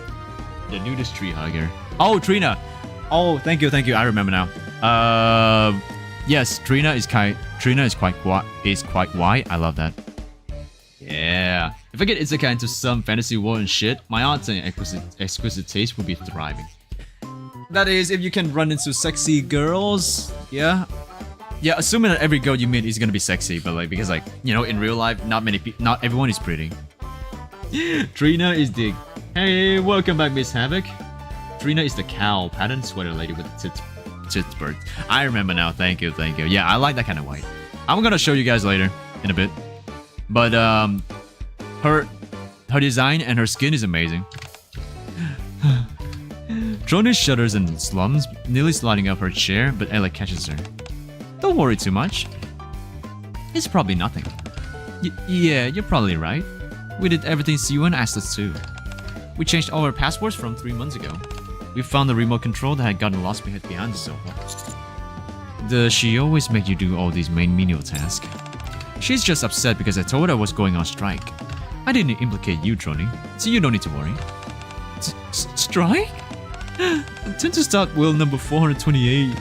The nudist tree hugger. Oh, Trina! Oh, thank you, I remember now. Yes, Trina is quite white. I love that. Yeah. If I get Isekai into some fantasy world and shit, my arts and exquisite taste will be thriving. That is, if you can run into sexy girls, yeah. Yeah, assuming that every girl you meet is gonna be sexy, but like, because like, you know, in real life, not everyone is pretty. Trina is the... Hey, welcome back, Miss Havoc. Trina is the cow pattern sweater lady with the tits bird. I remember now, thank you. Yeah, I like that kind of white. I'm gonna show you guys later, in a bit. But, her design and her skin is amazing. Trony shudders and slums, nearly sliding up her chair, but Ella catches her. Don't worry too much. It's probably nothing. Yeah, you're probably right. We did everything CUN asked us to. We changed all our passwords from 3 months ago. We found the remote control that had gotten lost behind the sofa. Does she always make you do all these main menial tasks? She's just upset because I told her I was going on strike. I didn't implicate you, Trony, so you don't need to worry. Strike? Tend to start wheel number 428.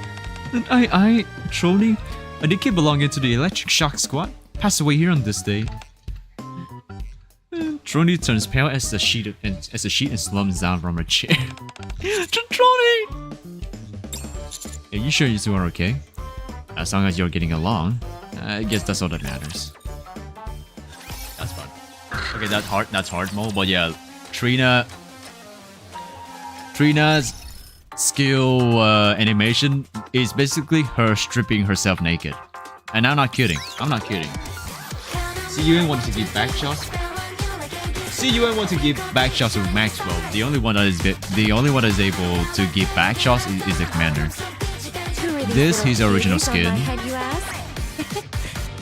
And I, Trony, a Nikke belonging to the Electric Shock Squad, passed away here on this day. Trony turns pale as the sheet and slumps down from her chair. Trony! Are you sure you two are okay? As long as you're getting along, I guess that's all that matters. That's fun. Okay, that's hard mode, but yeah, Trina's skill animation is basically her stripping herself naked. And I'm not kidding. CUN wants to give back shots. CUN wants to give back shots to Maxwell. The only one that is able to give back shots is the commander. This is her original skin.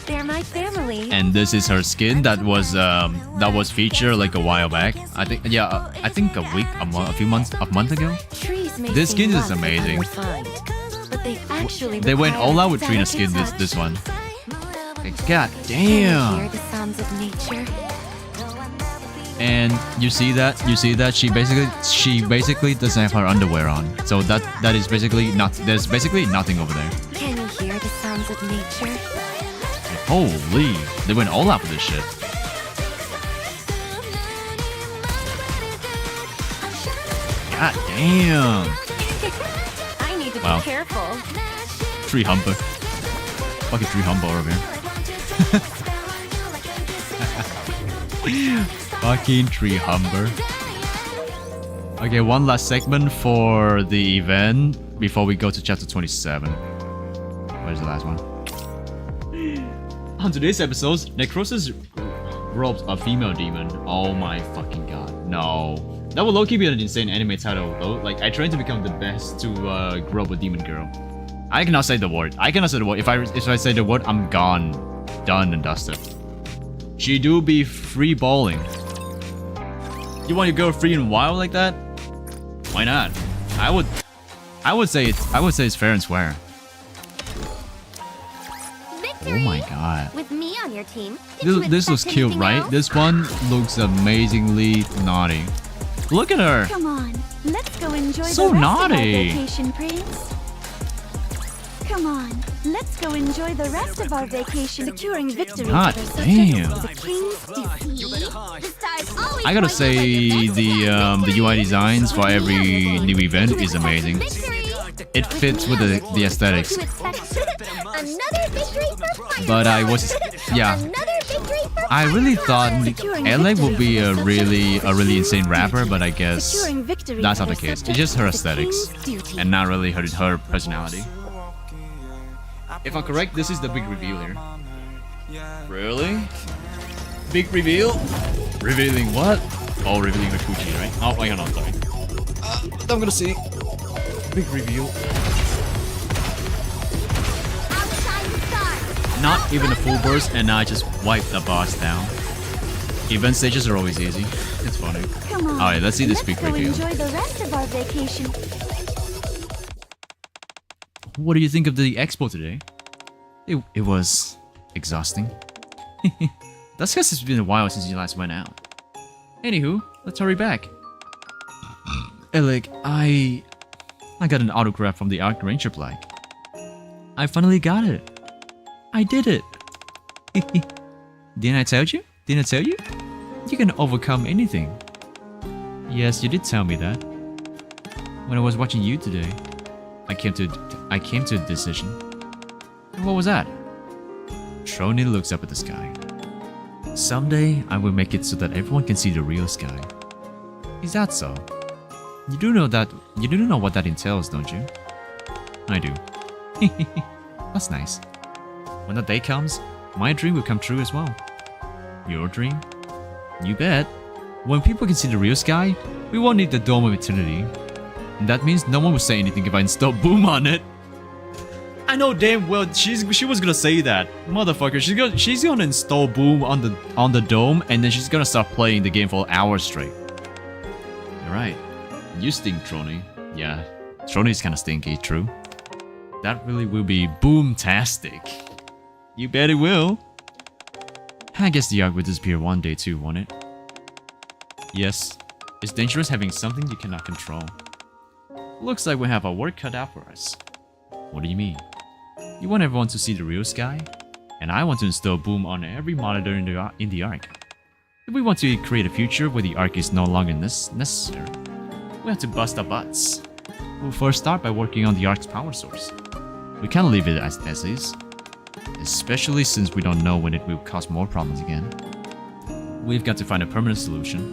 They're my family. And this is her skin that was featured like a while back. I think a month ago. This skin is amazing. They went all out with Trina's skin this one. God damn. Hear the sounds of nature. And you see that she basically doesn't have her underwear on. So that is basically there's basically nothing over there. Can you hear the sounds of nature? Holy, they went all out for this shit. God damn. I need to Wow. be careful. Tree humper. Fucking tree humper over here. Fucking tree humper. Okay, one last segment for the event before we go to chapter 27. Where's the last one? On today's episode, Necrosis robs a female demon. Oh my fucking god. No. That would low-key be an insane anime title though. Like, I trained to become the best to rob a demon girl. I cannot say the word. If I say the word, I'm gone. Done and dusted. She do be free balling. You want your girl free and wild like that? Why not? I would say it's fair and square. Victory! Oh my god. With me on your team. did you This looks expect cute, anything right? else? This one looks amazingly naughty. Look at her. Come on, let's go enjoy So the rest naughty. of our vacation, Prince. Come on, Let's go enjoy the rest of our vacation. Securing victory. God for the damn. subjects of the king's duty. The stars always I gotta point you where your say men the UI designs for every new event is amazing. Victory! It fits with the aesthetics. Another victory for fire. But I was, yeah, Another victory for I really thought Securing Aight would victory be for a the really subjects of insane rapper, but I guess Securing victory that's for not the the case. It's subjects just her of the aesthetics king's duty. and not really her personality. If I'm correct, this is the big reveal here. Really? Big reveal? Revealing what? Oh, revealing the Coochie, right? Oh, wait, hold on, sorry. I'm gonna see. Big reveal. Outshine the stars. Not even a full burst, and now I just wiped the boss down. Event stages are always easy. It's funny. Come on. Alright, let's see this Let's big go reveal. enjoy the rest of our vacation. What do you think of the expo today? It was exhausting. That's because it's been a while since you last went out. Anywho, let's hurry back. Alec, I got an autograph from the Arc Ranger flag. I finally got it. I did it. Didn't I tell you? Didn't I tell you? You can overcome anything. Yes, you did tell me that. When I was watching you today, I came to a decision. And what was that? Trony looks up at the sky. Someday, I will make it so that everyone can see the real sky. Is that so? You do know what that entails, don't you? I do. That's nice. When that day comes, my dream will come true as well. Your dream? You bet. When people can see the real sky, we won't need the Dome of Eternity. And that means no one will say anything if I install Boom on it. I know damn well she was gonna say that. Motherfucker, she's gonna install Boom on the Dome and then she's gonna start playing the game for hours straight. You're right. You stink, Trony. Yeah, Trony's kinda stinky, true. That really will be boom-tastic. You bet it will. I guess the Ark will disappear one day too, won't it? Yes. It's dangerous having something you cannot control. Looks like we have our work cut out for us. What do you mean? You want everyone to see the real sky? And I want to install Boom on every monitor in the Ark. If we want to create a future where the Ark is no longer necessary, we have to bust our butts. We'll first start by working on the Ark's power source. We can't leave it as is, especially since we don't know when it will cause more problems again. We've got to find a permanent solution.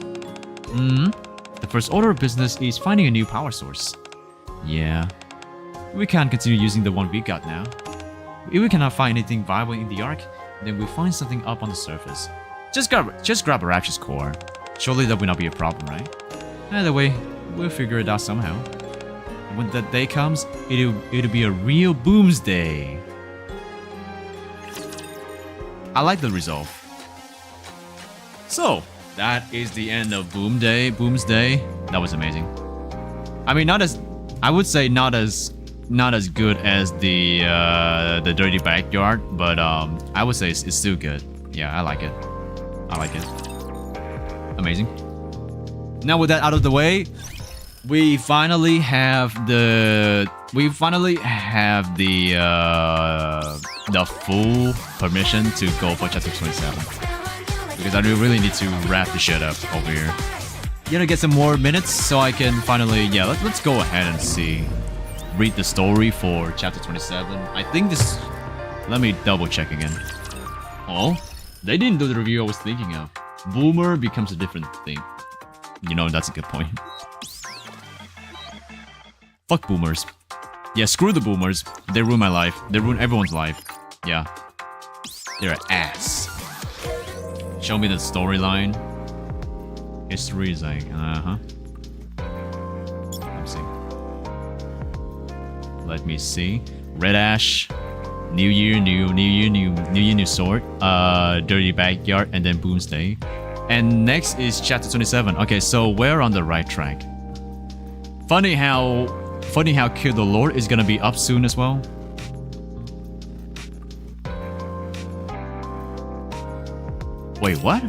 The first order of business is finding a new power source. Yeah. We can't continue using the one we got now. If we cannot find anything viable in the Ark, then we'll find something up on the surface. Just grab a Rapture's core. Surely that will not be a problem, right? Either way, we'll figure it out somehow. And when that day comes, it'll be a real Booms Day. I like the resolve. So, that is the end of Booms Day. That was amazing. I mean, I would say not as good as the Dirty Backyard, but I would say it's still good. Yeah, I like it. Amazing. Now with that out of the way, we finally have the full permission to go for chapter 27. Because I really need to wrap the shit up over here. You gonna get some more minutes so I can finally, yeah, let's go ahead and read the story for chapter 27. I think this, let me double check again. Oh, they didn't do the review I was thinking of. Boomer becomes a different thing. You know, that's a good point. Fuck boomers. Yeah, screw the boomers. They ruin my life. They ruin everyone's life. Yeah. They're an ass. Show me the storyline. History is like, Let me see. Red Ash. New Year, new sword. Dirty Backyard, and then Boomsday. And next is chapter 27. Okay, so we're on the right track. Funny how Kill the Lord is gonna be up soon as well. Wait, what?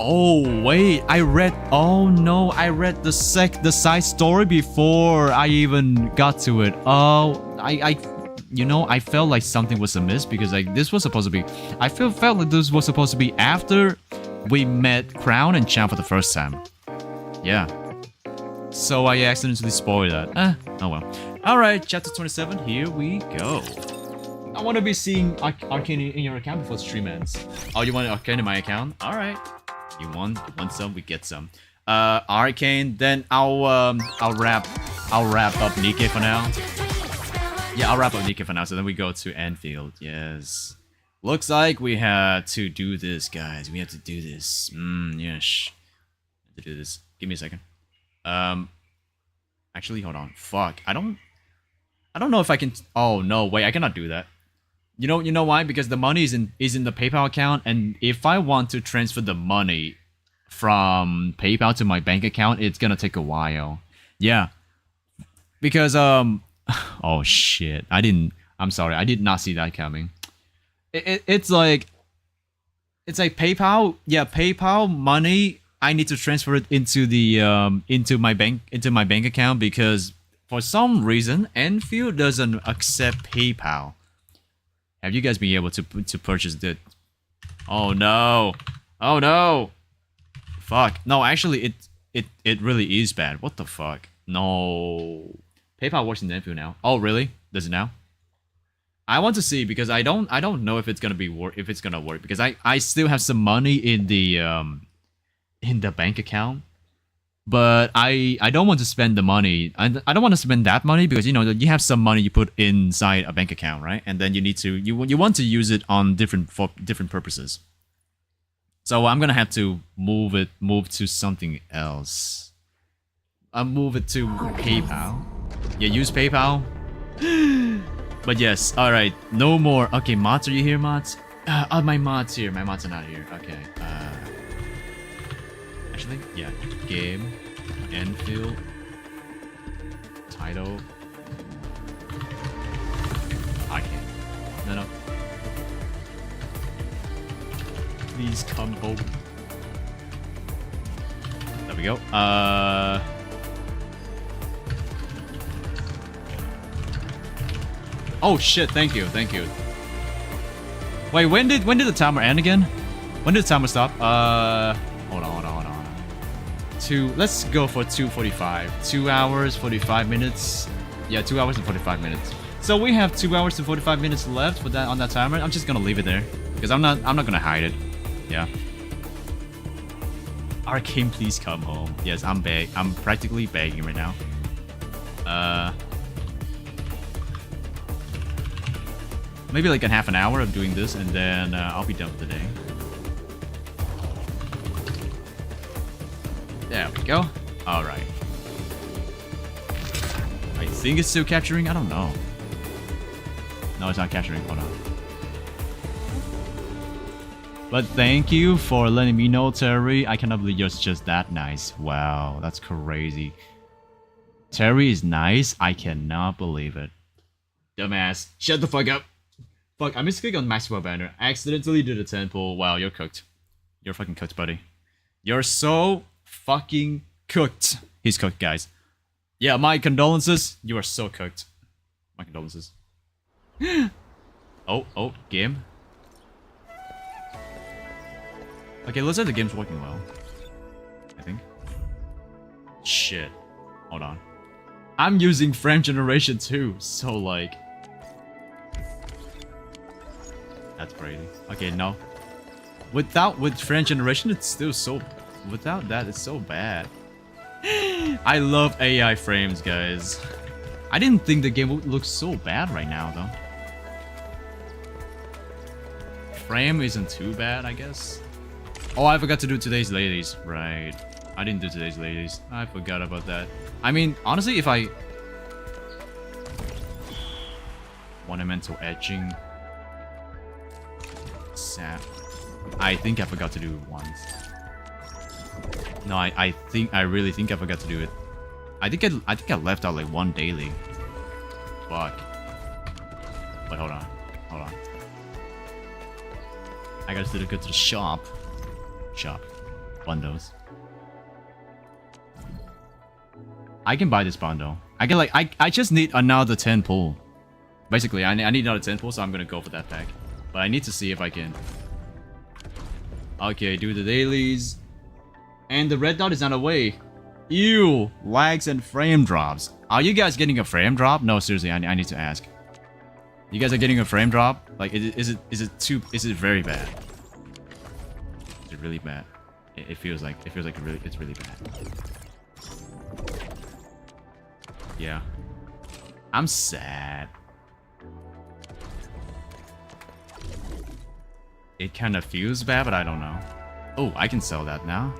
Oh wait, I read. Oh no, I read the side story before I even got to it. Oh, you know, I felt like something was amiss because like this was supposed to be. I felt like this was supposed to be after we met Crown and Champ for the first time. Yeah. So I accidentally spoiled that. Oh well. Alright, chapter 27, here we go. I want to be seeing Arcane in your account before stream ends. Oh, you want Arcane in my account? Alright. You want some, we get some. Arcane, then I'll wrap up Nikke for now. Yeah, I'll wrap up Nikke for now, so then we go to Anfield. Yes. Looks like we had to do this, guys. We have to do this. Yes. To do this. Give me a second. Actually, hold on. Fuck. I don't know if I can. Oh no, wait. I cannot do that. You know why? Because the money is in the PayPal account, and if I want to transfer the money from PayPal to my bank account, it's gonna take a while. Yeah. Because oh shit. I'm sorry. I did not see that coming. It's like PayPal. Yeah, PayPal money. I need to transfer it into the into my bank account because for some reason Anfield doesn't accept PayPal. Have you guys been able to purchase it? Oh no! Oh no! Fuck! No, actually, it really is bad. What the fuck? No, PayPal works in Anfield now. Oh really? Does it now? I want to see because I don't know if it's gonna work because I still have some money in the bank account, but I don't want to spend the money. I don't want to spend that money because you know you have some money you put inside a bank account, right? And then you want to use it on for different purposes. So I'm gonna have to move to something else. I'll move it to PayPal. Yeah, use PayPal. But yes, all right, no more. Okay, mods, are you here, mods? My mods here. My mods are not here. Okay. Actually, yeah. Game, Anfield, title. I can't. No. Please come home. There we go. Oh shit! Thank you. Wait, when did the timer end again? When did the timer stop? Hold on. Let's go for 2:45. 2 hours 45 minutes. Yeah, 2 hours and 45 minutes. So we have 2 hours and 45 minutes left for that on that timer. I'm just gonna leave it there because I'm not gonna hide it. Yeah. Arcane, please come home. Yes, I'm practically begging right now. Maybe like in half an hour of doing this, and then I'll be done for the day. There we go. All right. I think it's still capturing. I don't know. No, it's not capturing. Hold on. But thank you for letting me know, Terry. I cannot believe you're just that nice. Wow, that's crazy. Terry is nice. I cannot believe it. Dumbass. Shut the fuck up. Fuck, I misclicked on Maxwell banner. I accidentally did a 10 pull. Wow, you're cooked. You're fucking cooked, buddy. You're so fucking cooked. He's cooked, guys. Yeah, my condolences. You are so cooked. My condolences. Oh, game. Okay, looks like the game's working well. I think. Shit. Hold on. I'm using frame generation too, so like... That's crazy. Okay, no. With frame generation, it's still so... Without that, it's so bad. I love AI frames, guys. I didn't think the game would look so bad right now, though. Frame isn't too bad, I guess. Oh, I forgot to do today's ladies. Right. I didn't do today's ladies. I forgot about that. I mean, honestly, if I... Ornamental edging. Sap. I think I forgot to do it once. No, I really think I forgot to do it. I think I left out like one daily. Fuck. But hold on. I gotta still go to the shop. bundles. I can buy this bundle. I can like I just need another 10 pull. Basically, I need another 10 pull, so I'm gonna go for that pack. But I need to see if I can. Okay, do the dailies. And the red dot is not away. Ew, lags and frame drops. Are you guys getting a frame drop? No, seriously, I need to ask. You guys are getting a frame drop? Like, is it very bad? Is it really bad? It feels like it's really bad. Yeah. I'm sad. It kind of feels bad, but I don't know. Oh, I can sell that now.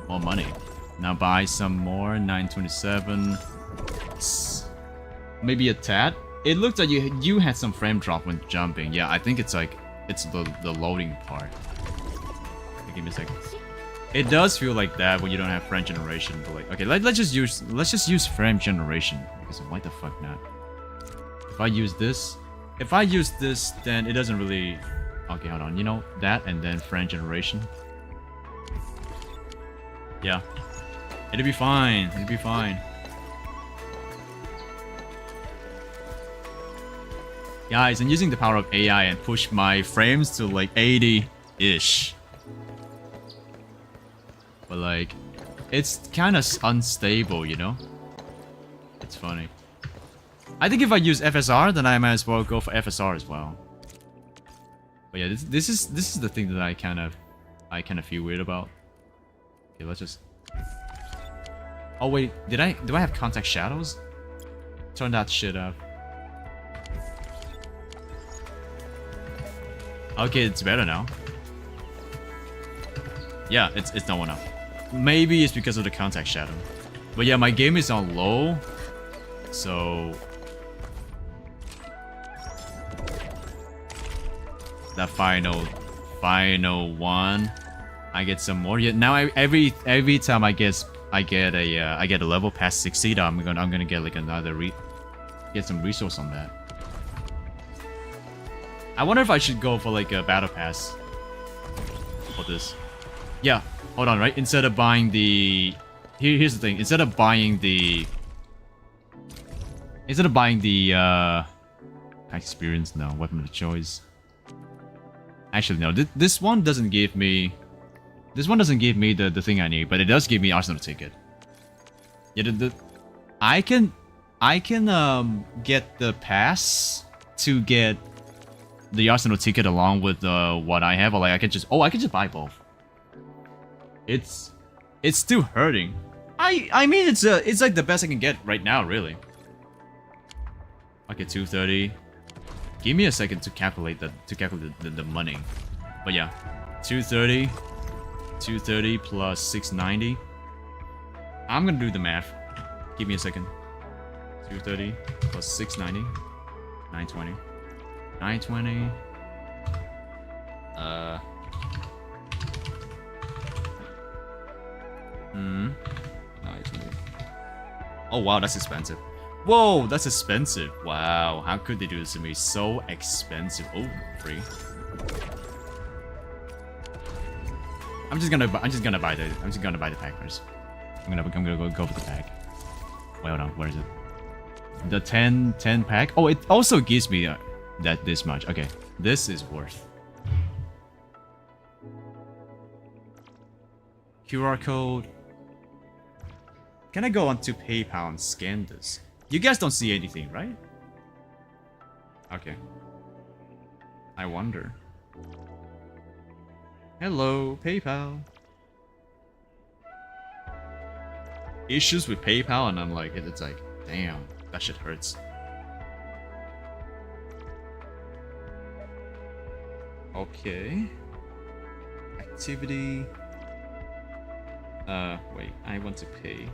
More money. Now buy some more. 927. Maybe a tad. It looked like you had some frame drop when jumping. Yeah, I think it's like it's the loading part. Give me a second. It does feel like that when you don't have frame generation, but like okay, let's just use frame generation because why the fuck not? If I use this, then it doesn't really. Okay, hold on. You know that and then frame generation. Yeah, it'll be fine. It'll be fine. Guys, I'm using the power of AI and push my frames to like 80-ish. But like, it's kind of unstable, you know? It's funny. I think if I use FSR, then I might as well go for FSR as well. But yeah, this is the thing that I kind of feel weird about. Okay, let's just. Oh wait, do I have contact shadows? Turn that shit up. Okay, it's better now. Yeah, it's not one up. Maybe it's because of the contact shadow. But yeah, my game is on low. So that final one, I get some more. Yeah, now every time I get a level past 60, I'm gonna get like another get some resource on that. I wonder if I should go for like a battle pass for this. Yeah, hold on, right? Instead of buying the here's the thing. Instead of buying the experience, no, weapon of choice. Actually, no, this one doesn't give me the thing I need, but it does give me Arsenal ticket. Yeah, I can get the pass to get the Arsenal ticket along with what I have, or like I can just buy both. It's still hurting. I mean it's like the best I can get right now, really. Okay, 230. Give me a second to calculate the money. But yeah, 230 plus 690. I'm gonna do the math. Give me a second. 230 plus 690. 920. 920. 920. Oh wow, that's expensive. Whoa, that's expensive. Wow, how could they do this to me? So expensive. Oh, free. I'm just gonna buy the pack first. I'm gonna go for the pack. Wait, hold on, where is it? The 10 pack. Oh, it also gives me this much. Okay, this is worth. QR code. Can I go onto PayPal and scan this? You guys don't see anything, right? Okay. I wonder. Hello, PayPal. Issues with PayPal, and I'm like, it's like, damn, that shit hurts. Okay. Activity. Wait, I want to pay.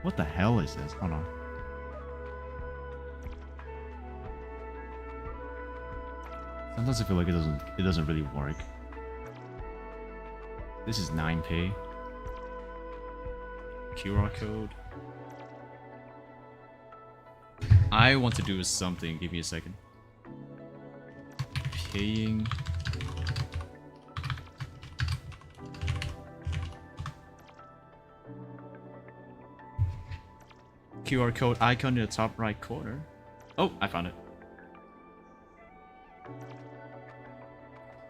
What the hell is this? Hold on. Sometimes I feel like it doesn't really work. This is 9pay. QR code. I want to do something. Give me a second. Paying. QR code icon in the top right corner. Oh, I found it.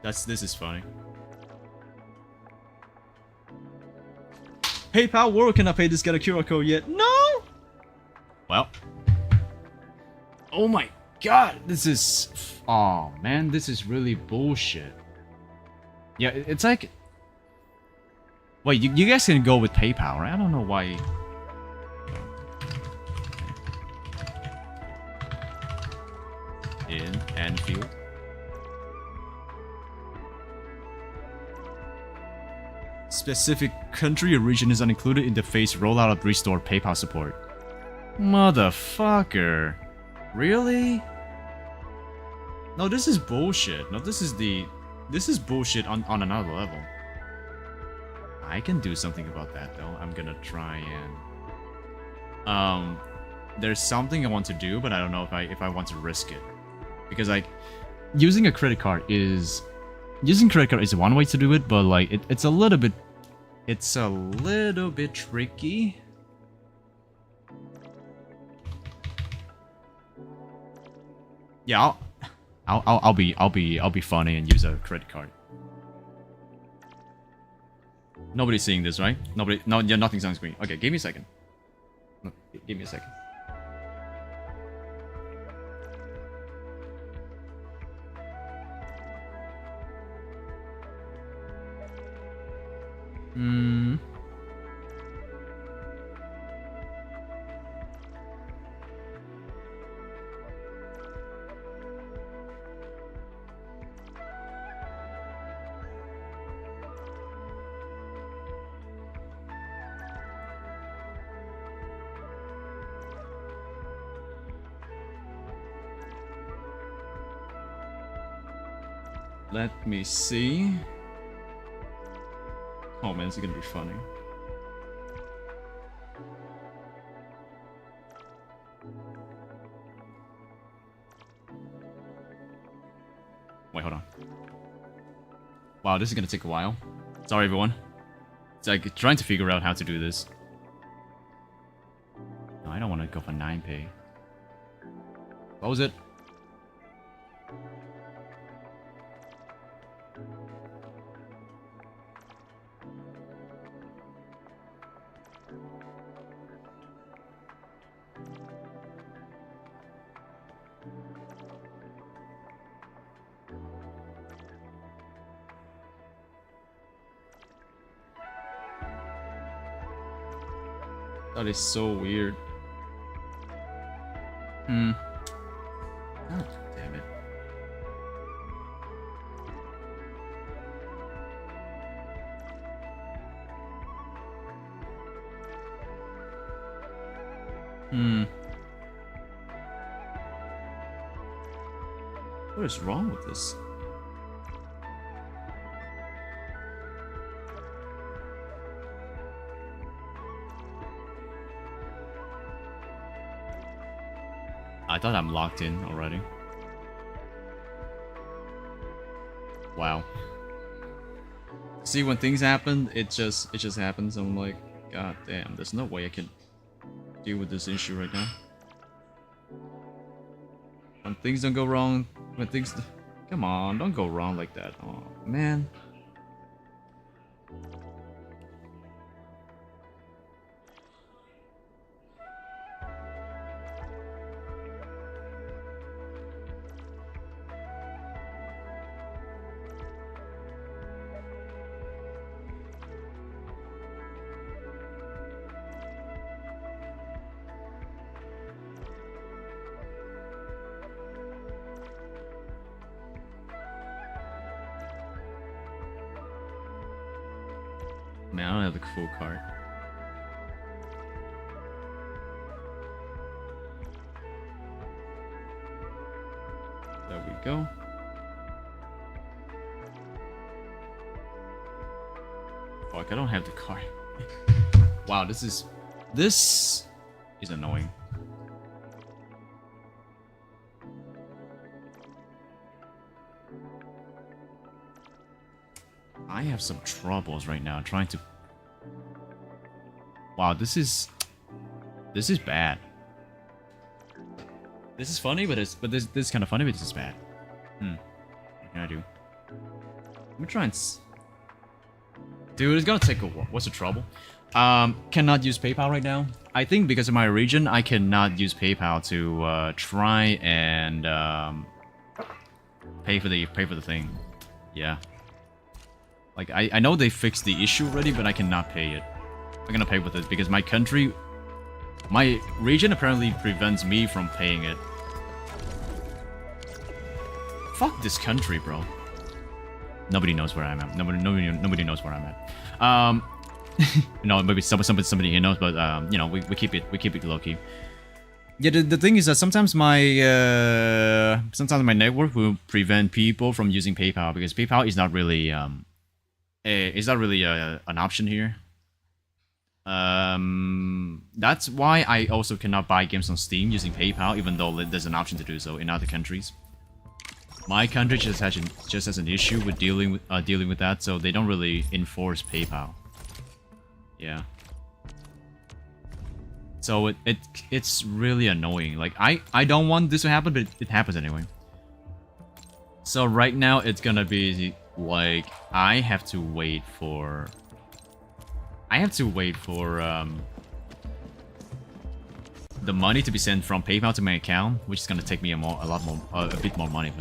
This is funny. PayPal World cannot pay this guy a QR code yet. No! Well. Oh my god, this is... Oh man, this is really bullshit. Yeah, it's like... Wait, you guys can go with PayPal, right? I don't know why... In Anfield. Specific country or region is not included in the phase rollout of restore PayPal support. Motherfucker. Really? No, this is bullshit. No, this is bullshit on another level. I can do something about that though. I'm gonna try and there's something I want to do, but I don't know if I want to risk it. Because like using a credit card is one way to do it, but like it's a little bit tricky. Yeah, I'll be funny and use a credit card. Nobody's seeing this, right? No, yeah, nothing's on screen. Okay, give me a second. No, give me a second. Let me see. Oh man, this is gonna be funny. Wait, hold on. Wow, this is gonna take a while. Sorry, everyone. It's like trying to figure out how to do this. No, I don't want to go for 9pay. Close it. That is so weird. God damn it. What is wrong with this? I thought I'm locked in already. Wow. See, when things happen, it just happens. I'm like, god damn, there's no way I can deal with this issue right now. When things don't go wrong, come on, don't go wrong like that. Oh man. Man, I don't have the full card. There we go. Fuck, I don't have the card. Wow, this is annoying. I have some troubles right now trying to... Wow, this is bad. This is funny, but this is kind of funny, but this is bad. What can I do? Let me try and... Dude, it's gonna take a while. What's the trouble? Cannot use PayPal right now. I think because of my region, I cannot use PayPal to try and pay for the thing. Yeah. Like I know they fixed the issue already, but I cannot pay it. I'm gonna pay with it because my country, my region apparently prevents me from paying it. Fuck this country, bro. Nobody knows where I'm at. Nobody knows where I'm at. No, maybe somebody here knows, but you know, we keep it low key. Yeah, the thing is that sometimes my network will prevent people from using PayPal because PayPal is not really an option here. That's why I also cannot buy games on Steam using PayPal, even though there's an option to do so in other countries. My country just has an issue with dealing with that, so they don't really enforce PayPal. Yeah. So it's really annoying. Like I don't want this to happen, but it happens anyway. So right now it's gonna be like I have to wait for the money to be sent from PayPal to my account, which is gonna take me a bit more money.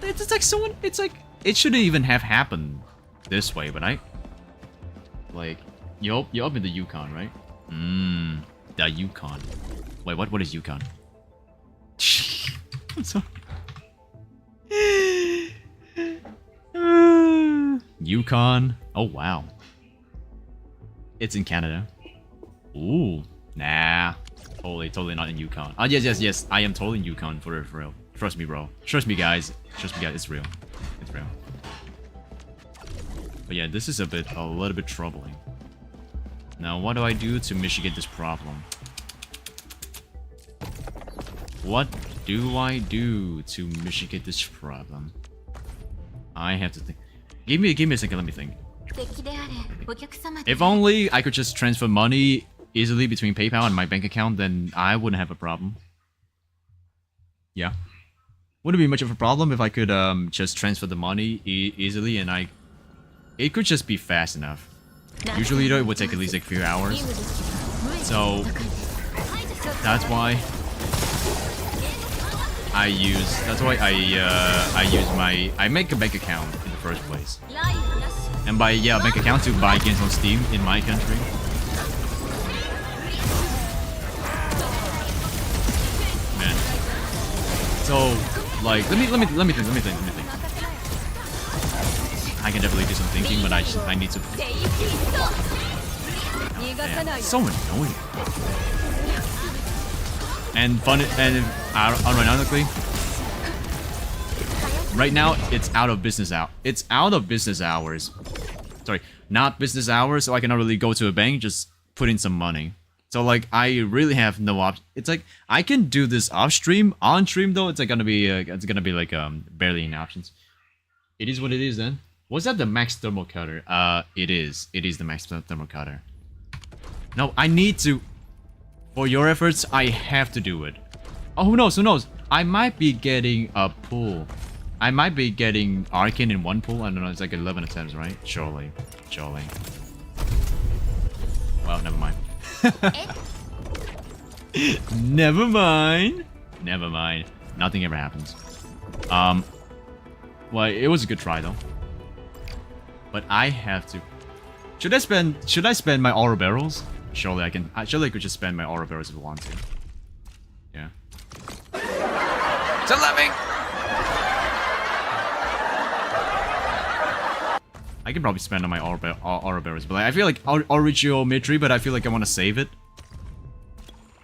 It's like it shouldn't even have happened this way, but you're up in the Yukon, right? The Yukon. Wait, what is Yukon? I'm sorry. Yukon. Oh wow. It's in Canada. Ooh, nah. Totally not in Yukon. Yes. I am totally in Yukon for real. Trust me, bro. Trust me, guys. It's real. It's real. But yeah, this is a little bit troubling. Now, what do I do to mitigate this problem? What do I do to mitigate this problem? I have to think. Give me a second. Let me think. If only I could just transfer money easily between PayPal and my bank account, then I wouldn't have a problem. Yeah. Wouldn't be much of a problem if I could just transfer the money easily and it could just be fast enough. Usually though, it would take at least like a few hours. So that's why I make a bank account in the first place. And by bank account to buy games on Steam in my country. Man. So like let me think. I can definitely do some thinking, but I need to. Man, so annoying. And ironically, right now it's out of business hours. Sorry, not business hours, so I cannot really go to a bank, just put in some money. So like I really have no option. It's like I can do this off stream. On stream though, it's like gonna be like barely any options. It is what it is then. Was that the max thermal cutter? It is the max thermal cutter. No, I need to. For your efforts, I have to do it. Oh, who knows? I might be getting a pull. I might be getting Arcane in one pull. I don't know, it's like 11 attempts, right? Surely. Well, never mind. Never mind. Nothing ever happens. Well, it was a good try though. But I have to. Should I spend my aura barrels? Surely I can. Surely I could just spend my aura barrels if I want to. Yeah. Stop laughing! I can probably spend on my aura barrels, but like, I feel like I'll reach your mid-tree, but I feel like I want to save it.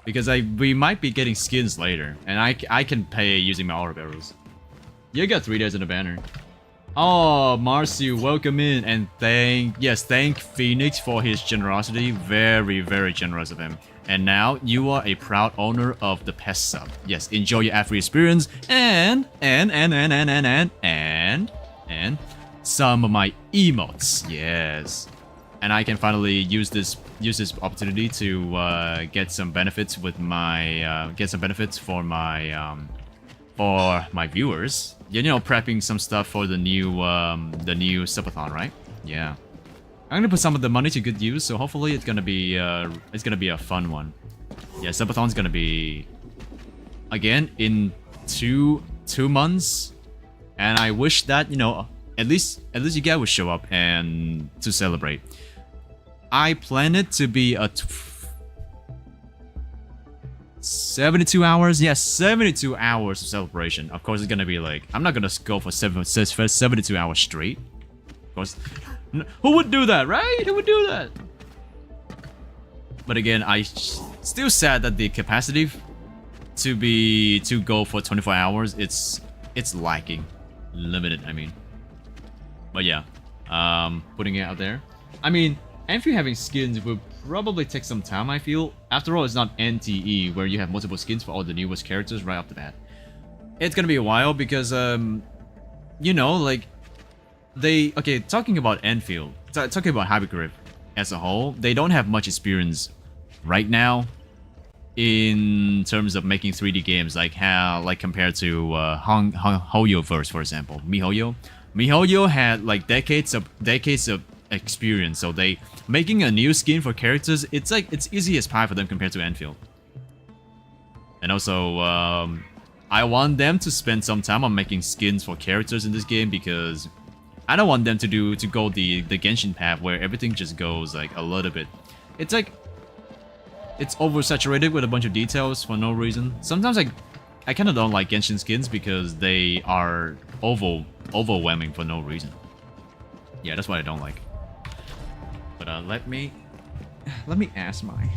Because we might be getting skins later, and I can pay using my aura barrels. You got 3 days in the banner. Oh, Marcy, welcome in, and thank Phoenix for his generosity. Very, very generous of him. And now you are a proud owner of the pest sub. Yes, enjoy your ad-free experience, and some of my emotes. Yes. And I can finally use this opportunity to get some benefits with my for my viewers. You know, prepping some stuff for the new subathon, right? Yeah. I'm gonna put some of the money to good use, so hopefully it's gonna be a fun one. Yeah, subathon's gonna be again in two months, and I wish that, you know, at least you guys would show up and to celebrate. I plan it to be a 72 hours. Yes, 72 hours of celebration. Of course, it's gonna be like, I'm not gonna go for 72 hours straight. Of course, who would do that, right? Who would do that? But again, I still sad that the capacity to go for 24 hours, it's lacking, limited. I mean, but yeah, putting it out there. I mean, Amphi having skins will probably take some time, I feel. After all, it's not NTE where you have multiple skins for all the newest characters right off the bat. It's gonna be a while because you know, like talking about Enfield, talking about Hypergrip as a whole, they don't have much experience right now in terms of making 3D games, like compared to Hoyoverse, for example. MiHoYo had like decades of experience, so they making a new skin for characters, it's easy as pie for them compared to Enfield. And also I want them to spend some time on making skins for characters in this game, because I don't want them to go the Genshin path where everything just goes like a little bit. It's like it's oversaturated with a bunch of details for no reason. Sometimes I kind of don't like Genshin skins because they are overwhelming for no reason. Yeah, that's what I don't like. But let me ask my...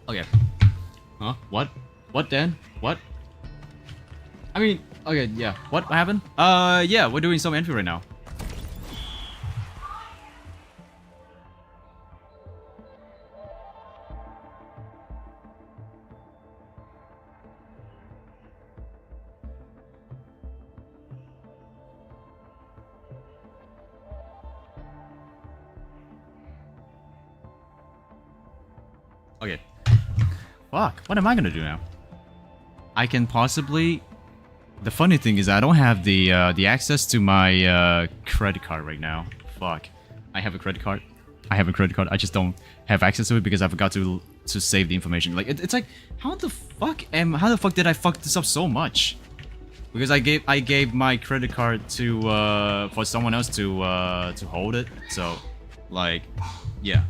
Okay. Huh? What? What, Dan? What? I mean, okay, yeah. What happened? Yeah, we're doing some entry right now. Okay. Fuck, what am I gonna do now? I can possibly... The funny thing is I don't have the access to my credit card right now. Fuck. I have a credit card. I just don't have access to it because I forgot to save the information. Like it's like, how the fuck did I fuck this up so much? Because I gave my credit card to for someone else to hold it. So like, yeah.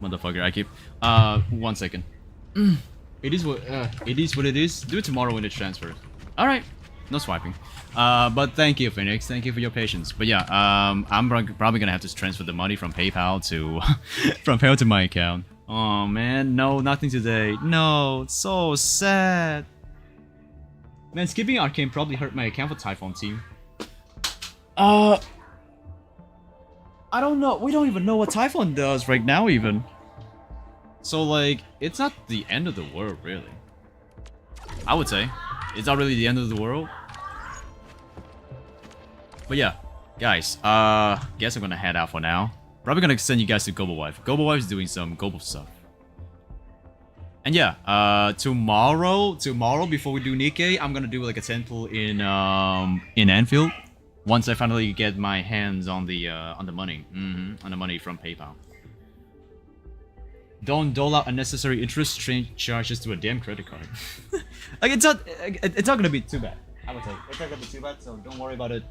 Motherfucker, I keep... 1 second. It is what it is. Do it tomorrow when it's transferred. Alright. No swiping. But thank you, Phoenix. Thank you for your patience. But yeah, I'm probably gonna have to transfer the money from PayPal to... from PayPal to my account. Oh man, no, nothing today. No, it's so sad. Man, skipping Arcane probably hurt my account for Typhon team. I don't know. We don't even know what Typhon does right now, even. So, like, it's not the end of the world, really. I would say. It's not really the end of the world. But yeah, guys, guess I'm gonna head out for now. Probably gonna send you guys to Global Wife. Global Wife is doing some global stuff. And yeah, tomorrow before we do Nikke, I'm gonna do like a temple in Anfield. Once I finally get my hands on the money, on the money from PayPal. Don't dole out unnecessary interest charges to a damn credit card. Like it's not gonna be too bad. I would say it's not gonna be too bad, so don't worry about it,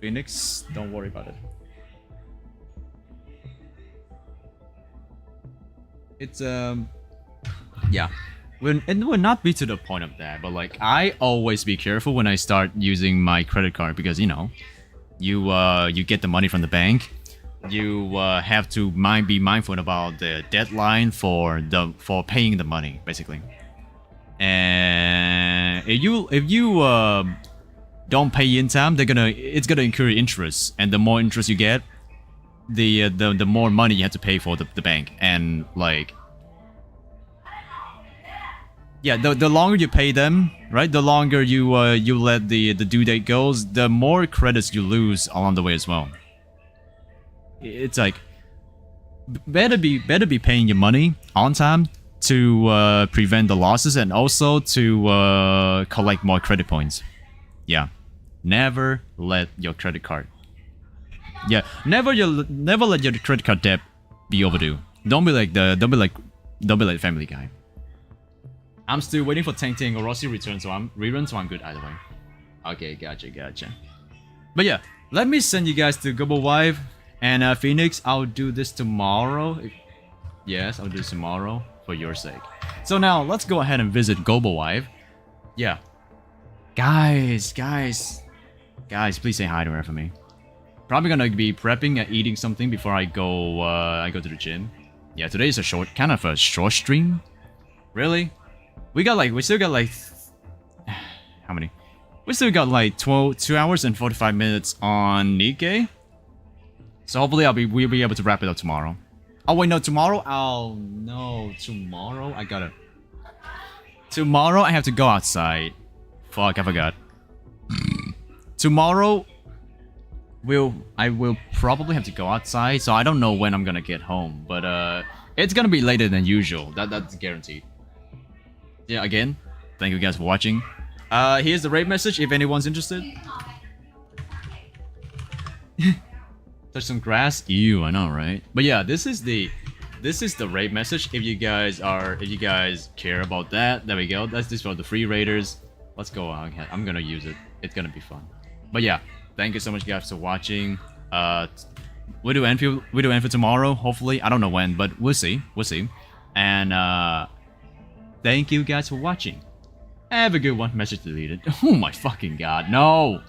Phoenix. Don't worry about it. It's yeah, it will not be to the point of that, but like I always be careful when I start using my credit card because you know, you get the money from the bank. You have to be mindful about the deadline for paying the money, basically. And if you don't pay in time, it's gonna incur interest, and the more interest you get, the more money you have to pay for the bank. And like, yeah, the longer you pay them, right? The longer you let the due date goes, the more credits you lose along the way as well. It's like better be paying your money on time to prevent the losses and also to collect more credit points. Yeah, never let your credit card. Yeah, never let your credit card debt be overdue. Don't be like Family Guy. I'm still waiting for Tang Tang or Rossi return, so I'm good either way. Okay, gotcha. But yeah, let me send you guys to Global Wife. And Phoenix, I'll do this tomorrow. Yes, I'll do this tomorrow for your sake. So now, let's go ahead and visit Global Wife. Yeah. Guys, please say hi to her for me. Probably gonna be prepping and eating something before I go to the gym. Yeah, today is kind of a short stream. Really? We still got like... How many? We still got like 2 hours and 45 minutes on Nikke. So hopefully we'll be able to wrap it up tomorrow. Oh wait, no, tomorrow? Oh no, tomorrow I have to go outside. Fuck, I forgot. Tomorrow, I will probably have to go outside, so I don't know when I'm gonna get home. But it's gonna be later than usual. That's guaranteed. Yeah, again, thank you guys for watching. Here's the raid message if anyone's interested. Touch some grass? Ew, I know, right? But yeah, this is the raid message. If you guys care about that, there we go. That's just for the free raiders. Let's go on. I'm gonna use it. It's gonna be fun. But yeah, thank you so much, guys, for watching. We do Anfield tomorrow. Hopefully, I don't know when, but we'll see. And thank you guys for watching. Have a good one. Message deleted. Oh my fucking god, no.